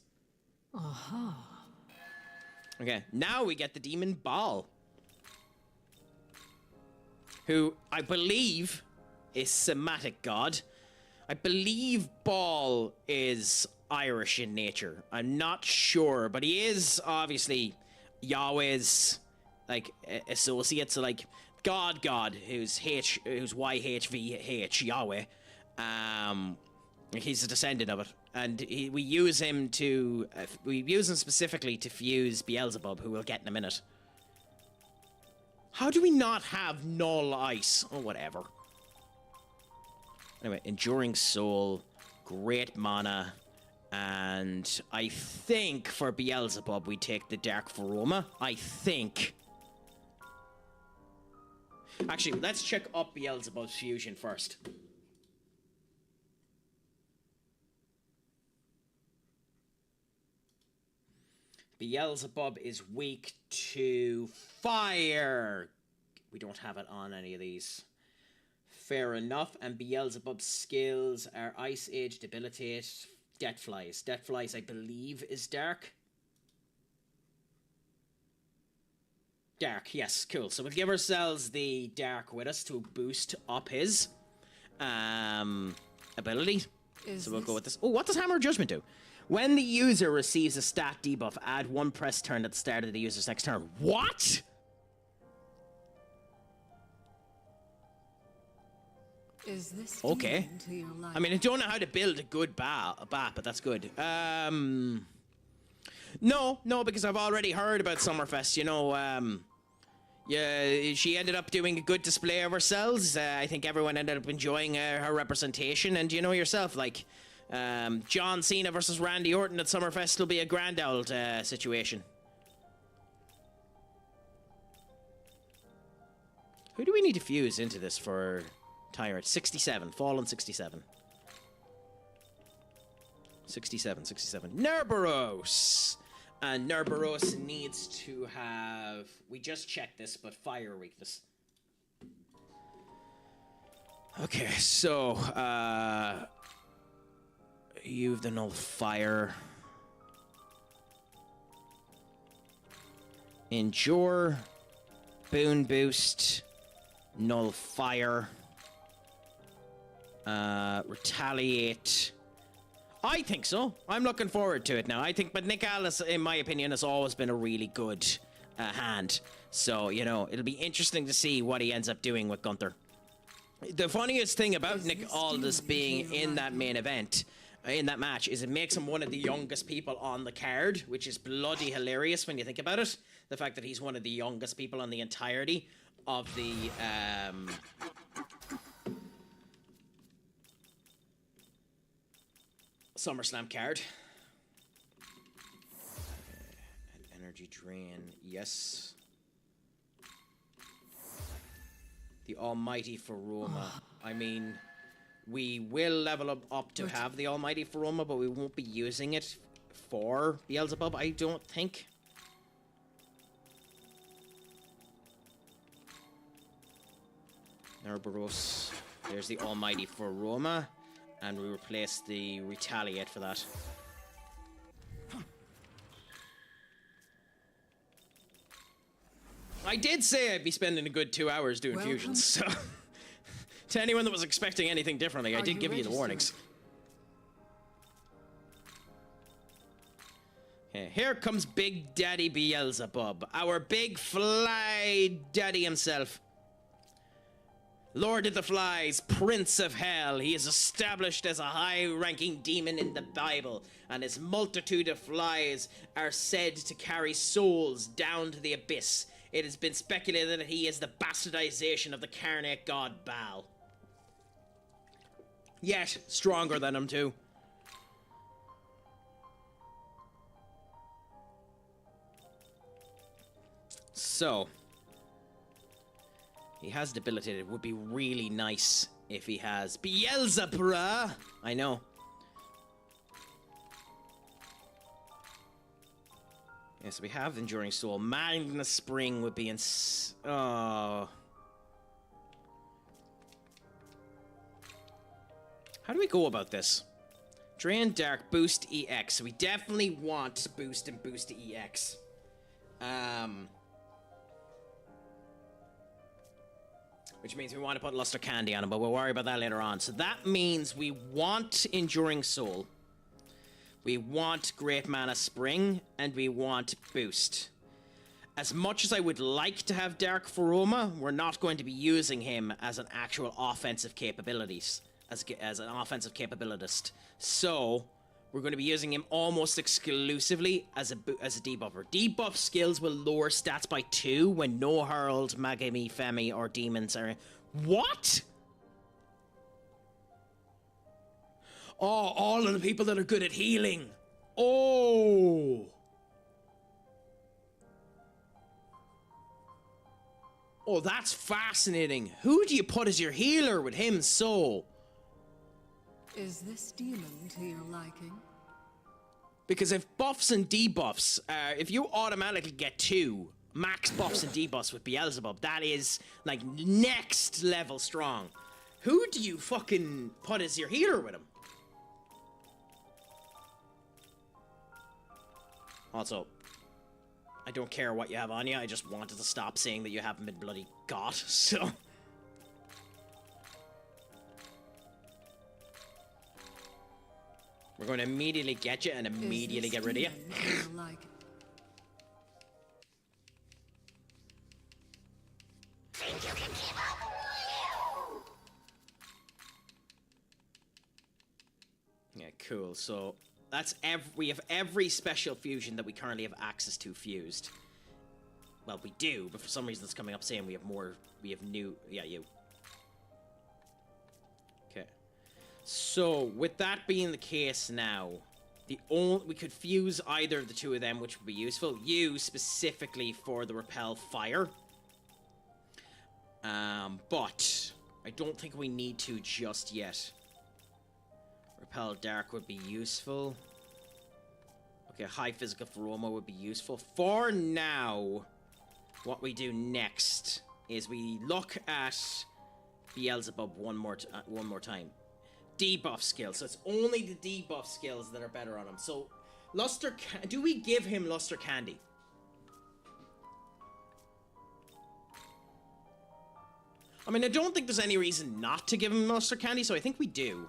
Aha. Okay, now we get the Demon Ball. Who, I believe, is Semitic god. I believe Ball is Irish in nature. I'm not sure, but he is obviously Yahweh's like associate. So like God, who's YHVH Yahweh. He's a descendant of it, and we use him specifically to fuse Beelzebub, who we'll get in a minute. How do we not have Null Ice? Oh, whatever. Anyway, Enduring Soul, great mana, and I think for Beelzebub we take the Dark Veroma. I think. Actually, let's check up Beelzebub's fusion first. Beelzebub is weak to fire. We don't have it on any of these. Fair enough. And Beelzebub's skills are Ice Age, Debilitate, Deathflies. Deathflies, I believe, is Dark. Dark, yes, cool. So we'll give ourselves the Dark with us to boost up his ability. So we'll go with this. Oh, what does Hammer of Judgment do? When the user receives a stat debuff, add one press turn at the start of the user's next turn. What? Is this okay? To your life? I mean, I don't know how to build a good bat, but that's good. No, because I've already heard about Summerfest. You know, yeah, she ended up doing a good display of herself. I think everyone ended up enjoying her representation, and you know yourself, like. John Cena versus Randy Orton at Summerfest will be a grand old situation. Who do we need to fuse into this for Tyrant? 67. Fallen 67. 67. Nerberos! And Nerberos needs to have... We just checked this, but fire weakness. Okay, so, you've the null fire. Endure. Boon boost. Null fire. Retaliate. I think so. I'm looking forward to it now. I think, but Nick Alice, in my opinion, has always been a really good hand. So, you know, it'll be interesting to see what he ends up doing with Gunther. The funniest thing about Nick Aldis being in that main event, in that match, is it makes him one of the youngest people on the card, which is bloody hilarious when you think about it. The fact that he's one of the youngest people on the entirety of the SummerSlam card. An energy drain, yes. The almighty Faroma. I mean, we will level up to have the almighty Faroma, but we won't be using it for Beelzebub, I don't think. Nerberos. There's the almighty Faroma, and we replace the Retaliate for that. I did say I'd be spending a good 2 hours doing fusions, so... to anyone that was expecting anything differently, I did give you the warnings. Okay, here comes Big Daddy Beelzebub, our big fly daddy himself. Lord of the Flies, Prince of Hell, he is established as a high-ranking demon in the Bible, and his multitude of flies are said to carry souls down to the abyss. It has been speculated that he is the bastardization of the carnate god Baal. Yet, stronger than him too. So, he has debilitated. It would be really nice if he has Beelzebub. I know. Yes, we have Enduring Soul. Magna Spring would be in... Oh. How do we go about this? Drain Dark, Boost EX. So we definitely want Boost and Boost EX. Which means we want to put Luster Candy on him, but we'll worry about that later on. So that means we want Enduring Soul. We want Great Mana Spring, and we want Boost. As much as I would like to have Dark Faroma, we're not going to be using him as an actual offensive capabilities, as an offensive capabilitist. So, we're going to be using him almost exclusively as a debuffer. Debuff skills will lower stats by 2 when no Herald, Megami, Femi, or Demons are... What?! Oh, all of the people that are good at healing. Oh. Oh, that's fascinating. Who do you put as your healer with him so? Is this demon to your liking? Because if buffs and debuffs, if you automatically get 2 max buffs and debuffs with Beelzebub, that is like next level strong. Who do you fucking put as your healer with him? Also, I don't care what you have on you, I just wanted to stop saying that you haven't been bloody got, so... We're going to immediately get you and immediately get rid of you. Think you can keep up? Yeah, cool, so... That's we have every special fusion that we currently have access to fused. Well, we do, but for some reason it's coming up saying we have more, we have new, yeah, you. Okay. So, with that being the case now, we could fuse either of the two of them, which would be useful. You, specifically for the Repel Fire. But, I don't think we need to just yet. Repel Dark would be useful. Okay, High Physical Faroma would be useful. For now, what we do next is we look at Beelzebub one more time. Debuff skills. So it's only the debuff skills that are better on him. So, do we give him Luster Candy? I mean, I don't think there's any reason not to give him Luster Candy, so I think we do.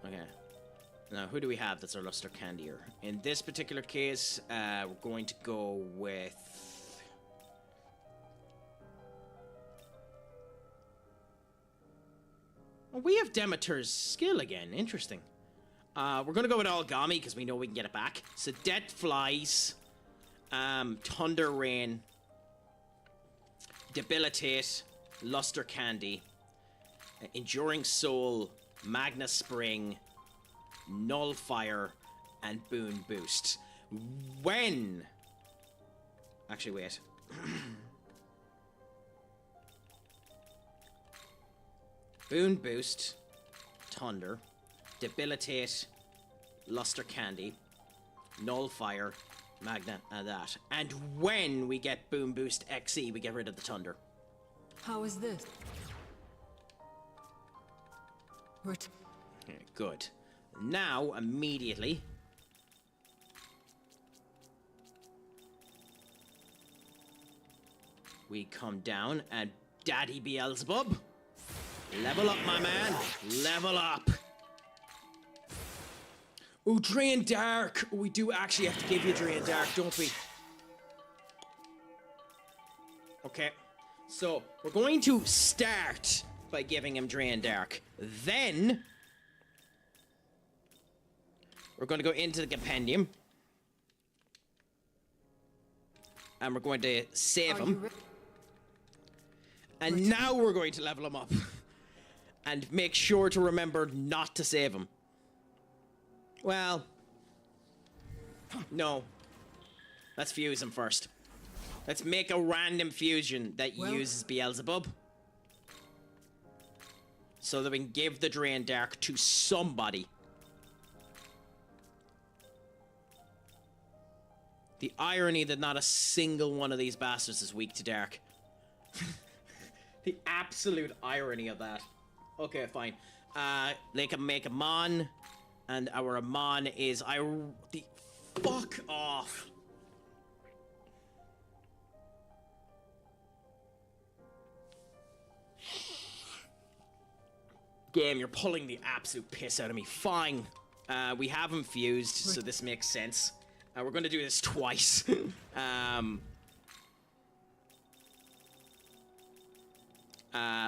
Okay. Now, who do we have that's our luster candier? In this particular case, we're going to go with... Oh, we have Demeter's skill again. Interesting. We're going to go with Algami because we know we can get it back. Sedet Flies. Thunder Rain. Debilitate. Luster Candy. Enduring Soul. Magna Spring. Nullfire. And Boon Boost. When... Actually, wait. Boon Boost. Thunder. Debilitate. Luster Candy. Nullfire. Magna. And that. And when we get Boom Boost XE, we get rid of the Thunder. How is this? Okay, good. Now, immediately... we come down and Daddy Beelzebub. Level up, my man. Level up. Ooh, Drain Dark. Ooh, we do actually have to give you Drain Dark, don't we? Okay. So, we're going to start by giving him Drain Dark. Then... we're going to go into the compendium. And we're going to save him. And now we're going to level him up. And make sure to remember not to save him. Well... no. Let's fuse him first. Let's make a random fusion that uses Beelzebub. So that we can give the Drain Dark to somebody. The irony that not a single one of these bastards is weak to Dark. The absolute irony of that. Okay, fine. They can make a Mon, and our Amon is the fuck off. Game, you're pulling the absolute piss out of me. Fine. We have him fused, so this makes sense. We're going to do this twice.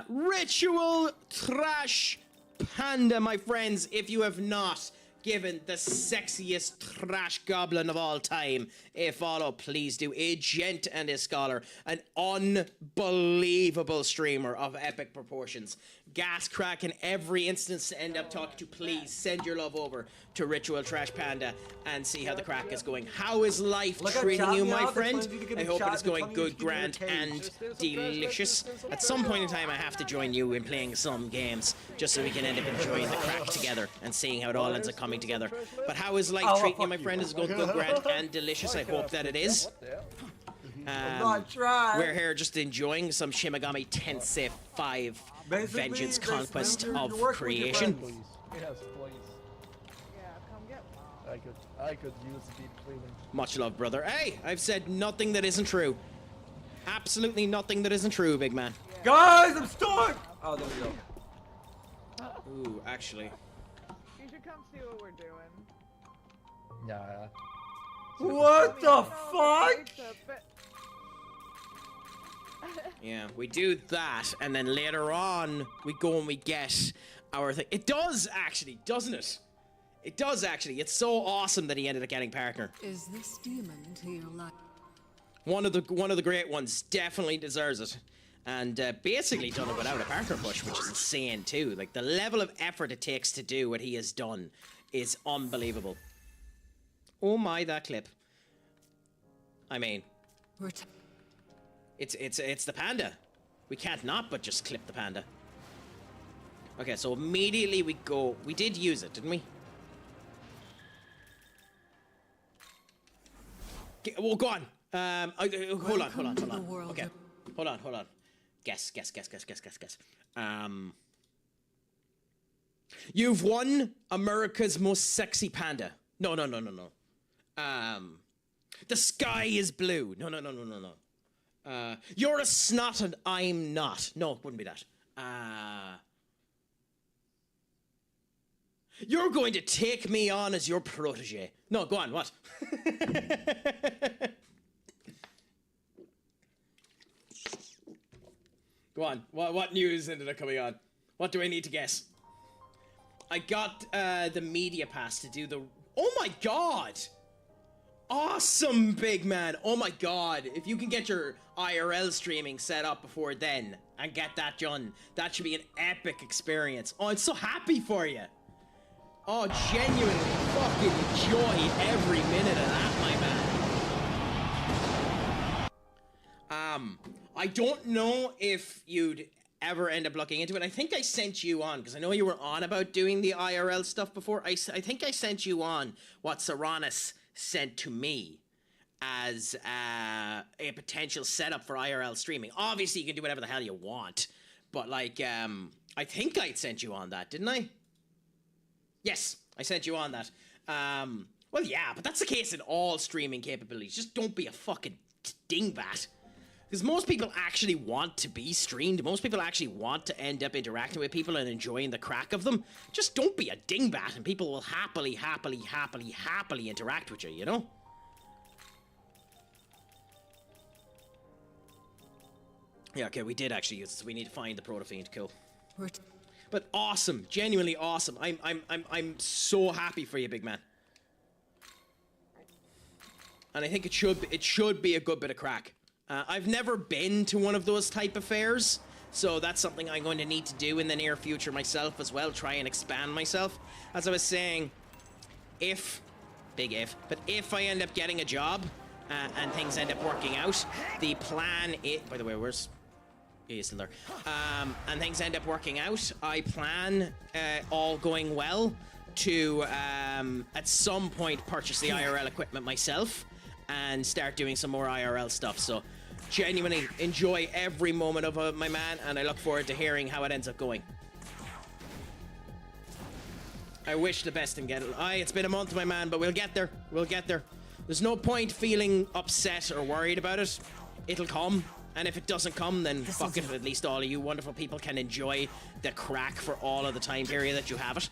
Ritual Trash Panda, my friends. If you have not given the sexiest trash goblin of all time a follow, please do. A gent and a scholar. An unbelievable streamer of epic proportions. Gas Crack in every instance to end up talking to, please send your love over to Ritual Trash Panda and see how the crack is going. How is life treating you, my friend? I hope it is going good, grand, and delicious. At some point in time, I have to join you in playing some games just so we can end up enjoying the crack together and seeing how it all ends up coming together. But how is life treating you, my friend? Is it going good, grand, and delicious? I hope that it is. We're here just enjoying some Shin Megami Tensei V Vengeance Conquest of Creation. Yes, please. Yeah, come get one. I could use deep cleaning. Much love, brother. Hey, I've said nothing that isn't true. Absolutely nothing that isn't true, big man. Guys, I'm stuck! Oh, there we go. Ooh, actually. You should come see what we're doing. Yeah. What the fuck? Yeah, we do that, and then later on, we go and we get our thing. It does, actually, doesn't it? It does, actually. It's so awesome that he ended up getting partner. Is this demon to your life? One of the great ones definitely deserves it. And basically done it without a partner push, which is insane, too. Like, the level of effort it takes to do what he has done is unbelievable. Oh my, that clip. I mean... It's the panda. We can't not but just clip the panda. Okay, so immediately we go... we did use it, didn't we? Well, go on. Hold on. Okay. Hold on. Guess. You've won America's most sexy panda. No. The sky is blue. No. You're a snot and I'm not. No, it wouldn't be that. You're going to take me on as your protege. No, go on, what? Go on, what news ended up coming on? What do I need to guess? I got the media pass to do the... Oh my god! Awesome, big man! Oh my god, if you can get your IRL streaming set up before then and get that done, that should be an epic experience. Oh, I'm so happy for you! Oh, genuinely fucking enjoy every minute of that, my man. I don't know if you'd ever end up looking into it. I think I sent you on, because I know you were on about doing the IRL stuff before. I think I sent you on what Saranis sent to me as a potential setup for IRL streaming. Obviously, you can do whatever the hell you want, but like, I think I sent you on that, didn't I? Yes, I sent you on that. Well, yeah, but that's the case in all streaming capabilities. Just don't be a fucking dingbat. Because most people actually want to be streamed. Most people actually want to end up interacting with people and enjoying the crack of them. Just don't be a dingbat and people will happily interact with you, you know? Yeah, okay, we did actually use this. We need to find the Protofiend. Cool. But awesome, genuinely awesome. I'm so happy for you, big man. And I think it should be a good bit of crack. I've never been to one of those type of fairs, so that's something I'm going to need to do in the near future myself as well, try and expand myself. As I was saying, big if I end up getting a job and things end up working out, the plan is, by the way, where's, he's still there, and things end up working out, I plan, all going well, to at some point purchase the IRL equipment myself and start doing some more IRL stuff. So genuinely enjoy every moment of it, my man, and I look forward to hearing how it ends up going. I wish the best and get it. It's been a month, my man, but we'll get there. We'll get there. There's no point feeling upset or worried about it. It'll come, and if it doesn't come, then fuck it. At least all of you wonderful people can enjoy the crack for all of the time period that you have it.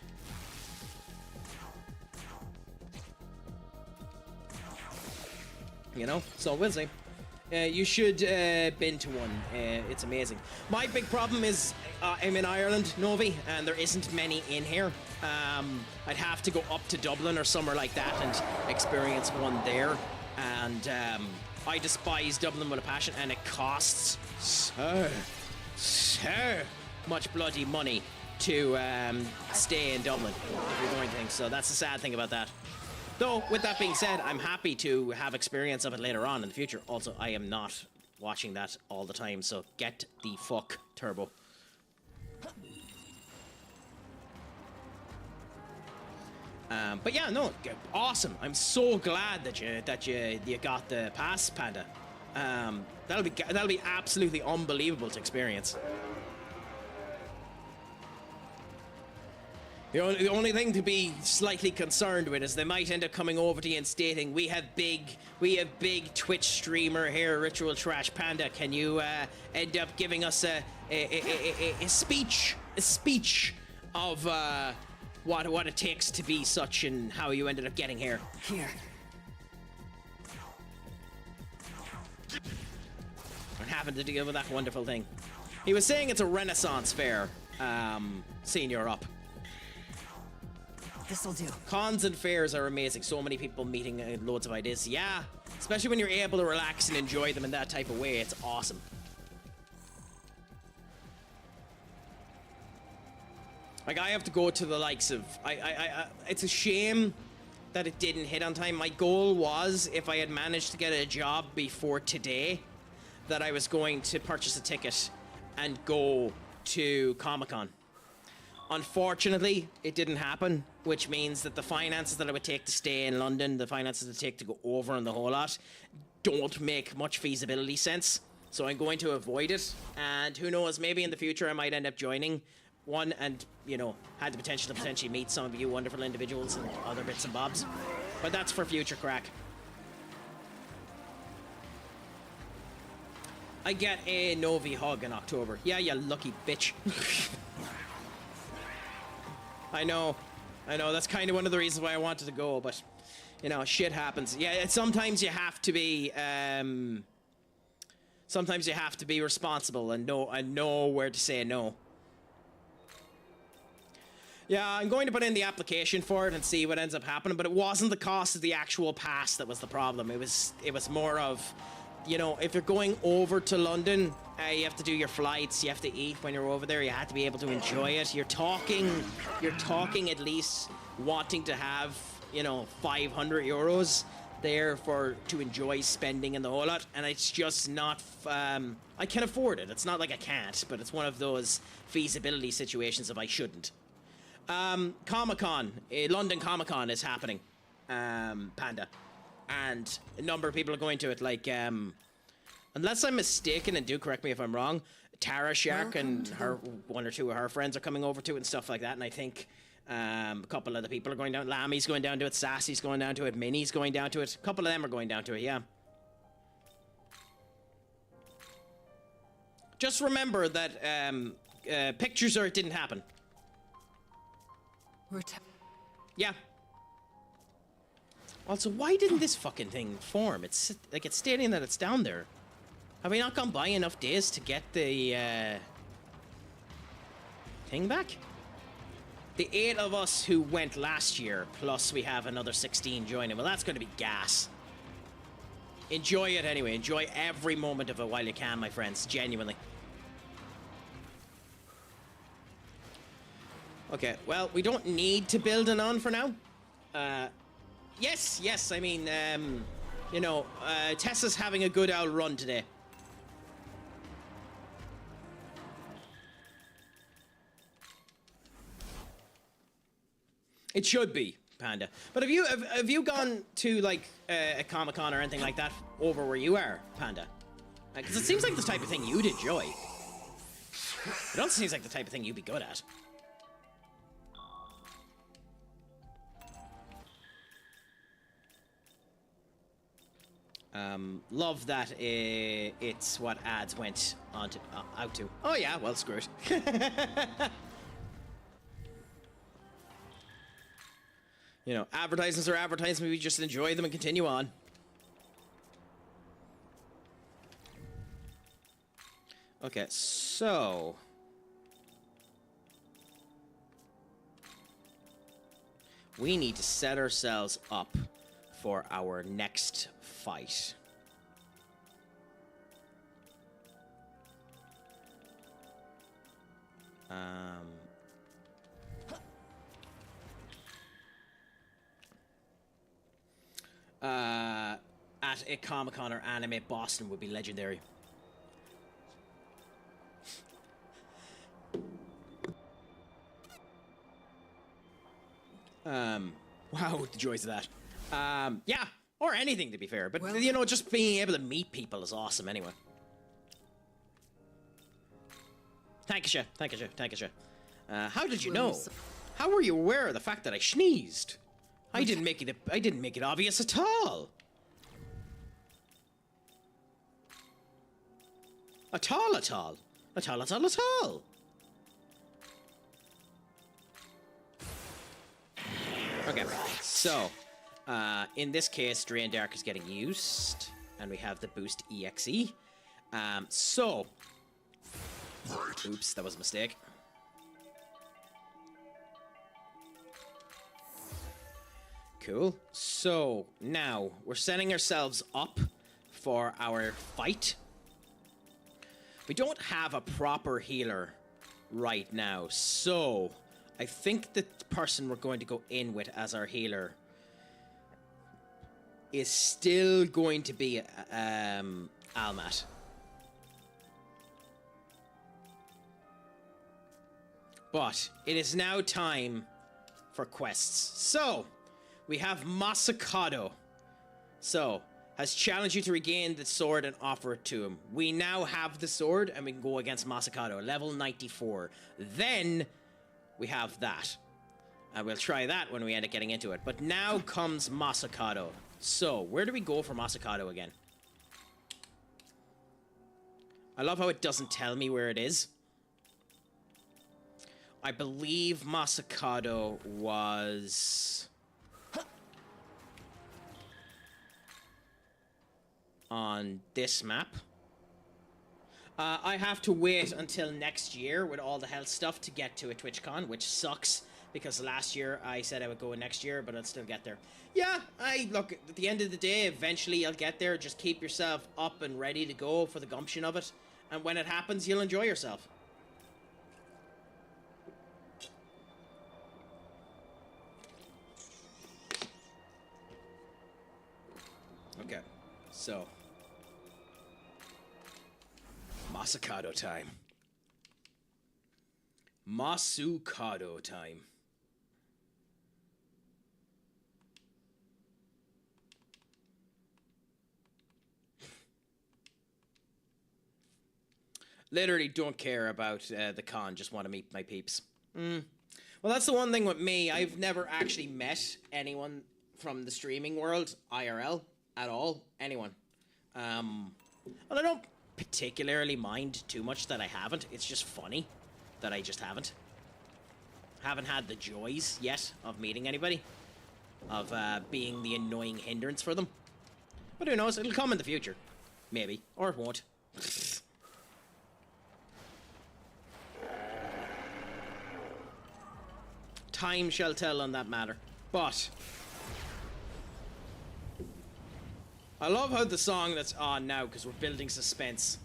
You know, so we'll see. You should been to one. It's amazing. My big problem is I'm in Ireland, Novi, and there isn't many in here. I'd have to go up to Dublin or somewhere like that and experience one there. And I despise Dublin with a passion, and it costs so much bloody money to stay in Dublin if you're doing things. So that's the sad thing about that. Though, with that being said, I'm happy to have experience of it later on in the future. Also, I am not watching that all the time, so get the fuck Turbo. But yeah, no, awesome. I'm so glad that you got the pass, Panda. That'll be absolutely unbelievable to experience. The only thing to be slightly concerned with is they might end up coming over to you and stating, we have big Twitch streamer here, Ritual Trash Panda. Can you end up giving us a speech of what it takes to be such and how you ended up getting here? Here. And having to deal with that wonderful thing. He was saying it's a Renaissance fair, seeing you're up. This'll do. Cons and fairs are amazing. So many people meeting loads of ideas. Yeah, especially when you're able to relax and enjoy them in that type of way. It's awesome. Like, I have to go to the likes of... it's a shame that it didn't hit on time. My goal was, if I had managed to get a job before today, that I was going to purchase a ticket and go to Comic-Con. Unfortunately, it didn't happen, which means that the finances that it would take to stay in London, the finances it would take to go over and the whole lot, don't make much feasibility sense. So I'm going to avoid it, and who knows, maybe in the future I might end up joining one and, you know, had the potential to potentially meet some of you wonderful individuals and other bits and bobs. But that's for future crack. I get a Novi hug in October. Yeah, you lucky bitch. I know. I know that's kind of one of the reasons why I wanted to go, but you know, shit happens. Yeah, sometimes you have to be. Sometimes you have to be responsible and know where to say no. Yeah, I'm going to put in the application for it and see what ends up happening, but it wasn't the cost of the actual pass that was the problem. It was more of, you know, if you're going over to London, you have to do your flights, you have to eat when you're over there, you have to be able to enjoy it. You're talking at least wanting to have, you know, 500 euros there to enjoy spending and the whole lot, and it's just not, I can afford it. It's not like I can't, but it's one of those feasibility situations if I shouldn't. Comic-Con, London Comic-Con is happening, Panda, and a number of people are going to it, like, unless I'm mistaken, and do correct me if I'm wrong, Tara Shark and one or two of her friends are coming over to it and stuff like that, and I think a couple of the people are going down. Lammy's going down to it, Sassy's going down to it, Minnie's going down to it, a couple of them are going down to it, yeah. Just remember that pictures or it didn't happen. Yeah. Also, why didn't this fucking thing form? It's like it's stating that it's down there. Have we not gone by enough days to get the thing back? The 8 of us who went last year, plus we have another 16 joining. Well, that's going to be gas. Enjoy it anyway. Enjoy every moment of it while you can, my friends. Genuinely. Okay, well, we don't need to build an on for now. Yes, I mean, you know, Tessa's having a good old run today. It should be, Panda. But have you gone to, like, a Comic-Con or anything like that over where you are, Panda? Because it seems like the type of thing you'd enjoy. It also seems like the type of thing you'd be good at. Love that it's what ads went on to, out to. Oh yeah, well, screw it. You know, advertisements are advertisements, we just enjoy them and continue on. Okay, so... we need to set ourselves up for our next fight. At a Comic-Con or Anime Boston would be legendary. Wow, the joys of that. Yeah, or anything to be fair, but you know, just being able to meet people is awesome anyway. Thank you, Chef. How did you know? How were you aware of the fact that I sneezed? I didn't make it obvious at all. At all. Okay, so, in this case, Drain Dark is getting used, and we have the boost EXE. So, oops, that was a mistake. Cool. So, now, we're setting ourselves up for our fight. We don't have a proper healer right now, so I think the person we're going to go in with as our healer is still going to be Almat. But it is now time for quests. So, we have Masakado. So, has challenged you to regain the sword and offer it to him. We now have the sword and we can go against Masakado, level 94. Then we have that. And we'll try that when we end up getting into it. But now comes Masakado. So, where do we go for Masakado again? I love how it doesn't tell me where it is. I believe Masakado was on this map. I have to wait until next year with all the health stuff to get to a TwitchCon, which sucks because last year I said I would go next year, but I'll still get there. Yeah, look, at the end of the day, eventually I'll get there. Just keep yourself up and ready to go for the gumption of it. And when it happens, you'll enjoy yourself. Okay, so Masakado time. Masukado time. Literally don't care about the con, just want to meet my peeps. Well, that's the one thing with me. I've never actually met anyone from the streaming world, IRL, at all. Anyone. Well, I don't particularly mind too much that I haven't. It's just funny that I just haven't. Haven't had the joys yet of meeting anybody. Of being the annoying hindrance for them. But who knows, it'll come in the future. Maybe. Or it won't. Time shall tell on that matter. But I love how the song that's on now, because we're building suspense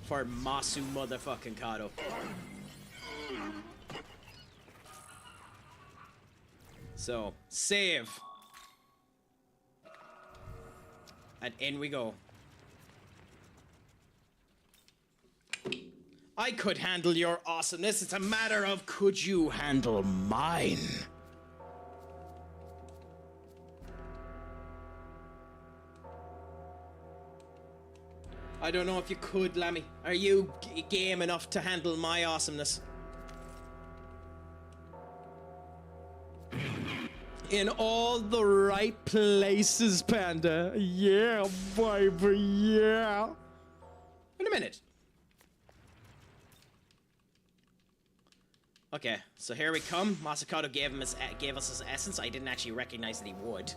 for Masu motherfucking Kado. So, save. And in we go. I could handle your awesomeness. It's a matter of could you handle mine? I don't know if you could, Lammy. Are you game enough to handle my awesomeness? In all the right places, Panda. Yeah, baby, yeah. In a minute. Okay, so here we come. Masakado gave us his essence. I didn't actually recognize that he would.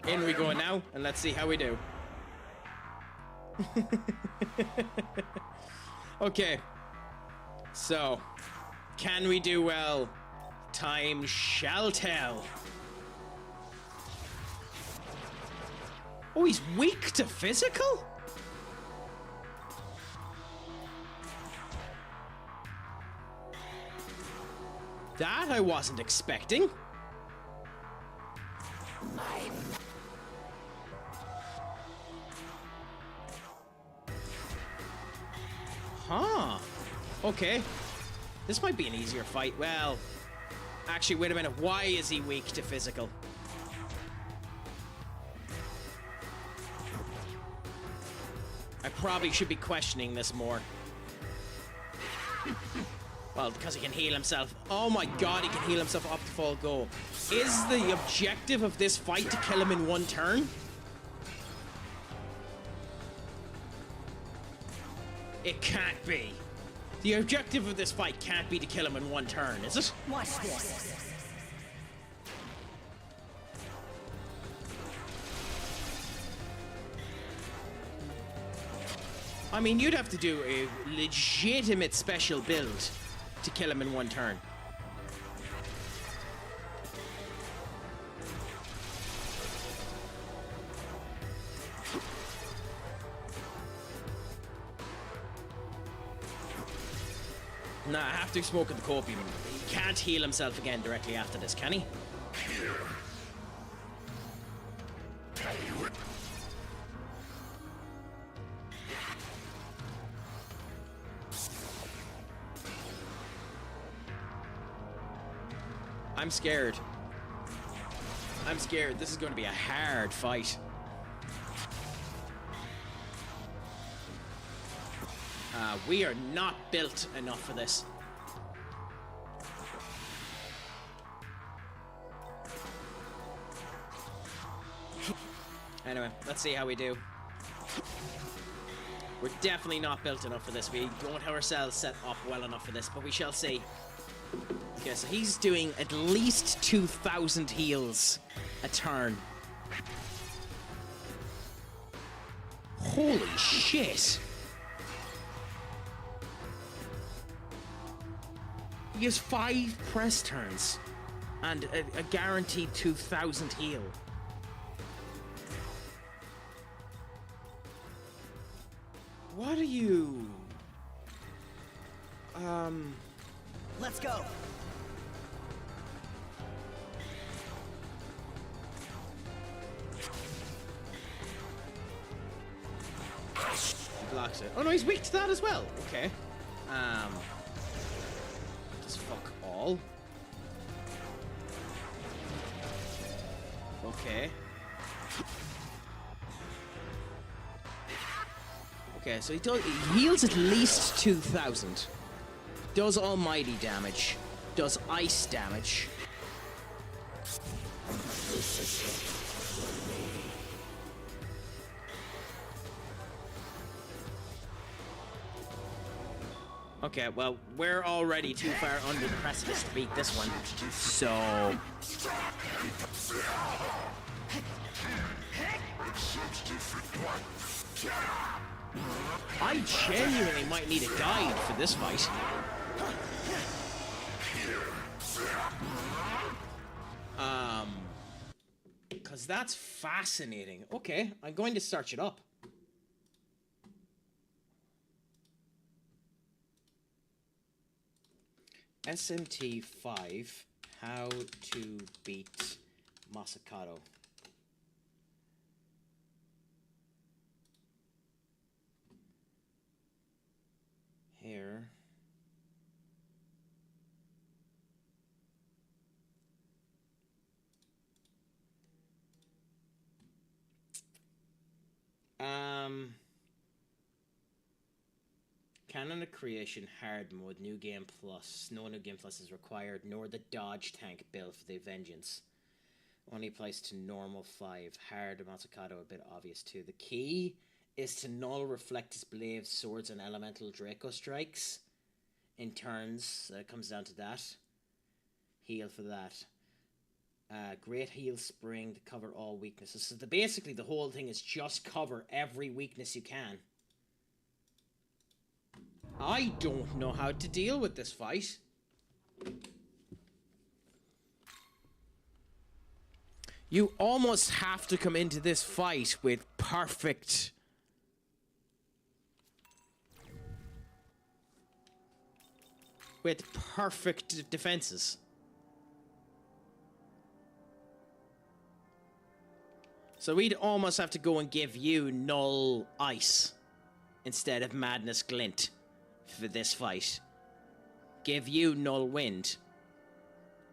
In we go now, and let's see how we do. Okay. So, can we do well? Time shall tell. Oh, he's weak to physical? That I wasn't expecting. Huh. Okay. This might be an easier fight. Well, actually, wait a minute. Why is he weak to physical? I probably should be questioning this more. Well, because he can heal himself. Oh my god, he can heal himself up to full go. Is the objective of this fight to kill him in one turn? It can't be. The objective of this fight can't be to kill him in one turn, is it? Watch this. I mean, you'd have to do a legitimate special build to kill him in one turn. Nah, I have to smoke in the copium. He can't heal himself again directly after this, can he? I'm scared. I'm scared. This is going to be a hard fight. We are not built enough for this. Anyway, let's see how we do. We're definitely not built enough for this. We don't have ourselves set up well enough for this, but we shall see. Okay, so he's doing at least 2,000 heals a turn. Holy shit! He has 5 press turns and a guaranteed 2,000 heal. What are you? Let's go. He blocks it. Oh no, he's weak to that as well. Okay. Just fuck all. Okay. Okay, so he heals at least 2,000. Does almighty damage. Does ice damage. Okay, well, we're already too far under the precipice to beat this one. So... I genuinely might need a guide for this fight. Because that's fascinating. Okay, I'm going to search it up. SMT 5, how to beat Masakado. Here. Canon creation hard mode, new game plus. No new game plus is required, nor the dodge tank build for the vengeance. Only applies to normal 5. Hard Matsukato, a bit obvious too. The key is to null reflectus blades, swords, and elemental Draco strikes in turns. It comes down to that. Heal for that. Great heal spring to cover all weaknesses. So basically the whole thing is just cover every weakness you can. I don't know how to deal with this fight. You almost have to come into this fight with perfect... defenses. So we'd almost have to go and give you null ice instead of madness glint for this fight. Give you null wind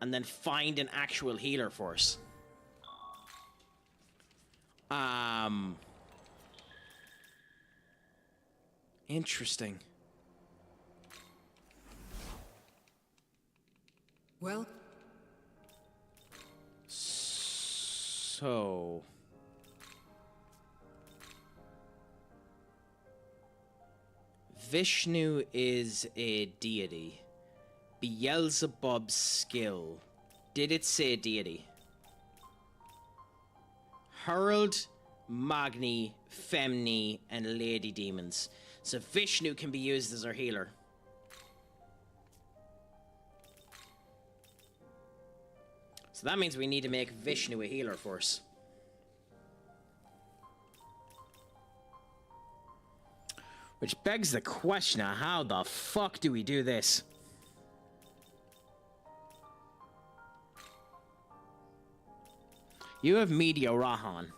and then find an actual healer for us. Interesting. Well, so Vishnu is a deity. Beelzebub's skill. Did it say deity? Herald, Magni, Femni, and Lady Demons. So Vishnu can be used as our healer. So that means we need to make Vishnu a healer for us. Which begs the question of how the fuck do we do this? You have Media Rahan.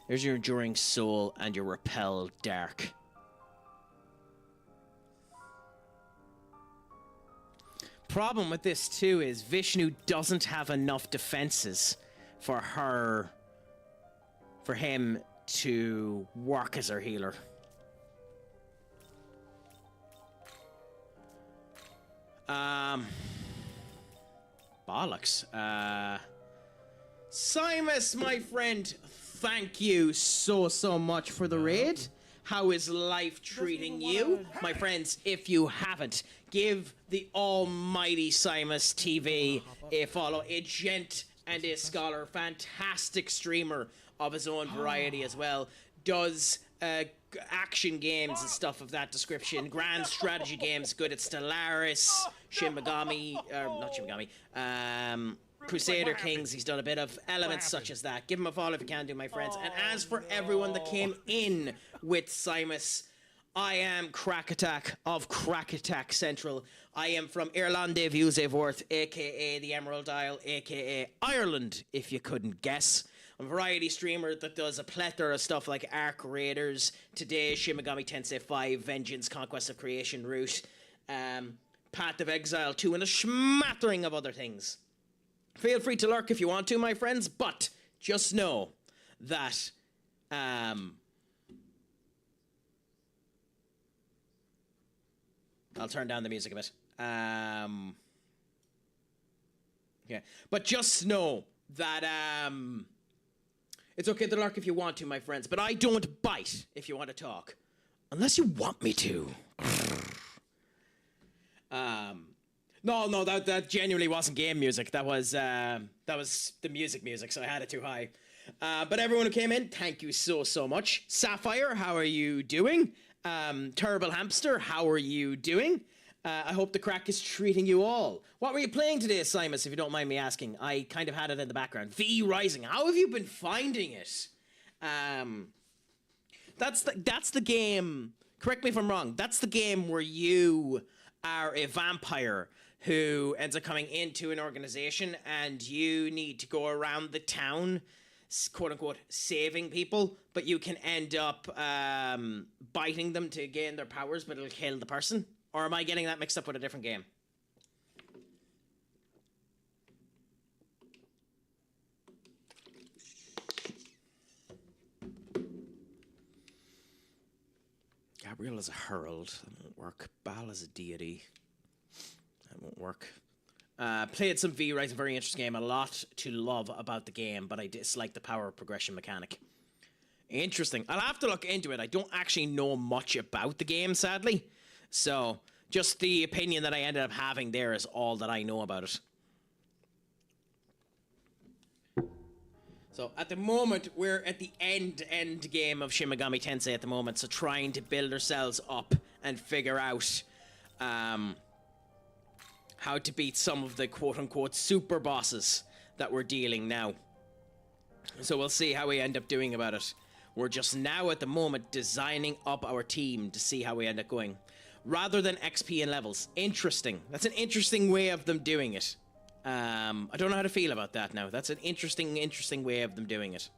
There's your Enduring Soul and your Repel Dark. Problem with this too is Vishnu doesn't have enough defenses for him to work as our healer. Bollocks. Simus, my friend, thank you so much for the raid. How is life treating you? My friends, if you haven't, give the almighty Simus TV a follow. A gent and a scholar, fantastic streamer of his own variety as well. Does action games and stuff of that description, grand strategy games, good at Stellaris, Shin Megami, not Shin Megami, Crusader Kings, he's done a bit of elements such as that. Give him a follow if you can do, my friends. And as for everyone that came in with Simus, I am CraicAttack of CraicAttackCentral. I am from Irlande Vusevorth, aka the Emerald Isle, aka Ireland, if you couldn't guess. I'm a variety streamer that does a plethora of stuff like Arc Raiders, today Shin Megami Tensei V, Vengeance, Conquest of Creation, Root, Path of Exile 2, and a smattering of other things. Feel free to lurk if you want to, my friends, but just know that I'll turn down the music a bit. Yeah, but just know that it's okay to lurk if you want to, my friends, but I don't bite if you want to talk, unless you want me to. No, that genuinely wasn't game music. That was the music, so I had it too high. But everyone who came in, thank you so much. Sapphire, how are you doing? Terrible Hamster, how are you doing? I hope the Craic is treating you all. What were you playing today, Simus, if you don't mind me asking? I kind of had it in the background. V Rising, how have you been finding it? That's the game, correct me if I'm wrong, that's the game where you are a vampire who ends up coming into an organization and you need to go around the town, quote-unquote, saving people, but you can end up biting them to gain their powers, but it'll kill the person? Or am I getting that mixed up with a different game? Gabriel is a herald. That won't work. Baal is a deity. That won't work. Played some V Rising, very interesting game. A lot to love about the game, but I dislike the power progression mechanic. Interesting. I'll have to look into it. I don't actually know much about the game, sadly. So, just the opinion that I ended up having there is all that I know about it. So, at the moment, we're at the end game of Shin Megami Tensei at the moment, so trying to build ourselves up and figure out how to beat some of the quote-unquote super bosses that we're dealing now. So we'll see how we end up doing about it. We're just now at the moment designing up our team to see how we end up going. Rather than XP and levels. Interesting. That's an interesting way of them doing it. I don't know how to feel about that now. That's an interesting way of them doing it.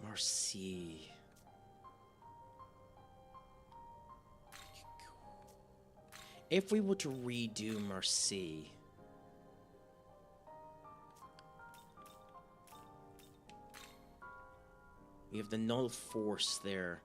Merci. If we were to redo Merci... We have the null force there.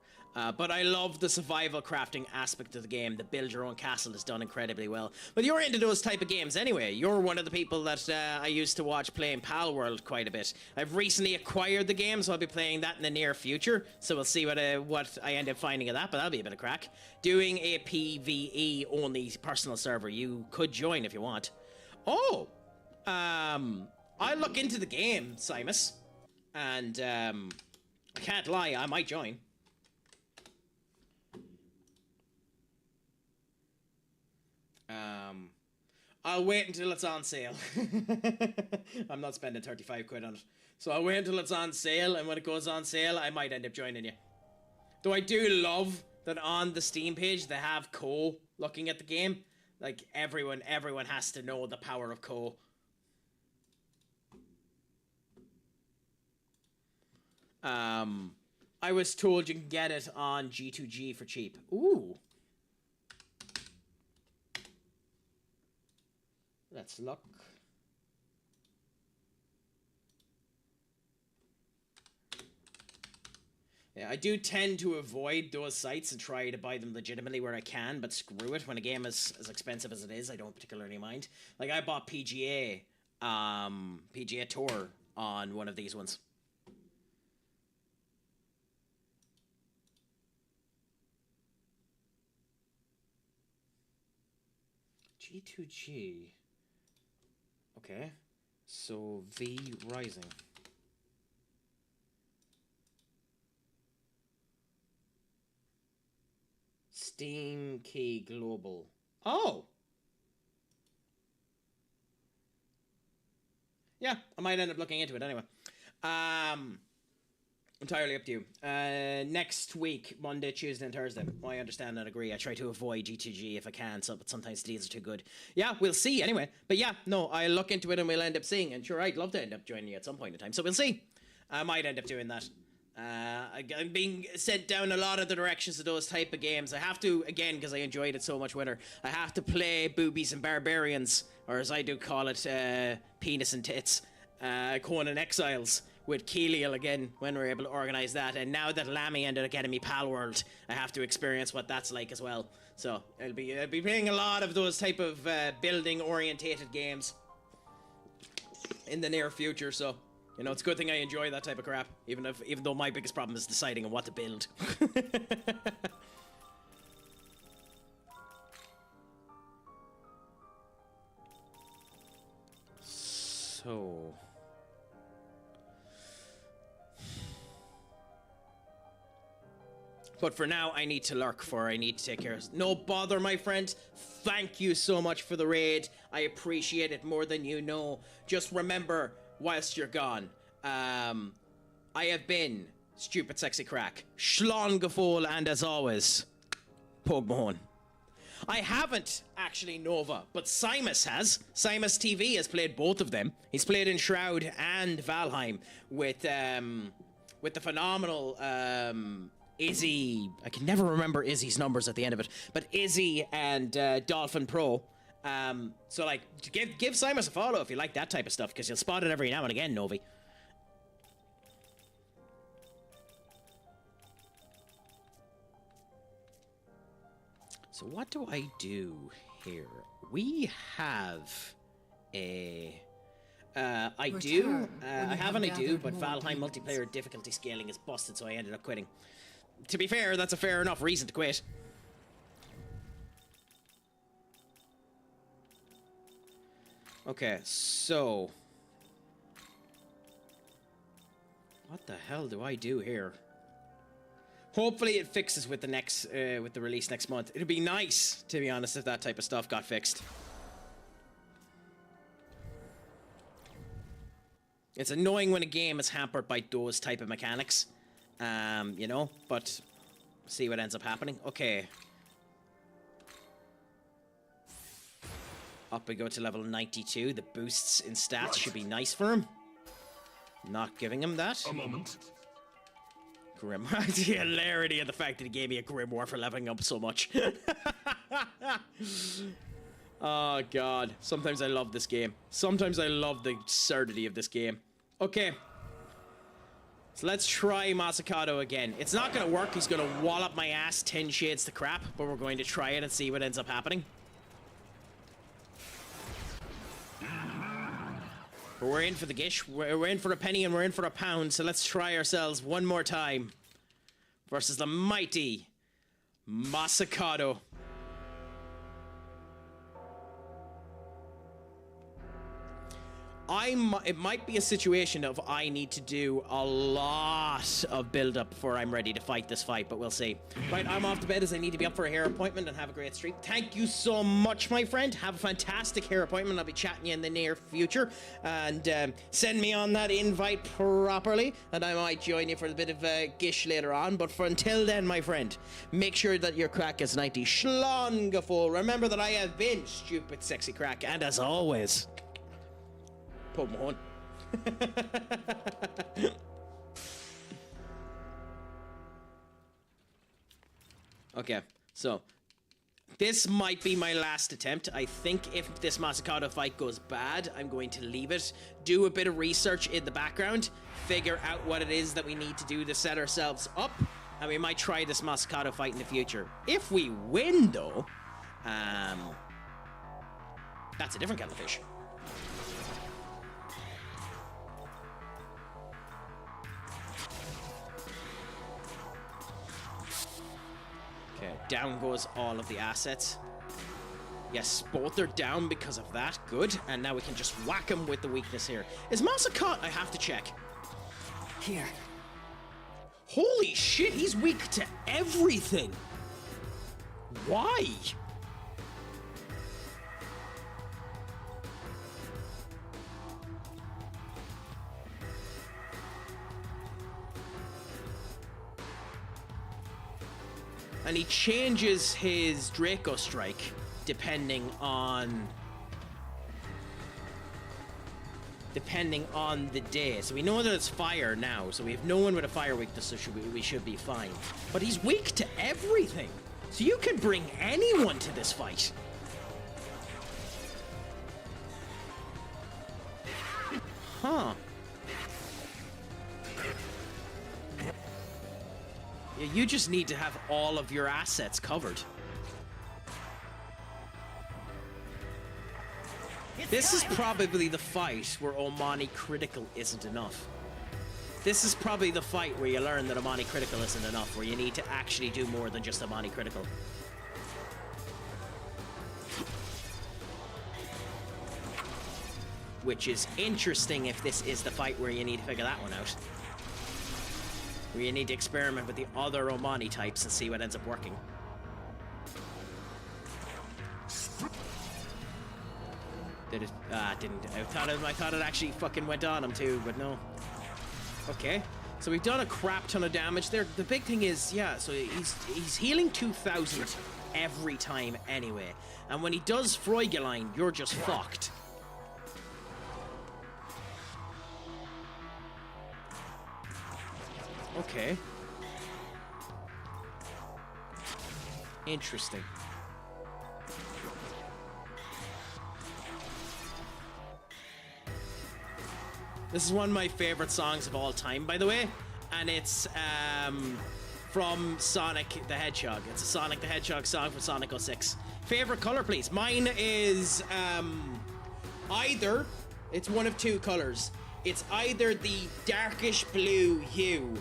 But I love the survival crafting aspect of the game. The build your own castle is done incredibly well. But you're into those type of games anyway. You're one of the people that I used to watch playing Pal World quite a bit. I've recently acquired the game, so I'll be playing that in the near future. So we'll see what I end up finding of that, but that'll be a bit of crack. Doing a PvE only personal server. You could join if you want. Oh! I'll look into the game, Simus. And I can't lie, I might join. I'll wait until it's on sale. I'm not spending 35 quid on it. So I'll wait until it's on sale, and when it goes on sale, I might end up joining you. Though I do love that on the Steam page, they have Co looking at the game. Like, everyone has to know the power of Co. I was told you can get it on G2G for cheap. Ooh. Let's look. Yeah, I do tend to avoid those sites and try to buy them legitimately where I can, but screw it, when a game is as expensive as it is, I don't particularly mind. Like, I bought PGA Tour on one of these ones. G2G. Okay. So V Rising. Steam Key Global. Oh! Yeah, I might end up looking into it anyway. Entirely up to you. Next week, Monday, Tuesday, and Thursday. I understand and agree. I try to avoid G2G if I can, but sometimes deals are too good. Yeah, we'll see anyway. But yeah, no, I'll look into it and we'll end up seeing. And sure, I'd love to end up joining you at some point in time. So we'll see. I might end up doing that. I'm being sent down a lot of the directions of those type of games. I have to, again, because I enjoyed it so much with her, I have to play Boobies and Barbarians, or as I do call it, Penis and Tits, Conan Exiles, with Keeliel again, when we're able to organise that. And now that Lammy ended up getting me Pal World, I have to experience what that's like as well. So I'll be playing a lot of those type of building-orientated games in the near future, so... You know, it's a good thing I enjoy that type of crap, even though my biggest problem is deciding on what to build. So... But for now, I need to lurk I need to take care of... No bother, my friend. Thank you so much for the raid. I appreciate it more than you know. Just remember... Whilst you're gone, I have been Stupid Sexy Craic, Schlongafol, and as always, Pogue Mahone. I haven't actually Nova, but Simus has. Simus TV has played both of them. He's played in Shroud and Valheim with the phenomenal Izzy. I can never remember Izzy's numbers at the end of it, but Izzy and Dolphin Pro. So like, give Simus a follow if you like that type of stuff, because you'll spot it every now and again, Novi. So what do I do here? We have a... I have an I do, but Valheim multiplayer difficulty scaling is busted, so I ended up quitting. To be fair, that's a fair enough reason to quit. Okay, so... What the hell do I do here? Hopefully it fixes with the next, with the release next month. It'd be nice, to be honest, if that type of stuff got fixed. It's annoying when a game is hampered by those type of mechanics. You know, but see what ends up happening. Okay. Up we go to level 92. The boosts in stats should be nice for him. Not giving him that. A moment. Grimoire. The hilarity of the fact that he gave me a Grimoire for leveling up so much. Oh, God. Sometimes I love this game. Sometimes I love the absurdity of this game. Okay. So let's try Masakado again. It's not going to work. He's going to wallop my ass 10 shades to crap. But we're going to try it and see what ends up happening. We're in for the gish. We're in for a penny and we're in for a pound. So let's try ourselves one more time. Versus the mighty Masakado. It might be a situation of I need to do a lot of build-up before I'm ready to fight this fight, but we'll see. Right, I'm off to bed as I need to be up for a hair appointment and have a great stream. Thank you so much, my friend. Have a fantastic hair appointment. I'll be chatting you in the near future. And send me on that invite properly, and I might join you for a bit of gish later on. But for until then, my friend, make sure that your crack is 90. Schlongafol. Remember that I have been Stupid Sexy Craic, and as always... Pokemon. Okay, so this might be my last attempt. I think if this Masakado fight goes bad, I'm going to leave it, do a bit of research in the background, figure out what it is that we need to do to set ourselves up, and we might try this Masakado fight in the future. If we win, though, that's a different kettle of fish. Okay, down goes all of the assets. Yes, both are down because of that. Good. And now we can just whack him with the weakness here. Is Masa caught? I have to check. Here. Holy shit, he's weak to everything. Why? And he changes his Draco Strike depending on the day. So we know that it's fire now, so we have no one with a fire weakness, so we should be fine. But he's weak to everything. So you can bring anyone to this fight. Huh. Yeah, you just need to have all of your assets covered. This is probably the fight where Omani Critical isn't enough. This is probably the fight where you learn that Omani Critical isn't enough, where you need to actually do more than just Omani Critical. Which is interesting if this is the fight where you need to figure that one out. Where you need to experiment with the other Omani types and see what ends up working. Did it? Didn't. I thought it actually fucking went on him too, but no. Okay, so we've done a crap ton of damage there. The big thing is, yeah, so he's healing 2,000 every time anyway. And when he does Freugeline, you're just fucked. Okay. Interesting. This is one of my favorite songs of all time, by the way, and it's from Sonic the Hedgehog. It's a Sonic the Hedgehog song from Sonic 06. Favorite color, please? Mine is either, it's one of two colors. It's either the darkish blue hue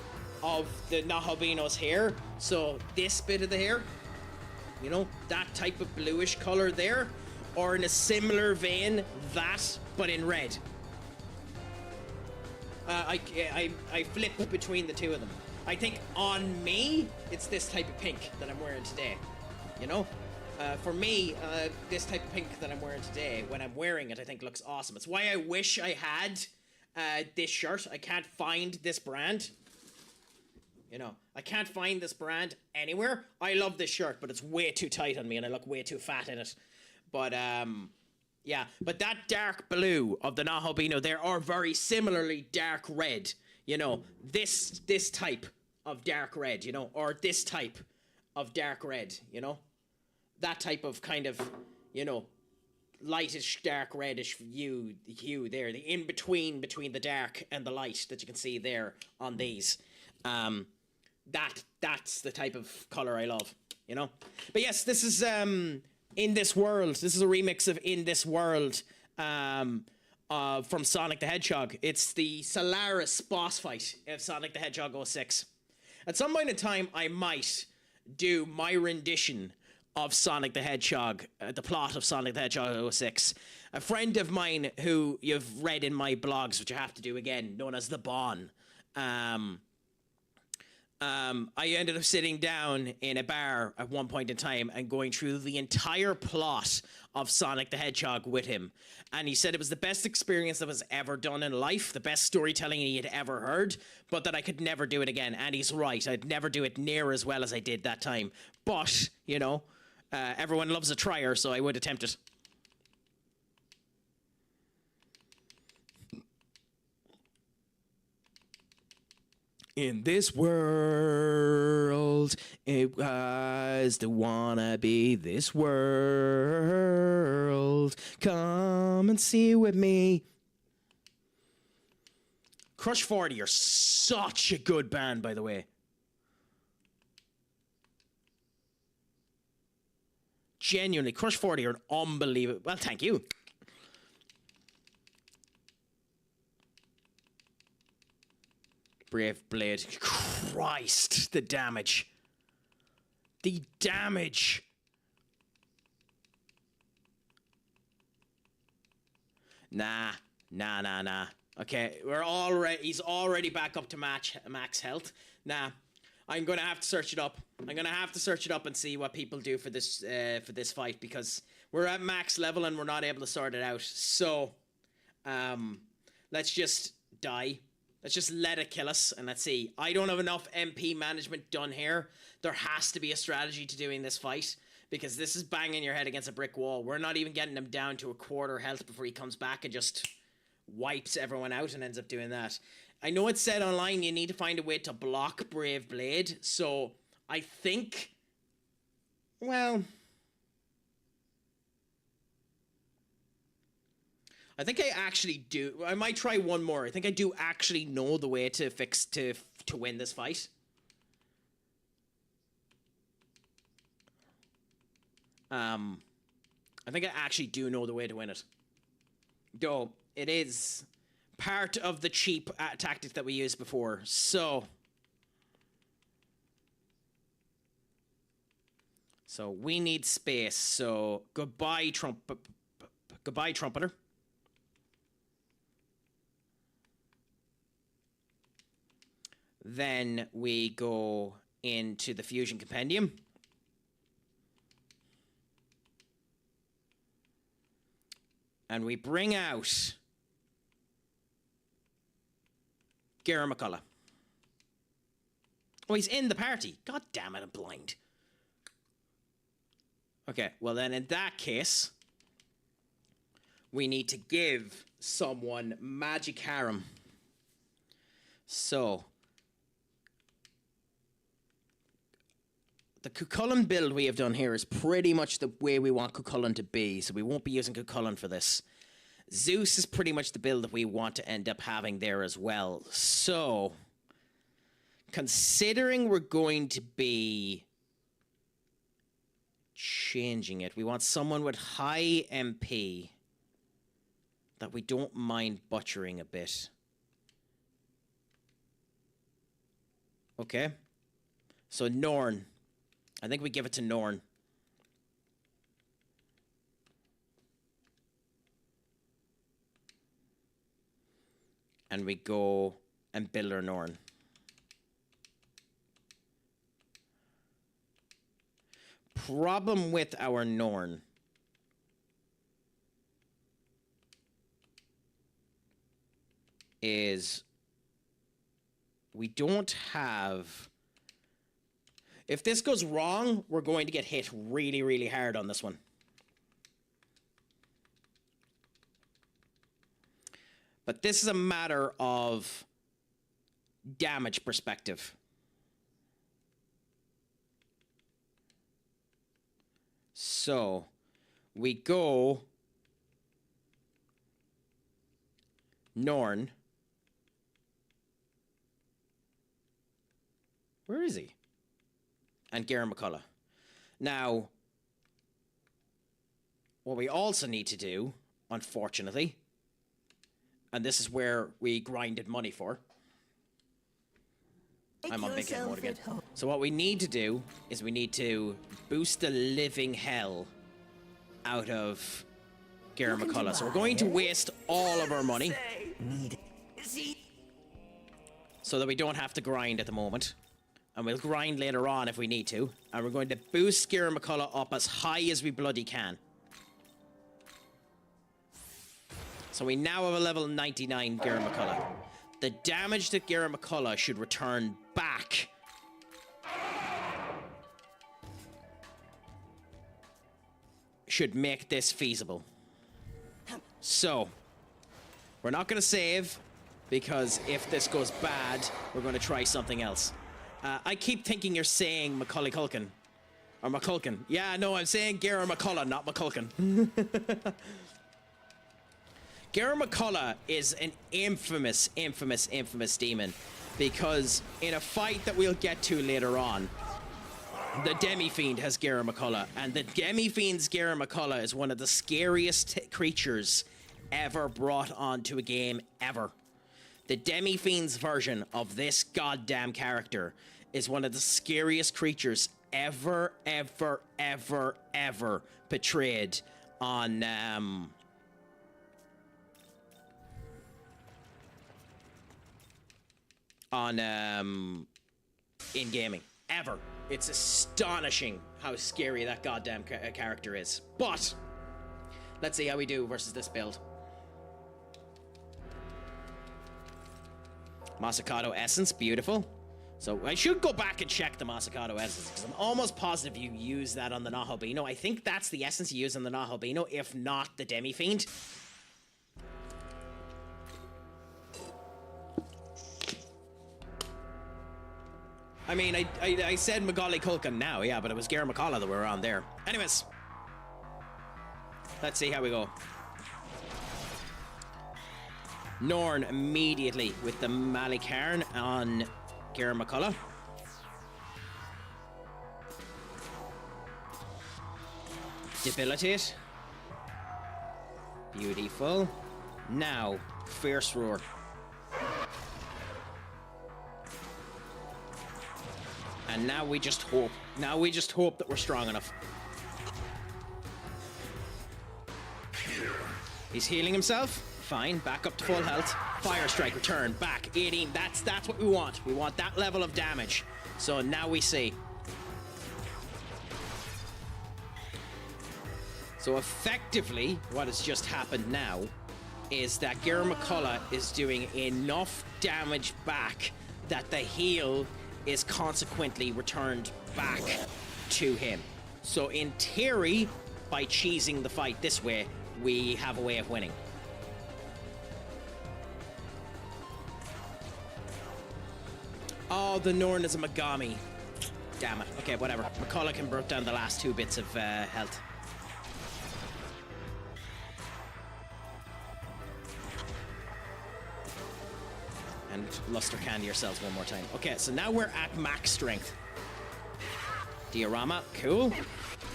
of the Nahabino's hair, so this bit of the hair, you know, that type of bluish color there, or in a similar vein, that, but in red. I flip between the two of them. I think on me, it's this type of pink that I'm wearing today. You know? For me, this type of pink that I'm wearing today, when I'm wearing it, I think looks awesome. It's why I wish I had this shirt. I can't find this brand. You know, I can't find this brand anywhere. I love this shirt, but it's way too tight on me and I look way too fat in it. But, yeah, but that dark blue of the Nahabino there, are very similarly dark red, you know, this type of dark red, you know, or this type of dark red, you know, that type of kind of, you know, lightish, dark reddish hue there, the in-between between the dark and the light that you can see there on these. That's the type of color I love, you know. But yes, this is, In This World. This is a remix of In This World from Sonic the Hedgehog. It's the Solaris boss fight of Sonic the Hedgehog 06. At some point in time, I might do my rendition of Sonic the Hedgehog, the plot of Sonic the Hedgehog 06. A friend of mine who you've read in my blogs, which I have to do again, known as The Bon, I ended up sitting down in a bar at one point in time and going through the entire plot of Sonic the Hedgehog with him. And he said it was the best experience that was ever done in life, the best storytelling he had ever heard, but that I could never do it again. And he's right. I'd never do it near as well as I did that time. But, you know, everyone loves a trier, so I would attempt it. In this world, it was the wannabe this world. Come and see with me. Crush 40 are such a good band, by the way. Genuinely, Crush 40 are an unbelievable... Well, thank you. Brave Blade. Christ, the damage. The damage. Nah. Okay, he's already back up to max health. Nah, I'm gonna have to search it up. I'm gonna have to search it up and see what people do for this fight, because we're at max level and we're not able to sort it out. So, let's just die. Let's just let it kill us, and let's see. I don't have enough MP management done here. There has to be a strategy to doing this fight, because this is banging your head against a brick wall. We're not even getting him down to a quarter health before he comes back and just wipes everyone out and ends up doing that. I know it said online you need to find a way to block Brave Blade, so I think, well, I think I actually do. I might try one more. I think I do actually know the way to to win this fight. I think I actually do know the way to win it. Though, it is part of the cheap tactic that we used before, so... So, we need space, so goodbye, goodbye, Trumpeter. Then we go into the Fusion Compendium. And we bring out Gera McCullough. Oh, he's in the party. God damn it, I'm blind. Okay, well then in that case, we need to give someone Magic Harem. So, the Cucullin build we have done here is pretty much the way we want Cucullin to be, so we won't be using Cucullin for this. Zeus is pretty much the build that we want to end up having there as well. So, considering we're going to be changing it, we want someone with high MP that we don't mind butchering a bit. Okay. So, Norn. I think we give it to Norn. And we go and build our Norn. Problem with our Norn is we don't have... If this goes wrong, we're going to get hit really, really hard on this one. But this is a matter of damage perspective. So, we go Norn. Where is he? And Gera McCullough. Now, what we also need to do, unfortunately, and this is where we grinded money for. I'm on big head mode again. So what we need to do is we need to boost the living hell out of Gera McCullough. So we're going to waste all of our money so that we don't have to grind at the moment. And we'll grind later on if we need to. And we're going to boost Gera McCullough up as high as we bloody can. So we now have a level 99 Gera McCullough. The damage that Gera McCullough should return back should make this feasible. So, we're not going to save, because if this goes bad, we're going to try something else. I keep thinking you're saying Macaulay Culkin. Or McCulkin. Yeah, no, I'm saying Gera McCullough, not McCulkin. Gera McCullough is an infamous demon, because in a fight that we'll get to later on, the Demi-Fiend has Gera McCullough, and the Demi-Fiend's Gera McCullough is one of the scariest creatures ever brought onto a game ever. The Demi-Fiend's version of this goddamn character is one of the scariest creatures ever portrayed on on in gaming ever. It's astonishing how scary that goddamn character is. But let's see how we do versus this build. Masakato Essence, beautiful. So I should go back and check the Masakato Essence, because I'm almost positive you use that on the Nahabino. I think that's the essence you use on the Nahabino, if not the Demi-Fiend. I mean, I said Magali Kulkan now, yeah, but it was Gare McCullough that we were on there. Anyways, let's see how we go. Norn immediately with the Malikarn on Gare McCullough. Debilitate. Beautiful. Now, Fierce Roar. And now we just hope. Now we just hope that we're strong enough. He's healing himself. Fine. Back up to full health. Fire Strike, return, back. 18. That's what we want. We want that level of damage. So now we see. So effectively, what has just happened now is that Gare McCullough is doing enough damage back that the heal is consequently returned back to him. So in theory, by cheesing the fight this way, we have a way of winning. Oh, the Norn is a Megami. Damn it. Okay, whatever. McCullough can broke down the last 2 bits of health. And Luster Candy yourselves one more time. Okay, so now we're at max strength. Diorama, cool.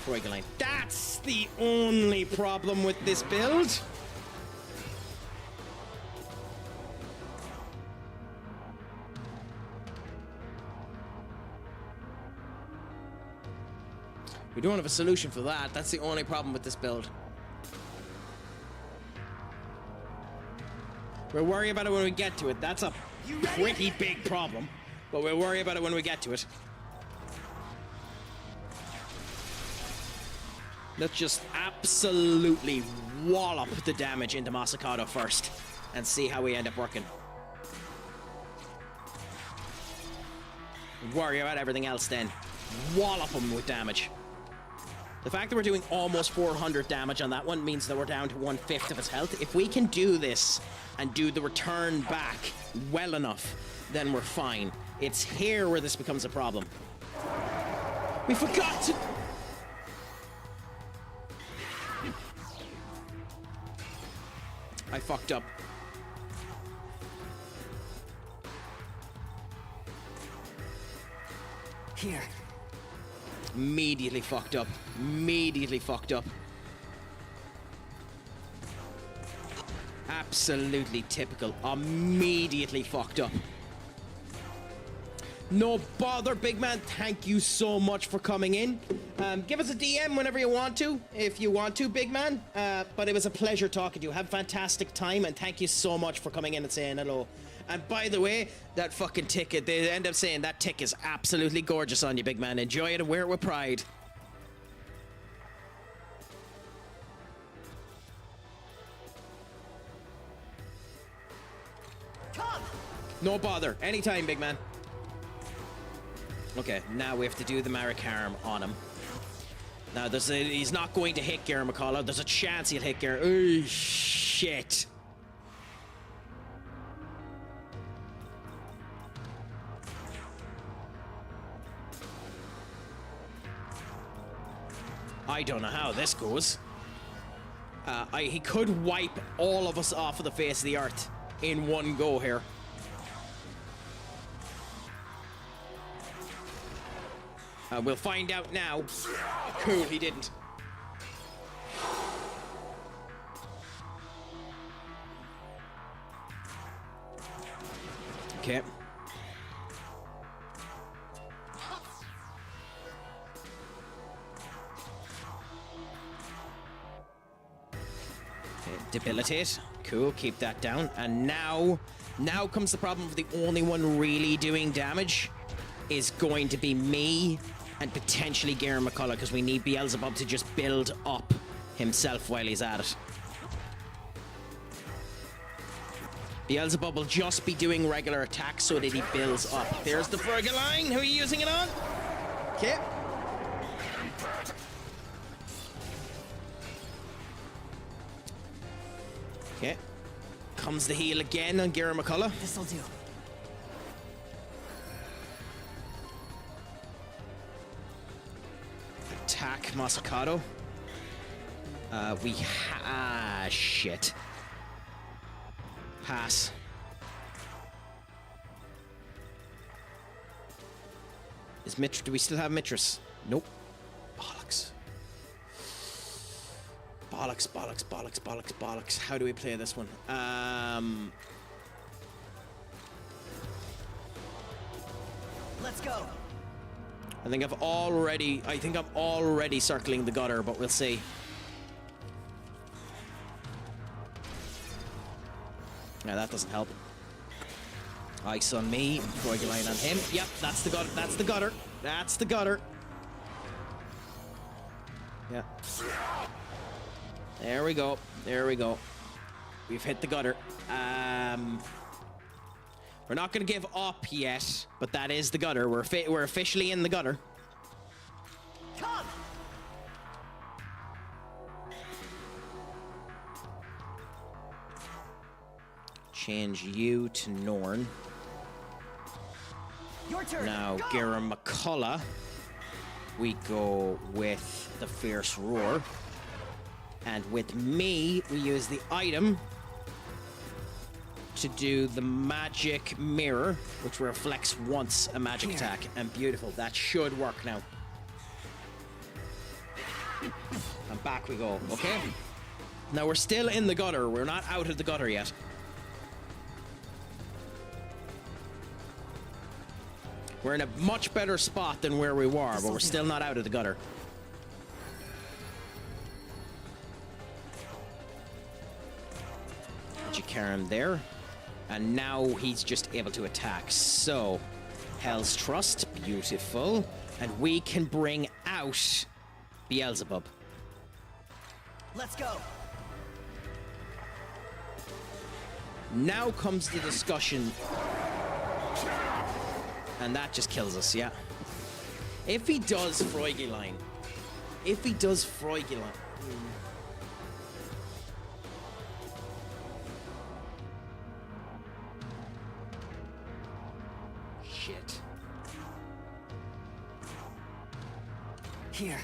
Freugeline. That's the only problem with this build. We don't have a solution for that. That's the only problem with this build. We'll worry about it when we get to it. That's a pretty big problem, but we'll worry about it when we get to it. Let's just absolutely wallop the damage into Masakato first and see how we end up working. Worry about everything else then. Wallop him with damage. The fact that we're doing almost 400 damage on that one means that we're down to 1/5 of his health. If we can do this and do the return back well enough, then we're fine. It's here where this becomes a problem. We forgot to... I fucked up. Here. Immediately fucked up. Immediately fucked up. Absolutely typical. Immediately fucked up. No bother, big man. Thank you so much for coming in. Give us a DM whenever you want to, if you want to, big man. But it was a pleasure talking to you. Have a fantastic time, and thank you so much for coming in and saying hello. And by the way, that fucking ticket, they end up saying that tick is absolutely gorgeous on you, big man. Enjoy it and wear it with pride. Come. No bother. Anytime, big man. Okay, now we have to do the Marikarm on him. Now, he's not going to hit Gare McCullough. There's a chance he'll hit Gare. Oh, shit. I don't know how this goes. He could wipe all of us off of the face of the earth in one go here. We'll find out now. Cool, he didn't. Okay. Debilitate. Cool, keep that down. And now Now comes the problem of the only one really doing damage is going to be me and potentially Garen McCullough, because we need Beelzebub to just build up himself while he's at it. Beelzebub will just be doing regular attacks so that he builds up. There's the Fergal line. Who are you using it on? Okay. Okay. Comes the heal again on Garen McCullough. This'll do. Attack Masakado. Shit. Pass. Do we still have Mitris? Nope. Bollocks. Bollocks, bollocks, bollocks, bollocks, bollocks. How do we play this one? Let's go. I think I'm already circling the gutter, but we'll see. Yeah, that doesn't help. Ice on me, Freudy line on him. Yep, that's the gutter. That's the gutter. That's the gutter. Yeah. There we go. There we go. We've hit the gutter. We're not going to give up yet, but that is the gutter. We're officially in the gutter. Come. Change you to Norn. Your turn. Now, Garen McCullough. We go with the Fierce Roar. And with me, we use the item to do the Magic Mirror, which reflects once a magic attack. And beautiful. That should work now. And back we go. Okay? Now, we're still in the gutter. We're not out of the gutter yet. We're in a much better spot than where we were, but we're still not out of the gutter. Karim there. And now he's just able to attack. So, Hell's Trust, beautiful. And we can bring out Beelzebub. Let's go. Now comes the discussion. And that just kills us, yeah. If he does Freudy line. If he does Freudy line. Shit. Here.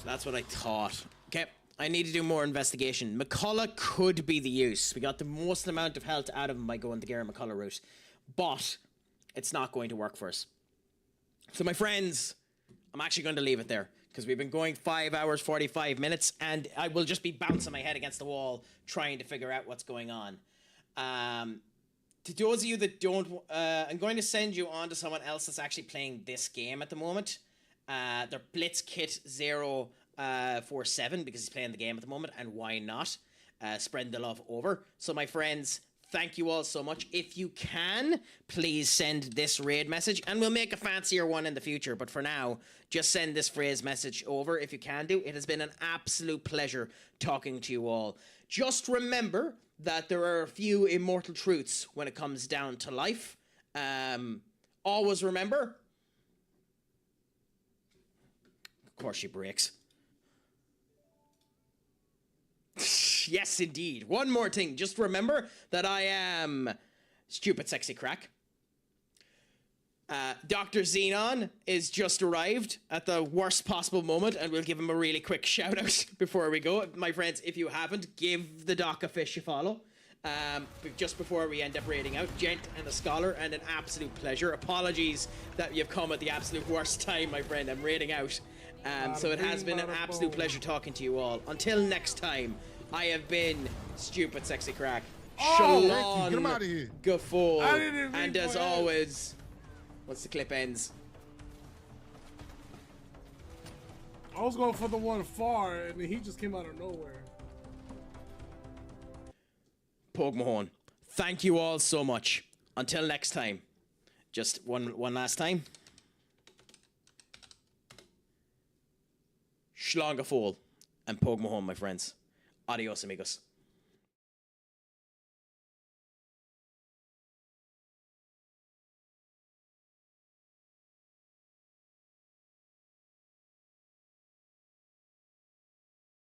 That's what I thought. Okay, I need to do more investigation. McCullough could be the use. We got the most amount of health out of him by going the Garen McCullough route. But it's not going to work for us. So my friends, I'm actually going to leave it there. Because we've been going 5 hours, 45 minutes. And I will just be bouncing my head against the wall trying to figure out what's going on. To those of you that don't... I'm going to send you on to someone else that's actually playing this game at the moment. They're Blitzkit 047 because he's playing the game at the moment, and why not? Spread the love over. So my friends, thank you all so much. If you can, please send this raid message, and we'll make a fancier one in the future. But for now, just send this phrase message over if you can do. It has been an absolute pleasure talking to you all. Just remember that there are a few immortal truths when it comes down to life. Always remember... Of course she breaks. Yes, indeed. One more thing. Just remember that I am stupid, sexy Craic. Dr. Xenon is just arrived at the worst possible moment, and we'll give him a really quick shout out before we go. My friends, if you haven't, give the Doc a fish a follow. Just before we end up raiding out, Gent and a Scholar, and an absolute pleasure. Apologies that you've come at the absolute worst time, my friend. I'm raiding out. So it has been an absolute pleasure talking to you all. Until next time, I have been Stupid Sexy Craic. Shalon Get him out of here. Gaffol. I didn't even And mean as for it. always, once the clip ends, I was going for the one far, and then he just came out of nowhere. Pogue Mahone, thank you all so much. Until next time. Just one last time. Shlongafol and Pogue Mahone, my friends. Adios, amigos.